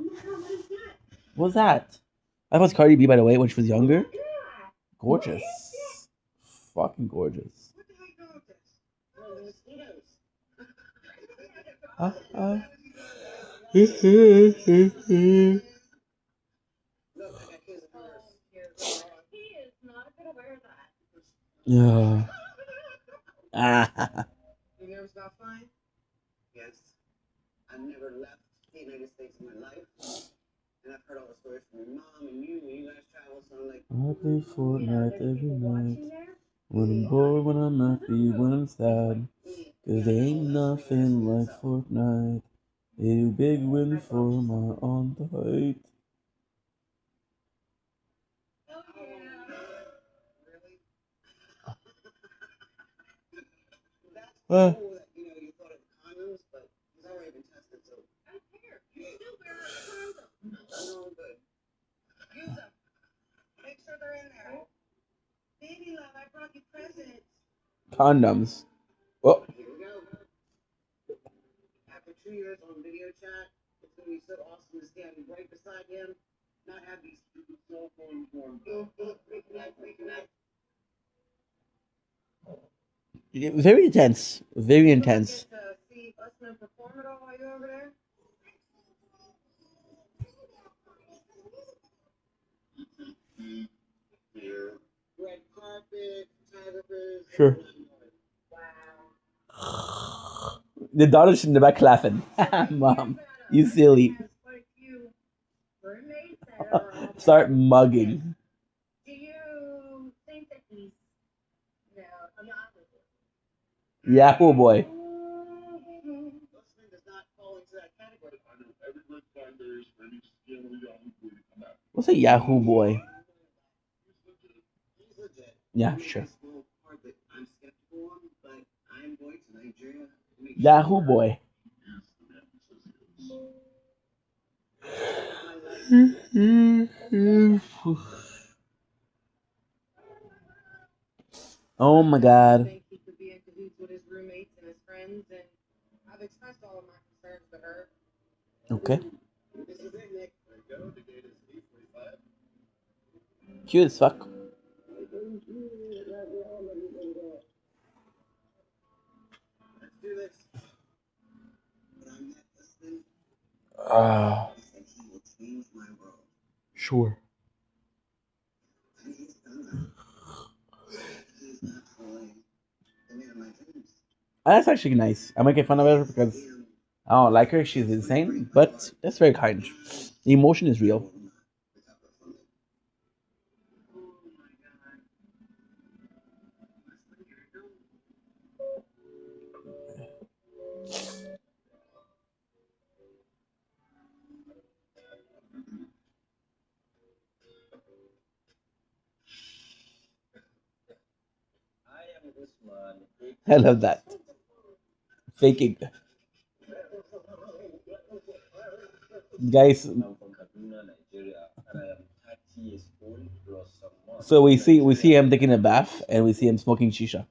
What was that? That was Cardi B, by the way, when she was younger. Gorgeous. Fucking gorgeous. Yeah. You never stop flying? Yes. I've never left the United States in my life. And I've heard all the stories from your mom and you when you guys travel, so I'm like, I play Fortnite every night. When I'm bored, when I'm happy, when I'm sad. Cause there ain't nothing like Fortnite. A big win for my on the height. that's cool that, you thought of condoms, but he's already been tested, so. I don't care. You still wear a condom. No, I'm good. Use them. Make sure they're in there. Baby love, I brought you presents. Condoms. Oh. Here we go. After 2 years on video chat, it's gonna be so awesome to stand right beside him, not have these stupid cell phone forms. Reconnect. Very intense. Very intense. Get to see Usman perform it all while you're over there? Red carpet, photographers. Sure. The daughter's in the back laughing. Mom, you silly. Start mugging. Do you think that he's Yahoo boy. Usman does not fall into that category. I know every red flag there is for any scam or Yahoo boy to come out. What's a Yahoo boy? He's legit. Yeah, sure. Part that I'm skeptical on, but I'm going to Nigeria to make Yahoo boy. my life Oh my god. Think he could be in cahoots with his roommates and his friends, and I've expressed all of my concerns to her. Okay. This is it, Nick. There you go. The gate is 8:45. Cute as fuck. Let's do this. But I'm not listening. Ah, He said he will change my world. sure. And he's done that. He's not fully the man of my dreams. That's actually nice. I'm making fun of her because I don't like her. She's insane, but that's very kind. The emotion is real. I love that. Faking. Guys, so we see him taking a bath and we see him smoking shisha.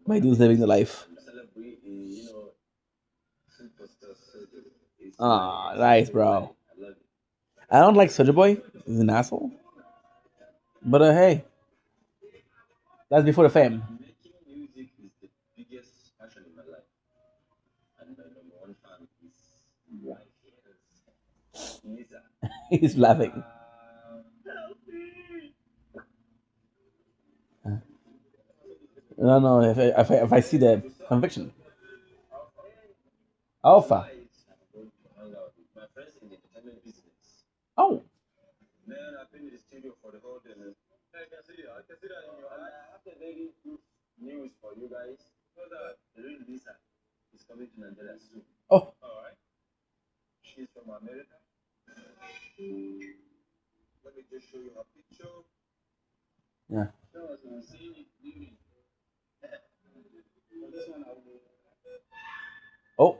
My dude's living the life. Ah, nice, bro. I don't like Soulja Boy. He's an asshole. But hey, that's before the fame. He's laughing. No, if I see the conviction. Alpha. Oh. Man, I've been to the studio for the whole day, man. I can see that. I can see that in your eyes. I have the very good news for you guys. The real Lisa is coming to Nigeria soon. Oh. Alright. She's from America. Let me just show you her picture. Yeah. See, this one I will. Oh.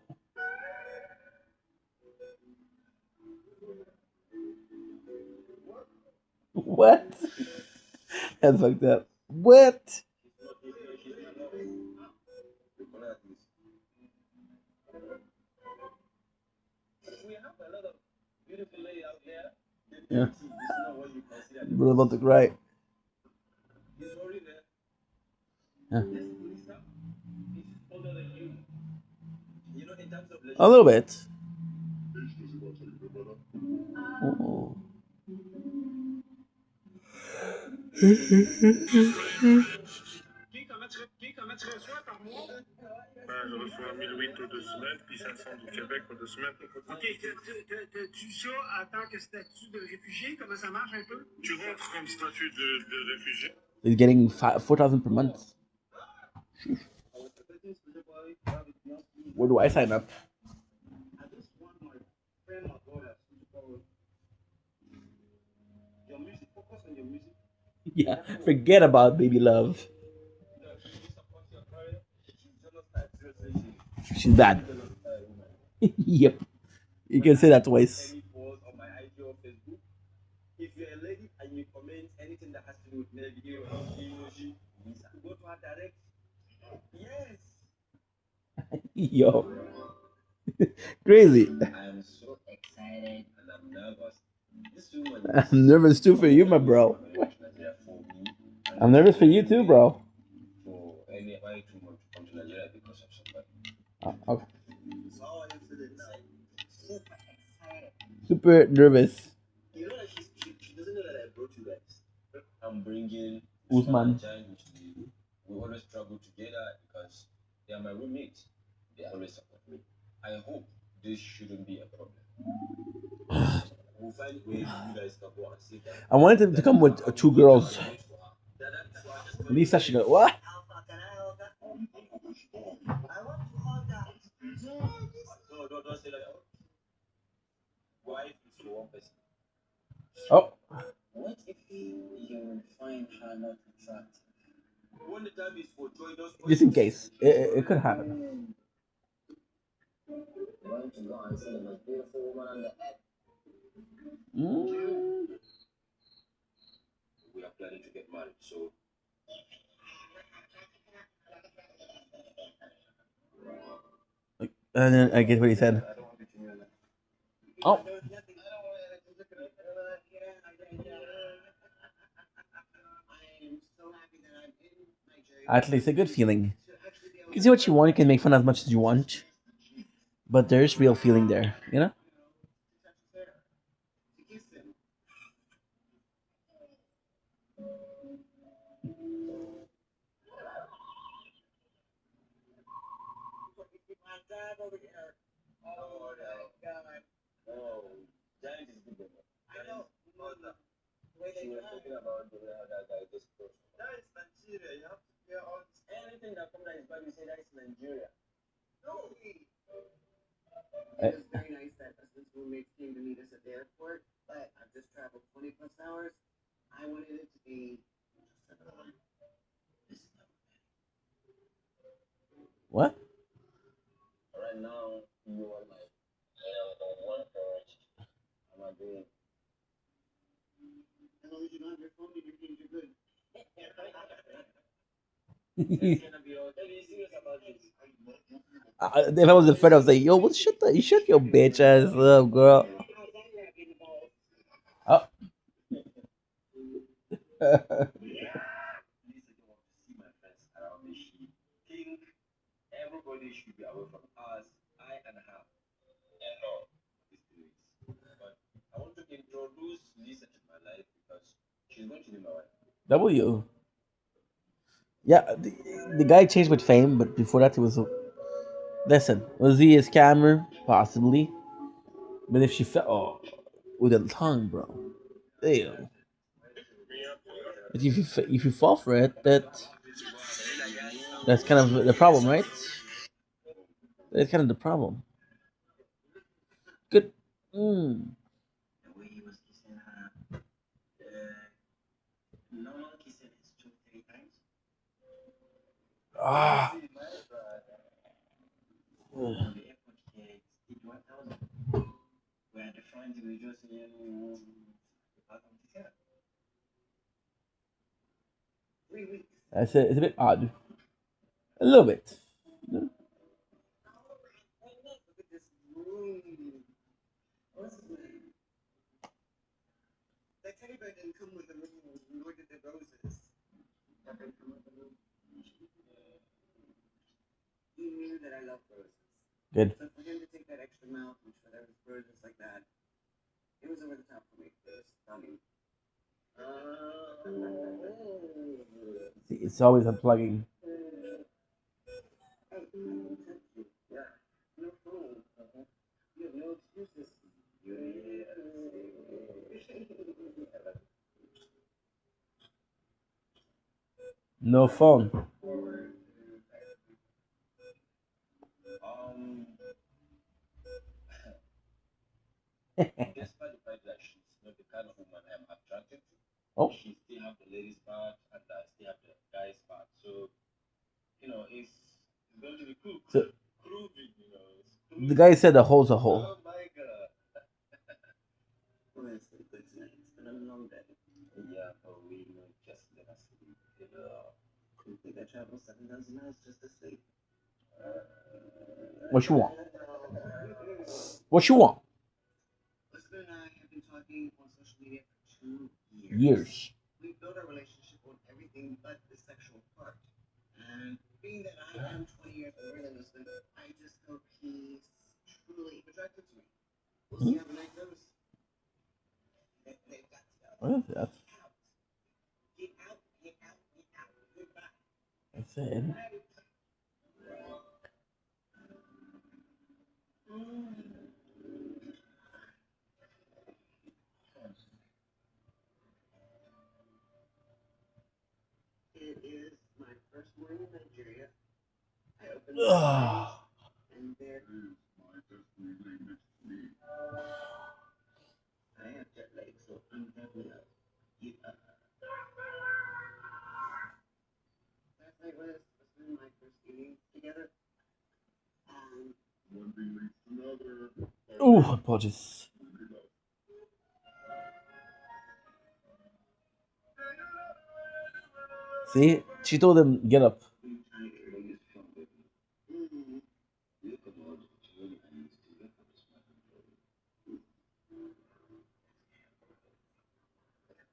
What? That's fucked up. What? We have a lot of beautiful ladies out there. Yeah. It's not what you consider. We're about to cry. He's already there. Yeah. This Lisa is older than you. You know, in terms of A little bit. Oh. Comment tu reçois par mois? Je reçois 1008 aux 2 semaines, puis 500 du Québec aux 2 semaines. OK, tu ça en tant que statut de réfugié? Comment ça marche un peu? Tu rentres comme statut de réfugié. He's getting 4,000 per month. Where do I sign up? I just want my friend or daughter to follow your music. Focus on your music. Yeah, forget about baby love. She's bad. Yep. You can say that twice. If you're a lady and you comment anything that has to do with negative emoji, go to her direct. Yes. Yo. Crazy. I'm so excited and I'm nervous. I'm nervous too for you, my bro. I'm nervous for you too, bro. For anybody to come to Nigeria because of somebody. Okay. So super excited. Super nervous. You know that she doesn't know that I brought you guys. I'm bringing Usman. We always struggle together because they are my roommates. They always support me. I hope this shouldn't be a problem. We'll find ways you guys can go and see that. I wanted him to come with two girls. Lisa should go, what? No, don't say that. Wife is for one person. Oh. What if you find her not attractive? When the time is for joy, Just in case. It could happen. Want to go and see the most beautiful woman on the earth? We are planning to get married, so And then I get what he said. Oh, at least a good feeling. You can see what you want. You can make fun as much as you want, but there's real feeling there. You know. It was very nice that husband's roommates came to meet us at the airport, but I've just traveled 20 plus hours. I wanted it to be What? right now. You are like, I am the one courage. I'm not doing. As long as you don't have your phone in your hand, you're good. It's gonna be okay. Are you serious about this? If I was a friend, I was like, "Yo, what? Shut your bitch ass up, girl." Oh. Everybody should be away from us. I and her. And no, these things. But I want to introduce Lisa to my life because she's going to be my wife. W. Yeah, the guy changed with fame, but before that, he was. Listen, was he a scammer? Possibly. But if she fell. Oh, with a tongue, bro. Ew. But if you fall for it, that's kind of the problem, right? That's kind of the problem. Good. Mm. The way he was kissing her, normal kissing is 2, 3 times. Ah. On the airport here, it's 1,000. We had the friends, we just out of the air. 3 weeks. It's a bit odd. A little bit. Look at this room. What's his name? That teddy bear didn't come with the room, nor did the roses. That didn't come with the room. He knew that I love roses. Good. So for him to take that extra mile, which for those roses like that, it was over the top for me. It was stunning. It's always unplugging. Hey, I will touch you. Yeah. No phone. You have no excuses. No phone. Despite the fact that she's not the kind of woman I'm attracted to, Oh. she still have the ladies part and I still have the guys part. So, it's going to be cool. So, Proving, the guy said a hole's a hole. Oh my god. Well, it's been a long day. Yeah, but we just let us sleep. You think I traveled 7,000 miles just to sleep? What you want? What you want? Husband and I have been talking on social media for 2 Years. We built our relationship on everything but the sexual part. And being that I am 20 years older than husband, I just hope he's truly attracted to me. We'll see how the night goes. They've got to go. What is that? Get out, get out, get out. Goodbye. I said. It is my first morning in Nigeria. I opened my eyes, and there is my destiny next to me. I have jet lag, so I'm definitely up. Last night was my first evening together. One thing leads to another. Oh, apologies. See, she told him get up.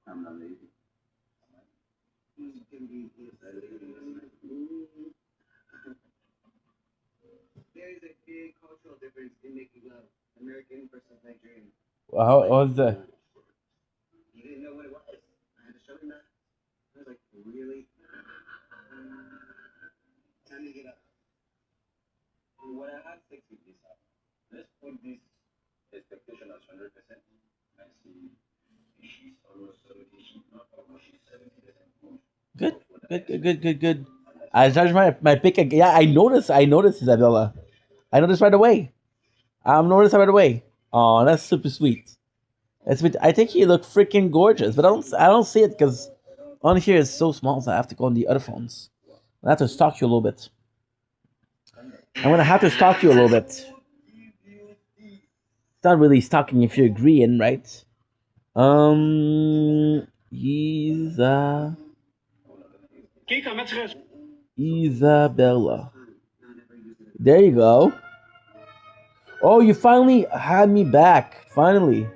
There is a big cultural difference in making love, American versus Nigerian. How's that? You didn't know what it was. I had to show him that. I was like, really? Time to get up. When I had sex with this, let's put this expectation as 100%. I see she's almost 70, she's not almost, she's 70%. Good. I charged my pick again. Yeah, I noticed Isabella. I noticed right away. I'm noticed right away. Oh, that's super sweet. That's sweet. I think he looked freaking gorgeous, but I don't see it because on here it's so small, so I have to go on the other phones. I have to stalk you a little bit. I'm gonna have to stalk you a little bit. It's not really stalking if you're agreeing, right? Isabella. There you go. Oh, you finally had me back. Finally.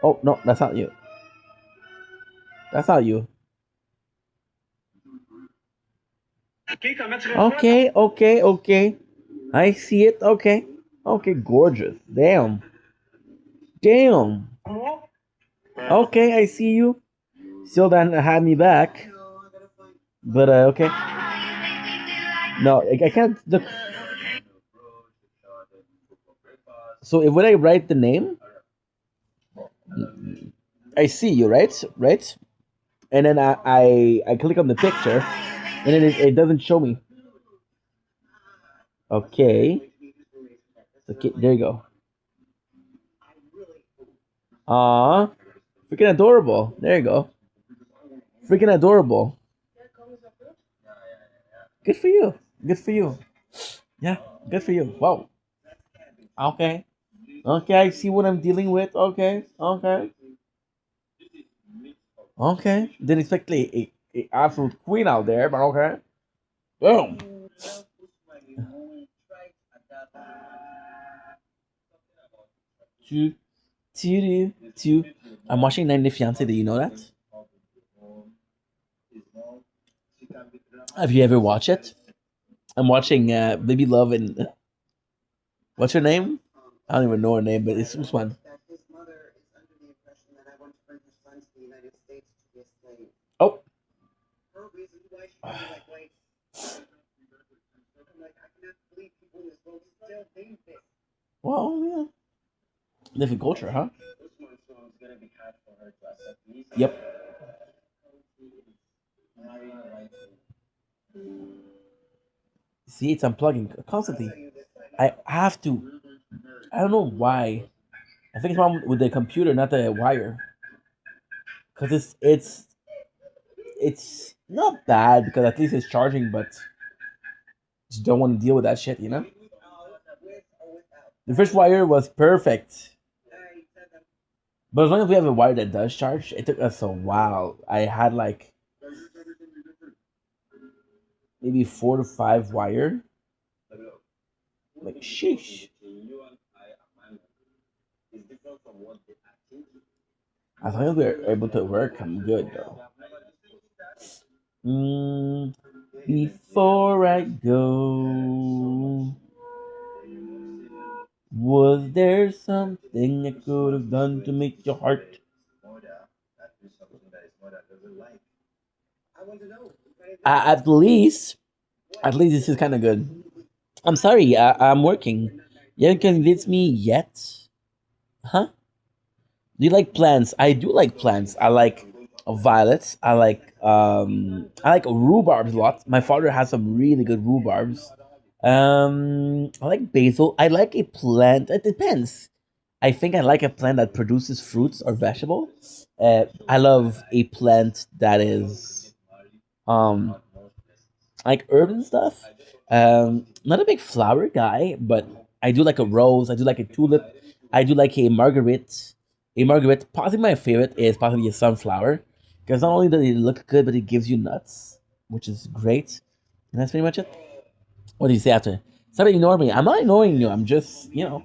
Oh, no, that's not you. That's not you. Okay. I see it. Okay, gorgeous. Damn. Okay, I see you. Still didn't have me back. But, okay. No, I can't look. So, when I write the name, I see you, right? Right? And then I click on the picture, and then it doesn't show me. Okay. Okay, there you go. Aw, freaking adorable. There you go. Freaking adorable. Good for you. Yeah, good for you. Wow. Okay. Okay, I see what I'm dealing with. Okay. Didn't expect a absolute queen out there, but okay. Boom. Two, two. I'm watching 90 Fiance. Do you know that? Have you ever watched it? I'm watching Baby Love and what's her name? I don't even know her name, but it's which one? His mother is under the impression that I want to bring her son to the United States to be a slave. Oh. Her reason why she was like, wait. I'm like, I cannot believe people in this world still think this. Well, yeah. Different culture, huh? Gonna be hard for her to accept me. Yep. See, it's unplugging constantly. I have to. I don't know why. I think it's wrong with the computer, not the wire. Cause it's not bad because at least it's charging, but just don't want to deal with that shit, you know. The first wire was perfect, but as long as we have a wire that does charge, it took us a while. I had like maybe 4 to 5 wire. Like sheesh. As long as we're able to work, I'm good though. Before I go, was there something I could have done to make your heart? At least, this is kind of good. I'm sorry, I'm working. You haven't convinced me yet, huh? Do you like plants? I do like plants. I like violets. I like rhubarbs a lot. My father has some really good rhubarbs. I like basil. I like a plant. It depends. I think I like a plant that produces fruits or vegetables. I love a plant that is um like herb and stuff. Not a big flower guy, but I do like a rose. I do like a tulip. I do like a marguerite. A marguerite. Possibly my favorite is possibly a sunflower, because not only does it look good, but it gives you nuts, which is great. And that's pretty much it. What do you say after? Stop ignoring me. I'm not ignoring you. I'm just, I'm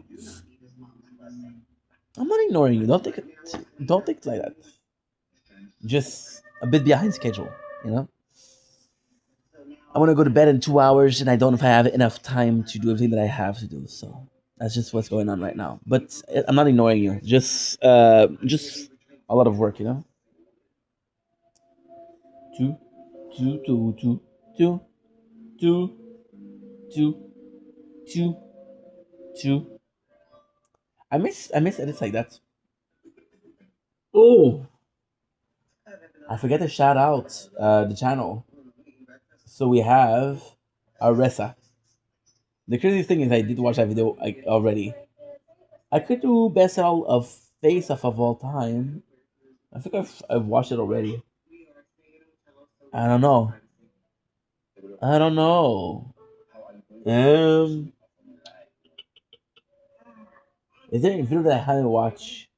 not ignoring you. Don't think it like that. just a bit behind schedule, you know. I want to go to bed in 2 hours, and I don't know if I have enough time to do everything that I have to do. So that's just what's going on right now. But I'm not ignoring you. Just a lot of work, you know. Two, two, two, two, two, two, two, two, two. I miss edits like that. Oh, I forget to shout out the channel. So we have Aressa. The craziest thing is I did watch that video like already. I could do best out of face off of all time. I think I've watched it already. I don't know. I don't know. Is there a video that I haven't watched?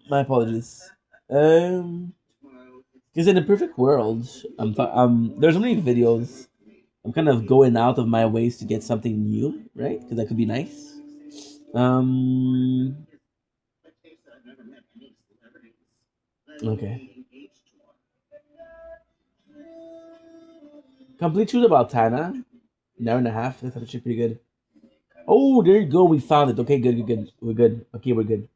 My apologies. Because in a perfect world, there's so many videos. I'm kind of going out of my ways to get something new, right? Because that could be nice. Okay. Complete truth about Tana. An hour and a half. That's actually pretty good. Oh, there you go. We found it. Okay, good, good, good. We're good. Okay, we're good.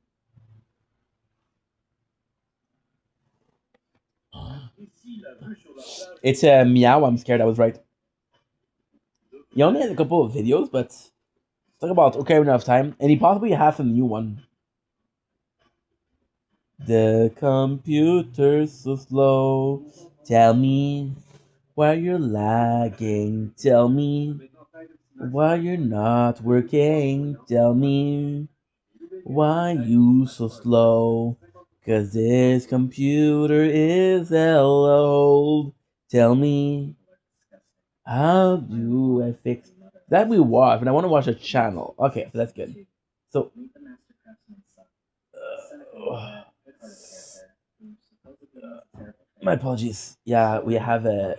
It's a meow. I'm scared. I was right. He only has a couple of videos, but talk about okay enough time, and he possibly has a new one. The computer's so slow. Tell me why you're lagging. Tell me why you're not working. Tell me why you so slow. 'Cause this computer is old. Tell me how do I fix that? We watch, but I want to watch a channel. Okay, so that's good. So my apologies. Yeah, we have a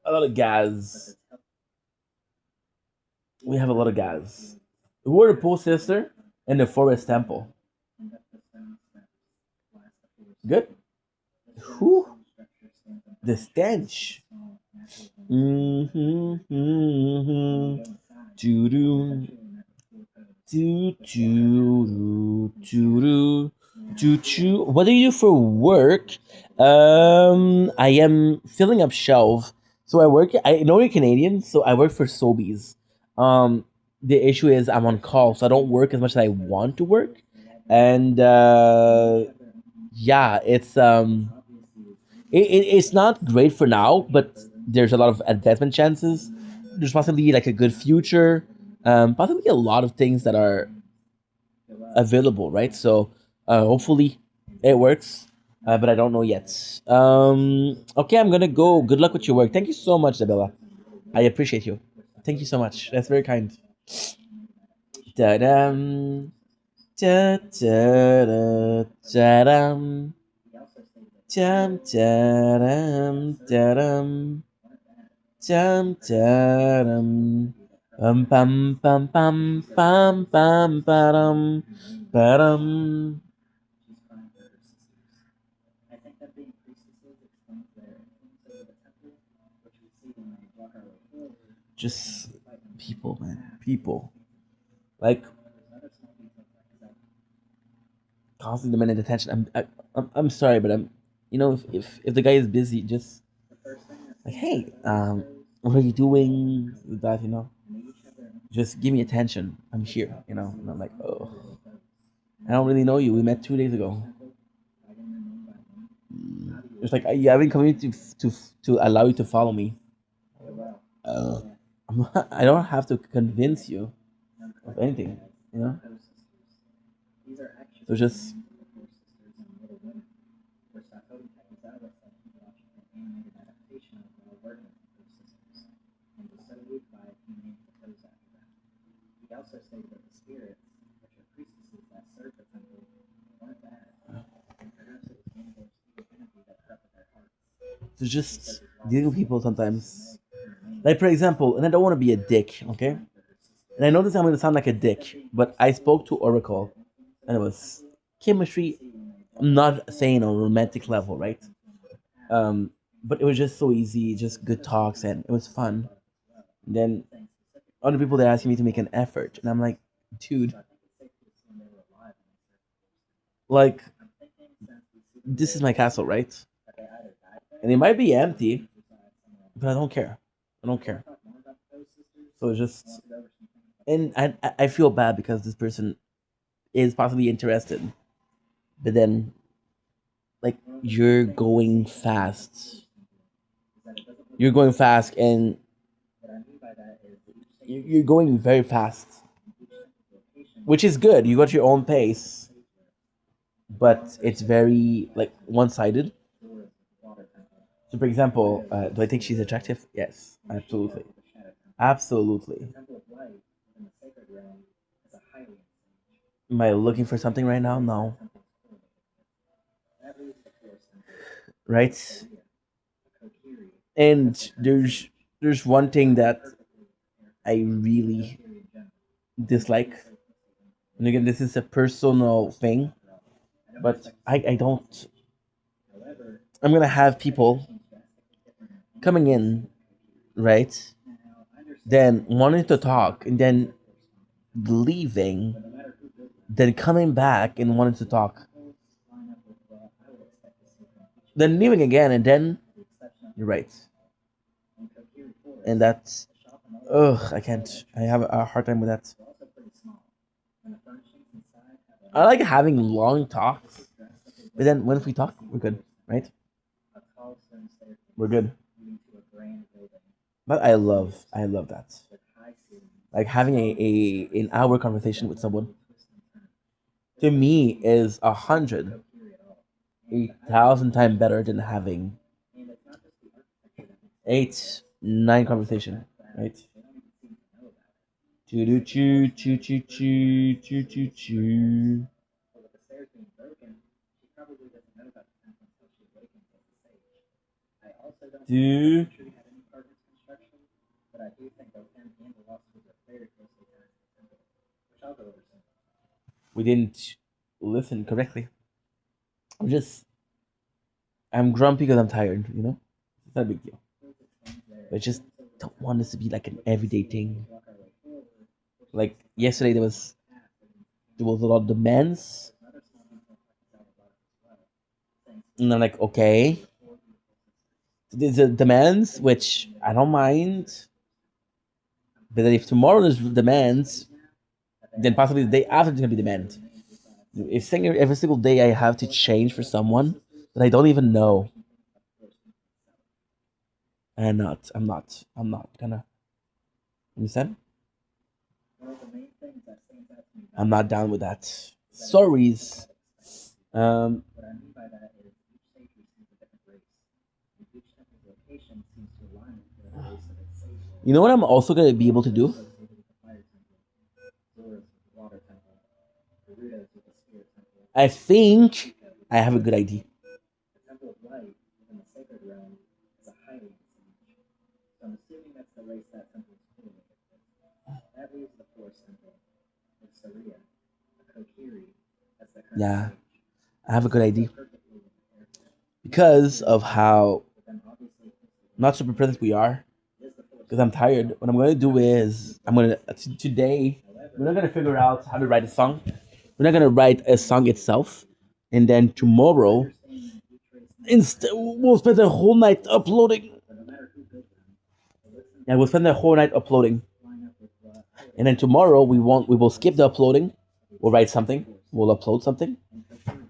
lot of gas. We have a lot of gas. Who are the Pool Sister and the Forest Temple? Good. Who? The stench. Doo-doo. Doo-doo. What do you do for work? I am filling up shelves. So I work. I know you're Canadian, so I work for Sobeys. The issue is I'm on call, so I don't work as much as I want to work, and yeah, it's not great for now, but there's a lot of advancement chances. There's possibly like a good future, possibly a lot of things that are available, right? So hopefully it works, but I don't know yet. Okay, I'm gonna go. Good luck with your work. Thank you so much, Isabella. I appreciate you. Thank you so much. That's very kind. Da-dum. Da-da-da. Da-dum. Dum da-dum da-dum. Dum da-dum. Pam pam pam pam pam ba-dum. Ba-dum. Just people, man. People. Like constantly demanding attention. I'm sorry, but if the guy is busy, just like, hey, what are you doing with that? Just give me attention. I'm here. And I'm like, oh, I don't really know you. We met 2 days ago. It's like you haven't come to allow you to follow me. Uh, I don't have to convince you of anything. So just just dealing with people sometimes. Like for example, and I don't want to be a dick, okay? And I know this I'm gonna sound like a dick, but I spoke to Oracle and it was chemistry. I'm not saying on a romantic level, right? But it was just so easy, just good talks, and it was fun. And then other people they're asking me to make an effort, and I'm like, dude, like this is my castle, right? And it might be empty, but I don't care. I don't care. So it's just, and I feel bad because this person is possibly interested, but then like you're going fast, and you're going very fast, which is good. You got your own pace, but it's very like one-sided. So, for example, do I think she's attractive? Yes, absolutely, absolutely. Am I looking for something right now? No, right? And there's one thing that I really dislike. And again, this is a personal thing, but I don't. I'm gonna have people coming in, right? Then wanting to talk, and then leaving, then coming back and wanting to talk, then leaving again, and then you're right. And that's, ugh, I can't. I have a hard time with that. I like having long talks, but then when we talk, we're good, right? We're good. But I love that. Like having an hour conversation with someone to me is 100, 1,000 times better than having 8, 9 conversation, right? Choo choo choo choo choo choo choo choo choo. Do we didn't listen correctly? I'm just I'm grumpy because I'm tired. It's not a big deal. I just don't want this to be like an everyday thing. Like yesterday, there was a lot of demands, and I'm like, okay, there's a demands which I don't mind, but then if tomorrow there's demands, then possibly the day after there's gonna be demand. If saying every single day I have to change for someone that I don't even know, I'm not gonna understand. I'm not down with that. Sorries. Um, you know what I'm also gonna be able to do? I think I have a good idea. Yeah, I have a good idea because of how not super present we are. Because I'm tired. What I'm gonna do is today we're not gonna figure out how to write a song. We're not gonna write a song itself, and then tomorrow we'll spend the whole night uploading. Yeah, we'll spend the whole night uploading, and then tomorrow we will skip the uploading. We'll write something. We'll upload something.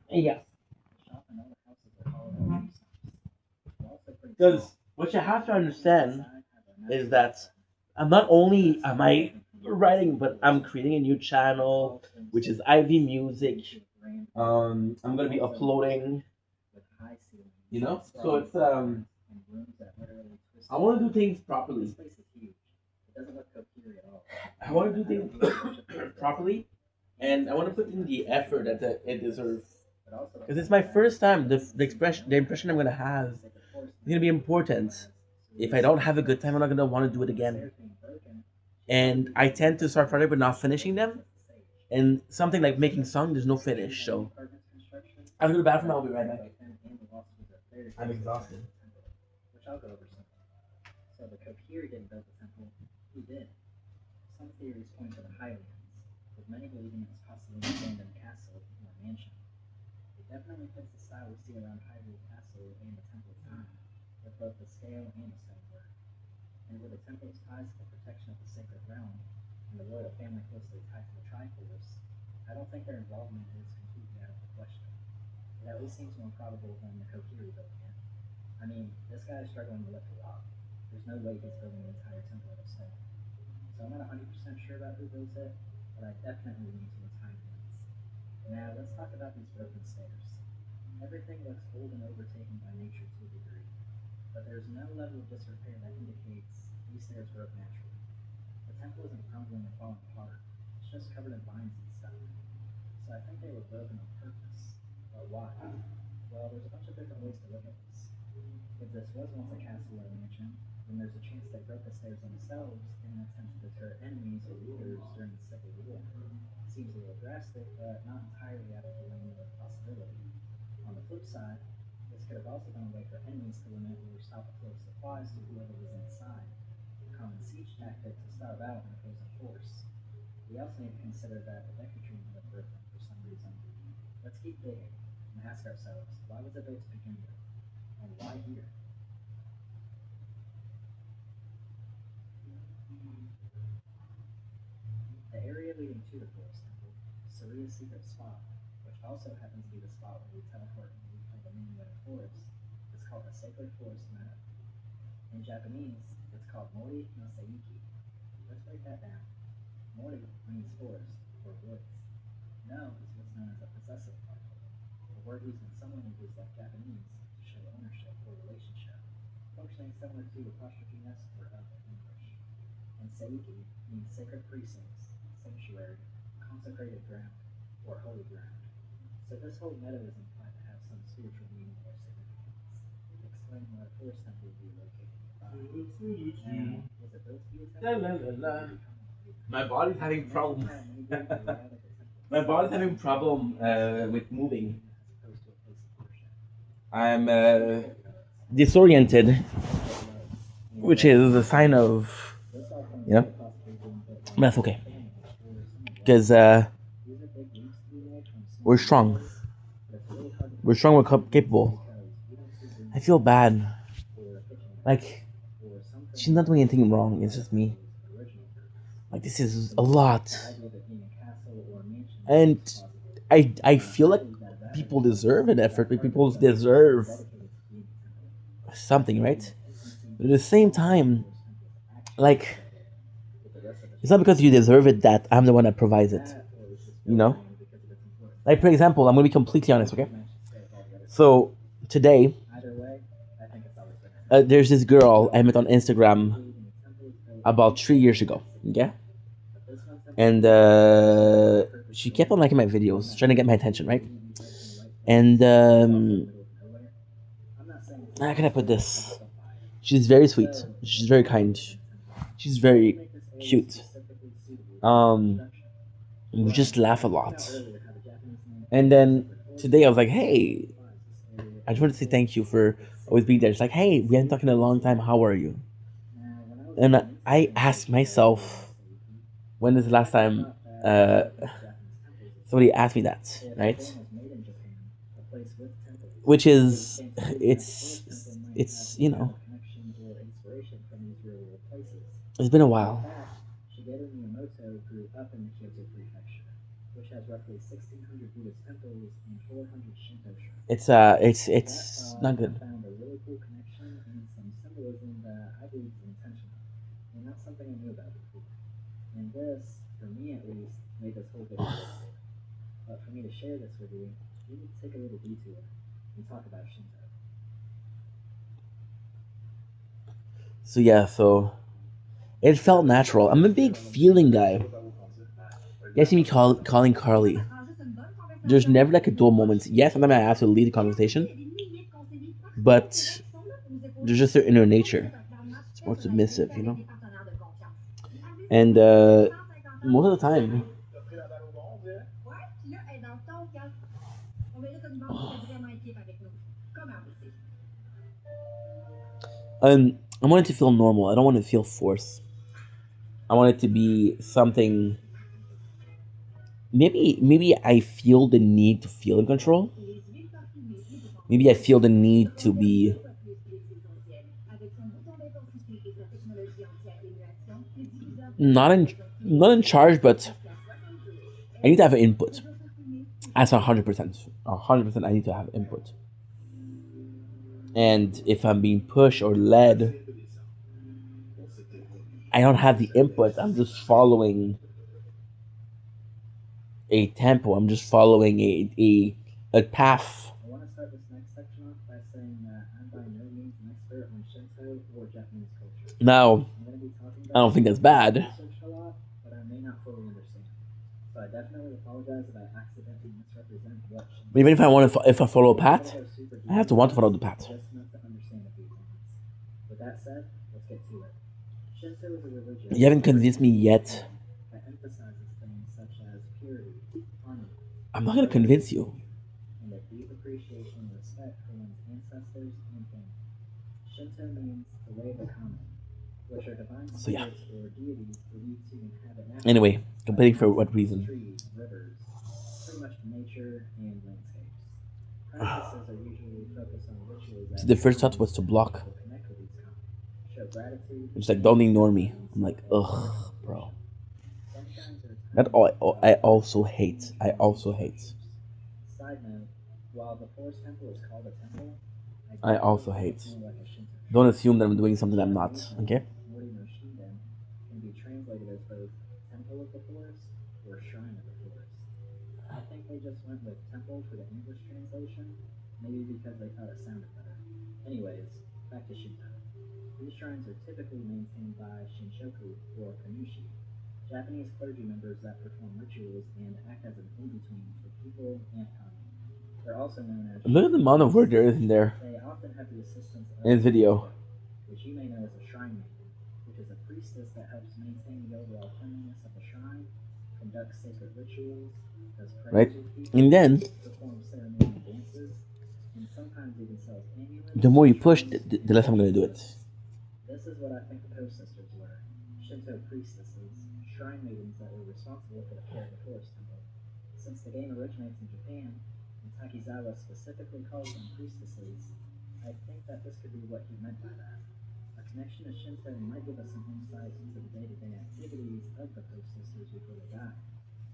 Yeah. Because what you have to understand is that I'm not only am I writing, but I'm creating a new channel, which is IV Music. I'm gonna be uploading. So it's. I want to do things properly. I want to do things properly, and I want to put in the effort that it deserves. Because it's my first time. The impression I'm gonna have is gonna be important. If I don't have a good time, I'm not gonna want to do it again. And I tend to start projects but not finishing them. And something like making song, there's no finish. So I'm gonna go to the bathroom. I'll be right back. I'm exhausted. Which I'll go over some. So the Kokiri didn't build the temple. Who did? Some theories point to the Highlands, with many believing it was possibly an abandoned castle or mansion. It definitely fits the style we see around Hyrule Castle and the temple time, with both the scale and the stonework. And with the temple's ties to the protection of the sacred realm, and the royal family closely tied to the Triforce, I don't think their involvement is completely out of the question. It at least seems more probable than the Kokiri building it. I mean, this guy is struggling to lift a rock. There's no way he's building an entire temple out of stone. So I'm not 100% sure about who built it, but I definitely lean towards Highlands. Now, let's talk about these broken stairs. Everything looks old and overtaken by nature to a degree, but there's no level of disrepair that indicates these stairs broke naturally. The temple isn't crumbling or falling apart, it's just covered in vines and stuff. So I think they were broken on purpose. But why? Well, there's a bunch of different ways to look at this. If this was once a castle or a mansion, then there's a chance they broke the stairs themselves in an attempt to deter enemies or leaders during the Civil War. Seems a little drastic, but not entirely out of the realm of possibility. On the flip side, this could have also been a way for enemies to limit or stop the flow of supplies to whoever was inside, a common siege tactic to starve out an opposing force. We also need to consider that the Decatrin had a broken for some reason. Let's keep digging and ask ourselves, why was it built to begin with? And why here? The area leading to the Forest Temple, Saria's secret spot, which also happens to be the spot where we teleport and we play the Minuet Forest, is called the Sacred Forest Meadow. In Japanese, it's called Mori no Seiki. Let's break that down. Mori means forest, or woods. No is what's known as a possessive particle, a word used in some languages like Japanese to show ownership or relationship, functioning similar to apostrophe s or of in English. And Seiki means sacred precincts, sanctuary, consecrated ground, or holy ground. So this whole meadow is implied to have some spiritual meaning or significance, explaining why the forest temple would be located nearby. Now, was it built to be a temple? La, la, la, la. My body's having problem. My body's having problem with moving. I'm disoriented, which is a sign of, you know, that's okay. Because we're strong. We're strong, we're capable. I feel bad. Like, she's not doing anything wrong, it's just me. Like, this is a lot. And I feel like people deserve an effort, like people deserve something, right? But at the same time, like, it's not because you deserve it that I'm the one that provides it. You know? Like, for example, I'm gonna be completely honest, okay? So today, there's this girl I met on Instagram about 3 years ago, okay? And she kept on liking my videos, trying to get my attention, right? And how can I put this? She's very sweet. She's very kind. She's very cute. We just laugh a lot. And then today I was like, hey, I just want to say thank you for always being there. It's like, hey, we haven't talked in a long time. How are you? And I asked myself, when is the last time somebody asked me that, right? Which is, it's you know, it's been a while. Shigeru Miyamoto grew up in the Kyoto prefecture, which has roughly 1,600 Buddhist temples and 400 Shinto shrines. It's not good. I found a really cool connection and some symbolism that I believe is intentional, and not something I knew about before. And this, for me at least, made this whole video look cool. But for me to share this with you, we need to take a little detour and talk about Shinto. So yeah, so it felt natural. I'm a big feeling guy. You see me calling Carly. There's never like a dull moment. Yes, sometimes I have to lead the conversation, but there's just her inner nature. It's more submissive, you know. And most of the time, I want it to feel normal. I don't want it to feel forced. I want it to be something. Maybe I feel the need to feel in control. Maybe I feel the need to be not in charge, but I need to have an input. That's 100%. 100%. I need to have input. And if I'm being pushed or led, I don't have the input. I'm just following a tempo. I'm just following a path. I want to start this next section off by saying that I'm by no means an expert on Shinto or Japanese culture. Now, I'm going to be talking I don't about think that's bad. researched a lot, but I may not fully understand. So I definitely apologize if I accidentally misrepresent what Shinto. But even if I follow a path, I have to want to follow the path. Just enough to understand a few things. With that said, let's get to it. Shinto is a religion. You haven't convinced me yet. That emphasizes things such as purity, harmony. I'm not gonna convince you. And a deep appreciation and respect for one's ancestors and family. Shinto means the way of the kami, which are divine spirits or deities believed to inhabit natural Anyway, competing for what reason? trees, rivers, pretty much nature and landscapes. Practices are usually focused on rituals that The first thought was to block. connect with these kami, show gratitude. It's like, don't ignore me. I'm like, ugh, bro. I also hate. Side note, while the forest temple is called a temple, I also hate. Don't assume that I'm doing something I'm not, okay? Mori no Shinden can be translated as both temple of the forest or shrine of the forest. I think they just went with temple for the English translation, maybe because they thought it sounded better. Anyways, back to Shinto. These shrines are typically maintained by Shinshoku or Kanushi, Japanese clergy members that perform rituals and act as an in-between for people and kami. They're also known as. Look at the amount of work there is in there. They often have the assistance of in this video, which you may know as a shrine maiden, which is a priestess that helps maintain the overall cleanliness of the shrine, conducts sacred rituals, does right? prayers with people, And then performs ceremonial dances, and sometimes even sells amulets. the more you push, the less I'm gonna do it. This is what I think the Poe sisters were: Shinto priestesses, shrine maidens that were responsible for the care of the forest temple. Since the game originates in Japan, and Takizawa specifically calls them priestesses, I think that this could be what he meant by that. A connection to Shinto might give us some insight into the day-to-day activities of the Poe sisters before they died,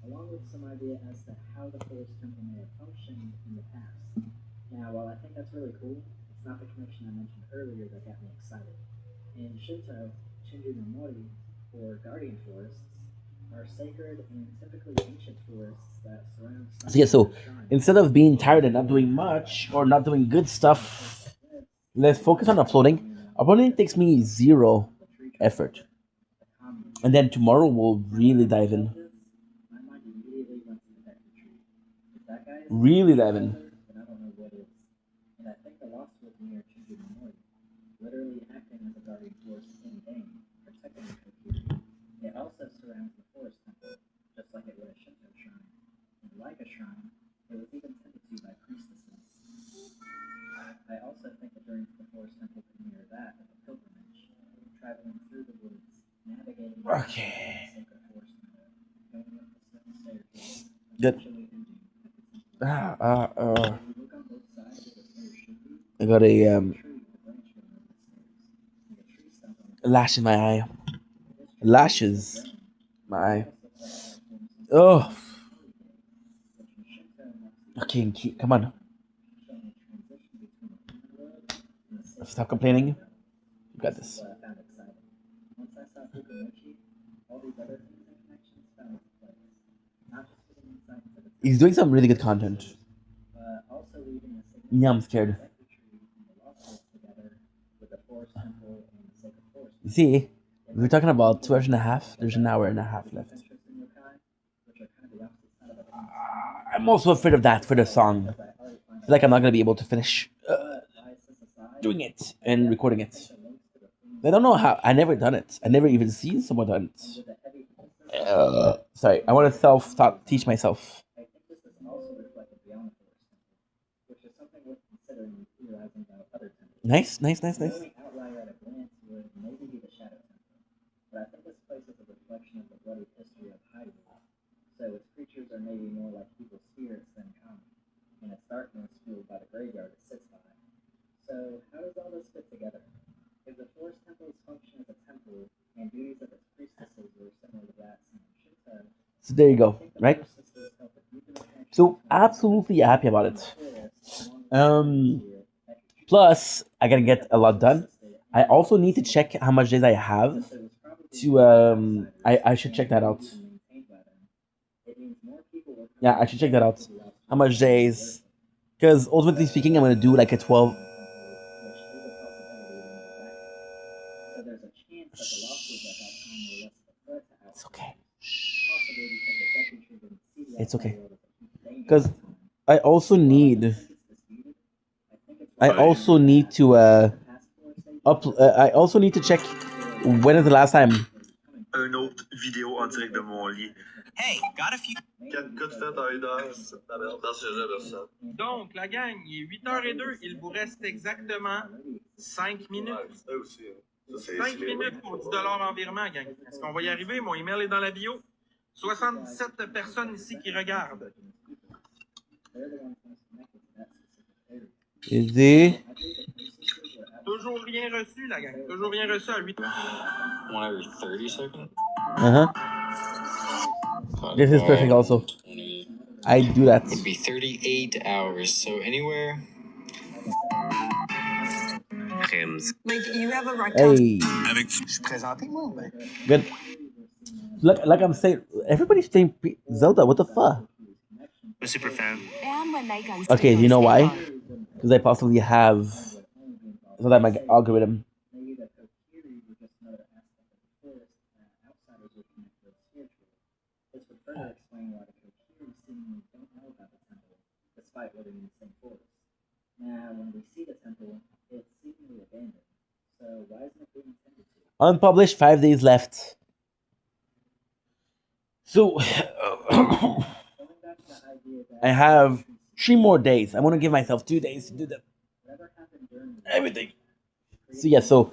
along with some idea as to how the forest temple may have functioned in the past. Now, while I think that's really cool, it's not the connection I mentioned earlier that got me excited. In Shinto, Shinju no Mori, or guardian forests, are sacred and typically ancient forests that surround. So instead of being tired and not doing much or not doing good stuff, let's focus on uploading. Uploading takes me 0 effort, and then tomorrow we'll really dive in. Really dive in. And I think the lost was near Shinju no Mori, literally acting as a guardian force in game, protecting the community. It also surrounds the forest temple, just like it would a Shinto shrine. And like a shrine, it was even tended to by priestesses. I also think the journey to the forest temple could mirror that of a pilgrimage, traveling through the woods, navigating the sacred forest temple, going up the stone staircase, Good. eventually ending at the temple. I If you look on both sides of the stairs should be, got a tree with a branch going over the stairs, and a tree stump on the lash in my eye. Lashes. My eye. Oh. Okay, come on. Stop complaining. You got this. what I found exciting. Once I saw Fukimochi, all these other things and connections fell into place. Not just getting insight into the He's doing some really good content. but also leaving a Yeah, I'm scared. sacred tree and the lost woods together with the forest temple and the sacred forest. You see, we're talking about 2 hours and a half. There's an hour and a half left. Interesting yokai, which are kind of the opposite side of the coin. I'm also afraid of that for the song. I already find I feel like I'm not gonna be able to finish biases aside, doing it and recording it. I don't know how. I never done it. I never even seen someone done it. with a heavy emphasis, Sorry, I want to teach myself. I think this is also reflected beyond the forest temple. Nice, nice, nice, The nice. only outlier at a glance would maybe be the Shadow Temple, but I think this place is a reflection of the bloody history of Hyrule. So its creatures are maybe more like evil spirits than common, and its darkness fueled by the graveyard it sits by. So how does all this fit together? If the forest temples function as a temple, and duties of its priestesses were similar to that in Shinto, So there you I go, think the right? forest sisters help with deeper connection So between the absolutely happy about it. forest along with the spirit that could Plus, I gotta get a lot done. I also need to check how much days I have since it was probably to outsiders I should check that out. and maintained by them, it means more people will come Yeah, I should check that out. How much days? Because ultimately speaking, I'm gonna do like a 12. which is a possibility when it's active. So there's a chance that the losses at that time were less of a threat to outsiders. It's okay. Possibly because the Deku Tree didn't see the It's outside okay. world as a huge danger Because at the time. I also While I need don't think it's disputed, I think it's I worth also noting need that to the task force agents I also need to check when is the last time. Un autre vidéo en direct de mon lit. Hey, got a few. 4 cas de fête à 1h, c'est ta merde. Dans ce jeu, ça. Donc, la gang, il est 8h02. Il vous reste exactement 5 minutes. Ouais, ça aussi. Ça, c'est 5 minutes pour 10 en virement, gang. Est-ce qu'on va y arriver? Mon email est dans la bio. 77 personnes ici qui regardent. Easy. Toujours rien reçu, la gang. Toujours rien reçu à 8h. 1 hour 30 seconds? Uh-huh. This is perfect also. 20. I do that. Would be 38 hours. So anywhere. Like, you have a record. Hey. Je suis présenté, moi, ben. Good. Like I'm saying, everybody's saying Zelda. What the fuck? I'm a super fan. Okay, you know why? Because I possibly have so that my algorithm. maybe that Kokiri were just another aspect of the forest that outsiders would connect with spiritually. This would further explain why the Kokiri seemingly don't know about the temple, despite living in the same forest. Now, when we see the temple, it's seemingly abandoned. So why isn't it being tended to? Unpublished, 5 days left. So Going back to the idea that I have 3 more days. I want to give myself 2 days to do them. whatever happened during the Everything. So yeah, so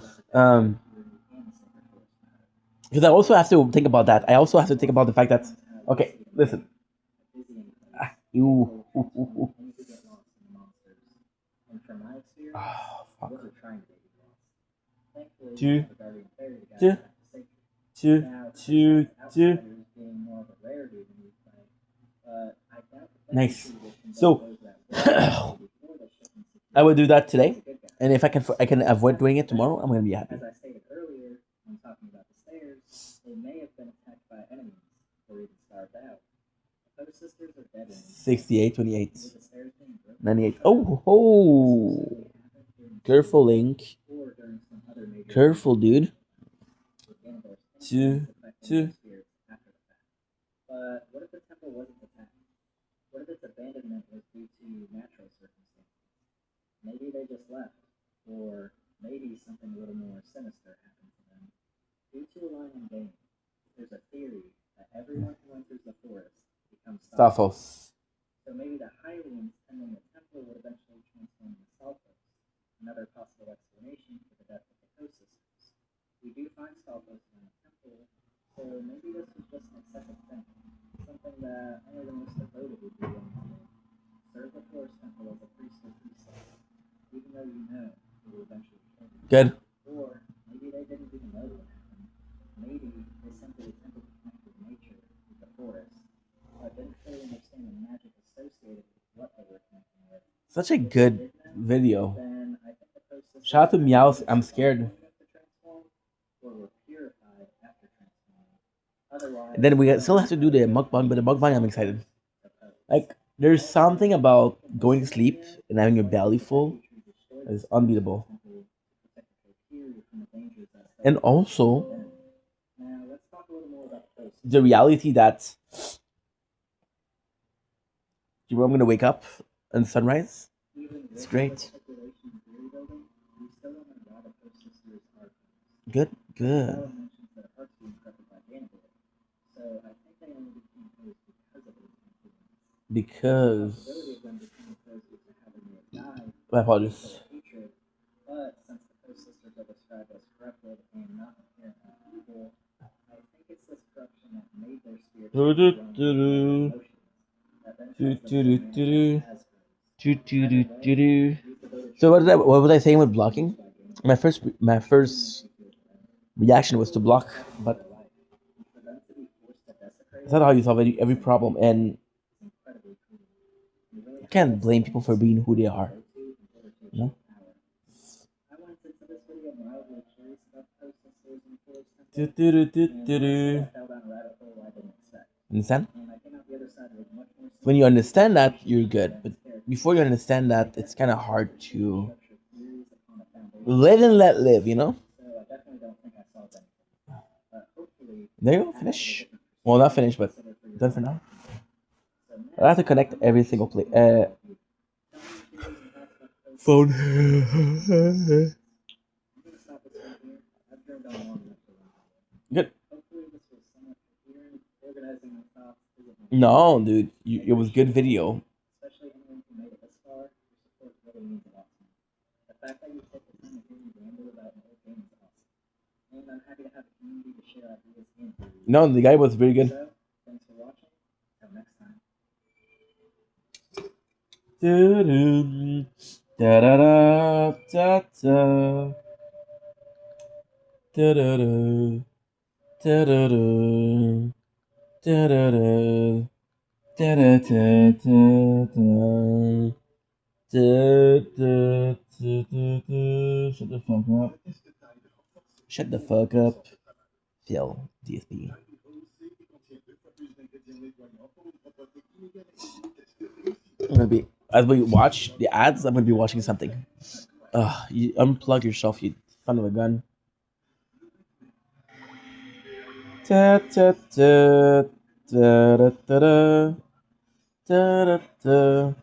because I also have to think about that. I also have to think about the fact that okay, listen. Ew. And from my experience, Oh, fuck. those are trying to get you lost. Thankfully, Two. the guardian fairy guide Two. is back to safety. Two, Now, two, two. outsiders being more of a rarity than we play, but I doubt the Nice. Deku Tree will conduct So those that were before the shipment I will do that today, security. Good guy. and if I can avoid doing it tomorrow, I'm gonna be happy. As I stated earlier, when talking about the stairs, they may have been attacked by enemies or even starved out. Those sisters are dead ends. 68, 28, With the stairs being broken, 98. Oh. Careful, Link. or during some other major Careful, dude. with Ganondorf's Two, influence affecting two. their spirits after the fact. But what if the temple wasn't attacked? What if its abandonment was due to natural circumstances? Maybe they just left, or maybe something a little more sinister happened to them. Due to a line in game, there's a theory that everyone who enters the forest becomes Stalfos. Staphos. So maybe the Hylians tending the temple would eventually transform into Stalfos. Another possible explanation for the death of the Coast Sisters. We do find Stalfos in the temple, so maybe this was just an excessive thing. Something that only the most devoted would be willing to do. Serve the forest temple as a priest or priestess, even though you know it will eventually kill you. Good. Or maybe they didn't even know what happened. Maybe they simply attempted to connect with nature, with the forest, but didn't fully understand the magic associated with what they were connecting with. Such a good video. Then I think the Coast Sisters Shout out to either Meows. were I'm scared. born to transform, or were purified after transforming. Otherwise, And then we still have to do the mukbang, but the mukbang I'm excited. Like there's something about going to sleep and having your belly full that is unbeatable. And also Now let's talk a little more about the Coast the reality that you know I'm gonna wake up and sunrise. It's great. Good, good. Because my apologies. But since the post sisters are described as corrupted and not inherently evil, I think it's this corruption that made their spirits emotions that then caused them to manifest as goods. So what was I saying with blocking? My first reaction was to block, but that's not how you solve every problem, and you can't blame people for being who they are. You know? Understand? When you understand that, you're good. But before you understand that, it's kind of hard to live and let live, you know? There you go, finish. Well, not finish, but done for now. I have to connect every single play. Phone. Good. No, dude, it was good video. No, the guy was very good. Da da da da da da da da da da da da. Da da da da da. Da, da, da, da, da. Shut the fuck up. Shut the fuck up. Phil, DSP. I'm gonna be as we watch the ads. I'm gonna be watching something. You unplug yourself, you son of a gun. Da da da da da da da da da da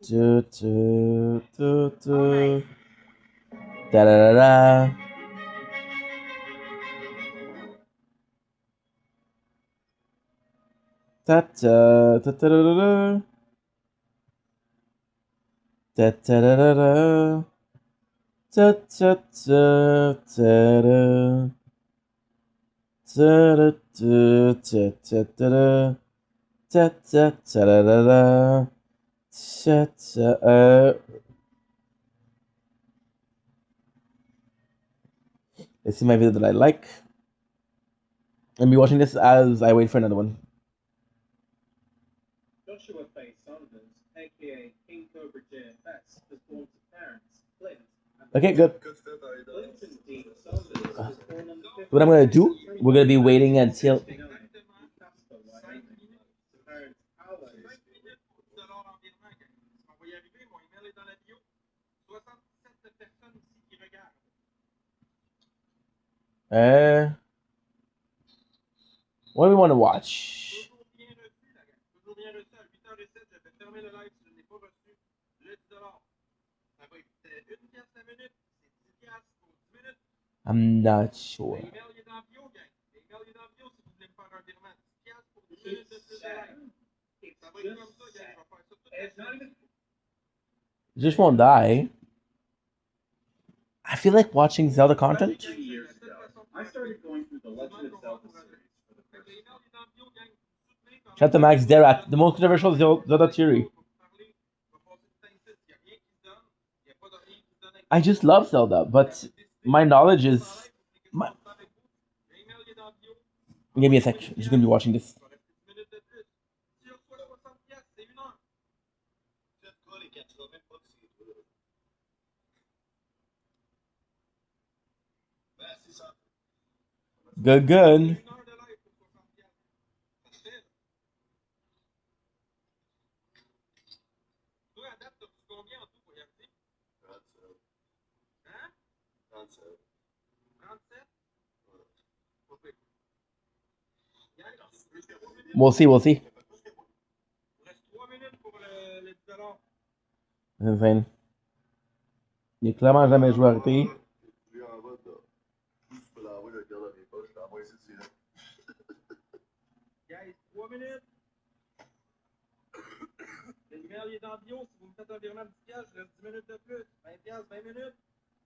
da da da da da. Da da da da da da da da da da. Da da da da da. Da da da da da da. Da da da da da da. Da da. Let's see my video that I like. I'll be watching this as I wait for another one. Joshua Faye Saunders, aka King Cobra JFS, was born to parents Clint. Okay, good. Clinton Dean Saunders was born on the 5th What I'm gonna do, we're gonna be waiting until. Casper, Wyoming. To parents Paolo. What do we want to watch? I'm not sure. Just won't die. I feel like watching Zelda content. 3 years ago, I started going through the Legend of Zelda series for the first time. Shout to Max Derat, the most controversial Zelda theory. I just love Zelda, but my knowledge is. Give me a sec. I'm just gonna be watching this. Good, good. We'll see, we'll see. C'est insane. Il est clairement jamais joué arrêté. Guys, 3 minutes. Le numéro est dans le bio. Si vous me faites un virement de 10$, je reste 10 minutes de plus. 20$, 20 minutes.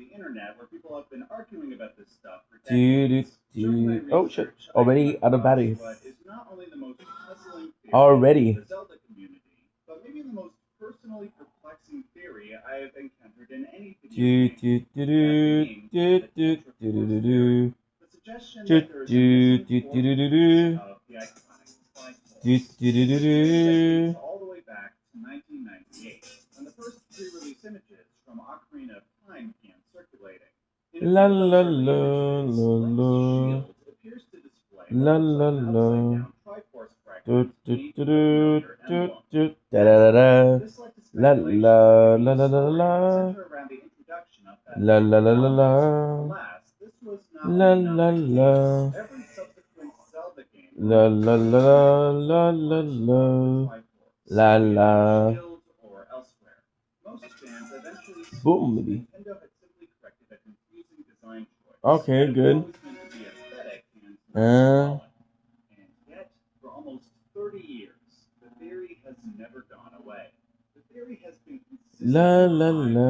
the internet where people have been arguing about this stuff for Do, decades. During my oh shit! research, I Already came out of across batteries. what is not only the most puzzling theory Already. in the Zelda community, but maybe the most personally perplexing theory I have encountered in any video game. That being the Tetra Force theory. The suggestion that there is a missing fourth piece of the iconic Spy Force. This dates all the way back to 1998, when the first pre-release images from Ocarina of Time began circulating. In La a few of la those early la images, la Link's la shield appears to display la what looks la like an la. upside-down Triforce fragment beneath the familiar emblem. Da da da da. This led to La speculation la that la the la la story la. would center around the introduction of that La la la la la. Alas, this was not La only la not the la. case. Every subsequent Zelda game La la la la la la. La la. Shield or elsewhere. Most fans eventually Boom, assumed maybe. Nintendo had simply corrected a confusing design choice. Okay, That good. was always meant to be aesthetic and not symbolic. And yet, for almost 30 years, the theory has never gone away. The theory has been consistently La la revived la. in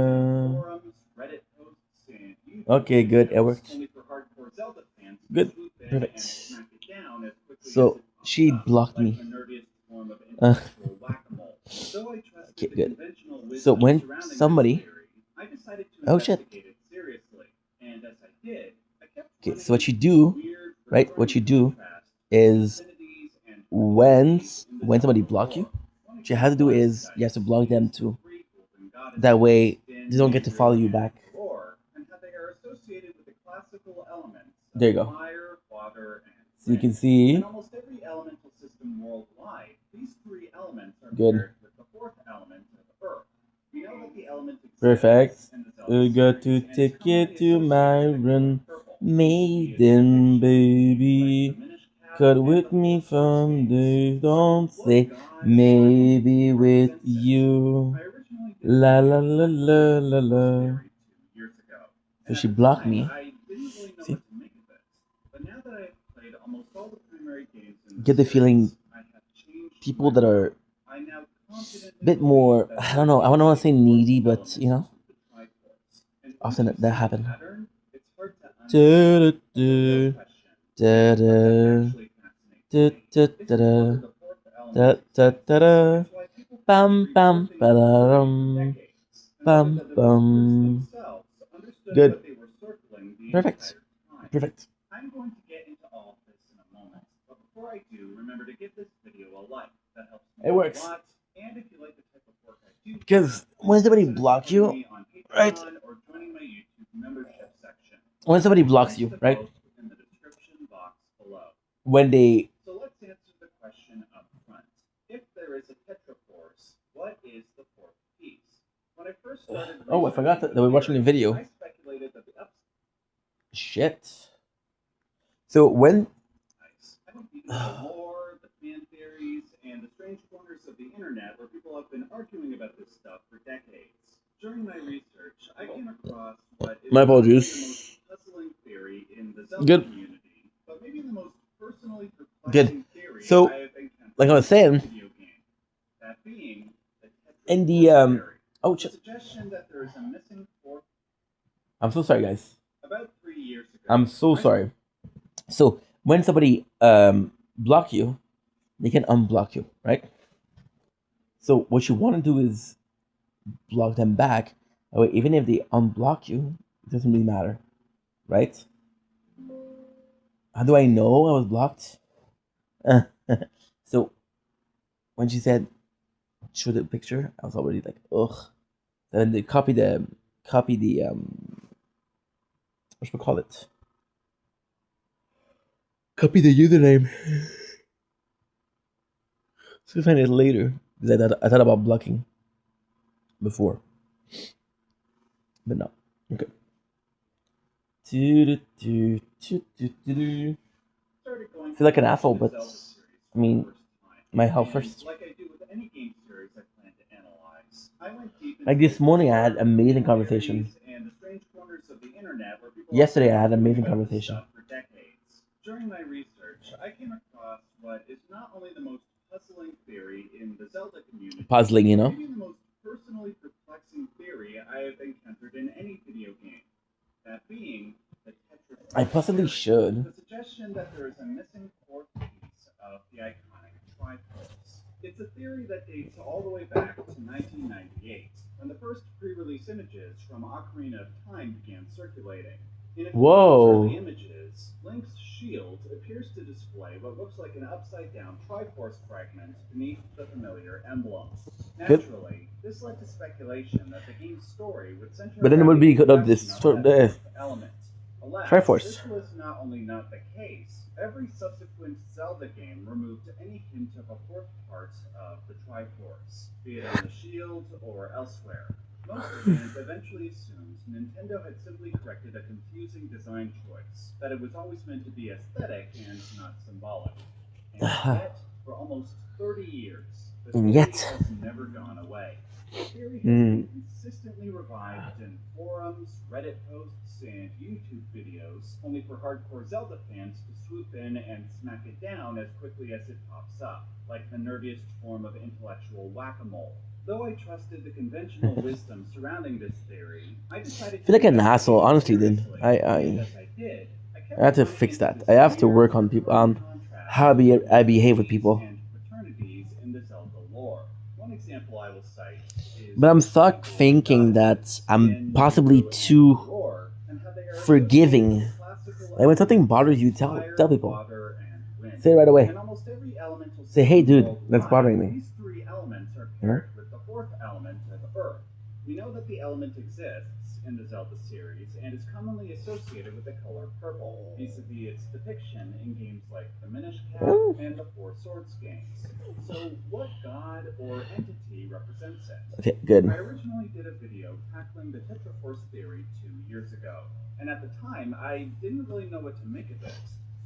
forums, Reddit posts, and YouTube Okay, good. It videos, worked. only for hardcore Zelda fans to Good. swoop in Perfect. and smack it down as quickly as So it pops she up, blocked like me. the nerdiest form of intellectual whack-a-mole. Though I trusted Okay, the good. conventional So wisdom when surrounding somebody, this theory, I decided to oh shit. investigate it seriously. And as I did, I kept Okay, running so what you into do, weird, right? What you recurring do contrasts is affinities and when complexities in the when somebody Zelda block you, lore. One what you have to do example I is you have to studied block them is too. Greek and That goddesses, way Din, they don't get to follow you Mandarin, back. and lore, and how they are associated with the classical elements There you of go. fire, water, and So you can wind. see. In almost every elemental system worldwide, these three elements are Good. paired with the fourth element of Earth. We know that the element Perfect. exists in the I Zelda got series, to and is take it commonly to my associated with the color run, purple. maiden baby. Cut with me from the don't say maybe with you. La la la la la la. So she blocked me. See? Get the feeling people that are a bit more, I don't know, I don't want to say needy, but you know, often that happen. Da, da, da, da, da, da, da, da, da, da, da. Bam bam ba-da-dum. Bam bam. Good. Perfect. Perfect. I'm going to get into all of this in a moment, but before I do, remember to give this video a like. That helps me It works. a lot. And if you like the type of work I do, Because when somebody blocks you, right? or joining my YouTube membership section. When somebody blocks you, right? In the description box below. When they So let's answer the question up front. If there is a Tetraforce, what is the fourth piece? When I first started oh, I forgot that we're watching a video. I speculated that the Shit. So when I don't even know the lore, the fan theories, and the strange corners of the internet where people have been arguing about this stuff for decades. During my research, I came across what is my the apologies. most puzzling theory in the Zelda Good. community, but maybe the most personally perplexing Good. theory So, I have encountered like I was in a saying, video game. That being in the theory. oh The shit. suggestion that there is a missing fourth. I'm so sorry, guys. About 3 years ago. I'm so sorry. So when somebody block you, they can unblock you, right? So what you want to do is block them back. That way, even if they unblock you, it doesn't really matter, right? How do I know I was blocked? So when she said show the picture, I was already like, ugh. Then they copy the what should we call it? Copy the username. So we find it later because I thought about blocking before, but no. Okay. I feel like an asshole, but I mean, my health first. Like I do with any game series I plan to analyze, I went deep into Like this morning, I had amazing conversation. and the strange corners of the internet where people Yesterday, I had have been amazing arguing about this conversation. stuff for decades. During my research, I came across what is not only the most puzzling theory in the Zelda community, Puzzling, you know. maybe the most personally perplexing theory I have encountered in any video game. That being the Tetris. I possibly should. The suggestion that there is a missing fourth piece of the iconic Triforce. It's a theory that dates all the way back to 1998, when the first pre-release images from Ocarina of Time began circulating. In a few Whoa. early images, Link's shield appears to display what looks like an upside-down Triforce fragment beneath the familiar emblem. Naturally, this led to speculation that the game's story would center But then it around would be the good of this introduction of that the fourth element. Alas, Triforce. this was not only not the case, every subsequent Zelda game removed any hint of a fourth part of the Triforce, be it on the shield or elsewhere. Most fans eventually assumed Nintendo had simply corrected a confusing design choice, that it was always meant to be aesthetic and not symbolic. And yet, for almost 30 years, the theory has never gone away. The theory has been consistently revived in forums, Reddit posts, and YouTube videos, only for hardcore Zelda fans to swoop in and smack it down as quickly as it pops up, like the nerdiest form of intellectual whack-a-mole. Though I trusted the conventional wisdom surrounding this theory, I decided I feel like an asshole, honestly. Then I have to fix that. I have to work on people on how I behave with people. in the Zelda lore. One example I will cite is But I'm stuck thinking that I'm possibly too forgiving. Like when something bothers you, tell people. Say it right away. Say, hey, dude, that's bothering me. These three elements are You know? paired with the fourth element of Earth. We know that the element exists in the Zelda series and is commonly associated with the color purple, vis-a-vis its depiction in games like the Minish Cap and the Four Swords games. So what god or entity represents it? Okay, good. I originally did a video tackling the Tetraforce theory 2 years ago, and at the time I didn't really know what to make of it.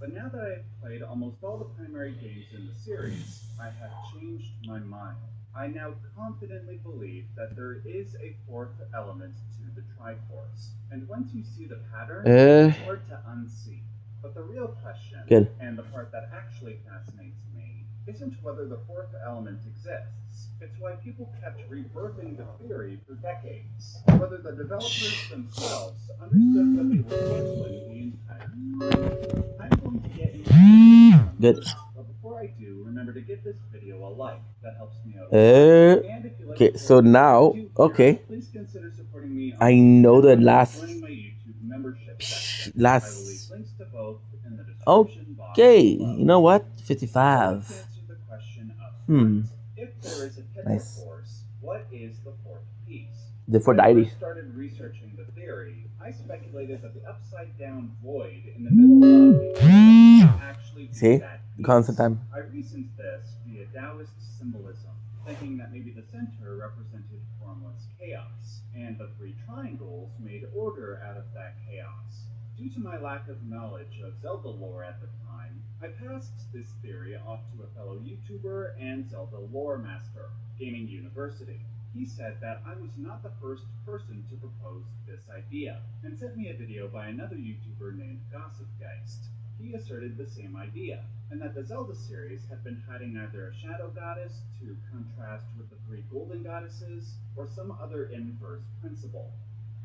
But now that I've played almost all the primary games in the series, I have changed my mind. I now confidently believe that there is a fourth element to the Triforce, and once you see the pattern, it's hard to unsee. But the real question, and the part that actually fascinates me, isn't whether the fourth element exists. It's why people kept rebirthing the theory for decades. Whether the developers themselves understood what they were handling the entire time. I'm going to get into Good. but before I do, remember to give this video a like. That helps me out. And if you like Okay, so now, okay. please consider supporting me on I know the joining my YouTube membership section. I will leave last. links to both in the description box Okay, below. you know what? To 55. answer the question up front, if there is a Nice. Tetraforce, what is the fourth piece? The fourth When I deity. first started researching the theory, I speculated that the upside-down void in the middle of the Earth might actually be See? that piece. Constant time. I reasoned this via Taoist symbolism, thinking that maybe the center represented formless chaos, and the three triangles made order out of that chaos. Due to my lack of knowledge of Zelda lore at the time, I passed this theory off to a fellow YouTuber and Zelda lore master, Gaming University. He said that I was not the first person to propose this idea, and sent me a video by another YouTuber named Gossipgeist. He asserted the same idea, and that the Zelda series had been hiding either a shadow goddess to contrast with the three golden goddesses, or some other inverse principle.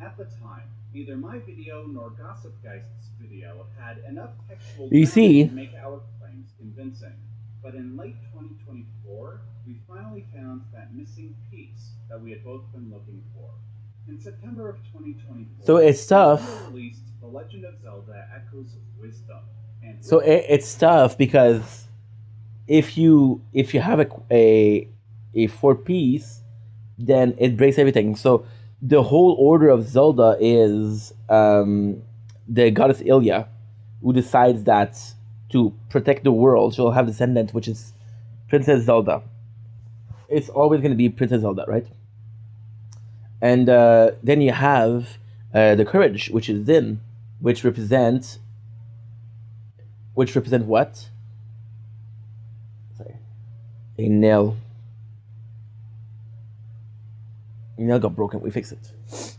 At the time, neither my video nor Gossipgeist's video had enough textual You see? to make our claims convincing. But in late 2024, we finally found that missing piece that we had both been looking for. In September of 2024, So it's tough. Nintendo released The Legend of Zelda: Echoes of Wisdom. And So it's tough because if you have a fourth piece, then it breaks everything. So the whole order of Zelda is the goddess Ilya, who decides that to protect the world, she'll have descendant, which is Princess Zelda. It's always going to be Princess Zelda, right? And then you have the courage, which is Din, which represent what? Sorry, a nail. Nail got broken. We fixed it.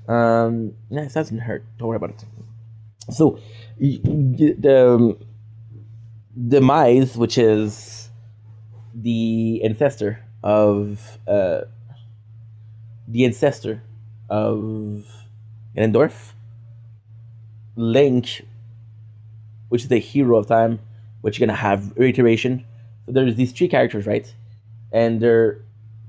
Yeah, it doesn't hurt. Don't worry about it. So the Demise, which is the ancestor of Ganondorf, Link, which is the hero of time, which you're gonna have reiteration. So there's these three characters, right? And they're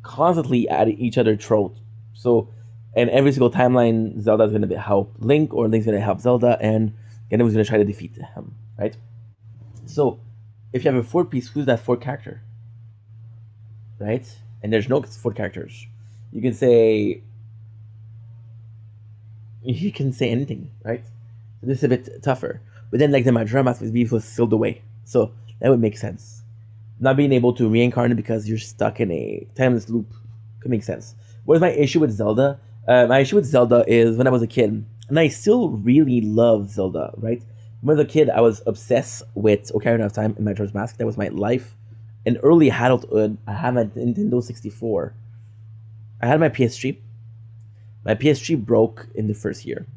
constantly at each other's throat. So, and every single timeline, Zelda's gonna help Link, or Link's gonna help Zelda, and Ganon's gonna try to defeat him, right? So, if you have a four piece, who's that fourth character, right? And there's no fourth characters. You can say anything, right? So this is a bit tougher. But then, like the Majora Mask was sealed away, so that would make sense. Not being able to reincarnate because you're stuck in a timeless loop could make sense. What is my issue with Zelda? My issue with Zelda is when I was a kid, and I still really love Zelda, right? When I was a kid, I was obsessed with Ocarina of Time and Majora's Mask. That was my life. In early adulthood, I had my Nintendo 64. I had my PS3. My PS3 broke in the first year.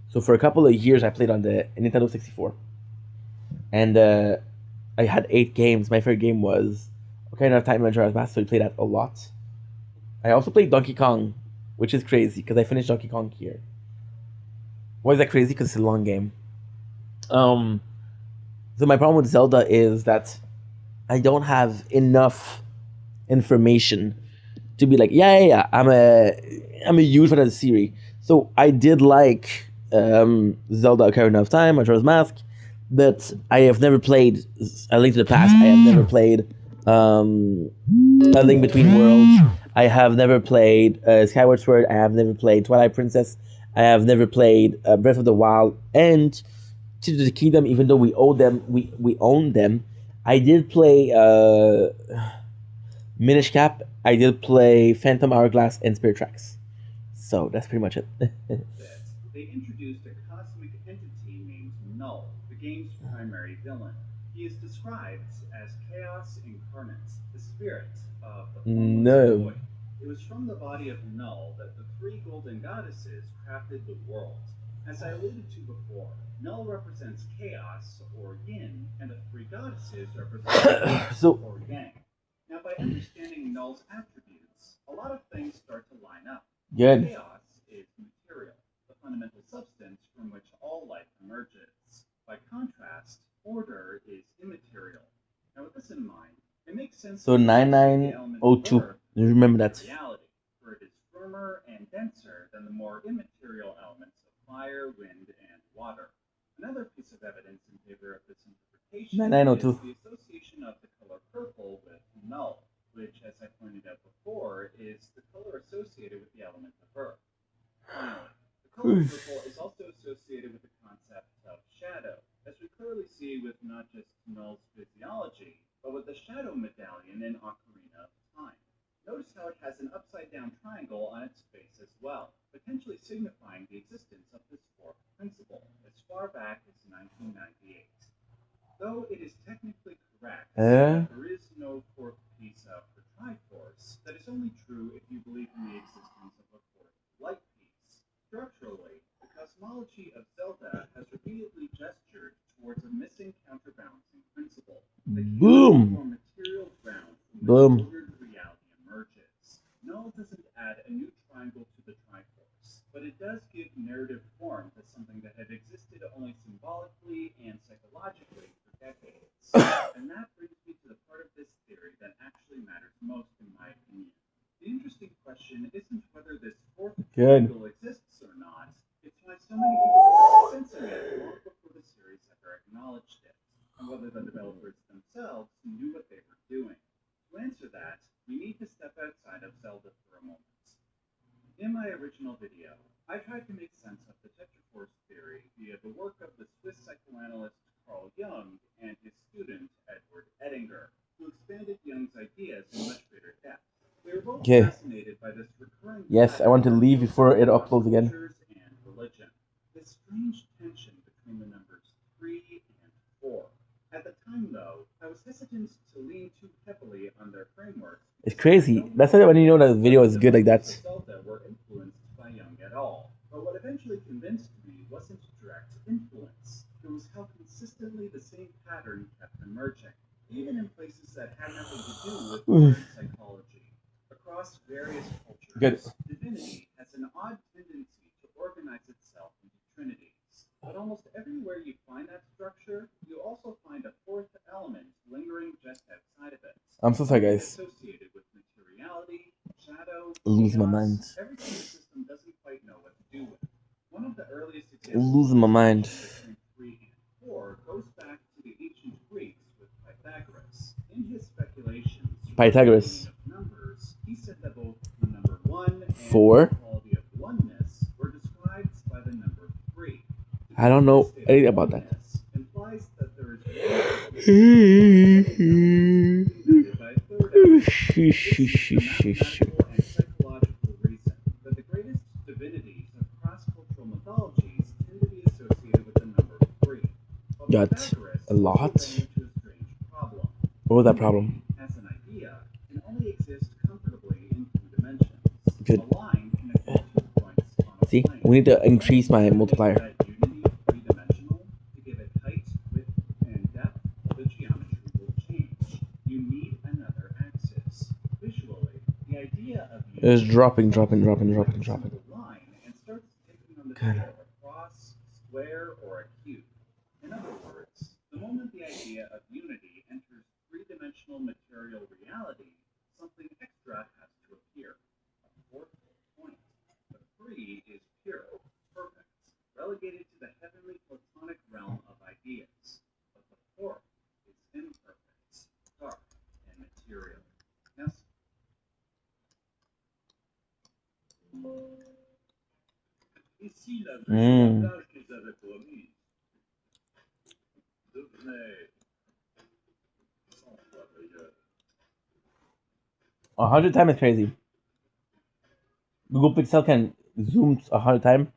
So for a couple of years, I played on the Nintendo 64. And I had 8 games. My favorite game was Ocarina of Time and Majora's Mask, so we played that a lot. I also played Donkey Kong, which is crazy because I finished Donkey Kong here. Why is that crazy? Because it's a long game. So my problem with Zelda is that I don't have enough information to be like, yeah, I'm a huge fan of the series. So I did like Zelda Ocarina of Time, Majora's Mask, but I have never played A Link to the Past. I have never played A Link Between Worlds. I have never played Skyward Sword. I have never played Twilight Princess. I have never played Breath of the Wild and Tears of the Kingdom. Even though we own them, I did play Minish Cap. I did play Phantom Hourglass and Spirit Tracks. So that's pretty much it. They introduced a cosmic entity named Null, the game's primary villain. He is described as chaos incarnate, the spirit of the formless void. It was from the body of Null that the three golden goddesses crafted the world. As I alluded to before, Null represents chaos, or yin, and the three goddesses represent So- or yang. Now, by understanding Null's attributes, a lot of things start to line up. Good. Chaos is material, the fundamental substance from which all life emerges. By contrast, order is immaterial. Now, with this in mind, it makes sense. So 9902. Remember that. Reality, for it is firmer and denser than the more immaterial elements of fire, wind, and water. Another piece of evidence in favor of this interpretation 9902. is the association of the color purple with null, which, as I pointed out before, is the color associated with the element of earth. Finally, the color purple is also associated with the concept of shadow, as we clearly see with not just Null's physiology, but with the shadow medallion in Ocarina of Time. Notice how it has an upside-down triangle on its face as well, potentially signifying the existence of this fourth principle as far back as 1998. Though it is technically correct that there is no fourth piece of the Triforce, that is only true if you believe in the existence of a fourth light piece. Structurally, the cosmology of Zelda has repeatedly gestured towards a missing counterbalancing principle. The Boom. or material ground from Boom. which ordered reality emerges. Null doesn't add a new triangle to the Triforce, but it does give narrative form to something that had existed only symbolically and psychologically for decades. And that brings me to the part of this theory that actually matters most, in my opinion. The interesting question isn't whether this fourth triangle exists or not, it's why so many people started sensing it long before the series ever acknowledged it, and whether the developers themselves knew what they were doing. To answer that, we need to step outside of Zelda for a moment. In my original video, I tried to make sense of the Tetraforce theory via the work of the Swiss psychoanalyst Carl Jung and his student Edward Edinger, who expanded Jung's ideas in much greater depth. They were both fascinated by this recurring Yes, I want to leave before it uploads again. And religion. This strange tension between the numbers 3 and 4. At the time, though, I was hesitant to lean too heavily on their frameworks. It's crazy. That's why when you know that the video is good like that. Zelda were influenced by Jung at all. But what eventually convinced me wasn't direct influence. It was how consistently the same pattern kept emerging, even in places that had nothing to do with modern psychology. Across various cultures, divinity has an odd tendency to organize itself into trinities. I'm so sorry, guys. Associated with materiality, shadow, Losing my chaos, mind. everything the system doesn't quite know what to do with. One of the earliest Losing my mind. between 3 and 4 goes back to the ancient Greeks with Pythagoras. In his speculations Pythagoras. of numbers, he said that both the number 1 and 4. the quality of oneness were described by the number 3. I don't know anything about that. Implies that there is united by a third element. This is the mathematical and psychological reason that the greatest divinities of cross-cultural mythologies tend to be associated with the number 3. But Got Pythagoras a lot. also ran into a strange problem. What was that problem? As an idea, can only exist comfortably in 2 dimensions. Good. A line connecting 2 points on a See, plane. we need to increase my multiplier. That unity of 3-dimensional, to give it height, width, and depth, the geometry will change. You need another axis. Visually, the idea of It's dropping. line and starts taking on the Good. shape of a cross, square, or a cube. In other words, the moment the idea of unity enters 3-dimensional material reality, something extra has to appear. A fourth point. The 3 is pure, perfect, relegated to the heavenly platonic realm of ideas. But the 4th is imperfect, dark, and material. Yes? Ici, la Mm. tâche qu'ils avaient promise devenait 100 fois meilleure. 100 times is crazy. Google Pixel can zoom 100 times.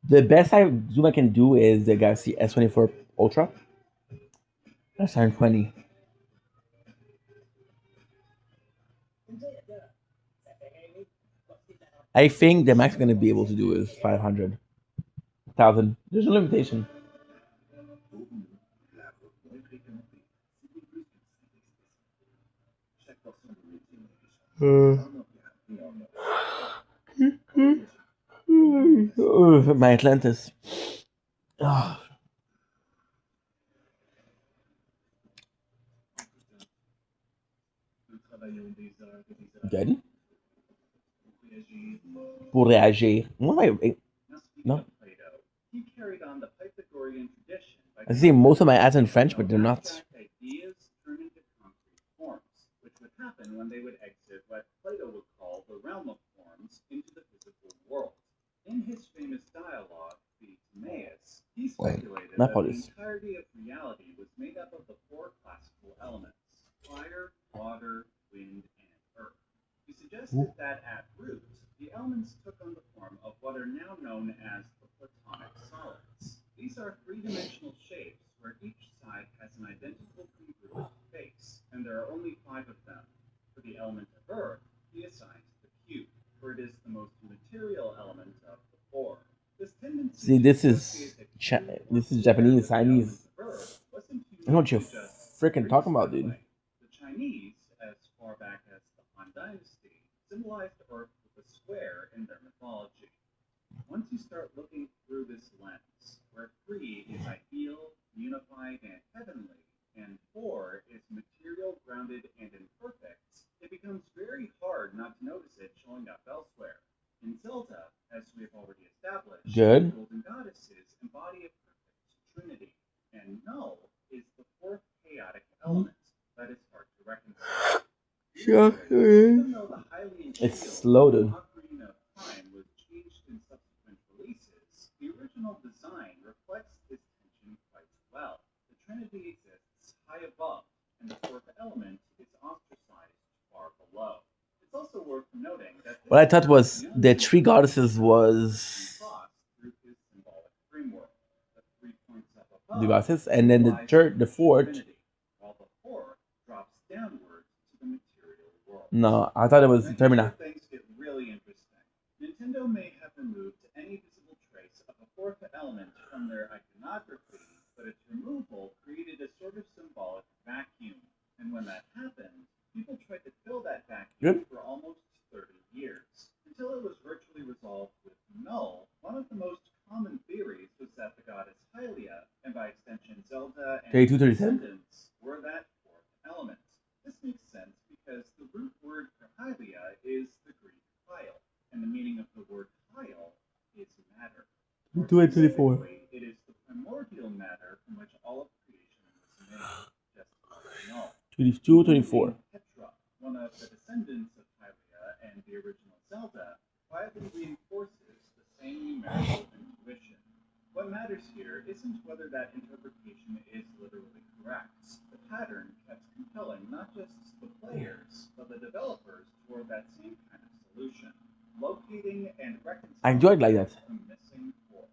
The best zoom I can do is the Galaxy S24 Ultra. That's 120. I think the max I'm gonna be able to do is 500,000. There's no limitation. My Atlantis. Oh. Good. Pour réagir. What am I? No. He carried on the Pythagorean tradition by I see most of my ads in French, but they're not. ideas turn into concrete forms, which would happen when they would exit what Plato would call the realm of forms into the physical world. In his famous dialogue, the Timaeus, he speculated that the entirety of reality was made up of the 4 classical elements: fire, water, wind, and earth. He suggested that at root, the elements took on the form of what are now known as the Platonic solids. These are 3-dimensional shapes where each side has an identical congruent face, and there are only 5 of them. For the element of earth, he assigns the cube, for it is the most material element of the 4. This tendency See, this is Japanese, Chinese. I don't know what you're freaking talking about, dude. The Chinese, as far back as the Han Dynasty, symbolized Earth with a square in their mythology. Once you start looking through this lens, where 3 is ideal, unified, and heavenly, and 4 is material, grounded, and imperfect, it becomes very hard not to notice it showing up elsewhere. In Zelda, as we have already established, Good. the golden goddesses embody a perfect trinity, and Null is the 4th chaotic element that is hard to reconcile. Even though the highly It's loaded. Ocarina of Time was changed in subsequent releases, the original design reflects this tension quite well. The trinity exists high above, and the 4th element is ostracized far below. It's also worth noting that What I thought was the 3 goddesses was the goddesses, and then the 4th. While the 4th drops downward to the material world. No, I thought it was Termina. Things get really interesting. Nintendo may have removed any visible trace of a 4th element from their iconography, but its removal created a sort of symbolic vacuum. And when that happened, people tried to fill that vacuum for almost 30 years, until it was virtually resolved with Null. One of the most common theories was that the goddess Hylia, and by extension Zelda and descendants, were that 4th element. This makes sense because the root word for Hylia is the Greek hyle, and the meaning of the word hyle is matter. More 24. specifically, it is the primordial matter from which all of creation was made, just like null. 22, 24. Petra, one of the descendants of Hylia and the original Zelda, quietly reinforces the same numerical intuition. What matters here isn't whether that interpretation is literally correct. The pattern kept compelling not just the players, but the developers toward that same kind of solution, locating and reconciling I enjoyed like that. the missing core.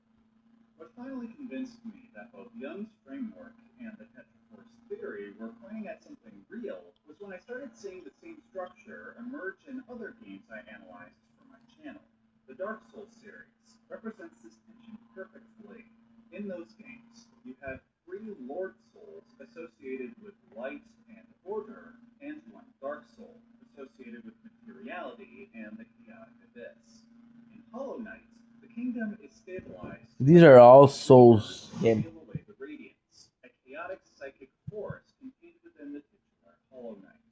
What finally convinced me that both Young's framework and the Tetraforce theory were pointing at something real was when I started seeing the same structure emerge in other games I analyzed for my channel. The Dark Souls series represents this tension perfectly. In those games, you have 3 Lord Souls associated with light and order, and 1 Dark Soul associated with materiality and the chaotic abyss. In Hollow Knight, the kingdom is stabilized. These are all Souls game. Steal away the radiance, a chaotic psychic force contained within the titular Hollow Knight.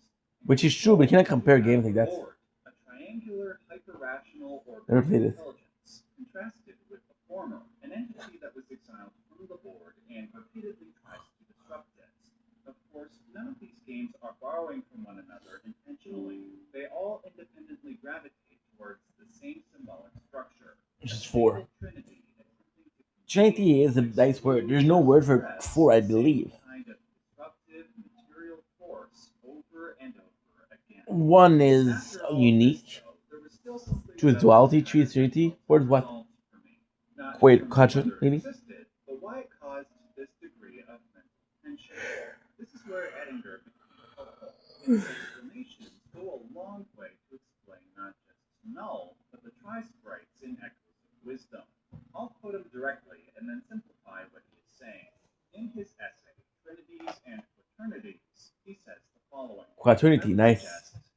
Which is true, but you cannot compare games like that. Lord, a triangular, hyper-rational Never played it. intelligence, contrasted with the former, an entity that was exiled from the board and repeatedly tries to disrupt it. Of course, none of these games are borrowing from one another intentionally. They all independently gravitate towards the same symbolic structure. Which is 4. Trinity, Trinity is a nice word. There's no word for 4, I believe. kind of disruptive material force over and over again. 1 is unique. Two is duality, 3 is unity. 4 is what? Wait, quadrant, maybe? But why it caused this degree of mental tension. This is where Edinger becomes helpful. His explanations go a long way to explain not just null, but the tri-sprites in Echoes of Wisdom. I'll quote him directly and then simplify what he is saying. In his essay, Trinities and Quaternities, he says the following. Quaternity, nice.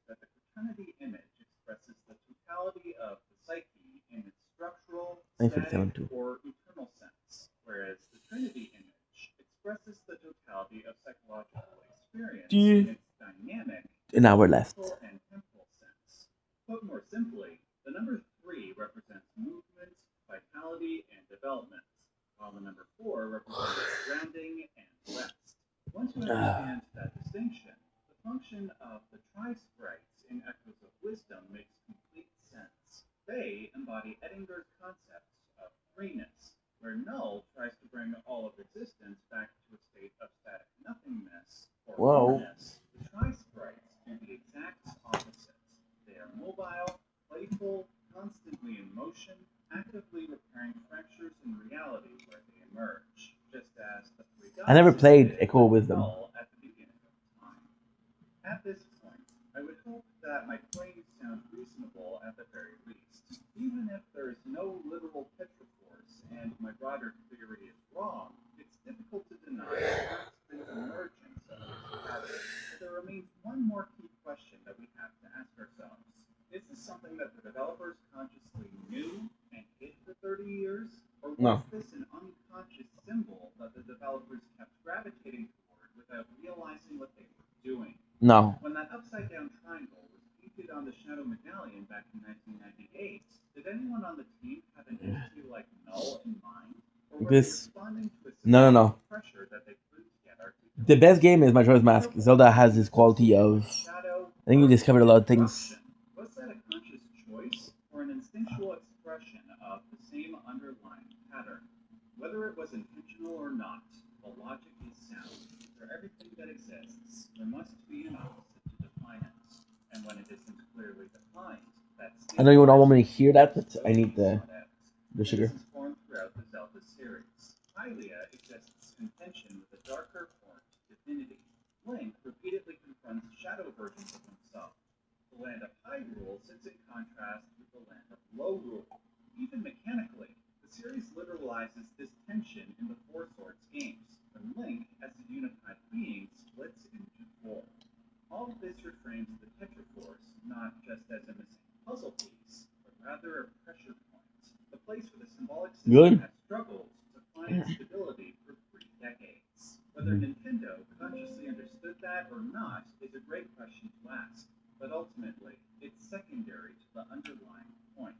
That the quaternity image expresses the totality of the psyche in its structural, static, or eternal sense, whereas the trinity image expresses the totality of psychological experience in its dynamic, An hour left. physical, and temporal sense. Put more simply, the number 3 represents movement, vitality, and development, while the number 4 represents grounding and rest. Once you understand that distinction, the function of the tri-sprites in Echoes of Wisdom makes complete sense. They embody Edinger's concepts of threeness, where null tries to bring all of existence back to a state of static nothingness or oneness. The tri-sprites do the exact opposite. They are mobile, playful, constantly in motion, actively repairing fractures in reality where they emerge, just as the 3 I never gods played did Echo of Wisdom. null at the beginning of time. At this point, I would hope that my claims sound reasonable at the very least. Even if there is no literal Tetraforce and my broader theory is wrong, it's difficult to deny the constant emergence of this pattern. But there remains one more key question that we have to ask ourselves. Is this something that the developers consciously knew and hid for 30 years? Or was this an unconscious symbol that the developers kept gravitating toward without realizing what they were doing? No. When that upside-down triangle was painted on the Shadow Medallion back in 1998, did anyone on the team have an entity like Null in mind? Or were they responding to a No. pressure that they couldn't yet articulate? The best game is Majora's Mask. Zelda has this quality of... I think you discovered a lot of things. Was that a conscious choice or an instinctual expression of the same underlying pattern? Whether it was intentional or not, the logic is sound. For everything that exists, there must be an opposite to define it. And when it isn't clearly defined, that's I know you would all want me to hear that, but I need the sugar. This is formed throughout the Zelda series. Hylia exists in tension with a darker formed divinity. Link repeatedly confronts shadow versions of himself. The land of Hyrule sits in contrast with the land of Lorule. Even mechanically, the series literalizes this tension in the Four Swords games, when Link, as a unified being, splits into 4. All of this reframes the Tetraforce not just as a missing puzzle piece, but rather a pressure point, the place where the symbolic system has struggled to find stability for 3 decades. Whether Nintendo consciously understood that or not is a great question to ask, but ultimately, it's secondary to the underlying point,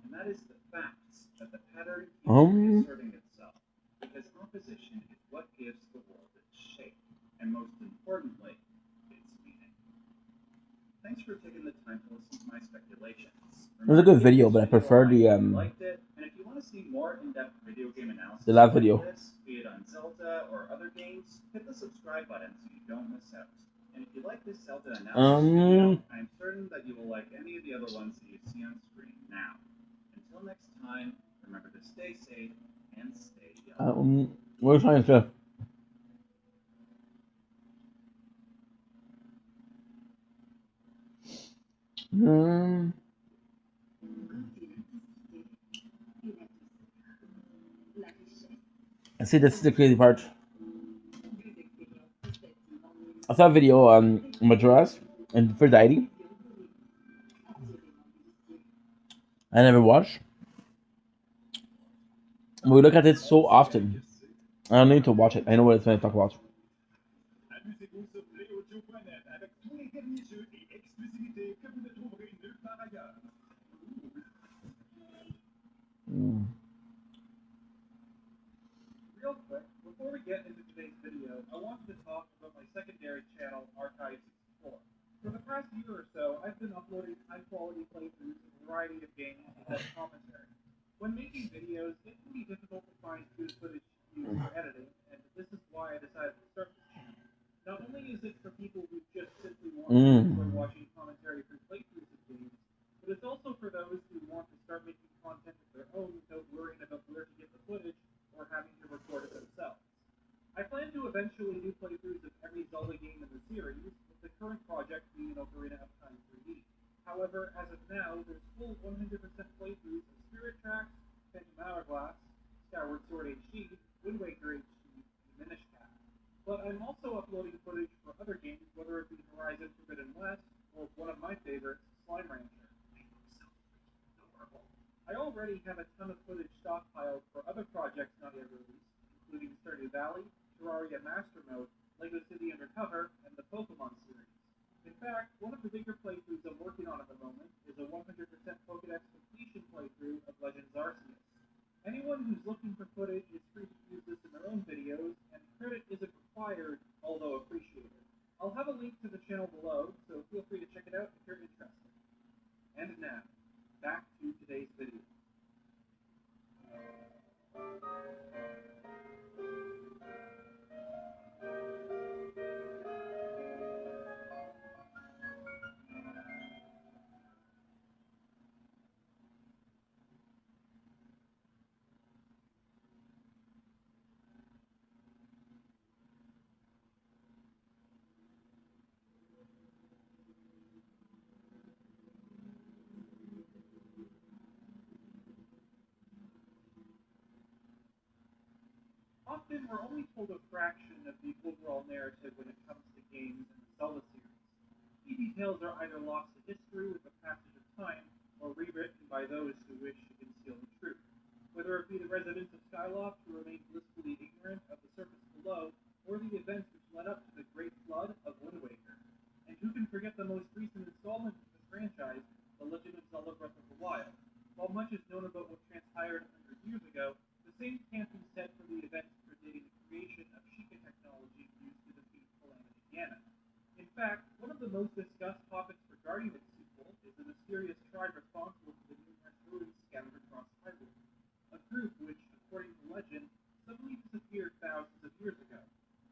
and that is the facts that the pattern keeps reasserting itself, because opposition is what gives the world its shape, and most importantly, its meaning. Thanks for taking the time to listen to my speculations. It was a good video, but I prefer the Liked it, and if you want to see more in-depth video game analysis the last like video. this, be it on Zelda or other games, hit the subscribe button so you don't miss out. And if you like this Zelda analysis video, I'm certain that you will like any of the other ones that you see on screen now. Until next time, remember to stay safe and stay young. What are you trying to say? See, this is the crazy part. I saw a video on Majora's and Aphrodite. I never watched. We look at it so often. I don't need to watch it. I know what it's going to talk about. Amusez-vous sur playaudio.net avec tous les derniers jeux et exclusivités que vous ne trouverez nulle part ailleurs. Real quick, before we get into today's video, I wanted to talk about my secondary channel, Archive 64. For the past year or so, I've been uploading high-quality playthroughs of a variety of games and commentary. When making videos, it can be difficult to find good footage to use for editing, and this is why I decided to start this channel. Not only is it for people who just simply want to enjoy watching commentary through playthroughs of games, but it's also for those who want to start making content of their own without worrying about where to get the footage or having to record it themselves. I plan to eventually do playthroughs of every Zelda game in the series, with the current project being Ocarina of Time 3D. However, as of now, there's full 100% playthroughs of Spirit Tracks, Phantom Hourglass, Skyward Sword HD, Wind Waker HD, and Minish Cap. But I'm also uploading footage for other games, whether it be Horizon Forbidden West, or one of my favorites, Slime Rancher. I already have a ton of footage stockpiled for other projects not yet released, including Stardew Valley, Terraria Master Mode, LEGO City Undercover, and the Pokemon series. In fact, one of the bigger playthroughs I'm working on at the moment is a 100% Pokédex completion playthrough of Legends Arceus. Anyone who's looking for footage is free to use this in their own videos, and credit isn't required, although appreciated. I'll have a link to the channel below, so feel free to check it out if you're interested. And now, back to today's video. Often, we're only told a fraction of the overall narrative when it comes to games in the Zelda series. Key details are either lost to history with the passage of time, or rewritten by those who wish to conceal the truth. Whether it be the residents of Skyloft who remain blissfully ignorant of the surface below, or the events which led up to the Great Flood of Wind Waker. And who can forget the most recent installment of the franchise, The Legend of Zelda Breath of the Wild? While much is known about what transpired 100 years ago, the same can't be said for the events predating the creation of Sheikah technology used to defeat Calamity Ganon. In fact, one of the most discussed topics regarding its sequel is the mysterious tribe responsible for the numerous ruins scattered across Hyrule. A group which, according to legend, suddenly disappeared thousands of years ago.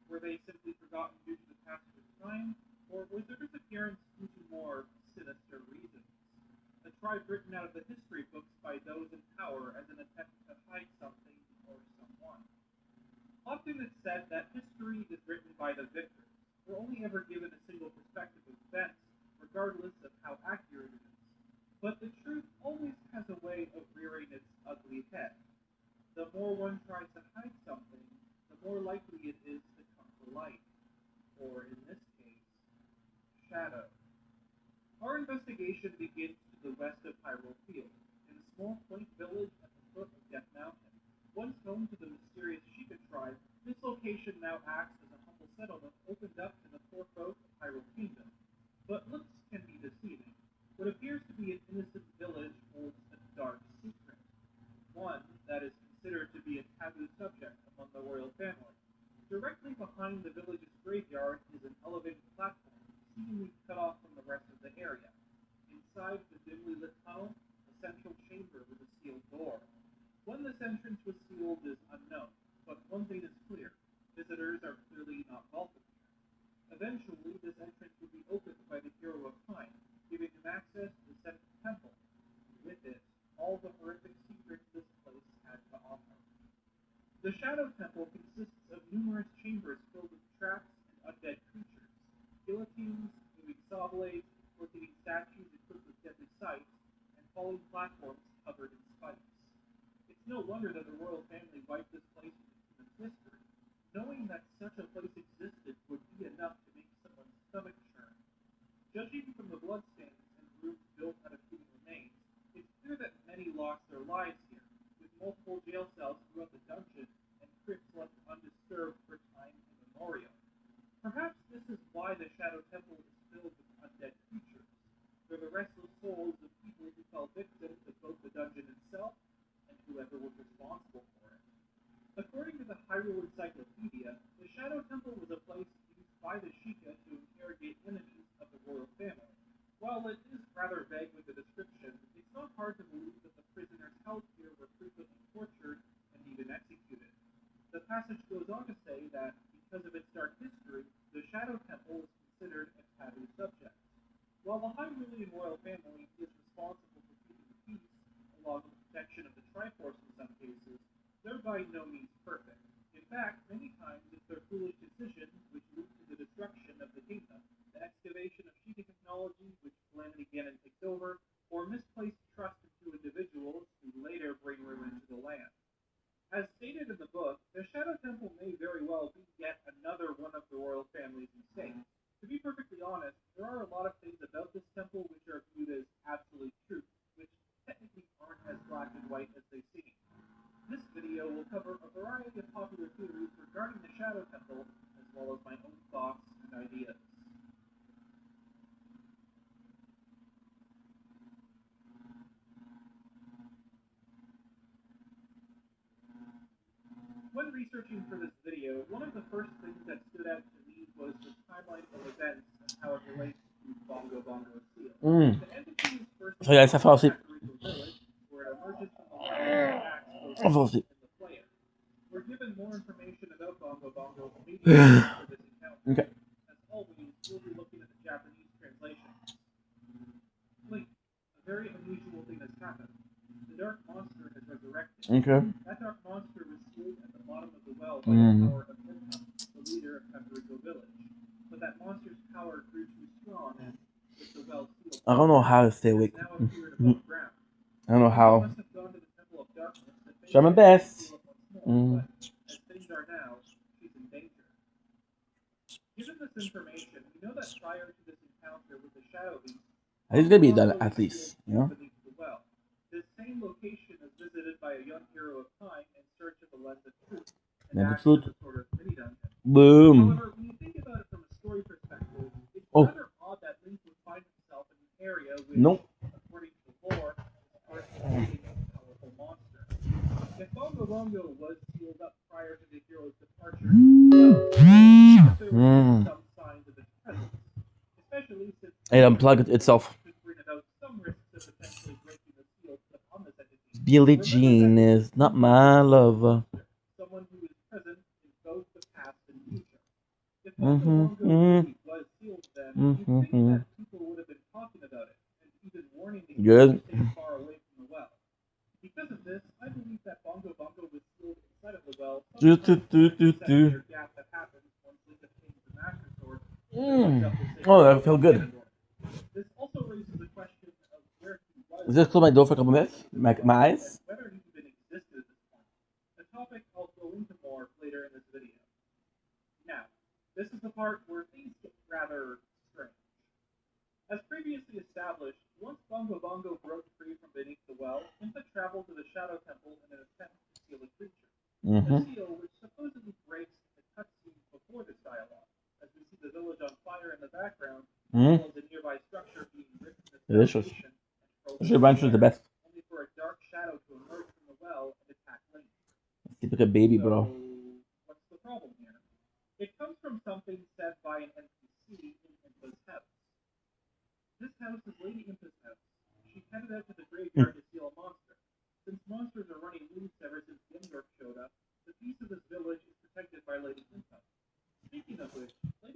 Were they simply forgotten due to the passage of time, or was their disappearance due to more sinister reasons? A tribe written out of the history books by those in power as an attempt to hide something or someone. Often it's said that history is written by the victors. We're only ever given a single perspective of events, regardless of how accurate it is. But the truth always has a way of rearing its ugly head. The more one tries to hide something, the more likely it is to come to light. Or, in this case, shadow. Our investigation begins to the west of Hyrule Field, in a small quaint village at the foot of Death Mountain. Once home to the mysterious Sheikah tribe, this location now acts as a humble settlement opened up to the four folk part is an elevated platform, seemingly cut off from the rest of the area. Inside the dimly lit tunnel, a central chamber with a sealed door. When this entrance was sealed is unknown, but one thing is clear: visitors are clearly not welcome here. Eventually, this entrance would be opened by the hero of time, giving him access to the central temple, and with it, all the horrific secrets this place had to offer. The Shadow Temple consists of numerous chambers filled with traps and undead creatures, guillotines, moving saw blades, rotating statues equipped with deadly sights, and falling platforms covered in spikes. It's no wonder that the royal family wiped this place from its history. Knowing that such a place existed would be enough to make someone's stomach churn. Judging from the bloodstains and rooms built out of human remains, it's clear that many lost their lives here, with multiple jail cells throughout the dungeon and crypts left undisturbed for time immemorial. Perhaps this is why the Shadow Temple is filled with undead creatures. They're the restless souls of people who fell victim to both the dungeon itself and whoever was responsible for it. According to the Hyrule Encyclopedia, the Shadow Temple was a place used by the Sheikah to interrogate enemies of the royal family. While it is rather vague with the description, it's not hard to believe that the prisoners held here were frequently tortured and even executed. The passage goes on to say that, because of its dark history, the Shadow Temple is considered a taboo subject. While the Hyrulean royal family is responsible for keeping the peace, along with the protection of the Triforce in some cases, they're by no means perfect. In fact, many times it's their foolish decisions which lead to the destruction of the kingdom, the excavation of Sheikah technology which Calamity Ganon takes over, or misplaced trust into individuals who later bring ruin to the land. As stated in the book, the Shadow Temple may very well be yet another one of the royal family's mistakes. To be perfectly honest, there are a lot of things about this temple which are viewed as absolute truth, which technically aren't as black and white as they seem. This video will cover a variety of popular theories regarding the Shadow Temple, as well as my own thoughts and ideas. When researching for this video, one of the first things that stood out to me was the timeline of events and how it relates to Bongo Bongo Seal. The entity is first So guys, I fall asleep. village, where it emerges from the land and attacks both the and the player. We're given more information about Bongo Bongo immediately after this encounter. Okay. As always, we'll be looking at the Japanese translation. Link, a very unusual thing has happened. The dark monster has resurrected. Okay. That dark monster was sealed at the bottom of the well by the power of Minka, the leader of Kakariko Village. But that monster's power grew too strong, and with the well sealed, I don't know how to stay awake. now appeared above ground. I don't know how. Must have gone to the Temple of Darkness to Try my best. but as things are now, she's in danger. Given this information, we know that prior to this encounter with the Shadow Beast, It's gonna be done at least, you know. beneath the well. This same location is visited by a young hero of time in search of the lens of truth, and acts as a sort of mini dungeon. Boom. However, when you think about it from a story perspective, it's rather odd that Link would find himself in an area which, according to the lore, is part of a powerful monster. If Bongo Bongo was sealed up prior to the hero's departure, well, there were some signs of its presence, especially since it unplugged itself. could bring about some risks of potentially breaking the seal put on this entity. Billie Jean is not my lover. Someone who is present in both the past and future. If Bongo Bongo really was sealed then, you'd think that people would have been talking about it, and even warning the heroes to stay far away from the well. Because of this, I believe that Bongo Bongo was sealed inside of the well gap that happens once Link obtains the Master Sword. Oh, that felt good. This also raises the question of where he was. Just close my door for a couple minutes. My eyes. Whether he even existed at this point. A topic I'll go into more later in this video. Now, this is the part where things get rather strange. As previously established, once Bongo Bongo broke free from beneath the well, Impa traveled to the Shadow Temple in an attempt to seal the creature. The seal, which supposedly breaks the cutscenes before this dialogue, as we see the village on fire in the background, as well as a nearby structure being ripped to Delicious. the Ranch is the best. only for a dark shadow to emerge from the well and attack Link. Sleep like a baby, bro. So, what's the problem here? It comes from something said by an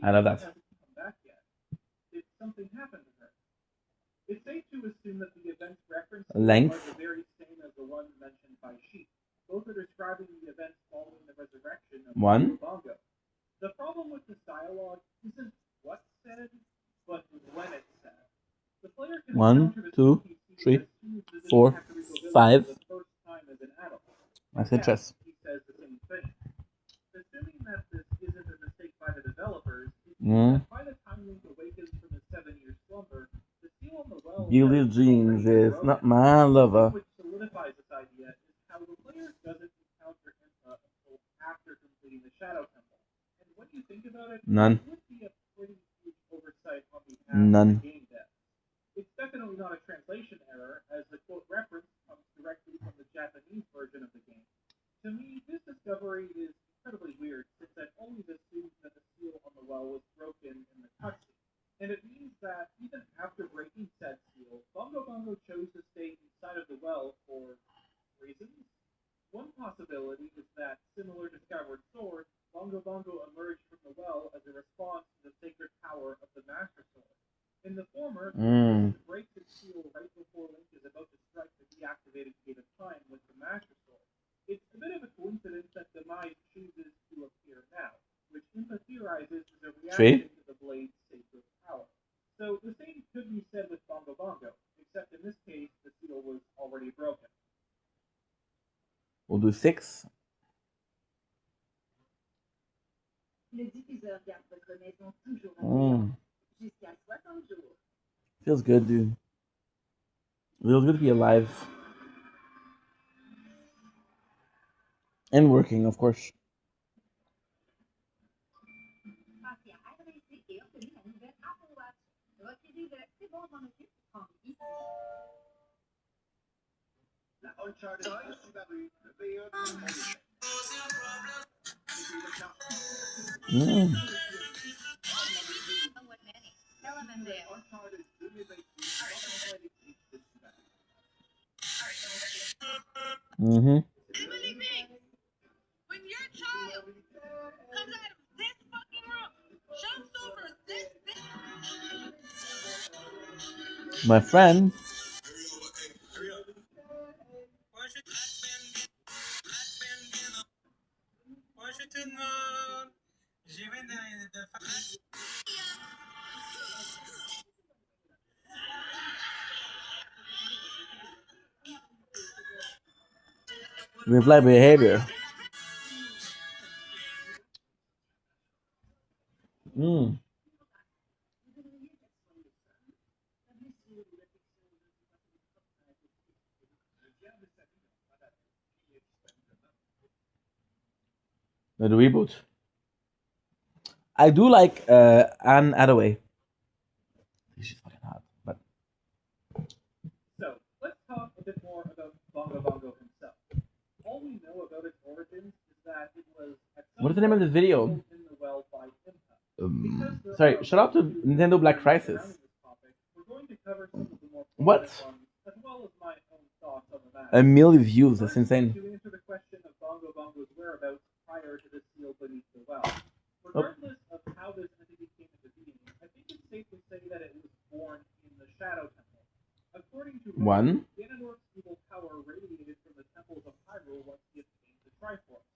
I love that. hasn't come back yet. Did something happen to her? It's safe to assume that the events referenced Length. are the very same as the ones mentioned by Sheep. Both are describing the events following the resurrection of One. Bongo. The problem with this dialogue isn't what's said, but when it's said. The player can 1, encounter the 2, NPC 3, as soon as visiting 4, Kakariko Village 5. for the first time as an adult. I said Yes, chess. he says the same thing. Assuming that this isn't a mistake by the developers, it seems Mm. that by the time Link awakens from his 7-year slumber, the seal on the well Billie has Jeans already is broken. not my lover. Which solidifies this idea is how the player doesn't encounter Impa until after completing the Shadow Temple. And when you think about it, None. it would be a pretty huge oversight on behalf None. of the game devs. It's definitely not a translation error, as the quote reference comes directly from the Japanese version of the game. To me, this discovery is incredibly weird, since I've always assumed that the seal on the well was broken in the cutscene. And it means that even after breaking said seal, Bongo Bongo chose to stay inside of the well for reasons. One possibility is that, similar to Skyward Sword, Bongo Bongo emerged from the well as a response to the sacred power of the Master Sword. In the former, Mm. it breaks its seal right before Link is about to strike the deactivated Gate of Time with the Master Sword. It's a bit of a coincidence that Demise chooses to appear now, which Impa theorizes is a reaction to the blade's sacred power. So the same could be said with Bongo Bongo, except in this case, the seal was already broken. We'll do 6. Le diffuseur garde votre maison toujours Mm. jusqu'à 60 jours. Feels good, dude. Feels good to be alive. And working, of course. Patient adressé et obtenu la nouvelle Apple Watch. Retirez le c'est bon, j'en occupe. Rendez ici. La Uncharted de Subaru, le V1 de Honda. Mm. Uncharted 2028 Mm-hmm. When your child comes out of this fucking room, jumps over this My friend. Reply behavior. Mm. The reboot. I do like Anne Hathaway. She's fucking hot, but So, let's talk a bit more about Bongo Bongo himself. All we know about its origins is that it was at some what is the name of this video? point in the well by Impa. Sorry, shout out to Nintendo Black Crisis. We're going to cover some of the more What? prominent ones, as well as my own thoughts on the matter. 1 million views, that's First, insane. to answer the question of Bongo Bongo's whereabouts prior to the seal beneath the well. Regardless of how this entity came into being, I think it's safe to say that it was born in the Shadow Temple. According to One. Ganondorf's evil power radiated from the temples of Hyrule once he obtained the Triforce,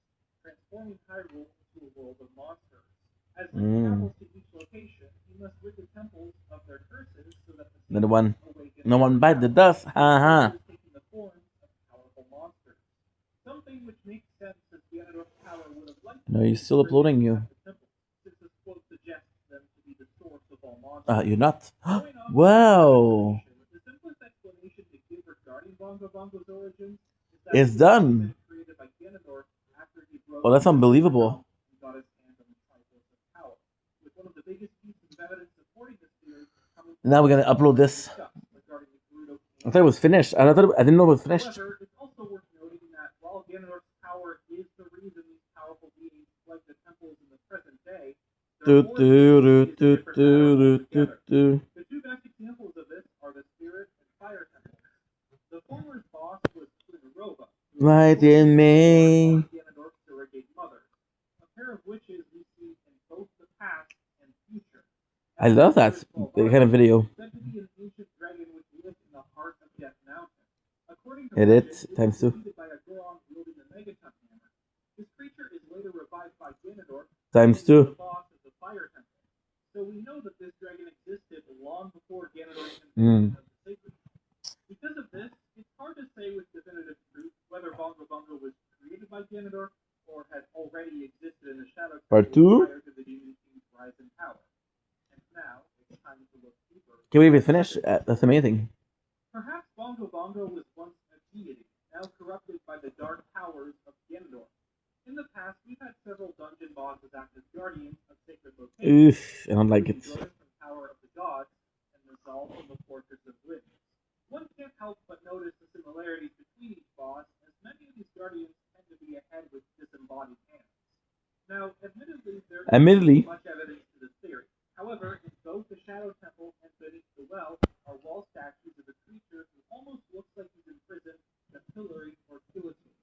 transforming Hyrule into a world of monsters. As he travels to each location, he must rid the temples of their curses so that the Another one. awaken No one bite the dust. Haha. taking the form of powerful monsters. Something which makes sense as Ganondorf's power would have liked No, he's still uploading you. since this quote suggests them to be the source of all monsters. You're not. Going off Wow. the simplest explanation to give regarding Bongo Bongo's origins is that It's it was done. created by Ganondorf after he broke Oh, that's unbelievable. and got his hands on the Triforce of Power. With one of the biggest pieces of evidence supporting this theory coming from Now we're gonna upload this. regarding the Gerudo I thought it was finished. I didn't know it was finished. However, it's also worth noting that while Ganondorf's power is the reason these powerful beings flood the temples in the present day, Do, their do, origins do, is a different matter do, do, altogether. do. The two best examples of this are the Spirit and Fire temples. The former's boss was Quinarova, Right in May. Ganondorf's surrogate mother, a pair of witches we see in both the past and I love that kind of video. Said to be an ancient dragon which lived in the heart of Death Mountain. According to Edit legend, times it was 2 defeated by a Goron wielding a megaton hammer. This creature is later revived by Ganondorf, times who was 2. the boss of the Fire Temple. So we know that this dragon existed long before Ganondorf's Mm. invasion of the Sacred. Because of this, it's hard to say with definitive truth whether Bongo Bongo was created by Ganondorf or had already existed in the Shadow Part Temple 2. prior to the Demon King's rise in power. And now, it's time to look deeper. Can't believe it's finished. That's amazing. Perhaps Bongo Bongo was once a deity, now corrupted by the dark powers of Ganondorf. In the past, we've had several dungeon bosses act as guardians of sacred locations. Oof, I don't like it. From Tower of the Gods and Resolve from the Fortress of Winds. One can't help but notice the similarities between each boss, as many of these guardians tend to be ahead with disembodied hands. Now, admittedly, there isn't much evidence to this theory. However, in both the Shadow Temple and beneath the well are wall statues of a creature who almost looks like he's imprisoned in a pillory or guillotine.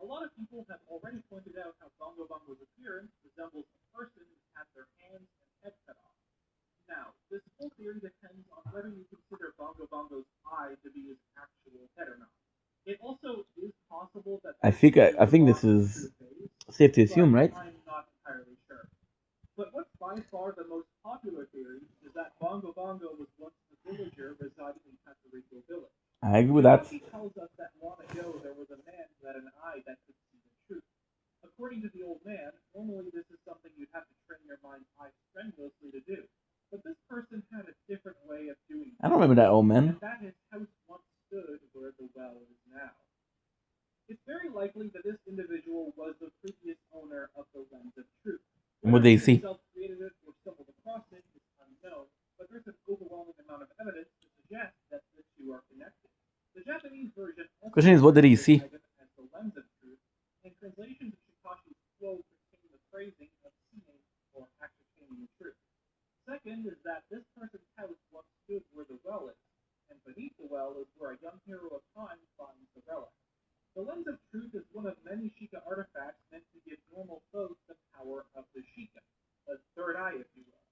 A lot of people have already pointed out how Bongo Bongo's appearance resembles a person who's had their hands and head cut off. Now, this whole theory depends on whether you consider Bongo Bongo's eye to be his actual head or not. It also is possible that I think this is safe to assume, right? I'm not entirely sure. But what's by far the most popular theory is that Bongo Bongo was once a villager residing in Patarito Village. I agree with that. He tells us that long ago there was a man who had an eye that could see the truth. According to the old man, normally this is something you'd have to train your mind's eye strenuously to do. But this person had a different way of doing it. I don't remember that old man. And that his house once stood where the well is now. It's very likely that this individual was the previous owner of the Lens of Truth. And what they see? Created it or stumbled across it is unknown, but there's an overwhelming amount of evidence to suggest that the two are connected. The Japanese version Question is, what did he see? as the Lens of Truth, and translations of Shikashi's quote contain the phrasing of seeing or ascertaining the truth. Second is that this person's house once stood where the well is, and beneath the well is where a young hero of time finds the relic. The Lens of Truth is one of many Sheikah artifacts meant to give normal folk the power of the Sheikah, a third eye, if you will.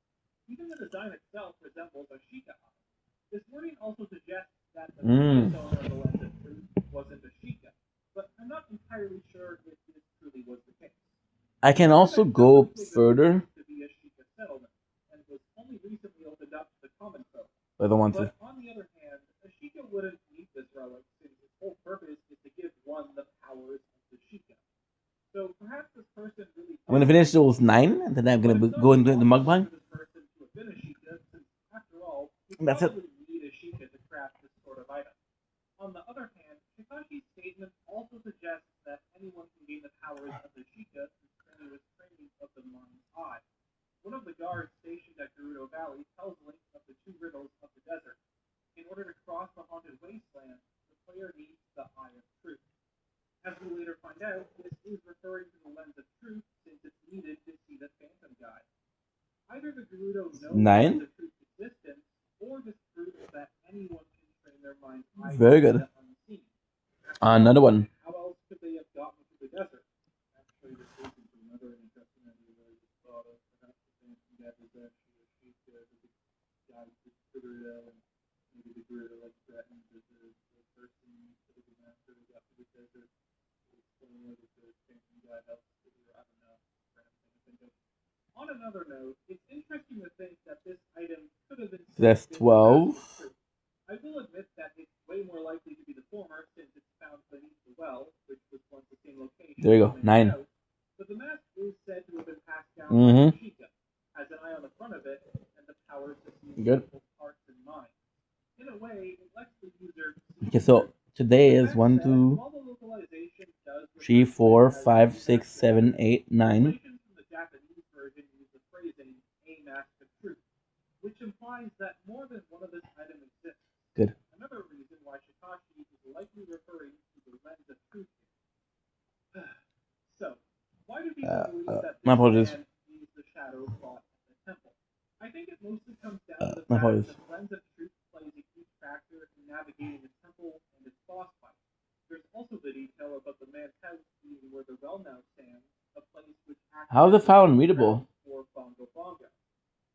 Even the design itself resembles a Sheikah eye. This wording also suggests that the previous owner of the Lens of Truth wasn't a Sheikah, but I'm not entirely sure if this truly was the case. I can also go further. To be a Sheikah settlement, and was only recently opened up to the common folk. I don't want to. But on the other hand, a Sheikah wouldn't need this relic since its whole purpose is to give one the powers of the Sheikah. So perhaps this person really. I'm gonna finish those 9, and then I'm gonna go into the mukbang. That's it. Need a Sheikah to craft this sort of item. On the other hand, Shikashi's statement also suggests that anyone can gain the powers of the Sheikah through strenuous training of the mind's eye. One of the guards stationed at Gerudo Valley tells Link of the 2 riddles of the desert. In order to cross the haunted wasteland, the player needs the Eye of Truth. As we later find out, this is referring to the Lens of Truth since it's needed to see the Phantom Guide. Either the Gerudo knows the Lens of Truth's existence, or disproves that anyone can train their mind's eye. Very good. Another one. How else could they have gotten to the desert? Actually, this is another interesting idea that I just thought of. Perhaps the Phantom Guide was actually a Sheikah that the guide to Gerudo, and maybe the Gerudo like threatened that the person could have been after they got to the desert. Explaining that the Phantom Guide helps Gerudo. I don't know. On another note, it's interesting to think that this item could have been. That's 12. I will admit that it's way more likely to be the former since it's found beneath the well, which was once the same location. There you go, 9. But the mask is said to have been passed down by Sheikah, has an eye on the front of it, and the power to see people's hearts and minds. In a way, it lets the user. Okay, so today is 1, 2, 3, 4, 5, 6, 7, 8, 9. Which implies that more than one of this item exists. Good. Another reason why Shikashi is likely referring to the Lens of Truth. So, why do people believe that this man sees the shadow fought at the temple? I think it mostly comes down to the fact that the Lens of Truth plays a huge factor in navigating the temple and its boss fight. There's also the detail about the man's house being where the well now stands, a place which How's the file unreadable? for Bongo Bongo.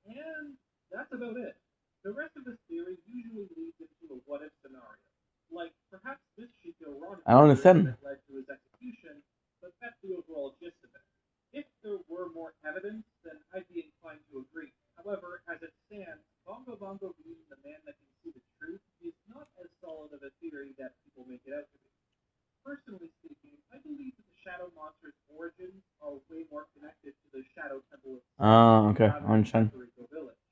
And that's about it. The rest of this theory usually leads into a what-if scenario. Like, perhaps this Chico Ron I don't understand. that led to his execution, but that's the overall gist of it. If there were more evidence, then I'd be inclined to agree. However, as it stands, Bongo Bongo being the man that can see the truth is not as solid of a theory that people make it out to be. Personally speaking, I believe that the Shadow Monster's origins are way more connected to the Shadow Temple itself. Ah, okay, rather I understand. than Puerto Rico Village.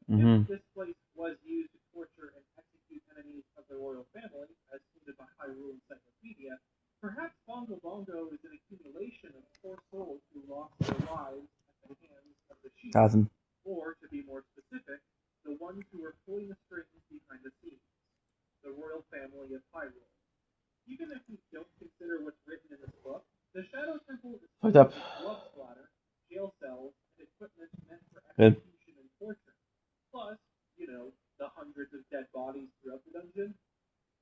Mm-hmm. If this place was used to torture and execute enemies of the royal family, as stated by Hyrule Encyclopedia, perhaps Bongo Bongo is an accumulation of poor souls who lost their lives at the hands of the Sheik, 1,000. or to be more specific, the ones who were pulling the strings behind the scenes, the royal family of Hyrule. Even if we don't consider what's written in this book, the Shadow Temple is Fucked up. blood splatter, jail cells, and equipment meant for Good. execution and torture. Plus, you know, the hundreds of dead bodies throughout the dungeon.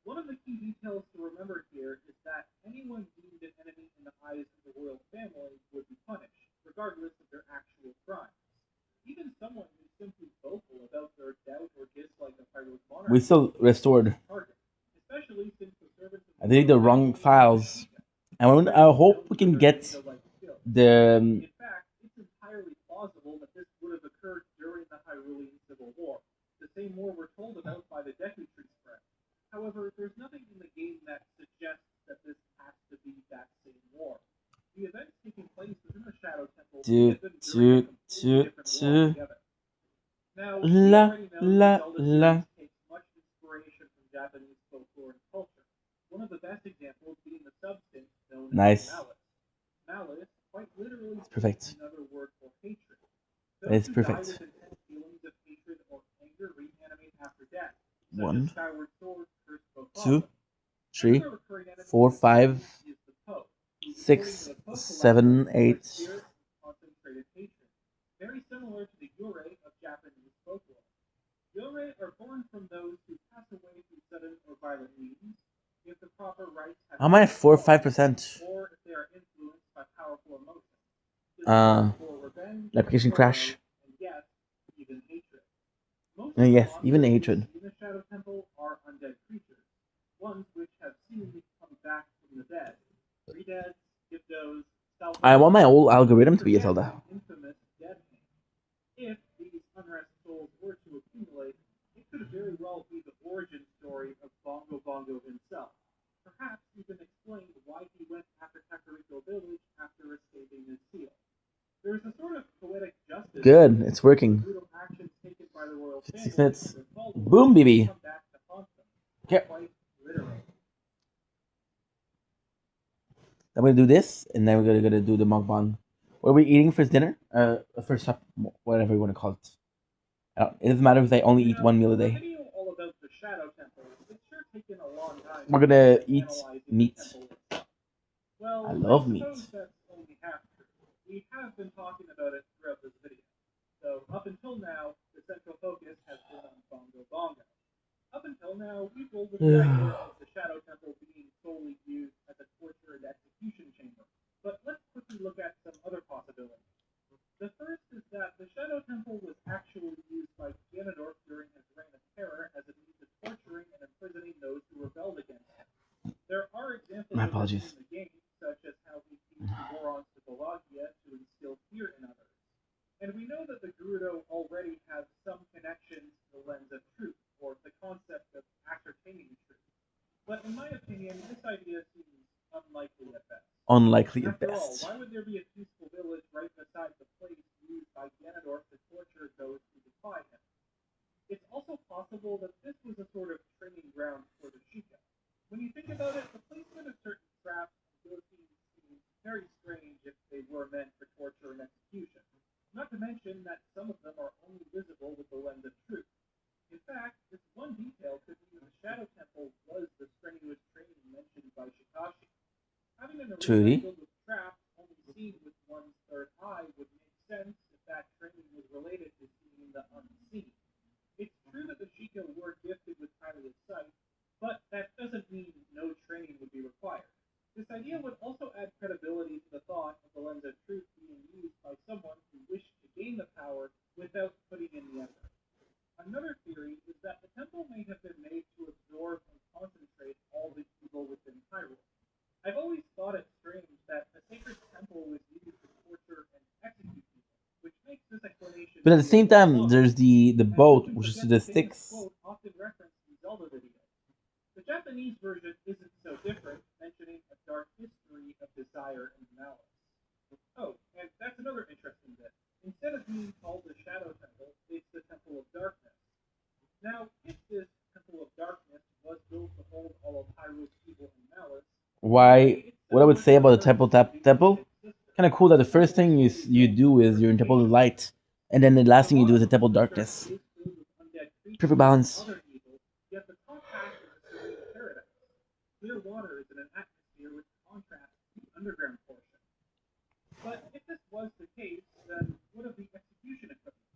One of the key details to remember here is that anyone deemed an enemy in the eyes of the royal family would be punished, regardless of their actual crimes. Even someone who's simply vocal about their doubt or dislike of Hyrule's monarchy We still restored. target, especially since the servants of I deleted the wrong files. And I hope we can get the. In fact, it's entirely plausible that this would have occurred during the Hyrulean Civil War, the same war we're told about by the Deku Tree spread. However, there's nothing in the game that suggests that this has to be that same war. The events taking place within the Shadow Temple may have been during a completely different war altogether. Now, we already know the Zelda series takes much inspiration from Japanese folklore and culture. One of the best examples being the substance known Nice. as malice. Malice, quite literally, It's perfect. is another word for hatred. It's Those who perfect. die with intense feelings of hatred or anger reanimate after death, such 1, as Skyward Sword, Cursed 2, Bokova. 3, Another recurring enemy 4, in the 5, series is the Poe, who, according 6, to the Poe 7, collector, 8. is spirit of concentrated hatred, very similar to the Yurei of Japanese folklore. Yurei are born from those who pass away through sudden or violent means, if the proper rites have How am I at 4 or 5%? or if they are influenced by powerful emotions. For revenge, Application sorrow, crash. and yes, even hatred. Most Yes, of the even monsters hatred. in the Shadow Temple are undead creatures, ones which have seemingly come back from the dead. Redeads, Gyptos, I want my old algorithm to be a Zelda. infamous dead hand. If these unrest souls were to accumulate, it could very well be the origin story of Bongo Bongo himself. Perhaps even explain why he went after Kakariko Village after escaping his seal. There is a sort of poetic justice. Good, it's working. Brutal actions taken by the royal 56 family minutes. and their followers Boom, baby. come back to haunt them. Okay. Quite literally. I'm gonna do this, and then we're gonna do the mukbang. What are we eating for dinner? For supper, whatever you want to call it. It doesn't matter if I only eat one meal a day. Video all about the Shadow Temple. It's sure taken a long time. We're gonna to eat analyze meat. the temple itself. Well, I love meat. suppose that's only half true. We have been talking about it throughout this video. So up until now, the central focus has been on Bongo Bongo. Up until now, we've rolled with the idea of the Shadow Temple being solely used as a torture and execution chamber. But let's quickly look at some other possibilities. The first is that the Shadow Temple was actually used by Ganondorf during his reign of terror as a means of torturing and imprisoning those who rebelled against him. There are examples My of apologies. this in the game, such as how he used Gorons to Wallachia to instill fear in others. And we know that the Gerudo already have some connections to the lens of truth, or the concept of ascertaining truth. But in my opinion, this idea seems unlikely at best. Unlikely at After all, best. why would there be a peaceful village right beside the place used by Ganondorf to torture those who defy him? It's also possible that this was a sort of training ground for the Sheikah. When you think about it, the placement of certain traps and guillotines seems very strange if they were meant for torture and execution. Not to mention that some of them are only visible with the lens of truth. In fact, this one detail could mean the Shadow Temple was the strenuous training mentioned by Shikashi. Having an arena filled with traps only seen with one's third eye would make sense if that training was related to seeing the unseen. It's true that the Sheikah were gifted with Hylia's sight, but that doesn't mean no training would be required. This idea would also add credibility to the thought of the lens of truth being used by someone who wished to gain the power without putting in the effort. A Another theory is that the temple may have been made to absorb and concentrate all the evil within Hyrule. I've always thought it strange that a sacred temple was used to torture and execute people, which makes this explanation. But at the same time, there's the boat, which is the sticks. Often referenced in Zelda videos. The Japanese version isn't so different, mentioning a dark history of desire and malice. Oh, and that's another interesting bit. Instead of being called the Shadow Temple, it's the Temple of Darkness. Now, if this Temple of Darkness was built to hold all of Hyrule's evil and malice, Why? What I would say about the temple, kind of cool that the first thing you do is you're in Temple of Light, and then the last thing you do is the Temple of Darkness. Perfect balance. Yet the top half is a serene paradise. Clear water is in an atmosphere which contrasts the underground portion. But if this was the case, then what of the execution equipment?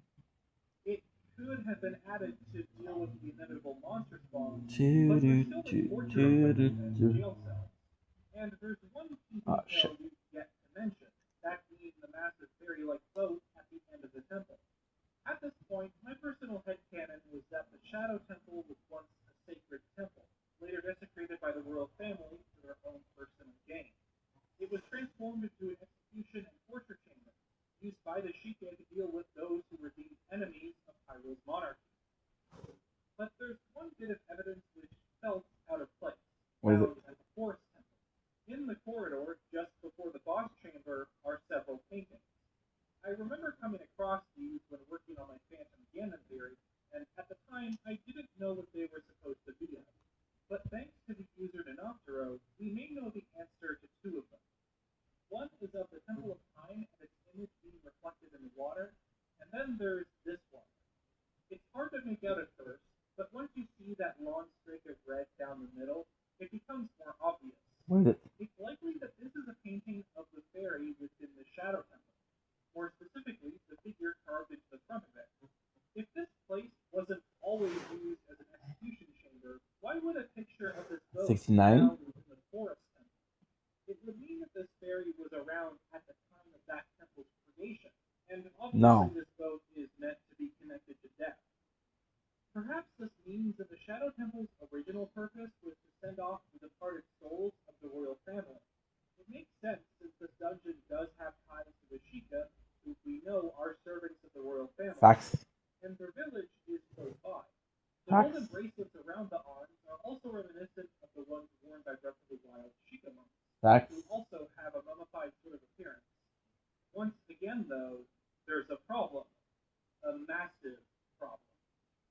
It could have been added to deal with the inevitable monster spawns, but there's still the torture equipment and jail cells. And there's one key detail we've yet to mention, that being the massive fairy-like boat at the end of the temple. At this point, my personal headcanon was that the Shadow Temple was once a sacred temple, later desecrated by the royal family for their own personal gain. It was transformed into an execution and torture chamber, used by the Sheikah to deal with those who were deemed enemies of Hyrule's monarchy. But there's one bit of evidence which felt out of place, found at the Forest Temple. In the corridor, just before the boss chamber, are several paintings. I remember coming across these when working on my Phantom Ganon theory, and at the time I didn't know what they were supposed to be of. But thanks to the user Noctero, we may know the answer to two of them. One is of the Temple of Time and its image being reflected in the water, and then there's this one. It's hard to make out at first, but once you see that long streak of red down the middle, it becomes more obvious. What is it? It's likely that this is a painting of the fairy within the Shadow Temple. More specifically, the figure carved into the front of it. If this place wasn't always used as an execution chamber, why would a picture of this boat 69? be found in the Forest Temple? It would mean that this fairy was around at the time of that temple's creation, and obviously this boat is meant to be connected to death. Perhaps this means that the Shadow Temple's original purpose was to send off the departed souls of the royal family. It makes sense since this dungeon does have ties to the Sheikah, who we know are servants of the royal family. Facts. And their village is close by. The Facts. golden bracelets around the arms are also reminiscent of the ones worn by Breath of the Wild Sheikah monks, Facts. who also have a mummified sort of appearance. Once again, though, there's a problem. A massive problem.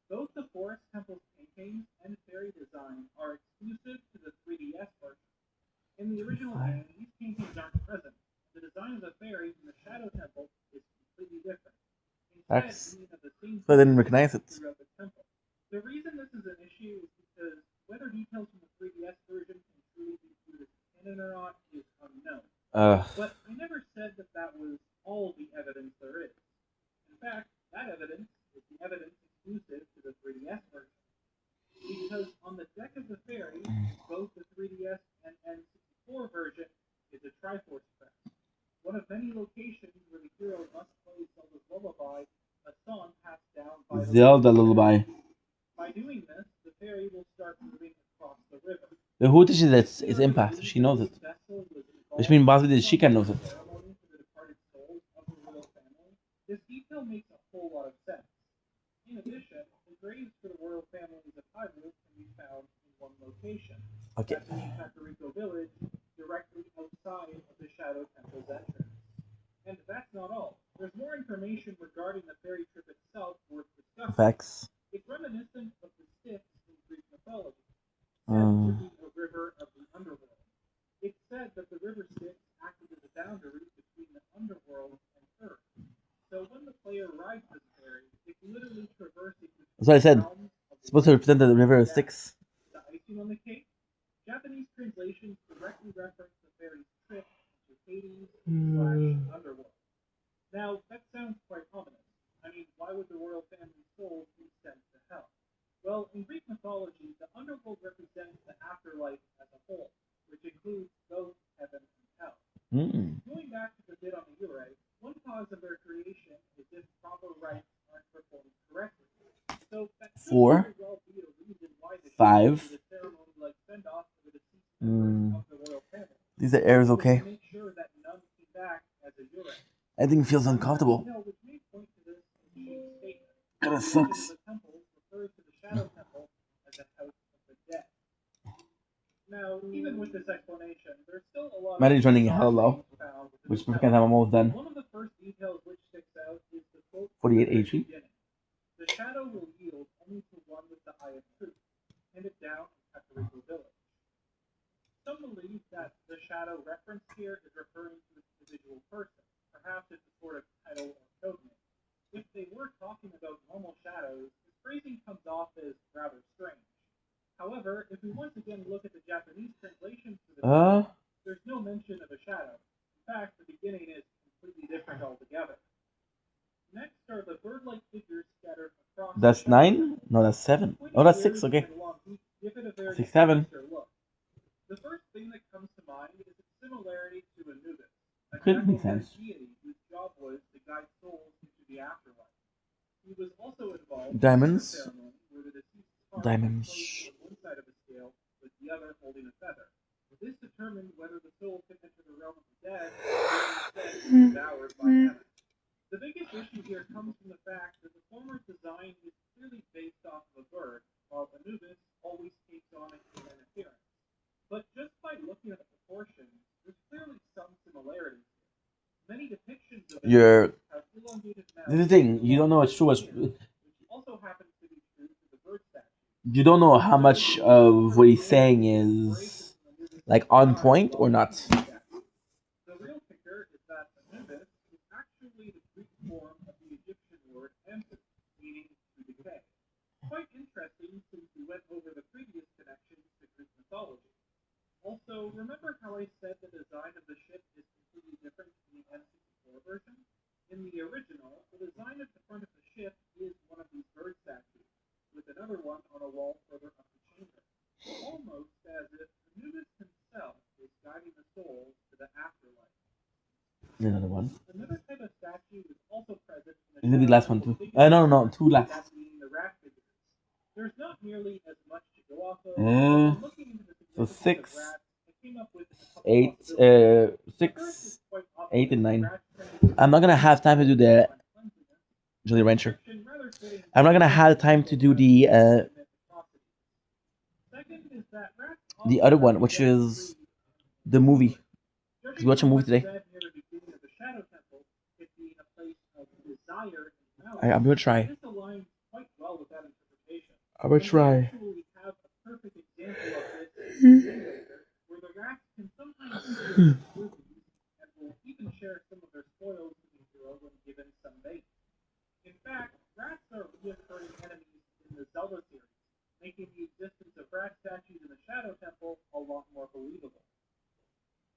Both the Forest Temple's paintings and fairy design are exclusive to the 3DS version. In the original game, these paintings aren't present. The design of the fairy in the Shadow Temple is completely different. Instead, being of the same So I didn't recognize it. throughout the temple. The reason this is an issue is because whether details from the 3DS version can truly be included as canon or not is unknown. But I never said that that was all the evidence there is. In fact, that evidence is the evidence exclusive to the 3DS version. Because on the deck of the fairy, both the 3DS and N64 version is a Triforce crest, one of many locations where the hero must play Zelda's Lullaby, a song passed down by Zelda Lullaby. By doing this, the fairy will start moving across the river. The who teaches its impact, so she knows it. Which means possibly the Sheikah knows it. This detail makes a whole lot of sense. In addition, the graves for the royal families of Hyrule can be found in one location. Okay. That's in Kakariko Village, directly outside of the Shadow Temple's entrance. And that's not all. There's more information regarding the fairy trip itself worth discussing. Facts. It's reminiscent of the Styx in Greek mythology, said to be a river of the underworld. It's said that the river Styx acted as a boundary between the underworld and Earth. So when the player rides this fairy, it's literally traversing between That's what I said. realms of It's supposed to represent the river of Styx. the icing on the cake. Japanese translations directly reference the fairy's trip to Hades / underworld. Now, that sounds quite ominous. I mean, why would the royal family's souls be sent to hell? Well, in Greek mythology, the underworld represents the afterlife as a whole, which includes both heaven and hell. Going back to the bit on the Yurei, one cause of their creation is if proper rites aren't performed correctly. So 4, 5. These are airs okay. Everything feels uncomfortable. Kinda sucks. Now, even with this explanation, there's still a lot Maddie's running hella low, which means I'm almost done. One of the first details which sticks out is the quote 48 HP. The shadow will yield only to one with the eye of truth, handed down in Kakariko Village. Some believe that the shadow referenced here is referring to an individual person, perhaps it's a sort of title or code name. If they were talking about normal shadows, the phrasing comes off as rather strange. However, if we once again look at the Japanese translation for the title, there's no mention of a shadow. In fact, the beginning is completely different altogether. Next are the bird-like figures scattered across. That's 9? No, that's 7. Oh, that's 6. Okay. 6, 7. The first thing that comes to mind is its similarity to Anubis, a Could make sense. deity whose job was to guide souls into the afterlife. He was also involved Diamonds. in a ceremony where the deceased's heart Diamonds. was placed on one side of a scale with the other holding a feather. This determined whether the soul could enter the realm of the dead or instead be devoured by heaven. The biggest issue here comes from the fact that the former design is clearly based off of a bird, while Anubis always takes on a human appearance. But just by looking at the proportions, there's clearly some similarities here. Many depictions of Anubis have elongated mouths. This is the thing. You don't know it's true. Which also happens to be true to the bird statue. You don't know how much of what he's saying is like on point or not. The real kicker is that Anubis is actually the Greek form of the Egyptian word amphi, meaning to decay. Quite interesting since we went over the previous connections to Greek mythology. Also, remember how I said the design of the ship is completely different from the N64 version? In the original, the design at the front of the ship is one of these bird statues, with another one on a wall further up the chamber. Almost as if Anubis himself is guiding the souls to the afterlife. Another one. Another type of statue is also present in This will be the last one too. No, 2 last. that being the rat figures. There's not nearly as much to go off of. Looking into the So significance 6, of rats, I came up with a couple 8, possibilities. 6, 8, and 9. I'm not gonna have time to do the Jolly Rancher. I'm not gonna have time to do the other one, which is the movie. Because we watched a movie today. I'm gonna try. I'm gonna try. Even share some of their spoils with the hero when given some bait. In fact, rats are recurring enemies in the Zelda series, making the existence of rat statues in the Shadow Temple a lot more believable.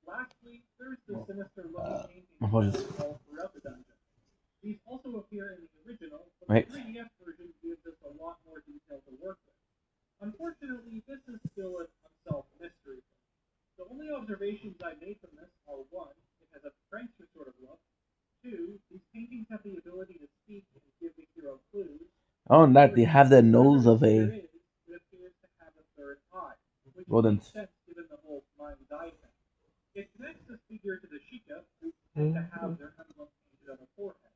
Lastly, there's the sinister-looking paintings all throughout the dungeon. These also appear in the original, but the 3DS version gives us a lot more detail to work with. Unfortunately, this is still an unsolved mystery. The only observations I made from this are 1, it has a prankster sort of look. 2, these paintings have the ability to speak and give the hero clues. Oh, and that they have the nose of a It appears to have a third eye, which rodent. makes sense given the whole mind's eye thing. It connects this figure to the Sheikah, who tend to have their emblem painted on the forehead.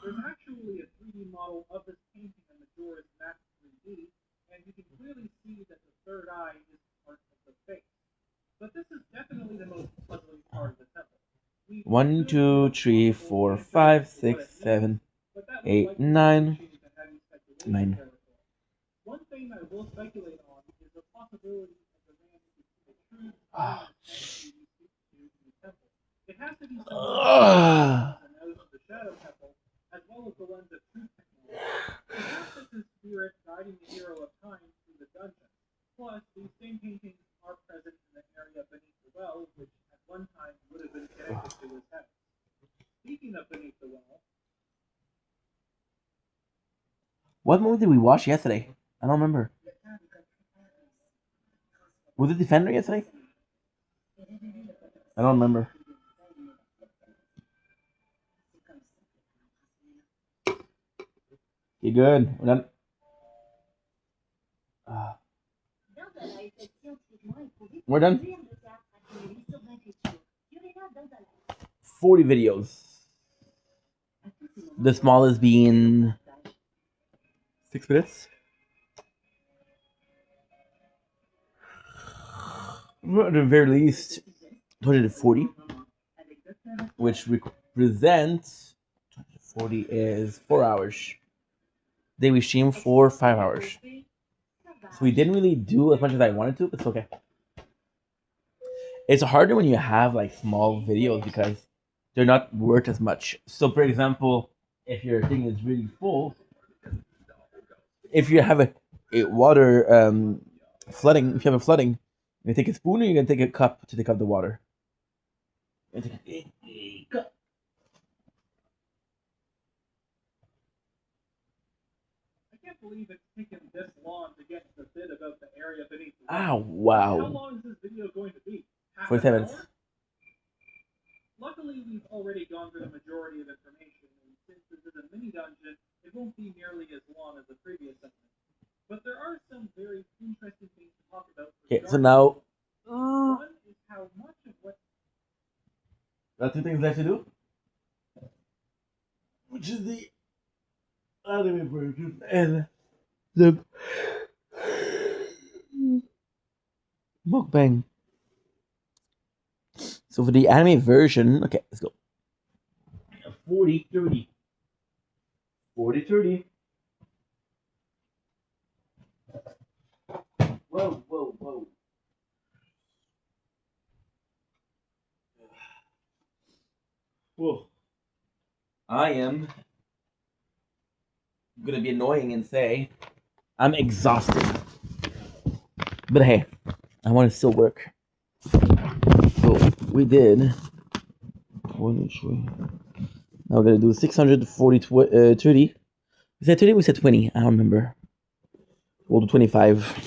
There's actually a 3D model of this painting in Majora's Mask 3D, and you can clearly see that the third eye is part of the face. But this is definitely the most puzzling part of the temple. 1, 2, 3, 4, 5, 6, 7, 8, 9. 9. One thing I will speculate on is the possibility of the man who could see the true in the temple. It has to be someone the nose of the Shadow Temple, as well as the lens of truth technology. Perhaps it's his spirit guiding the hero of time through the dungeon. Plus, these same paintings are present in the area beneath the well, which at one time would have been connected to his head. Speaking of beneath the well, What movie did we watch yesterday? I don't remember. Was it Defender yesterday? I don't remember. You good? We're done. We're done. 40 videos. The smallest being 6 minutes. At the very least, 20 to 40, which represents 40 is 4 hours. Then we stream for 5 hours. So we didn't really do as much as I wanted to, but it's okay. It's harder when you have like small videos because they're not worth as much. So for example, if your thing is really full, if you have a water flooding, if you have a flooding, you take a spoon or you're gonna take a cup to take out the water. You're gonna take a cup. I can't believe it's taken this long to get the bit about the area beneath the Ah, water. wow. How long is this video going to be? Half 47 an minutes. hour? Luckily, we've already gone through the majority of information, and since this is a mini dungeon, it won't be nearly as long as the previous segment. But there are some very interesting things to talk about. Okay, so now One is how much of what there are 2 things left to do, which is the anime version and the mukbang. So for the anime version, okay, let's go. 40-30. 40-30. Whoa, whoa, whoa. Whoa. I am gonna be annoying and say I'm exhausted. But hey, I want to still work. So we did. Now we're gonna do 640 30. We said 30, we said 20. I don't remember. We'll do 25.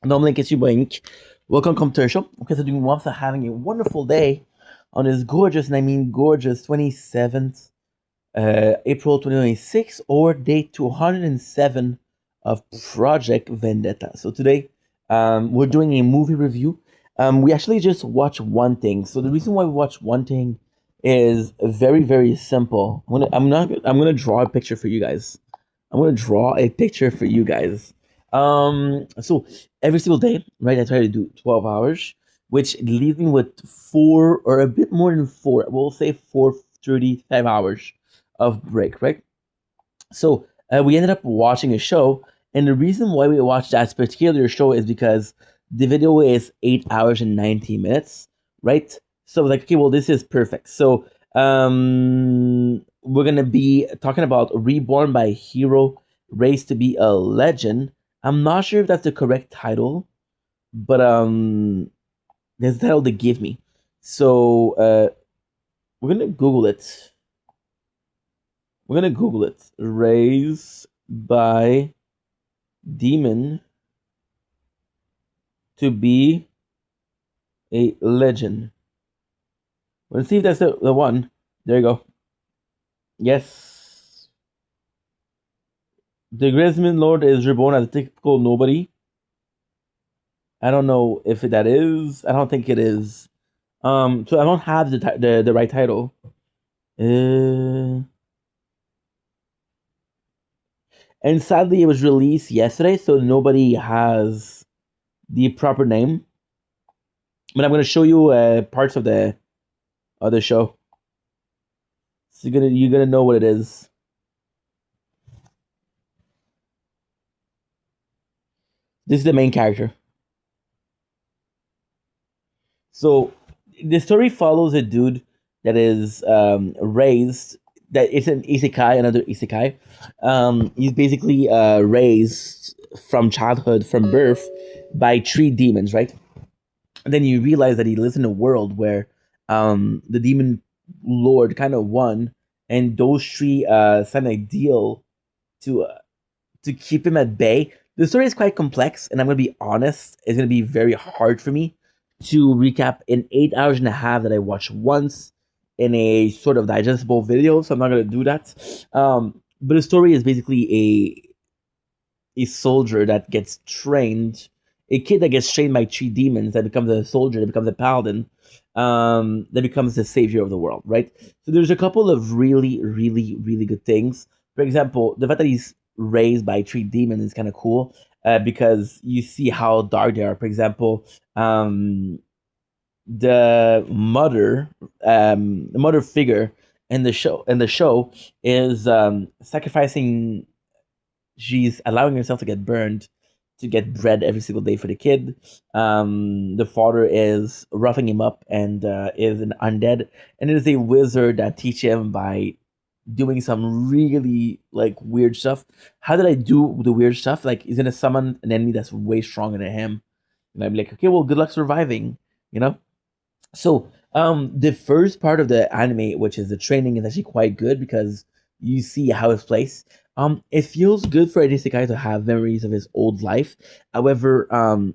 Normally, in case you blink, welcome to show. Okay, so doing one for having a wonderful day on this gorgeous, and I mean gorgeous, 27th April 2026, or day 207 of Project Vendetta. So today, we're doing a movie review. We actually just watch one thing. So the reason why we watch one thing is very, very simple. I'm gonna draw a picture for you guys. I'm gonna draw a picture for you guys. So every single day, right, I try to do 12 hours, which leaves me with 4 or a bit more than 4. We'll say 435 hours of break, right? So we ended up watching a show, and the reason why we watched that particular show is because the video is 8 hours and 19 minutes, right? So I was like, okay, well, this is perfect. So we're gonna be talking about Reborn by Hero, Raised to be a Legend. I'm not sure if that's the correct title, but there's the title they give me. So we're gonna Google it. We're gonna Google it. Raised by Demon to be a Legend. Let's see if that's the one. There you go. Yes. The Grisman Lord is reborn as a typical nobody. I don't know if that is. I don't think it is. So I don't have the right title. And sadly, it was released yesterday, so nobody has the proper name. But I'm gonna show you parts of the other show, so you're gonna know what it is. This is the main character. So the story follows a dude that is raised. That it's an isekai, another isekai. He's basically raised from childhood, from birth, by 3 demons, right? And then you realize that he lives in a world where the demon lord kind of won, and those 3 signed a deal to keep him at bay. The story is quite complex, and I'm gonna be honest, it's gonna be very hard for me to recap in 8 hours and a half that I watched once in a sort of digestible video, so I'm not gonna do that. But the story is basically a soldier that gets trained a kid that gets trained by 3 demons, that becomes a soldier, that becomes a paladin, that becomes the savior of the world, right? So there's a couple of really, really, really good things. For example, the fact that he's raised by 3 demons is kind of cool, because you see how dark they are. For example, the mother figure in the show is sacrificing. She's allowing herself to get burned to get bread every single day for the kid. The father is roughing him up and is an undead, and it is a wizard that teach him by doing some really like weird stuff. How did I do the weird stuff? Like he's gonna summon an enemy that's way stronger than him, and I'm like, okay, well, good luck surviving, you know. So, the first part of the anime, which is the training, is actually quite good because you see how it's placed. It feels good for an isekai to have memories of his old life. However,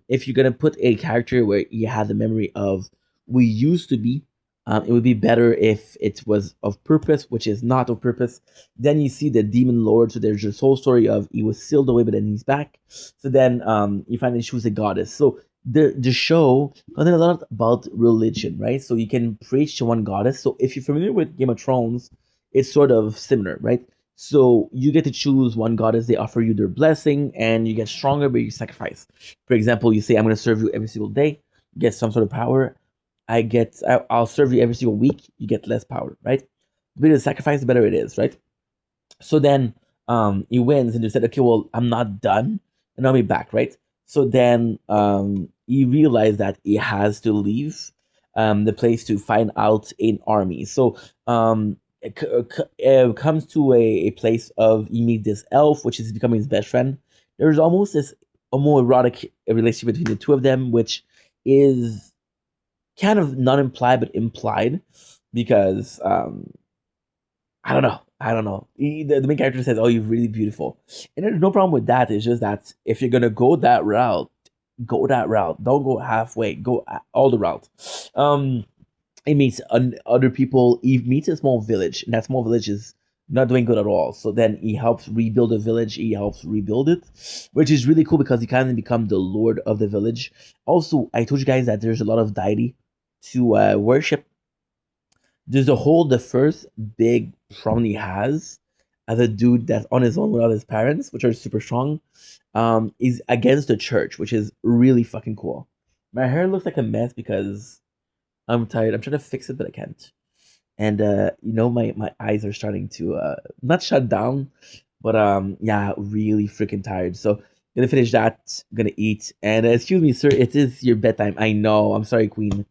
if you're gonna put a character where he had the memory of we used to be, it would be better if it was of purpose, which is not of purpose. Then you see the demon lord, so there's this whole story of he was sealed away, but then he's back. So then, you find that she was a goddess. So the show contains a lot about religion, right? So you can preach to one goddess. So if you're familiar with Game of Thrones, it's sort of similar, right? So you get to choose one goddess. They offer you their blessing, and you get stronger, but you sacrifice. For example, you say, "I'm going to serve you every single day." You get some sort of power. I'll serve you every single week. You get less power, right? The bigger the sacrifice, the better it is, right? So then he wins and they said, okay, well, I'm not done and I'll be back, right? So then he realized that he has to leave the place to find out an army. So it comes to a place of he meets this elf, which is becoming his best friend. There's almost this homoerotic relationship between the two of them, which is kind of not implied but implied because I don't know. I don't know. The main character says, "Oh, you're really beautiful," and there's no problem with that. It's just that if you're gonna go that route, go that route. Don't go halfway. Go all the route. He meets other people. He meets a small village, and that small village is not doing good at all. So then he helps rebuild the village. He helps rebuild it, which is really cool because he kind of become the lord of the village. Also, I told you guys that there's a lot of deity to worship. There's the first big problem he has as a dude that's on his own without his parents, which are super strong, is against the church, which is really fucking cool. My hair looks like a mess because I'm tired. I'm trying to fix it, but I can't. And my eyes are starting to not shut down, but yeah, really freaking tired. So gonna finish that, gonna eat, and excuse me, sir, it is your bedtime. I know. I'm sorry, Queen.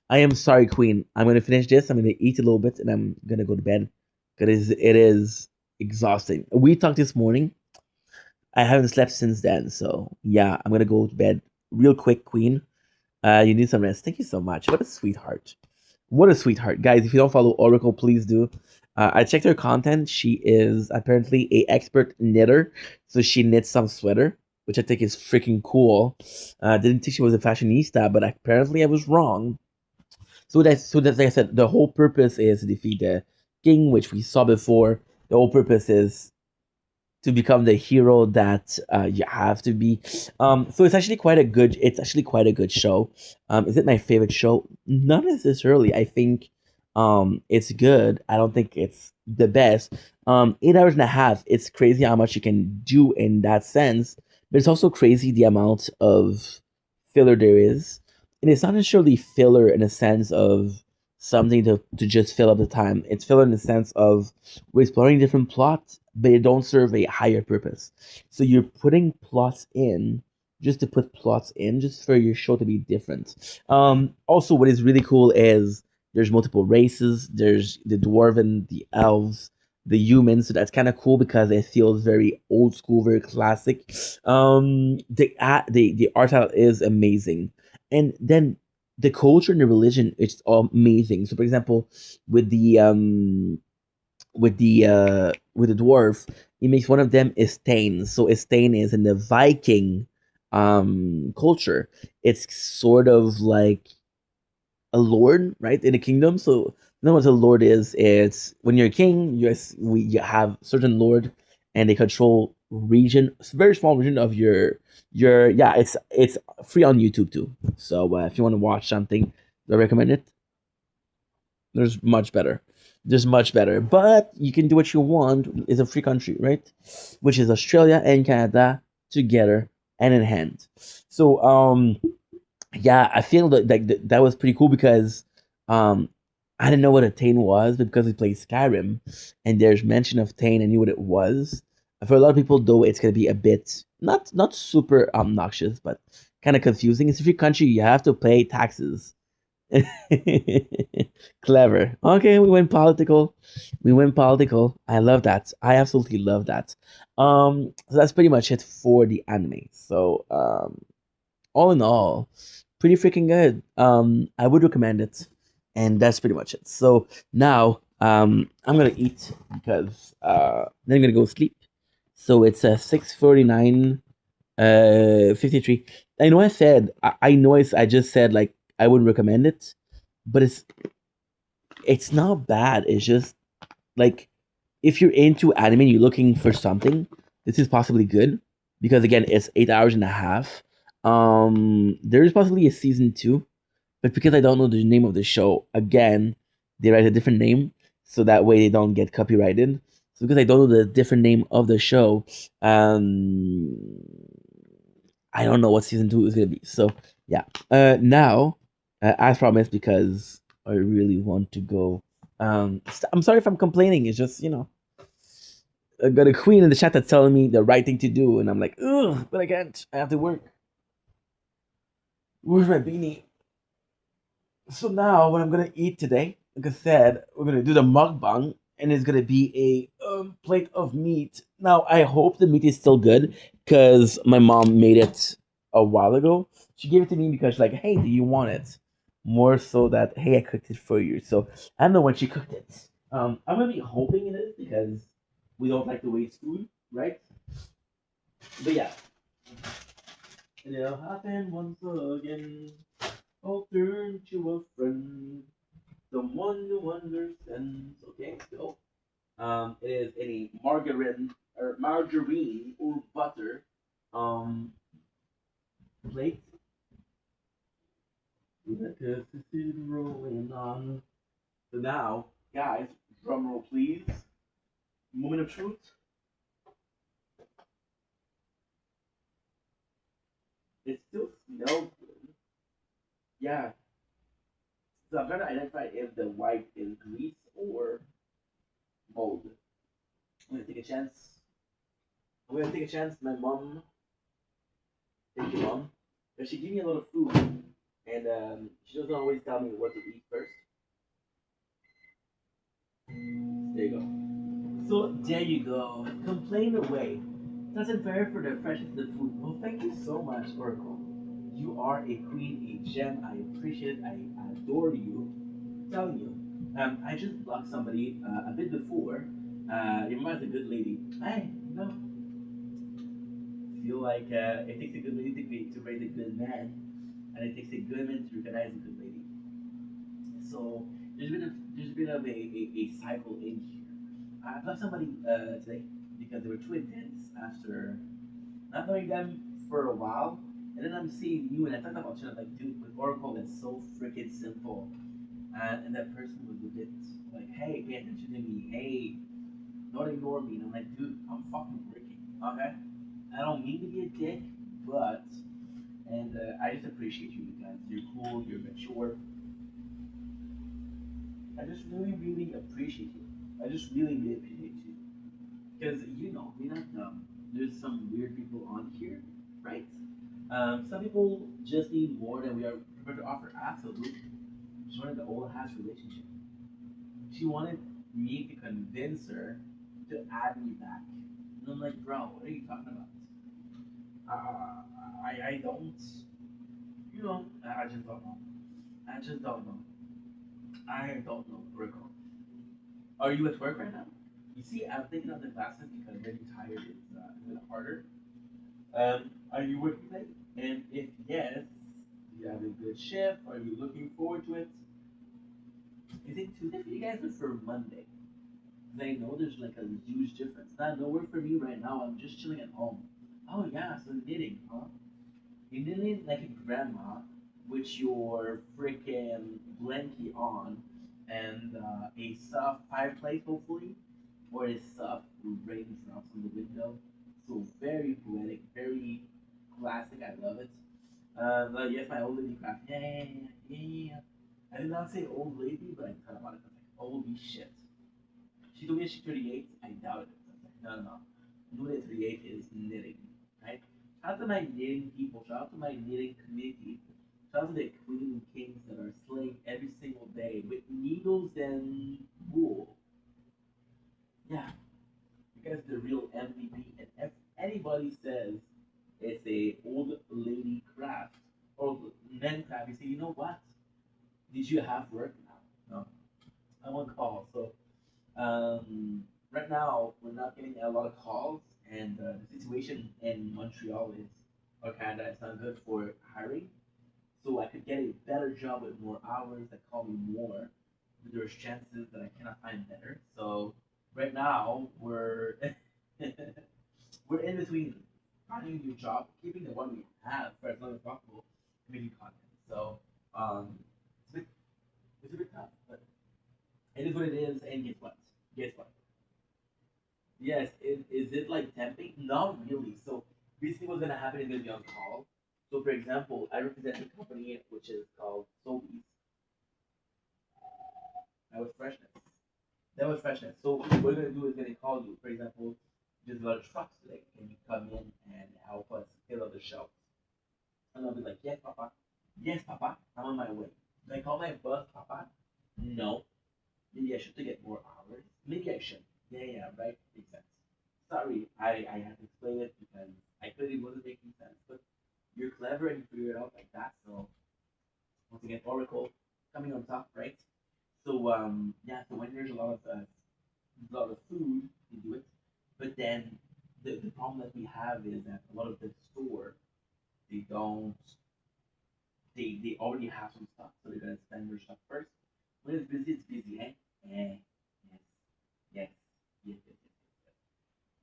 I am sorry, Queen. I'm gonna finish this. I'm gonna eat a little bit, and I'm gonna go to bed because it is exhausting. We talked this morning. I haven't slept since then, so yeah, I'm gonna go to bed real quick, Queen. You need some rest. Thank you so much. What a sweetheart. What a sweetheart, guys! If you don't follow Oracle, please do. I checked her content. She is apparently a expert knitter, so she knits some sweater, which I think is freaking cool. Didn't think she was a fashionista, but apparently I was wrong. So that's like I said, the whole purpose is to defeat the king, which we saw before. The whole purpose is to become the hero that you have to be. So it's actually quite a good. It's actually quite a good show. Is it my favorite show? Not necessarily. I think it's good. I don't think it's the best. 8 hours and a half. It's crazy how much you can do in that sense, but it's also crazy the amount of filler there is. And it's not necessarily filler in a sense of something to just fill up the time. It's filler in the sense of we're exploring different plots, but they don't serve a higher purpose. So you're putting plots in just to put plots in, just for your show to be different. Also, what is really cool is there's multiple races. There's the dwarven, the elves, the humans. So that's kind of cool because it feels very old school, very classic. The art style is amazing, and then the culture and the religion is amazing. So, for example, with the dwarf, he makes one of them Estain. So Estain is in the Viking culture. It's sort of like a lord, right, in a kingdom. So you know what a lord is? It's when you're a king, you have certain lord, and they control region, very small region of your yeah. It's free on YouTube too. So if you want to watch something, I recommend it. There's much better. There's much better, but you can do what you want. It's a free country, right? Which is Australia and Canada together and in hand. So yeah, I feel that was pretty cool because um I didn't know what a Tane was, but because we played Skyrim and there's mention of Tane, I knew what it was. For a lot of people though, it's gonna be a bit not super obnoxious, but kind of confusing. It's a free country, you have to pay taxes. Clever. Okay, we went political. We went political. I love that. I absolutely love that. So that's pretty much it for the anime. So all in all, pretty freaking good. I would recommend it, and that's pretty much it. So now, I'm gonna eat because then I'm gonna go sleep. So it's 6:49, 53. I know I know I just said like I wouldn't recommend it, but it's not bad. It's just like if you're into anime and you're looking for something, this is possibly good because again, it's 8 hours and a half. There is possibly a season two, but because I don't know the name of the show, again, they write a different name so that way they don't get copyrighted. So because I don't know the different name of the show, um, I don't know what season two is gonna be. So yeah, now, as promised, because I really want to go. I'm sorry if I'm complaining. It's just I got a queen in the chat that's telling me the right thing to do, and I'm like, ugh, but I can't. I have to work. Where's my beanie? So now, what I'm gonna eat today, like I said, we're gonna do the mukbang, and it's gonna be a plate of meat. Now, I hope the meat is still good, because my mom made it a while ago. She gave it to me because she's like, "Hey, do you want it?" More so that, "Hey, I cooked it for you." So I don't know when she cooked it. I'm gonna be hoping it is because we don't like to waste food, right? But yeah, it'll happen once again. I'll turn to a friend. Someone who understands. Okay, so it is any margarine or butter plate. Let us see rolling on. So now, guys, drum roll please. Moment of truth. It still smells good. Yeah. So I'm trying to identify if the white is grease or mold. I'm gonna take a chance. I'm gonna take a chance. My mom, thank you, mom, because she gave me a lot of food, and she doesn't always tell me what to eat first. There you go. So there you go. Complain away. Doesn't fair for the freshness of the food. Well, thank you so much, Oracle. You are a queen, a gem. I appreciate it. I adore you. I'm telling you. I just blocked somebody a bit before. Your mother's a good lady. Hey, feel like it takes a good lady to raise a good man, and it takes a good man to recognize a good lady. So there's been a cycle in here. I met somebody today because they were too intense after not knowing them for a while, and then I'm seeing you, and I thought about you. I'm like, dude, with Oracle, it's so freaking simple. And that person was a bit like, hey, pay attention to me. Hey, don't ignore me. And I'm like, dude, I'm fucking working. Okay, I don't mean to be a dick, but and I just appreciate you because you're cool, you're mature, I just really, really appreciate you. I just really, really appreciate you. Because, we're not dumb. There's some weird people on here, right? Some people just need more than we are prepared to offer. Absolutely. She wanted the old house relationship. She wanted me to convince her to add me back. And I'm like, bro, what are you talking about? I don't, I just don't know. I just don't know. I don't know, Rico. Are you at work right now? You see, I'm thinking of the classes because getting tired is a bit harder. Are you working late? And if yes, do you have a good shift? Are you looking forward to it? Is it Tuesday for you guys or for Monday? They know there's like a huge difference. Not no work for me right now. I'm just chilling at home. Oh yeah, so knitting, huh? You knitting like a grandma with your freaking blankie on and a soft fireplace, hopefully, or a soft raindrops on the window. So very poetic, very classic. I love it. But yes, my old lady craft. Yeah, yeah, yeah, yeah, yeah. I did not say old lady, but I thought about it. I was like, holy shit. She told me she's 38. I doubt it. I was like, no, no, no. You know that 38 is knitting, right? Shout out to my knitting people. Shout out to my knitting community. Shout out to the queen and kings that are slaying every single day with needles and wool. Yeah, you guys are the real MVP. And if anybody says it's a old lady craft or men craft, you say, you know what? Did you have work now? No, I'm on call. So right now, we're not getting a lot of calls, and the situation in Montreal is, or Canada, it's not good for hiring. So I could get a better job with more hours that call me more. But there's chances that I cannot find better. So right now, we're we're in between finding a new job, keeping the one we have for as long as possible, and making content. So it's a bit it's a bit tough, but it is what it is. And guess what? Guess what? Yes, is it like temping? Not really. So basically, what's gonna happen is gonna be on call. So for example, I represent a company which is called Sobeys. That was freshness. That was freshness. So what we're gonna do is gonna call you. For example, there's a lot of trucks today. Can you come in and help us fill out the shelves? And I'll be like, yes, Papa. Yes, Papa. I'm on my way. Do I call my boss, Papa? No. Maybe I should get more hours. Maybe I should. Yeah, yeah, right. Makes sense. Sorry, I had to explain it because I clearly wasn't making sense. But you're clever and you figure it out like that. So once again, Oracle coming on top, right? So yeah. So when there's a lot of food, you do it. But then the problem that we have is that a lot of the store they don't they already have some stuff, so they're gonna spend their stuff first. When it's busy, eh? Eh. Yes. Yes. Yes. Yes. Yes.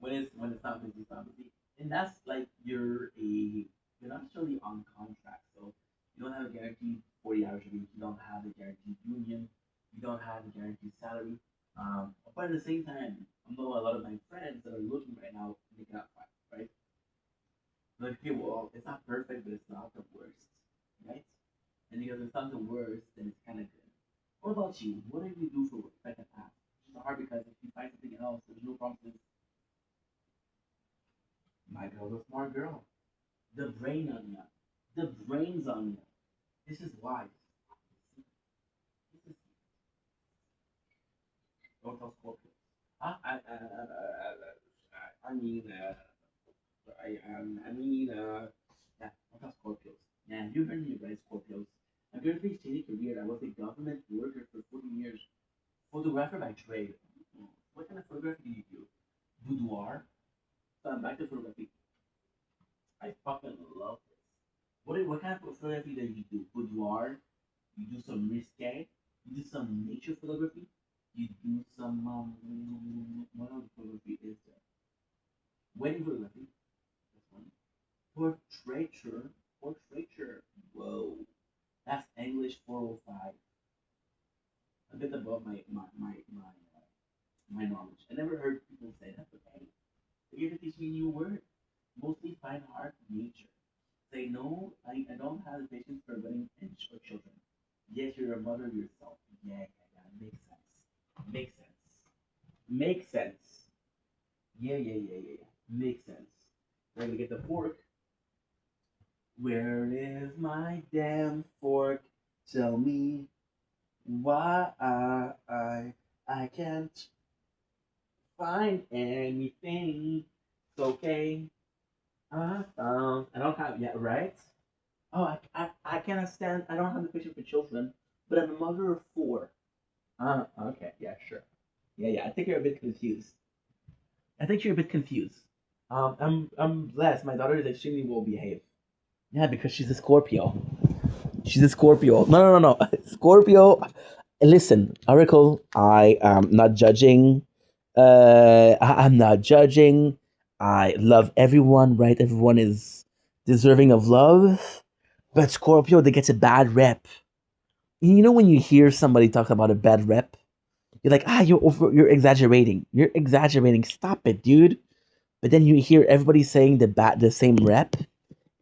Yes. When it's not busy, it's not busy. And that's like you're not necessarily on contract, so you don't have a guaranteed 40 hours a week. You don't have a guaranteed union. You don't have a guaranteed salary. But at the same time, I know a lot of my friends that are looking right now, they cannot find, right? Like, okay, well, it's not perfect, but it's not the worst, right? And because it's not the worst, then it's kind of good. What about you? What do you do for work? If I can ask. It's hard because if you find something else, there's no problem. My girl's a smart girl. The brain on ya. The brains on ya. This is why. This is don't tell Scorpio. I mean, I mean, yeah, don't tell Scorpios. Yeah, you heard me right, Scorpios. I'm currently changing career. I was a government worker for 14 years. Photographer by trade. What kind of photography do you do? Boudoir? So I'm back to photography. I fucking love this. What kind of photography do you do? Boudoir? You do some risque? You do some nature photography? You do some what other photography is there? Wedding photography. That's one. Portraiture. Portraiture. Whoa. That's English 405. A bit above my knowledge. I never heard people say that, but hey, you're gonna teach me a new word. Mostly fine art, nature. Say no, I don't have the patience for wedding and or children. Yes, you're a mother yourself. Yeah, yeah, yeah. Makes sense. Makes sense. Makes sense. Yeah, yeah, yeah, yeah, yeah. Makes sense. We're gonna get the fork. Where is my damn fork? Tell me why I can't find anything. It's okay. I found. I don't have yet, right? Oh, I cannot stand. I don't have the patience for children, but I'm a mother of four. Okay, yeah, sure. Yeah, yeah. I think you're a bit confused. I think you're a bit confused. I'm blessed. My daughter is extremely well behaved. Yeah, because she's a Scorpio. She's a Scorpio. No, no, no, no. Scorpio. Listen, Oracle. I am not judging. I'm not judging. I love everyone, right? Everyone is deserving of love. But Scorpio, they get a bad rep. You know when you hear somebody talk about a bad rep, you're like, you're exaggerating. You're exaggerating. Stop it, dude. But then you hear everybody saying the same rep.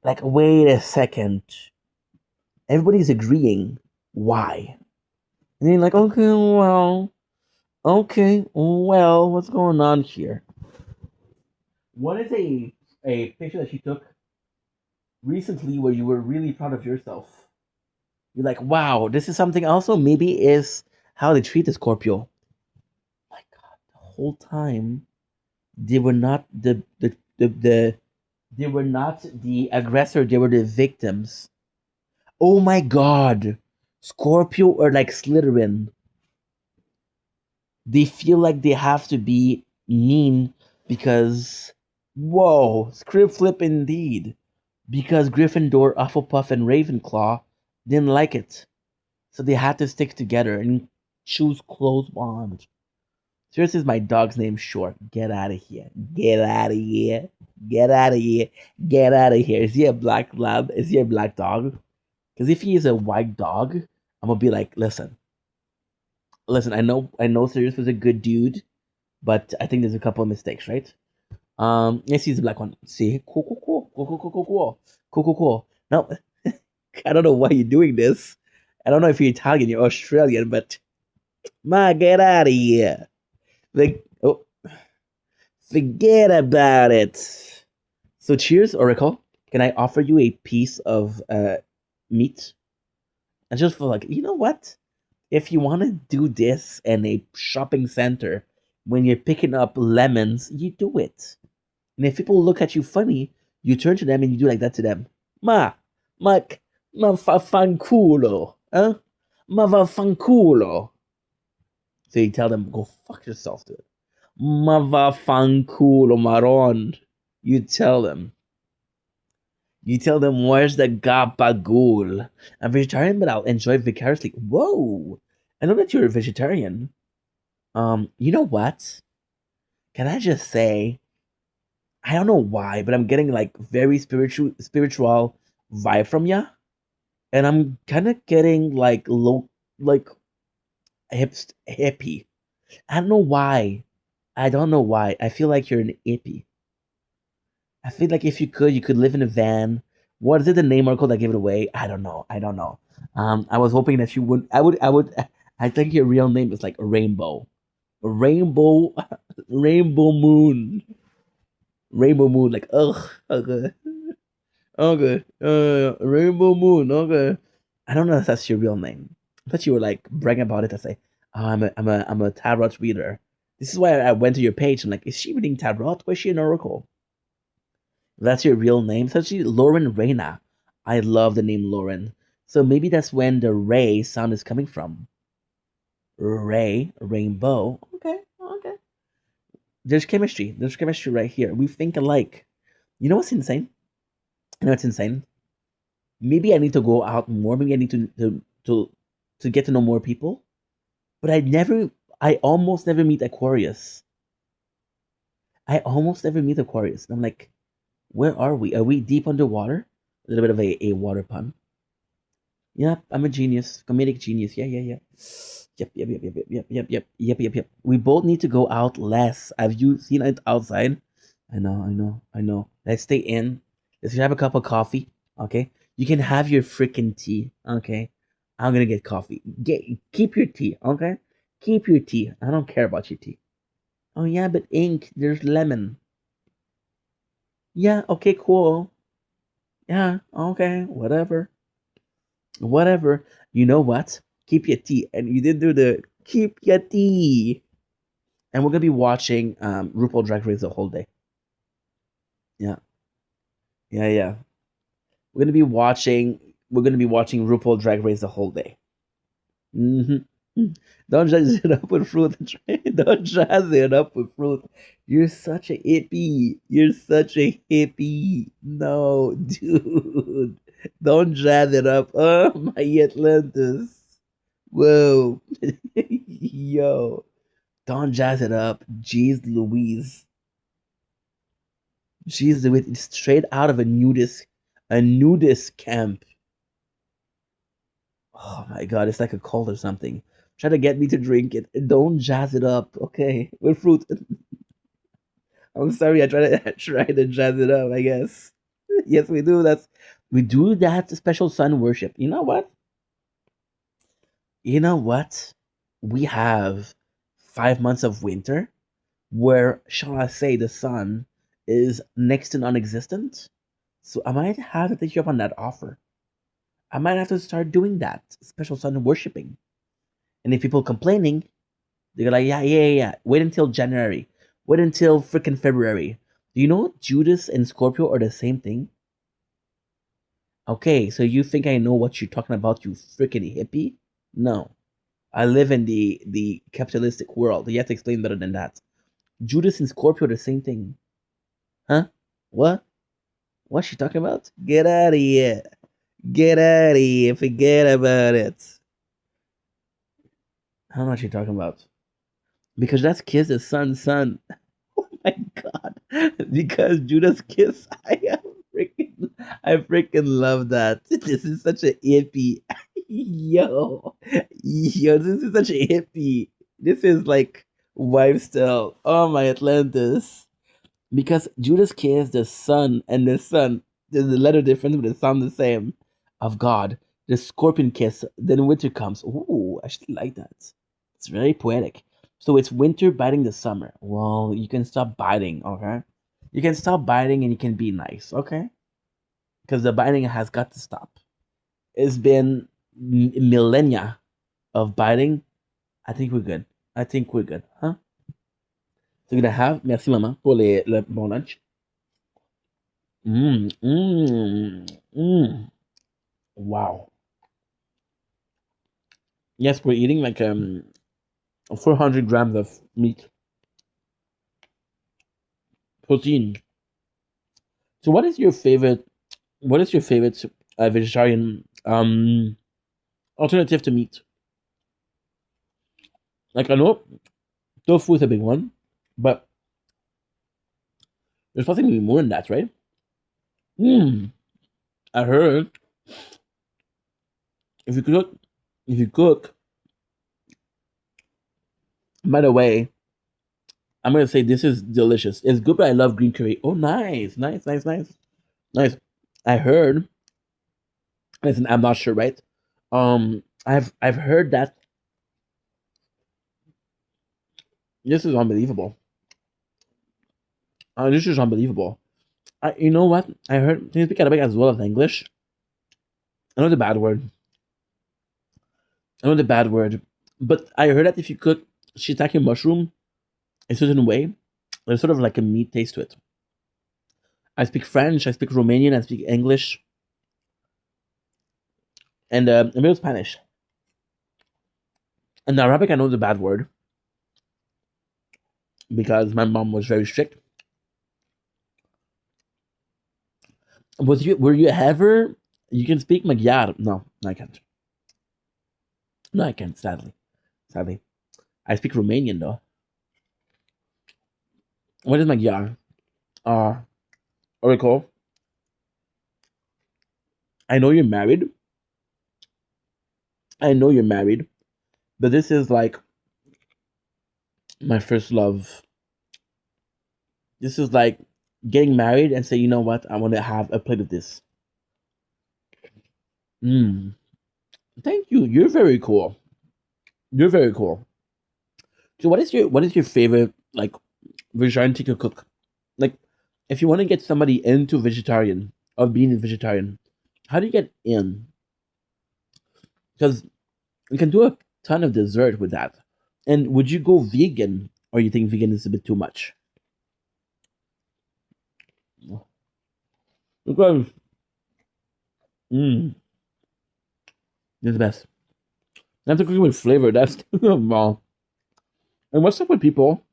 Like, wait a second. Everybody's agreeing. Why? And you're like, okay, well, what's going on here? What is a picture that you took recently where you were really proud of yourself? You're like, wow, this is something also maybe is how they treat the Scorpio. My God, the whole time they were not the they were not the aggressor, they were the victims. Oh my God, Scorpio are like Slytherin. They feel like they have to be mean because, whoa, script flip indeed. Because Gryffindor, Hufflepuff, and Ravenclaw didn't like it. So they had to stick together and choose close bond. Seriously, is my dog's name short? Get out of here. Get out of here. Get out of here. Get out of here. Is he a black lab? Is he a black dog? Because if he is a white dog, I'm gonna be like, listen, I know Sirius was a good dude, but I think there's a couple of mistakes, right? Yes, he's the black one. See, cool. No, I don't know why you're doing this. I don't know if you're Italian, you're Australian, but get out of here. Like, oh, forget about it. So, cheers, Oracle. Can I offer you a piece of meat? And just for like, you know what? If you want to do this in a shopping center when you're picking up lemons, you do it. And if people look at you funny, you turn to them and you do like that to them. Ma, ma fa fanculo, huh? Ma va fanculo. So you tell them, go fuck yourself, dude. Ma va fanculo, maron. You tell them. You tell them, where's the gabagool? I'm vegetarian, but I'll enjoy vicariously. Whoa! I know that you're a vegetarian. You know what? Can I just say, I don't know why, but I'm getting like very spiritual vibe from ya, and I'm kind of getting like low, like hippie. I don't know why. I don't know why. I feel like you're an hippie. I feel like if you could live in a van. What is it? The name article that gave it away? I don't know. I don't know. I was hoping that you would. I would. I think your real name is like Rainbow. Rainbow. Rainbow Moon. Rainbow Moon. Like ugh. Okay. Okay. Rainbow Moon. Okay. I don't know if that's your real name. I thought you were like bragging about it to say, oh, I'm a tarot reader. This is why I went to your page. I'm like, is she reading tarot or is she an oracle? That's your real name. So actually, Lauren Reina. I love the name Lauren. So maybe that's when the Ray sound is coming from. Ray, rainbow. Okay, okay. There's chemistry. There's chemistry right here. We think alike. You know what's insane? You know what's insane? Maybe I need to go out more. Maybe I need to get to know more people. But I almost never meet Aquarius. I almost never meet Aquarius. And I'm like, where are we? Are we deep underwater? A little bit of a water pun. Yep, I'm a genius, comedic genius. Yeah. Yep. We both need to go out less. Have you seen it outside? I know. Let's stay in. Let's have a cup of coffee. Okay, you can have your freaking tea. Okay, I'm gonna get coffee. Keep your tea. Okay, keep your tea. I don't care about your tea. Oh yeah, but ink. There's lemon. Yeah. Okay. Cool. Yeah. Okay. Whatever. You know what? Keep your tea. And you did do the keep your tea. And we're gonna be watching RuPaul Drag Race the whole day. Yeah. Yeah. We're gonna be watching RuPaul Drag Race the whole day. hmm Don't jazz it up with fruit. Don't jazz it up with fruit. You're such a hippie. You're such a hippie. No, dude. Don't jazz it up. Oh my Atlantis. Whoa. Yo. Don't jazz it up. Jeez Louise. Jeez Louise. It's straight out of a nudist camp. Oh my god, it's like a cult or something. Try to get me to drink it. Don't jazz it up, okay? With fruit. I'm sorry, I try to jazz it up, I guess. Yes, we do. We do that special sun worship. You know what? You know what? We have 5 months of winter where, shall I say, the sun is next to non-existent. So I might have to take you up on that offer. I might have to start doing that special sun worshiping. And if people complaining, they're like, yeah, yeah, yeah, yeah. Wait until January. Wait until freaking February. Do you know Judas and Scorpio are the same thing? Okay, so you think I know what you're talking about, you freaking hippie? No. I live in the capitalistic world. You have to explain better than that. Judas and Scorpio are the same thing. Huh? What? What's she talking about? Get out of here. Get out of here. Forget about it. How much you talking about? Because that's Kiss the son. Oh my god. Because Judas Kiss. I freaking love that. This is such a hippie. Yo. Yo, this is such a hippie. This is like lifestyle. Oh my Atlantis. Because Judas Kiss the son and the son. There's a letter difference, but it sounds the same. Of God. The scorpion kiss. Then winter comes. Ooh, I actually like that. It's very poetic. So it's winter biting the summer. Well, you can stop biting, okay? You can stop biting and you can be nice, okay? Because the biting has got to stop. It's been millennia of biting. I think we're good. I think we're good, huh? So we're gonna have. Merci maman pour le bon lunch. Mmm, mmm, mmm. Wow. Yes, we're eating like 400 grams of meat, protein. So what is your favorite? What is your favorite vegetarian alternative to meat? Like I know tofu is a big one, but there's possibly more than that, right? Hmm. I heard if you cook, if you cook. By the way, I'm gonna say this is delicious. It's good, but I love green curry. Oh, nice, nice, nice, nice, nice. I heard. Listen, I'm not sure, right? I've heard that this is unbelievable. This is unbelievable. You know what? I heard. Can you speak Arabic as well as English? I know the bad word. I know the bad word. But I heard that if you cook shiitake mushroom a certain way, there's sort of like a meat taste to it. I speak French, I speak Romanian, I speak English, and a bit of Spanish. And Arabic, I know the bad word because my mom was very strict. Were you ever? You can speak Magyar? No, I can't. No, I can't. Sadly, I speak Romanian though. What is Magyar? Oracle. I know you're married. I know you're married, but this is like my first love. This is like getting married and say, you know what? I want to have a plate of this. Mm. Thank you. You're very cool. You're very cool. So, what is your favorite like vegetarian thing to cook? Like, if you want to get somebody into vegetarian of being a vegetarian, how do you get in? Because you can do a ton of dessert with that. And would you go vegan, or you think vegan is a bit too much? Because mm, it's the best. You have to cook it with flavor. That's wrong. And what's up with people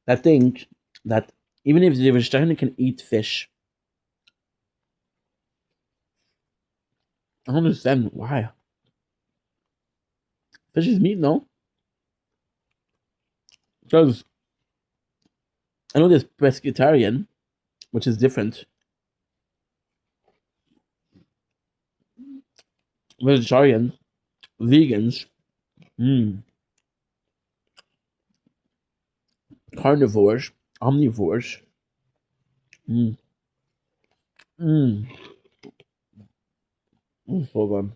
that think that even if they're vegetarian, they can eat fish? I don't understand why. Fish is meat, no? Because I know there's pescatarian, which is different. Vegetarian, vegans, carnivores, omnivores. So good.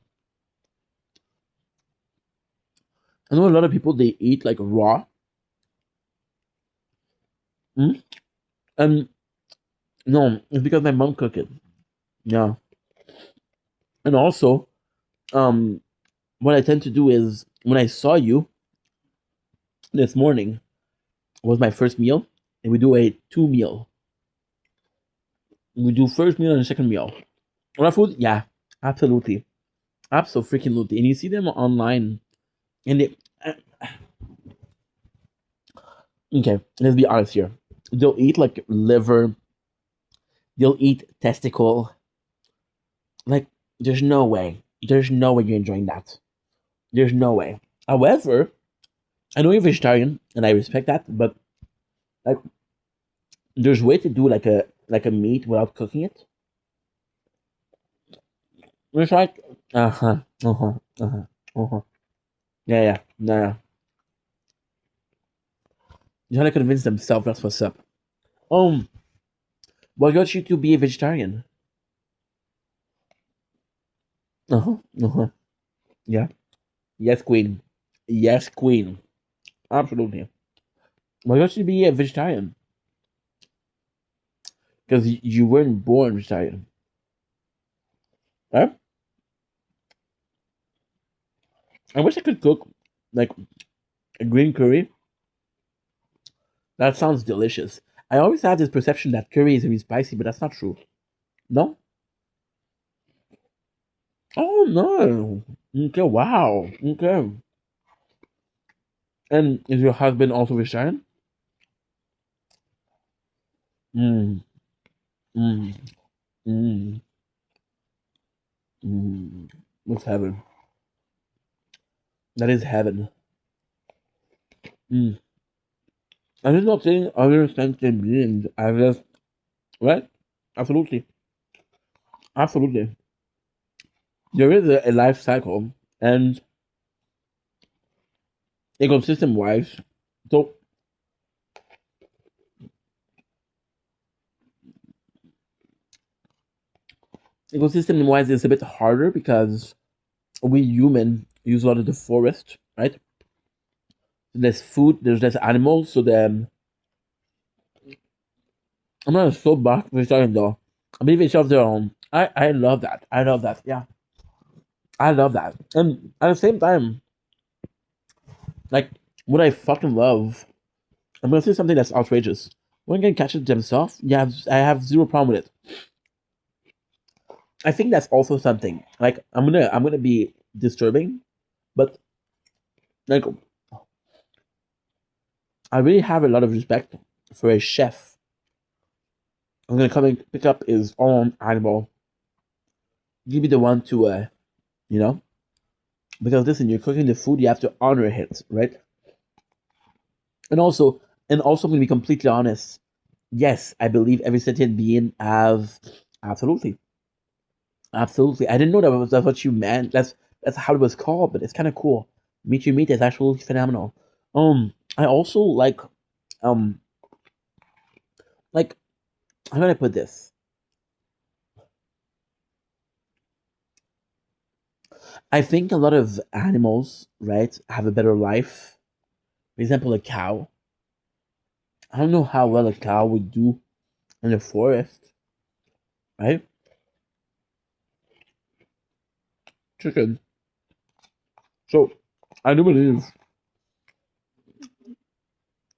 I know a lot of people they eat like raw. And no, it's because my mom cooked it. Yeah. And also, what I tend to do is when I saw you this morning was my first meal, and we do a 2 meal. We do first meal and second meal. Raw food, yeah, absolutely, absolutely. And you see them online, and they okay. Let's be honest here. They'll eat like liver. They'll eat testicle. Like, there's no way. There's no way you're enjoying that. There's no way. However, I know you're vegetarian, and I respect that. But like, there's way to do like a meat without cooking it. It's like yeah, yeah, yeah. You're trying to convince themselves that's what's up. What got you to be a vegetarian? Yeah. Yes, queen. Yes, queen. Absolutely. What got you to be a vegetarian? Because you weren't born vegetarian, right? I wish I could cook like a green curry. That sounds delicious. I always had this perception that curry is really spicy, but that's not true. No? Oh no. Okay, wow. Okay. And is your husband also vegetarian? Mm, mm, mm, mm. That's heaven. That is heaven. Mm. I'm just not saying other sentient beings. I just right? Absolutely. Absolutely. There is a life cycle and ecosystem wise. So ecosystem wise is a bit harder because we human use a lot of the forest, right? There's food, there's less animals, so then I'm not so back vegetarian though. I believe each of their own. I love that. I love that. Yeah. I love that. And at the same time, like what I fucking love, I'm gonna say something that's outrageous. When can catch it themselves, yeah, I have zero problem with it. I think that's also something. Like I'm gonna be disturbing, but like I really have a lot of respect for a chef. I'm gonna come and pick up his own animal. You be the one to you know, because listen, you're cooking the food, you have to honor it, right? And also, I'm gonna be completely honest. Yes, I believe every sentient being have absolutely, absolutely. I didn't know that's what you meant. That's how it was called, but it's kind of cool. Meet you meet is absolutely phenomenal. I also um like how do I put this? I think a lot of animals, right, have a better life. For example, a cow. I don't know how well a cow would do in the forest, right? Chicken. So I do believe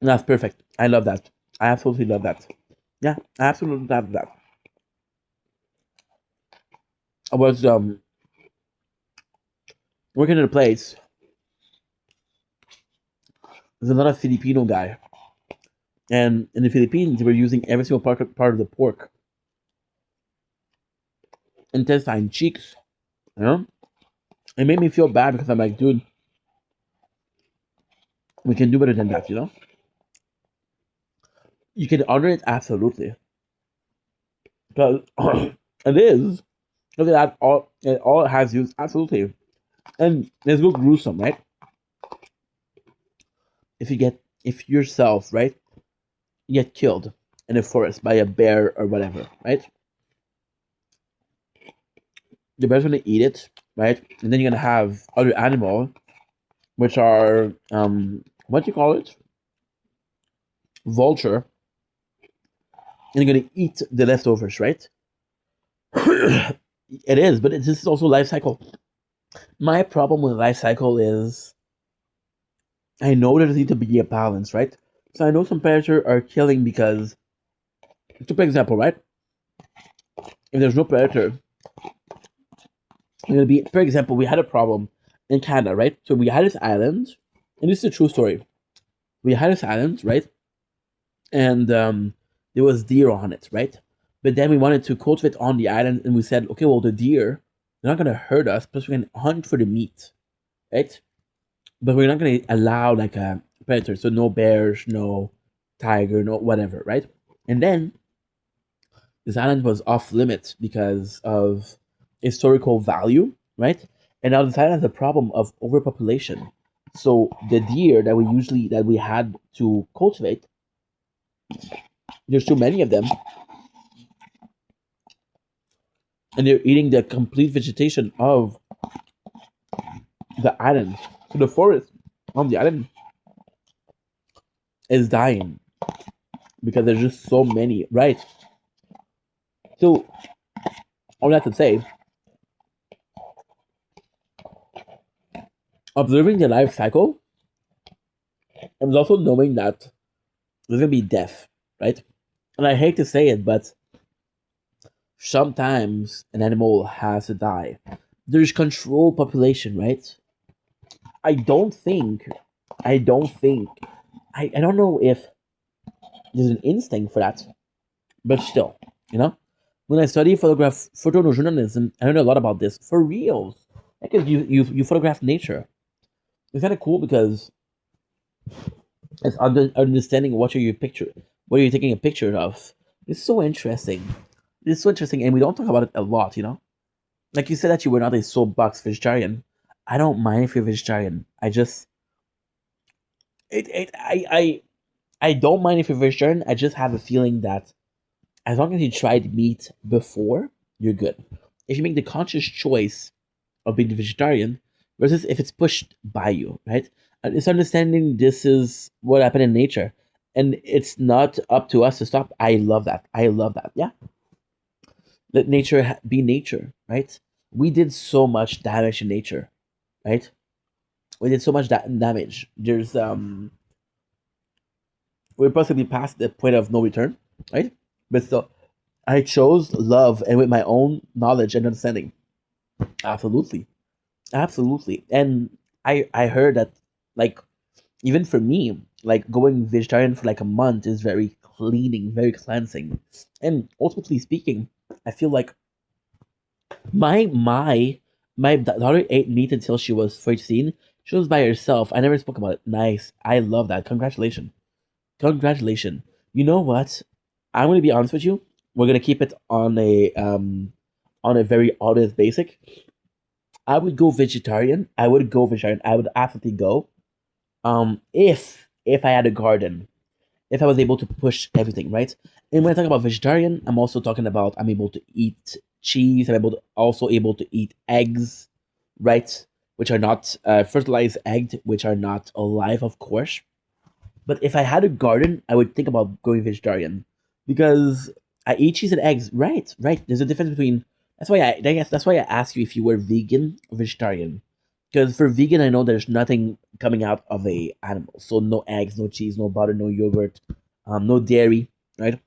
that's perfect. I love that. I absolutely love that. Yeah, I absolutely love that. I was working in a place. There's another Filipino guy, and in the Philippines, they were using every single part of the pork, intestine, cheeks. You know, it made me feel bad because I'm like, dude, we can do better than that. You know, You can honor it absolutely. Because it is. Look at that. All it has use absolutely. And it's real gruesome, right? If yourself, right, you get killed in a forest by a bear or whatever, right? The bear's gonna eat it, right? And then you're gonna have other animals, which are what do you call it? Vulture. And you're gonna eat the leftovers, right? It is, but this is also life cycle. My problem with life cycle is I know there needs to be a balance, right? So I know some predators are killing because, to for example, right? If there's no predator, gonna be, for example, we had a problem in Canada, right? So we had this island, and this is a true story. We had this island, right? And there was deer on it, right? But then we wanted to cultivate on the island, and we said, okay, well, the deer, they're not gonna hurt us, plus we can hunt for the meat, right? But we're not gonna allow like a predator, so no bears, no tiger, no whatever, right? And then this island was off limits because of historical value, right? And now this island has a problem of overpopulation. So the deer that we had to cultivate, there's too many of them, and they're eating the complete vegetation of the island. So the forest on the island is dying because there's just so many, right? So all that to say, observing the life cycle and also knowing that there's gonna be death, right? And I hate to say it, but sometimes an animal has to die. There's control population, right? I don't think, I don't think, I don't know if there's an instinct for that, but still, you know? When I study photojournalism, I learned a lot about this for reals. Because you photograph nature. It's kind of cool because it's understanding what are you taking a picture of. It's so interesting. It's so interesting, and we don't talk about it a lot, you know? Like you said that you were not a soapbox vegetarian. I don't mind if you're vegetarian. I don't mind if you're vegetarian. I just have a feeling that as long as you tried meat before, you're good. If you make the conscious choice of being a vegetarian versus if it's pushed by you, right? And it's understanding this is what happened in nature. And it's not up to us to stop. I love that. I love that. Yeah. Let nature be nature, right? We did so much damage to nature, right? We did so much damage. We're possibly past the point of no return, right? But still, I chose love and with my own knowledge and understanding. Absolutely, absolutely. And I heard that like even for me, like going vegetarian for like a month is very cleaning, very cleansing. And ultimately speaking, I feel like my my my daughter ate meat until she was 14. She was by herself. I never spoke about it. Nice. I love that. Congratulations. Congratulations. You know what? I'm gonna be honest with you. We're gonna keep it on a very honest basic. I would go vegetarian. I would go vegetarian. I would absolutely go. If I had a garden, if I was able to push everything, right? And when I talk about vegetarian, I'm also talking about I'm able to eat cheese. Also able to eat eggs, right? Which are not fertilized eggs, which are not alive, of course. But if I had a garden, I would think about going vegetarian because I eat cheese and eggs. Right, right. There's a difference between. I guess that's why I asked you if you were vegan or vegetarian. Because for vegan, I know there's nothing coming out of a animal, so no eggs, no cheese, no butter, no yogurt, no dairy, right?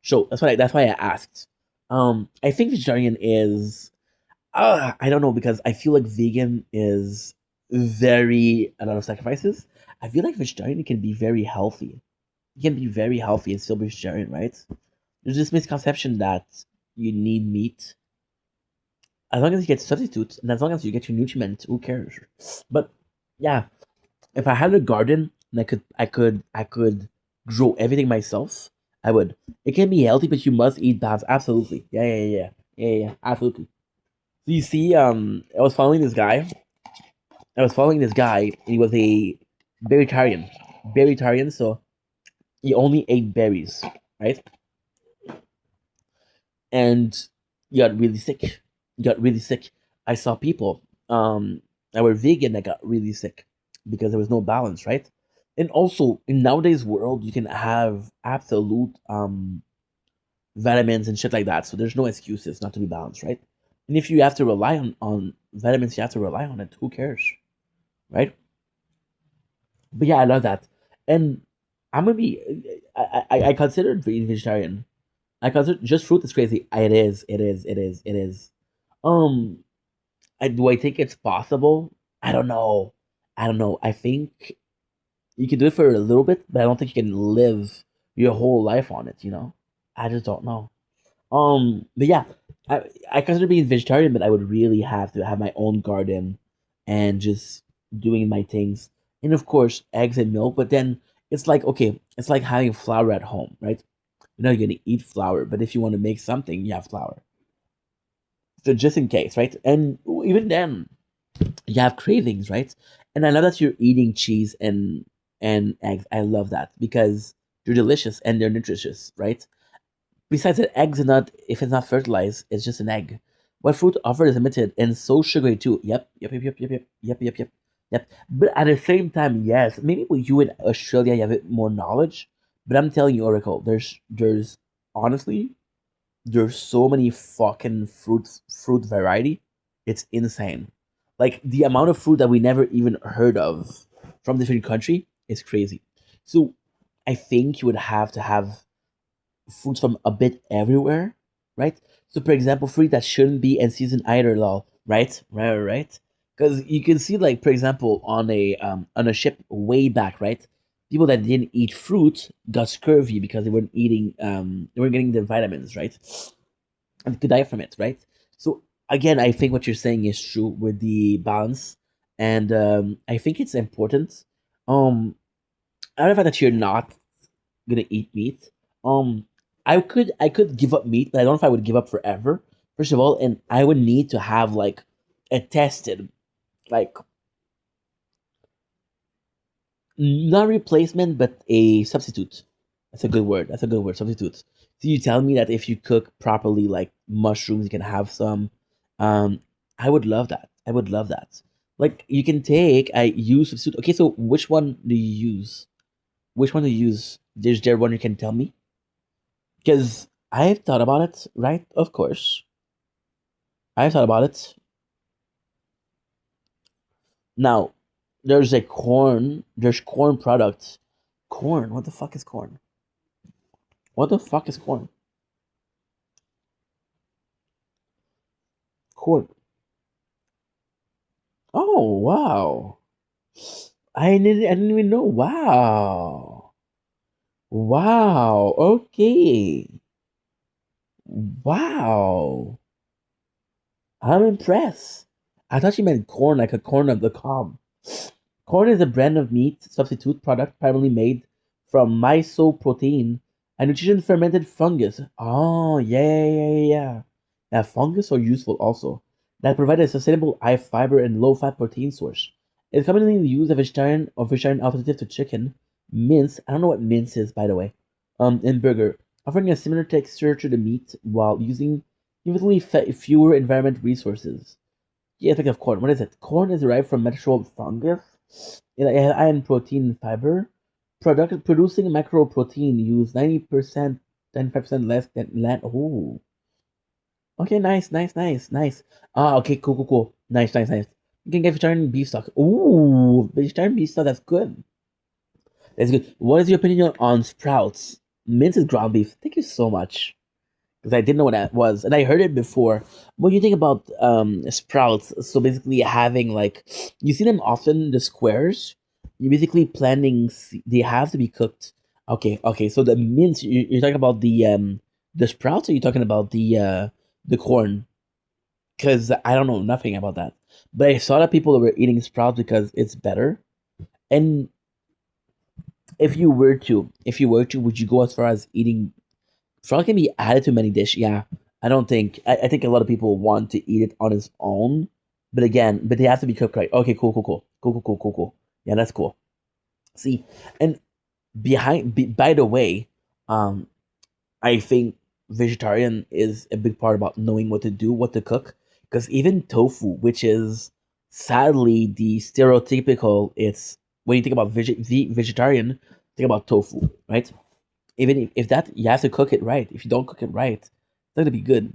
So that's why I asked. I think vegetarian is I don't know because I feel like vegan is very a lot of sacrifices. I feel like vegetarian can be very healthy. You can be very healthy and still be vegetarian, right? There's this misconception that you need meat. As long as you get substitutes and as long as you get your nutrients, who cares? But yeah, if I had a garden and I could grow everything myself, I would. It can be healthy, but you must eat balanced. Absolutely. Yeah. Absolutely. So you see, I was following this guy. And he was a vegetarian. Vegetarian, so he only ate berries, right? And he got really sick. He got really sick. I saw people that were vegan that got really sick because there was no balance, right? And also in nowadays world, you can have absolute vitamins and shit like that. So there's no excuses not to be balanced, right? And if you have to rely on vitamins, you have to rely on it. Who cares, right? But yeah, I love that. And I'm gonna be. I considered being vegetarian. I consider just fruit is crazy. It is. Um, do I think it's possible? I don't know. I don't know. I think you can do it for a little bit, but I don't think you can live your whole life on it. I just don't know. But yeah, I consider being vegetarian, but I would really have to have my own garden and just doing my things. And of course, eggs and milk. But then it's like, okay, it's like having flour at home, right? You're gonna eat flour, but if you want to make something, you have flour. So just in case, right? And even then, you have cravings, right? And I love that you're eating cheese and eggs. I love that because they're delicious and they're nutritious, right? Besides that, eggs are not, if it's not fertilized, it's just an egg. What fruit offered is limited and so sugary too. Yep. But at the same time, yes, maybe with you in Australia, you have it more knowledge. But I'm telling you, Oracle, there's honestly, there's so many fucking fruit variety. It's insane. Like the amount of fruit that we never even heard of from different country is crazy. So I think you would have to have fruits from a bit everywhere, right? So, for example, fruit that shouldn't be in season either, lol, right? Right. Because you can see, like, for example, on a ship way back, right? People that didn't eat fruit got scurvy because they weren't getting the vitamins, right? And could die from it, right? So again, I think what you're saying is true with the balance, and I think it's important. I don't know that you're not gonna eat meat. Um, I could give up meat, but I don't know if I would give up forever. First of all, and I would need to have like a tested, like not replacement, but a substitute. That's a good word. That's a good word. Substitute. So you tell me that if you cook properly, like mushrooms, you can have some. Um, I would love that. I would love that. Like you can take. I use substitute. Okay, so which one do you use? Which one do you use? Is there one you can tell me? Because I've thought about it, right? Of course. I've thought about it. Now, there's corn products. Corn? What the fuck is corn? What the fuck is corn? Corn. Oh, wow. I didn't even know. Wow. Wow. Okay. Wow. I'm impressed. I thought you meant corn like a corn of the cob. Corn is a brand of meat substitute product primarily made from mysoprotein, a nutrition fermented fungus. Oh, yeah. Now, fungus are useful also. That provide a sustainable high fiber and low fat protein source. It's commonly used as vegetarian alternative to chicken, mince. I don't know what mince is, by the way. And burger, offering a similar texture to the meat while using infinitely fewer environment resources. Yeah, think of corn. What is it? Corn is derived from natural fungus. It has iron, protein, and fiber. Producing macroprotein use 90%, 95% less than land. Oh, okay, nice. Ah, okay, cool. Nice. You can get vegetarian beef stock. Ooh, vegetarian beef stock. That's good. That's good. What is your opinion on sprouts? Minced ground beef. Thank you so much because I didn't know what that was, and I heard it before. What do you think about sprouts? So basically, having like you see them often the squares. You basically planting. They have to be cooked. Okay. So the mince. You're talking about the sprouts, or you talking about the corn? Because I don't know nothing about that. But I saw that people were eating sprouts because it's better. And if you were to, would you go as far as eating? Frog can be added to many dish. Yeah, I don't think. I think a lot of people want to eat it on its own, but again, but they have to be cooked right. Okay, cool. Yeah, that's cool. See, and by the way, um, I think vegetarian is a big part about knowing what to do, what to cook. Because even tofu, which is sadly the stereotypical, it's when you think about vegetarian, think about tofu, right? Even if that you have to cook it right. If you don't cook it right, it's not gonna be good.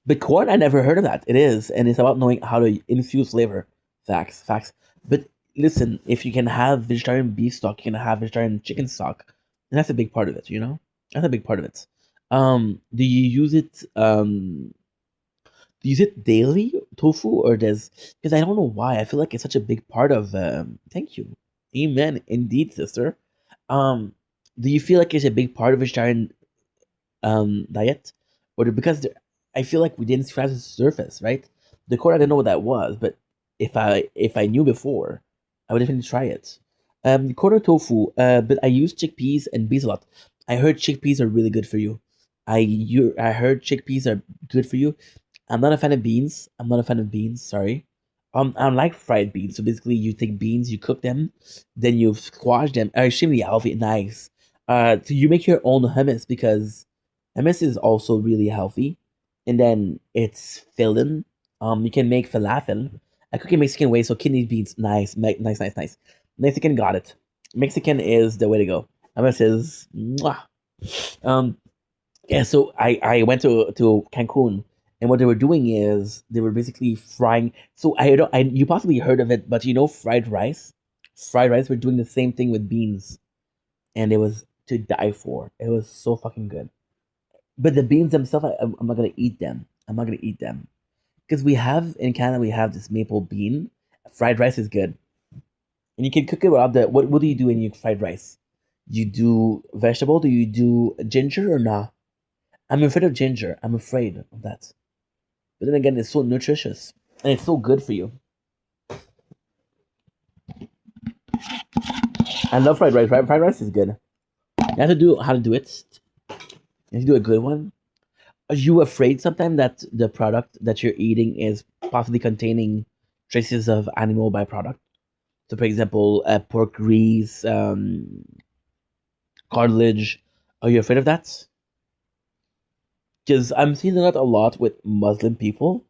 But corn, I never heard of that. It is, and it's about knowing how to infuse flavor. Facts. But listen, if you can have vegetarian beef stock, you can have vegetarian chicken stock, and that's a big part of it. You know, that's a big part of it. Do you use it? Do you use it daily, tofu, or does? Because I don't know why. I feel like it's such a big part of. Thank you, amen, indeed, sister. Um, do you feel like it's a big part of vegetarian diet, or because I feel like we didn't scratch the surface, right? The core I didn't know what that was, but if I knew before, I would definitely try it. Quarter tofu, but I use chickpeas and beans a lot. I heard chickpeas are really good for you. I heard chickpeas are good for you. I'm not a fan of beans. I'm not a fan of beans. Sorry. I like fried beans. So basically, you take beans, you cook them, then you squash them. Extremely healthy, nice. So you make your own hummus because hummus is also really healthy, and then it's filling. You can make falafel. I cook it Mexican way, so kidney beans, nice, nice. Mexican got it. Mexican is the way to go. Hummus is, mwah. Um, yeah, so I went to Cancun, and what they were doing is they were basically frying. So I don't I you possibly heard of it, but you know fried rice. Fried rice. We're doing the same thing with beans, and it was to die for. It was so fucking good. But the beans themselves, I'm not gonna eat them. I'm not gonna eat them because we have in Canada we have this maple bean. Fried rice is good, and you can cook it without the. What do you do when you fried rice? You do vegetable? Do you do ginger or not? I'm afraid of ginger. I'm afraid of that. But then again, it's so nutritious and it's so good for you. I love fried rice. Fried rice is good. You have to do how to do it. You have to do a good one. Are you afraid sometimes that the product that you're eating is possibly containing traces of animal byproduct? So, for example, pork grease, cartilage. Are you afraid of that? Because I'm seeing that a lot with Muslim people.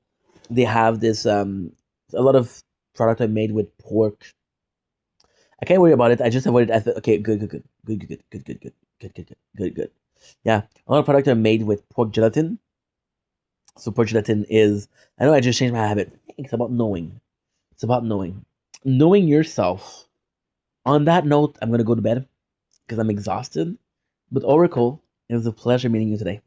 They have this a lot of product are made with pork. I can't worry about it. I just avoided. Okay, good. Yeah, a lot of products are made with pork gelatin. So pork gelatin is. I know I just changed my habit. It's about knowing. It's about knowing yourself. On that note, I'm gonna go to bed because I'm exhausted. But Oracle, it was a pleasure meeting you today.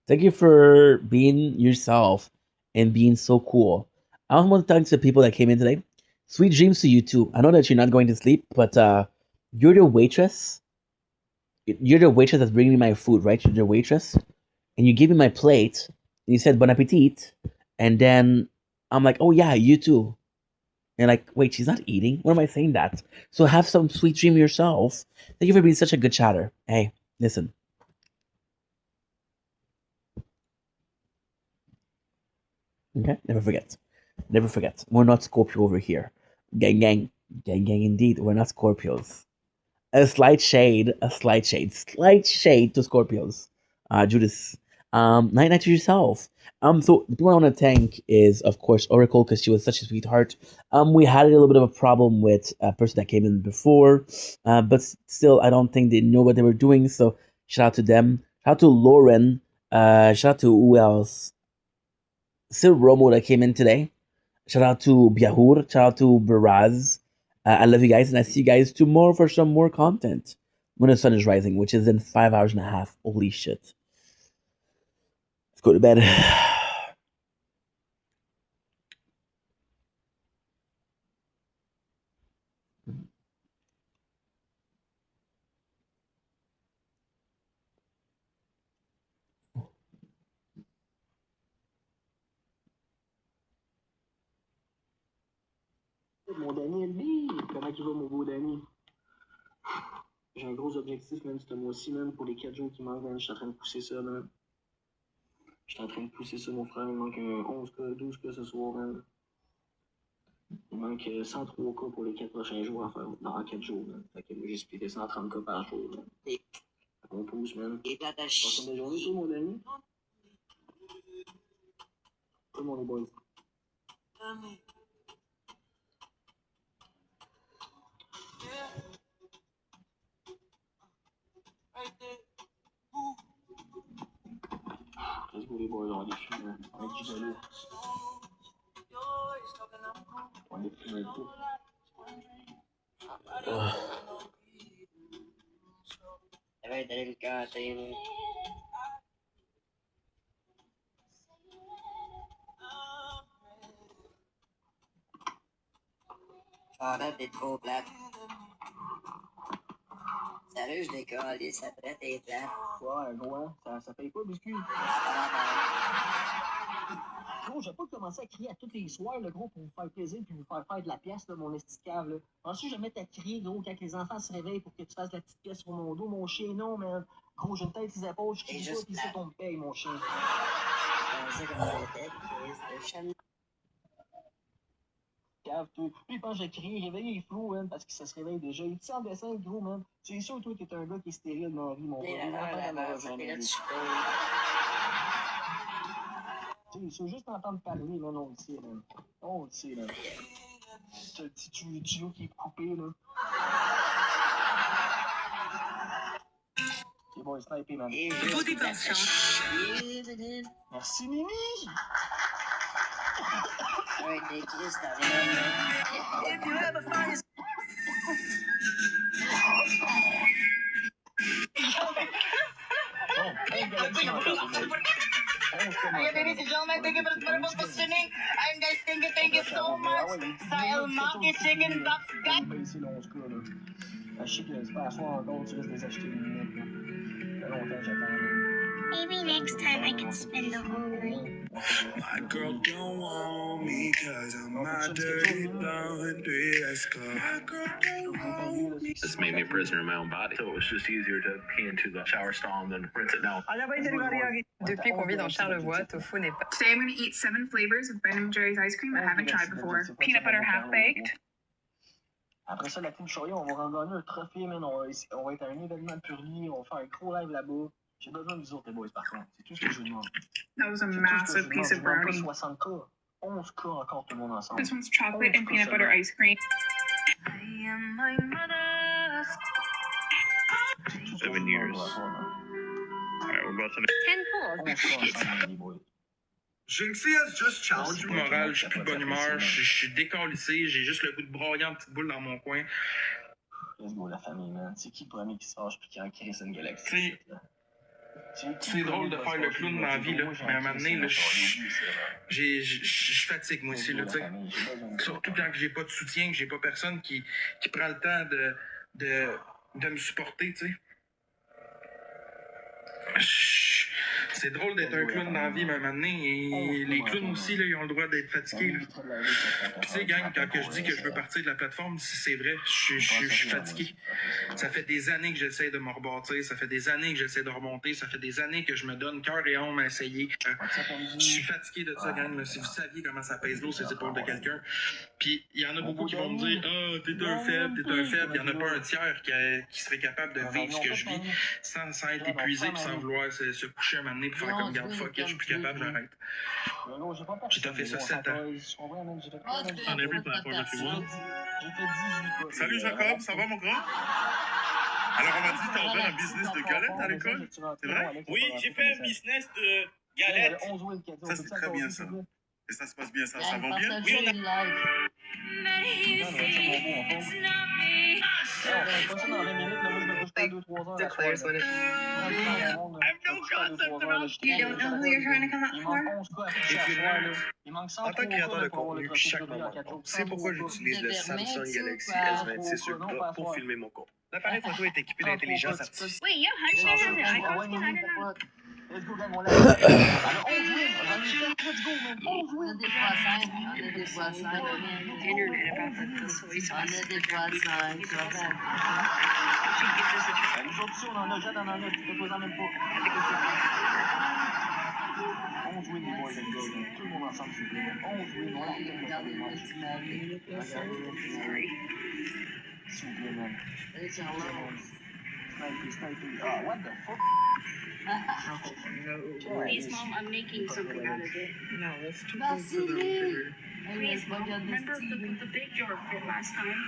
Thank you for being yourself and being so cool. I also want to thank the people that came in today. Sweet dreams to you too. I know that you're not going to sleep, but you're the waitress. You're the waitress that's bringing me my food, right? You're the waitress, and you gave me my plate. And you said bon appetit, and then I'm like, oh yeah, you too. And like, wait, she's not eating. What am I saying that? So have some sweet dream yourself. Thank you for being such a good chatter. Hey, listen. Okay, never forget. Never forget. We're not Scorpio over here. Gang, indeed. We're not Scorpios. Slight shade to Scorpios. Judas. Night to yourself. So the people I want to thank is of course Oracle because she was such a sweetheart. We had a little bit of a problem with a person that came in before, but still I don't think they know what they were doing. So shout out to them. Shout out to Lauren. Shout out to who else? Sil Romo that came in today. Shout out to Biahur. Shout out to Baraz. I love you guys, and I see you guys tomorrow for some more content when the sun is rising, which is in 5 hours and a half. Holy shit. Let's go to bed. Mon Danny LB, comment tu vas, mon beau Danny? J'ai un gros objectif, même ce mois-ci, même pour les 4 jours qui manquent, man. Je suis en train de pousser ça, man. Je suis en train de pousser ça, mon frère. Il manque un 11K, 12K ce soir, man. Il manque 103 cas pour les 4 prochains jours à faire dans 4 jours, man. Fait que moi, j'ai splitté 130 cas par jour, man. On pousse, man. Passe une belle journée, toi, mon ami. Tout le monde est boys. Let's go, les boys, on défume, man. Avec du vélo. On défume un peu. Ça va être délicat, t'es... Charlotte, t'es trop plate. Sérieux, je décolle, ça prête, t'es plate. Ouais, gros, hein? Ça paye pas, biscuit? Gros, j'ai pas commencé à crier à tous les soirs, le gros, pour vous faire plaisir puis vous faire faire de la pièce, là, mon esti de cave, là. Ensuite, je vais mettre à crier, gros, quand les enfants se réveillent pour que tu fasses de la petite pièce sur mon dos, mon chien, non, man. Gros, j'ai une tête sur les épaules, je crie pas, pis c'est ton paye, mon chien. Je sais comment j'étais, le chien. Cave, toi. Puis il pense que je crie, réveiller les flous, man, parce que ça se réveille déjà. Il dit en dessin, gros, man. C'est sûr, toi, t'es un gars qui est stérile dans la vie, mon gars. Les enfants, t'en auras jamais vu. Il faut juste entendre parler, man, on le sait, man. On le sait, man. C'est un petit tuyau qui est coupé, là. C'est bon, sniper, man. Faut des bonnes chances. Merci, Mimi! Ouais, t'es Chris, t'as rien, man. Hey, ladies and gentlemen, thank you for listening. And guys, thank you so much. Sa Maki Chicken Box Guy. Je sais que c'est pas à soir encore, tu risques de les acheter une minute, là. Ça fait longtemps que j'attends. Maybe next time I can spend the whole night. My girl don't want me cause I'm my dirty laundry. Let's go. My girl don't want me. This made me a prisoner in my own body. So it was just easier to pee into the shower stall and then rinse it down. Depuis qu'on vit dans Charlevoix, tofu n'est pas. Today I'm going to eat 7 flavors of Ben & Jerry's ice cream I haven't tried before. Peanut butter half-baked. Après ça, la team Choya, on va regagner un trophée, man. On va être à un événement de Purly, on va faire un gros live là-bas. J'ai besoin de vous autres, les boys, par contre. C'est tout ce que je vous demande. That was a massive piece of brownie. 60K, 11K encore tout le monde ensemble. This one's chocolate and peanut butter ice cream. 7 years. Alright, we're about to... 10 pulls. Jinxie has just challenged me. Moral, je suis plus de bonne humeur, je suis décalissé, j'ai juste le goût de broyer en petite boule dans mon coin. Let's go, la famille, man. C'est qui le premier qui se fâche puis qui a créé cette galaxie? C'est drôle de faire le clown dans la vie, là. Mais à un moment donné, là, je fatigue, moi aussi, là, tu sais. Surtout quand j'ai pas de soutien, que j'ai pas personne qui prend le temps de me supporter, tu sais. C'est drôle d'être un clown dans la vie, mais à un moment donné, les clowns aussi, là, ils ont le droit d'être fatigués. Puis tu sais, gang, quand je dis que je veux partir de la plateforme, c'est vrai, je suis fatigué. Ça fait des années que j'essaie de me rebâtir, ça fait des années que j'essaie de remonter, ça fait des années que je me donne cœur et âme à essayer. Je suis fatigué de ça, gang. Là. Si vous saviez comment ça pèse l'eau, ces épaules de quelqu'un. Puis il y en a beaucoup qui vont me dire « Ah, t'es un faible, t'es un faible. » Il n'y en a pas un tiers qui serait capable de vivre ce que je vis sans être épuisé puis sans vouloir se coucher un moment donné pour faire comme garde fuck, je suis plus capable, j'arrête. J'ai fait ça 7 ans. On every platform if you want. Salut Jacob, ça va mon grand? Alors on m'a dit que t'as ouvert un business de galettes à l'école, c'est vrai? Oui, j'ai fait un business de galettes. Ça c'est très bien ça. Et ça se passe bien, ça va bien? Oui, on a... The players win it. I have no concept about you don't know who you're trying to come out for? En tant que créateur de contenu chaque moment, c'est pourquoi j'utilise le Samsung Galaxy S26 Ultra pour filmer mon compte. L'appareil photo est équipé d'intelligence artificielle. Wait, your hunch has an icon skin? I don't know. Let's go, gang, on l'a. 11 wins, on a 11 wins. a des poissons, on a des poissons. Internet about the soy sauce. On a des poissons, tu vas faire. Nous autres aussi, on en a, Jade en a, tu te poses en même pas. 11 wins, les boys and girls. Tout le monde ensemble, s'il vous plaît. 11 wins, on l'arrête de faire des matchs. Regardez le petit Marie. S'il vous plaît, man. Hey, Charlotte. Sniper. Ah, what the fuck? Please, Mom, I'm making something out of it. No, that's too big for the refrigerator. Please, Mom, remember the big jar fit last time?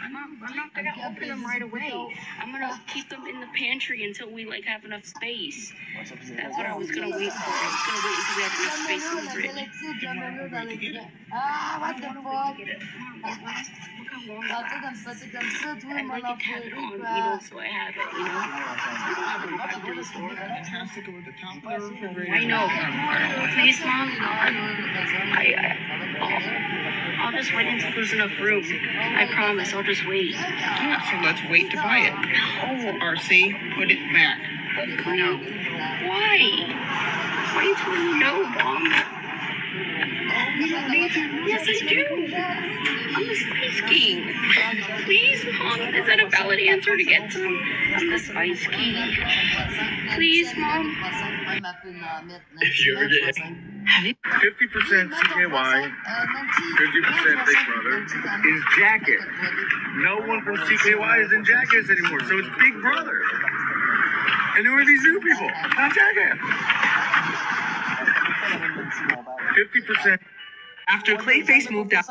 I'm not gonna open them right away. I'm gonna keep them in the pantry until we like have enough space. That's what I was gonna wait for. I was gonna wait until we have enough space in the fridge. Ah, what the fuck? Look how long Ah, tu sais, comme ça, toi, I'd mon like it to have it on, you know, so I have it, you know? So we don't have to go back to the store. I know. Please, Mom. I'll just wait until there's enough room. I promise, I'll just wait. Yeah, so let's wait to buy it. Oh, RC, put it back. No. Why? Why are you telling me no, Mom? You don't need to. Yes, I do. I'm the Spice King. Please, Mom, is that a valid answer to get to? I'm the Spice King. Please, Mom. If you ever get 50% CKY, 50% Big Brother is Jacket. No one from CKY is in Jackets anymore, so it's Big Brother. And who are these new people? Not Jacket. 50%. After Clayface moved out.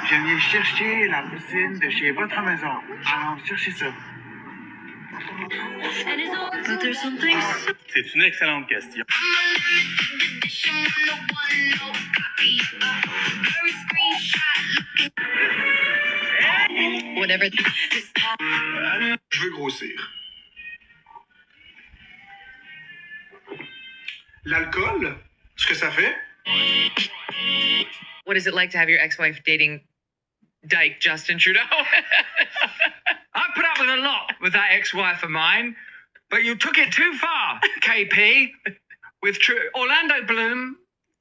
Je viens chercher la piscine de chez votre maison. Alors, cherchez ça. But there's something. C'est une excellente question. Whatever. Je veux grossir. L'alcool, ce que ça fait? What is it like to have your ex-wife dating Dyke Justin Trudeau? I put up with a lot with that ex-wife of mine, but you took it too far, KP. With Orlando Bloom.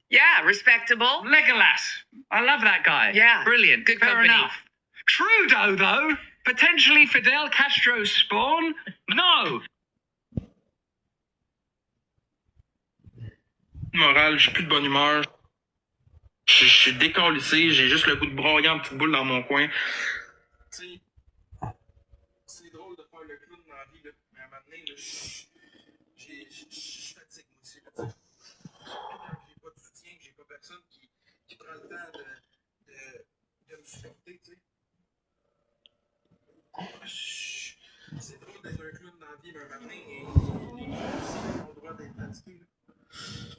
Yeah, respectable. Legolas. I love that guy. Yeah. Brilliant. Good Fair company. enough. Trudeau, though, potentially Fidel Castro's spawn? No. Moral, je suis plus de bonne humeur. Je suis décalissé, j'ai juste le goût de broyer en petite boule dans mon coin. Tu sais, c'est drôle de faire le clown dans la vie, là. Mais à un moment donné, là, je fatigue moi aussi. Là, quand j'ai pas de soutien, que j'ai pas personne qui prend le temps de me supporter, tu sais. C'est drôle d'être un clown dans la vie, mais à un moment donné, les clowns aussi ont le droit d'être fatigués.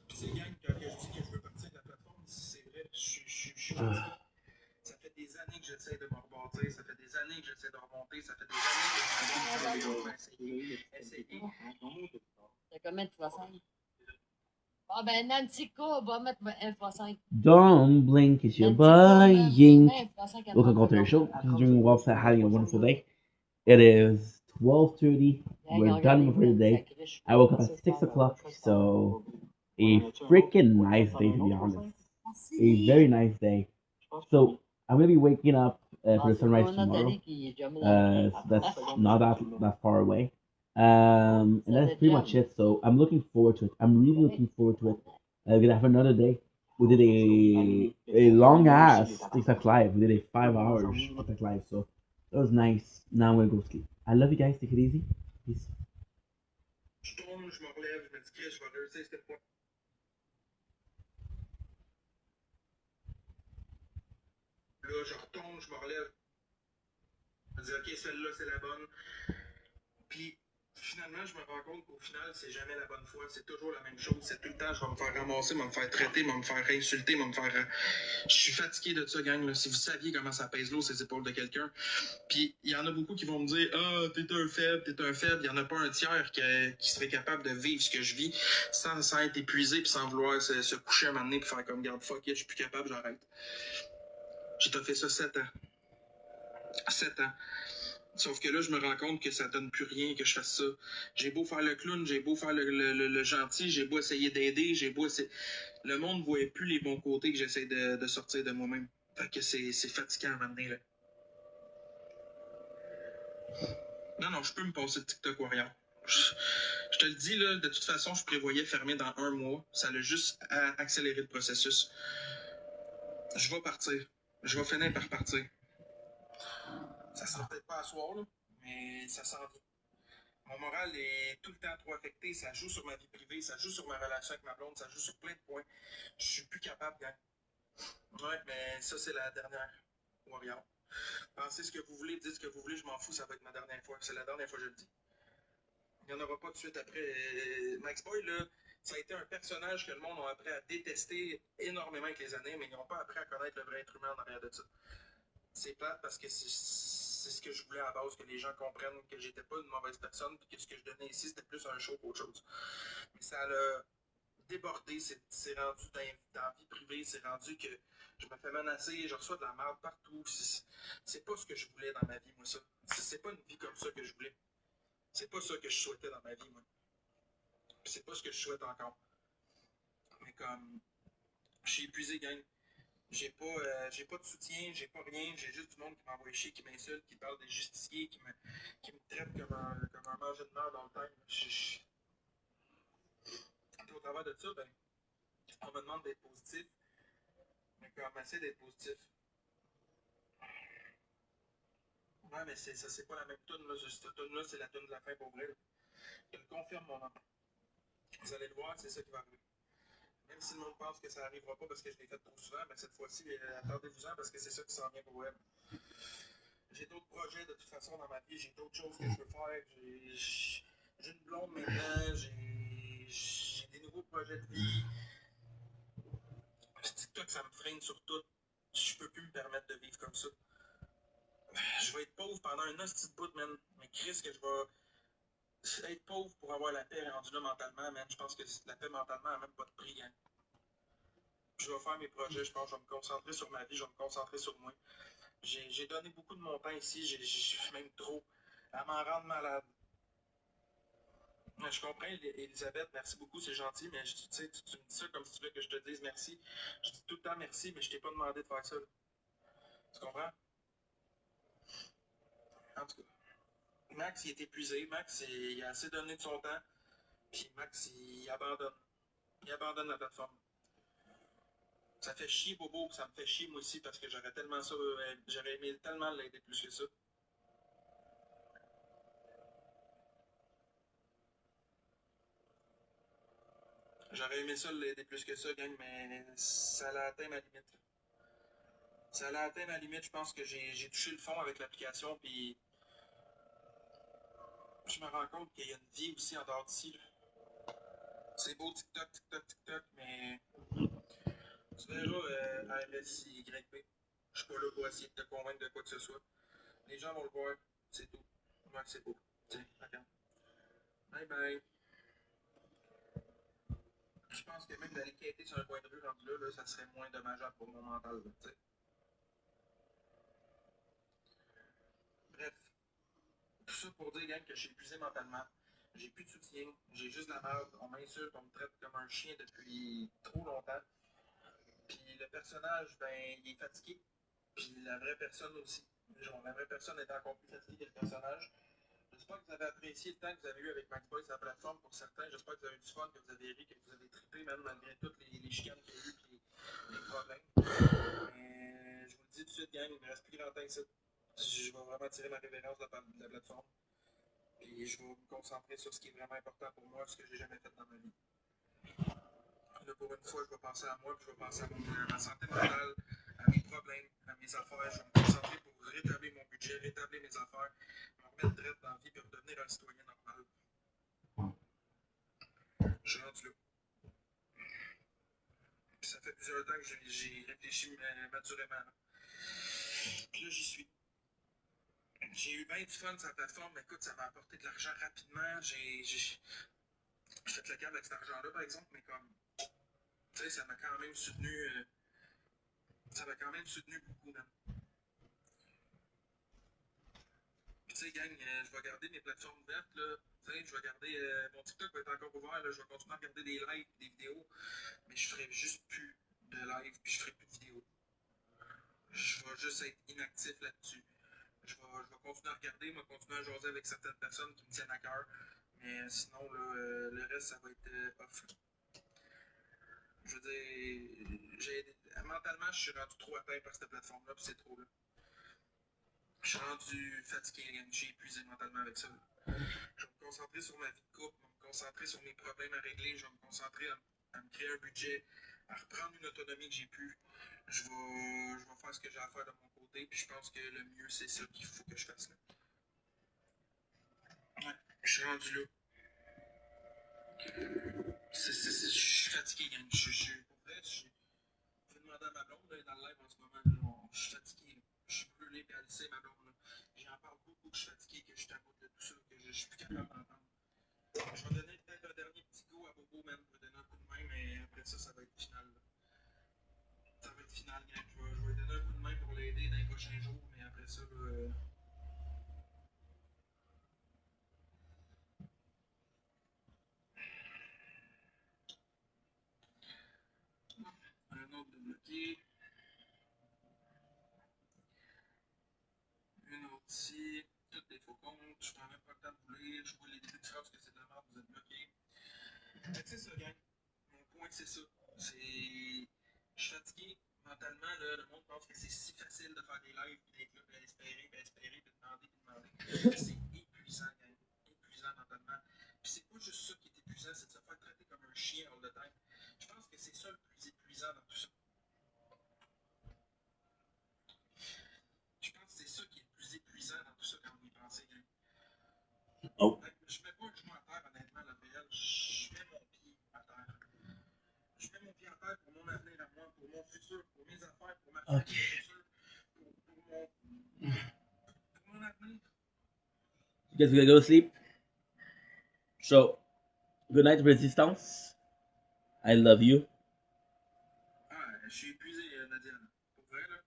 Puis c'est gang, quand je dis que je veux partir de la plateforme, c'est vrai, je suis fatigué. Ça fait des années que j'essaie de me rebâtir, ça fait des années que j'essaie de remonter, ça fait des années que je vais essayer. T'as combien de poissons? Ah ben Nancy K va mettre un poisson. Don't blink as you're buying. Welcome to the show. Considering we're also having a wonderful day. It is 12:30. We're done for the day. I woke up at 6 o'clock, so a freaking nice day to be honest. A very nice day. So I'm gonna be waking up for the sunrise tomorrow. So that's not that far away. And that's pretty much it. So I'm looking forward to it. I'm really looking forward to it. We're gonna have another day. We did a long ass TikTok live. We did a 5 hours TikTok live. So that was nice. Now I'm gonna go sleep. I love you guys. Take it easy. Peace. Je tourne, je me relève, je me dis que je vais réussir cette fois. Là, je retombe, je me relève. Je me dis, ok, celle-là, c'est la bonne. Puis, finalement, je me rends compte qu'au final, c'est jamais la bonne fois. C'est toujours la même chose. C'est tout le temps, je vais me faire ramasser, je vais me faire traiter, je vais me faire insulter, je vais me faire. Je suis fatigué de ça, gang. Là. Si vous saviez comment ça pèse l'eau, ces épaules de quelqu'un. Puis, il y en a beaucoup qui vont me dire, ah, t'es un faible, t'es un faible. Il n'y en a pas un tiers qui serait capable de vivre ce que je vis sans être épuisé puis sans vouloir se coucher un moment donné puis faire comme, garde, fuck it, je suis plus capable, j'arrête. J'ai fait ça 7 ans. 7 ans. Sauf que là, je me rends compte que ça donne plus rien que je fasse ça. J'ai beau faire le clown, j'ai beau faire le gentil, j'ai beau essayer d'aider, j'ai beau essayer... Le monde ne voyait plus les bons côtés que j'essaie de sortir de moi-même. Fait que c'est fatigant à m'amener, là. Non, je peux me passer de TikTok Warrior. Je te le dis, là, de toute façon, je prévoyais fermer dans 1 mois. Ça a juste accéléré le processus. Je vais partir. Je vais finir par partir. Ça sera peut-être pas à soir, là, mais ça s'en vient. Mon moral est tout le temps trop affecté. Ça joue sur ma vie privée, ça joue sur ma relation avec ma blonde, ça joue sur plein de points. Je suis plus capable, gang. Ouais, mais ça, c'est la dernière. Warrior. Pensez ce que vous voulez, dites ce que vous voulez, je m'en fous, ça va être ma dernière fois. C'est la dernière fois que je le dis. Il n'y en aura pas de suite après. Max Boy, là, ça a été un personnage que le monde a appris à détester énormément avec les années, mais ils n'ont pas appris à connaître le vrai être humain en arrière de ça. C'est plate parce que c'est ce que je voulais à la base, que les gens comprennent que j'étais pas une mauvaise personne, puis que ce que je donnais ici, c'était plus un show qu'autre chose. Mais ça l'a débordé, c'est rendu dans la vie privée, c'est rendu que je me fais menacer, je reçois de la merde partout. C'est pas ce que je voulais dans ma vie, moi, ça. C'est pas une vie comme ça que je voulais. C'est pas ça que je souhaitais dans ma vie, moi. C'est pas ce que je souhaite encore. Mais comme, je suis épuisé, gang. J'ai pas de soutien, j'ai pas rien, j'ai juste du monde qui m'envoie chier, qui m'insulte, qui parle des justiciers, qui me traite comme un manger de merde dans le temps. Au travers de ça, ben, on me demande d'être positif, mais comme essayer d'être positif. Ouais, mais ça, c'est pas la même toune, là. Cette toune-là, c'est la toune de la fin pour vrai, là. Je le confirme, mon homme. Vous allez le voir, c'est ça qui va arriver. Même si le monde pense que ça n'arrivera pas parce que je l'ai fait trop souvent, mais cette fois-ci, attendez-vous-en parce que c'est ça qui s'en vient pour elle. J'ai d'autres projets de toute façon dans ma vie, j'ai d'autres choses que je veux faire. J'ai une blonde maintenant, j'ai des nouveaux projets de vie. TikTok, ça me freine sur tout. Je peux plus me permettre de vivre comme ça. Je vais être pauvre pendant un hostie de bout, man. Mais Chris, que je vais être pauvre pour avoir la paix rendue là mentalement, man. Je pense que la paix mentalement n'a même pas de prix, hein. Je vais faire mes projets, je pense que je vais me concentrer sur ma vie, je vais me concentrer sur moi. J'ai donné beaucoup de mon temps ici, j'ai même trop, à m'en rendre malade. Je comprends, Elisabeth, merci beaucoup, c'est gentil, mais tu me dis ça comme si tu veux que je te dise merci. Je dis tout le temps merci, mais je t'ai pas demandé de faire ça. Tu comprends? En tout cas, Max, il est épuisé. Max, il a assez donné de son temps. Puis Max, il abandonne. Il abandonne la plateforme. Ça fait chier, Bobo, ça me fait chier, moi aussi, parce que j'aurais aimé tellement l'aider plus que ça. J'aurais aimé ça l'aider plus que ça, gang, mais ça l'a atteint ma limite. Ça l'a atteint ma limite, je pense que j'ai touché le fond avec l'application, puis je me rends compte qu'il y a une vie aussi en dehors d'ici. C'est beau TikTok, TikTok, TikTok, mais tu verras AMSYB. Je suis pas là pour essayer de te convaincre de quoi que ce soit. Les gens vont le voir, c'est tout. Ouais, c'est beau. Tiens, regarde. Bye bye. Je pense que même d'aller quêter sur un coin de rue rendu là, ça serait moins dommageable pour mon mental. Là, bref, tout ça pour dire, gang, que je suis épuisé mentalement. J'ai plus de soutien, j'ai juste la merde. On m'insulte, on me traite comme un chien depuis trop longtemps. Puis le personnage, ben, il est fatigué. Puis la vraie personne aussi. Genre, la vraie personne est encore plus fatiguée que le personnage. J'espère que vous avez apprécié le temps que vous avez eu avec Max Boy sur la plateforme pour certains. J'espère que vous avez eu du fun, que vous avez ri, que vous avez trippé, même malgré toutes les chicanes qu'il y a eu et les problèmes. Mais je vous le dis tout de suite, gang, il ne me reste plus grand temps ici. Je vais vraiment tirer ma révérence de la plateforme. Puis je vais me concentrer sur ce qui est vraiment important pour moi, ce que j'ai jamais fait dans ma vie. Là, pour une fois, je vais penser à moi, puis je vais penser à ma santé mentale, à mes problèmes, à mes affaires. Je vais me concentrer pour rétablir mon budget, rétablir mes affaires, me remettre direct dans la vie, puis redevenir un citoyen normal. Je suis rendu là. Puis ça fait plusieurs temps que j'ai réfléchi maturément. Puis là, j'y suis. J'ai eu bien du fun sur la plateforme, mais écoute, ça m'a apporté de l'argent rapidement. J'ai fait le câble avec cet argent-là, par exemple, mais comme, tu sais, ça m'a quand même soutenu beaucoup, même. sais, gang, je vais garder mes plateformes ouvertes, là. Tu sais, je vais garder... mon TikTok va être encore ouvert, là. Je vais continuer à regarder des lives, des vidéos. Mais je ferai juste plus de live, puis je ferai plus de vidéos. Je vais juste être inactif là-dessus. Je vais continuer à regarder, je vais continuer à jaser avec certaines personnes qui me tiennent à cœur. Mais sinon, là, le reste, ça va être off. Je veux dire, mentalement, je suis rendu trop atteint par cette plateforme-là, puis c'est trop là. Je suis rendu fatigué, je suis épuisé mentalement avec ça. Je vais me concentrer sur ma vie de couple, je vais me concentrer sur mes problèmes à régler, je vais me concentrer à me créer un budget, à reprendre une autonomie que j'ai pu. Je vais faire ce que j'ai à faire de mon côté, puis je pense que le mieux, c'est ça qu'il faut que je fasse là. Ouais, je suis rendu là. Je suis fatigué, gang. Pour vrai, je vais demander à ma blonde, là, dans le live en ce moment, là, je suis fatigué. Là. Je suis brûlé et Alice, ma blonde. Là. J'en parle beaucoup que je suis fatigué, que je suis à bout de tout ça, que je suis plus capable d'entendre. Je vais donner peut-être un dernier petit go à Bobo, man. Je vais donner un coup de main, mais après ça, ça va être final. Là. Ça va être final, gang. Je vais lui donner un coup de main pour l'aider dans les prochains jours, mais après ça, là. Un autre débloqué. Une autre ici. Toutes des faux comptes. Je prends même pas le temps de vous lire. Je vois les débuts de phrase que c'est de la merde, vous êtes bloqués. Fait que c'est ça, gang. Mon point, c'est ça. Je suis fatigué mentalement. Là, le monde pense que c'est si facile de faire des lives, puis d'être là, puis espérer, puis demander, puis demander. C'est épuisant, gang. Épuisant mentalement. Puis c'est pas juste ça qui est épuisant, c'est de se faire traiter comme un chien all the time. Je pense que c'est ça le plus épuisant dans tout ça. Je pense que c'est ça qui est le plus épuisant dans tout ça quand vous y pensez, gang. Oh. Je mets pas le genou à terre, honnêtement, la PL. Je mets mon pied à terre. Je mets mon pied à terre pour mon avenir à moi, pour mon futur, pour mes affaires, pour ma famille future, pour mon avenir. You guys gonna go to sleep? So, good night, Resistance. I love you. Ah, je suis épuisé, Nadia. Pour vrai, là.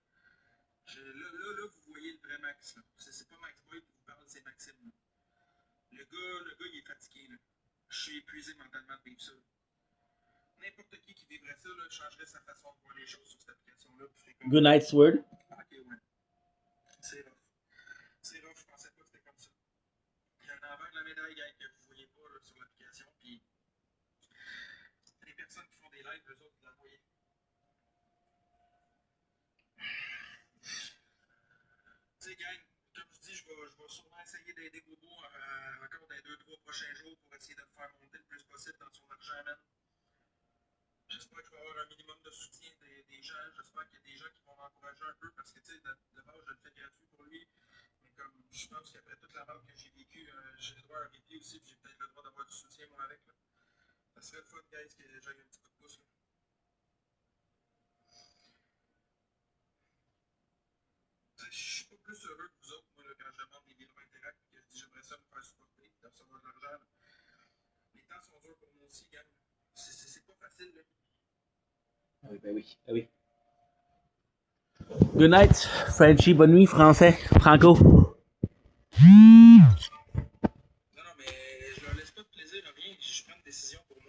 Là, vous voyez le vrai Max, là. C'est pas Max Boy qui vous parle, c'est Maxime, là. Le gars, il est fatigué, là. Je suis épuisé mentalement de vivre ça. N'importe qui vivrait ça, là, changerait sa façon de voir les choses sur cette application-là. Good night, Sword. Ok, ouais. C'est rough. C'est rough, je pensais pas que c'était comme ça. Il y a un envers de la médaille, gang, que vous voyez pas là, sur l'application, puis les personnes qui font des lives, eux autres, vous la voyez. Tu sais, gang, comme je dis, je vais sûrement essayer d'aider Bobo encore dans les 2-3 prochains jours pour essayer de le faire monter le plus possible dans son argent, man. J'espère que je vais avoir un minimum de soutien des gens. J'espère qu'il y a des gens qui vont m'encourager un peu parce que, tu sais, de base, je le fais gratuit pour lui. Mais comme je pense qu'après toute la merde que j'ai vécue, j'ai le droit à un répit aussi, puis j'ai peut-être le droit d'avoir du soutien, moi, avec. Là. Ça serait le fun, guys, que j'aille un petit coup de pouce. Là. Je suis pas plus heureux que vous autres, moi, là, quand je demande des vidéos Interact et que je dis j'aimerais ça me faire supporter et de recevoir de l'argent. Là. Les temps sont durs pour moi aussi, gang. C'est pas facile, là. Ah oui, ben oui, ben oui. Good night, Frenchie. Bonne nuit, français. Franco. Non, mais je leur laisse pas de plaisir à rien. Je prends une décision pour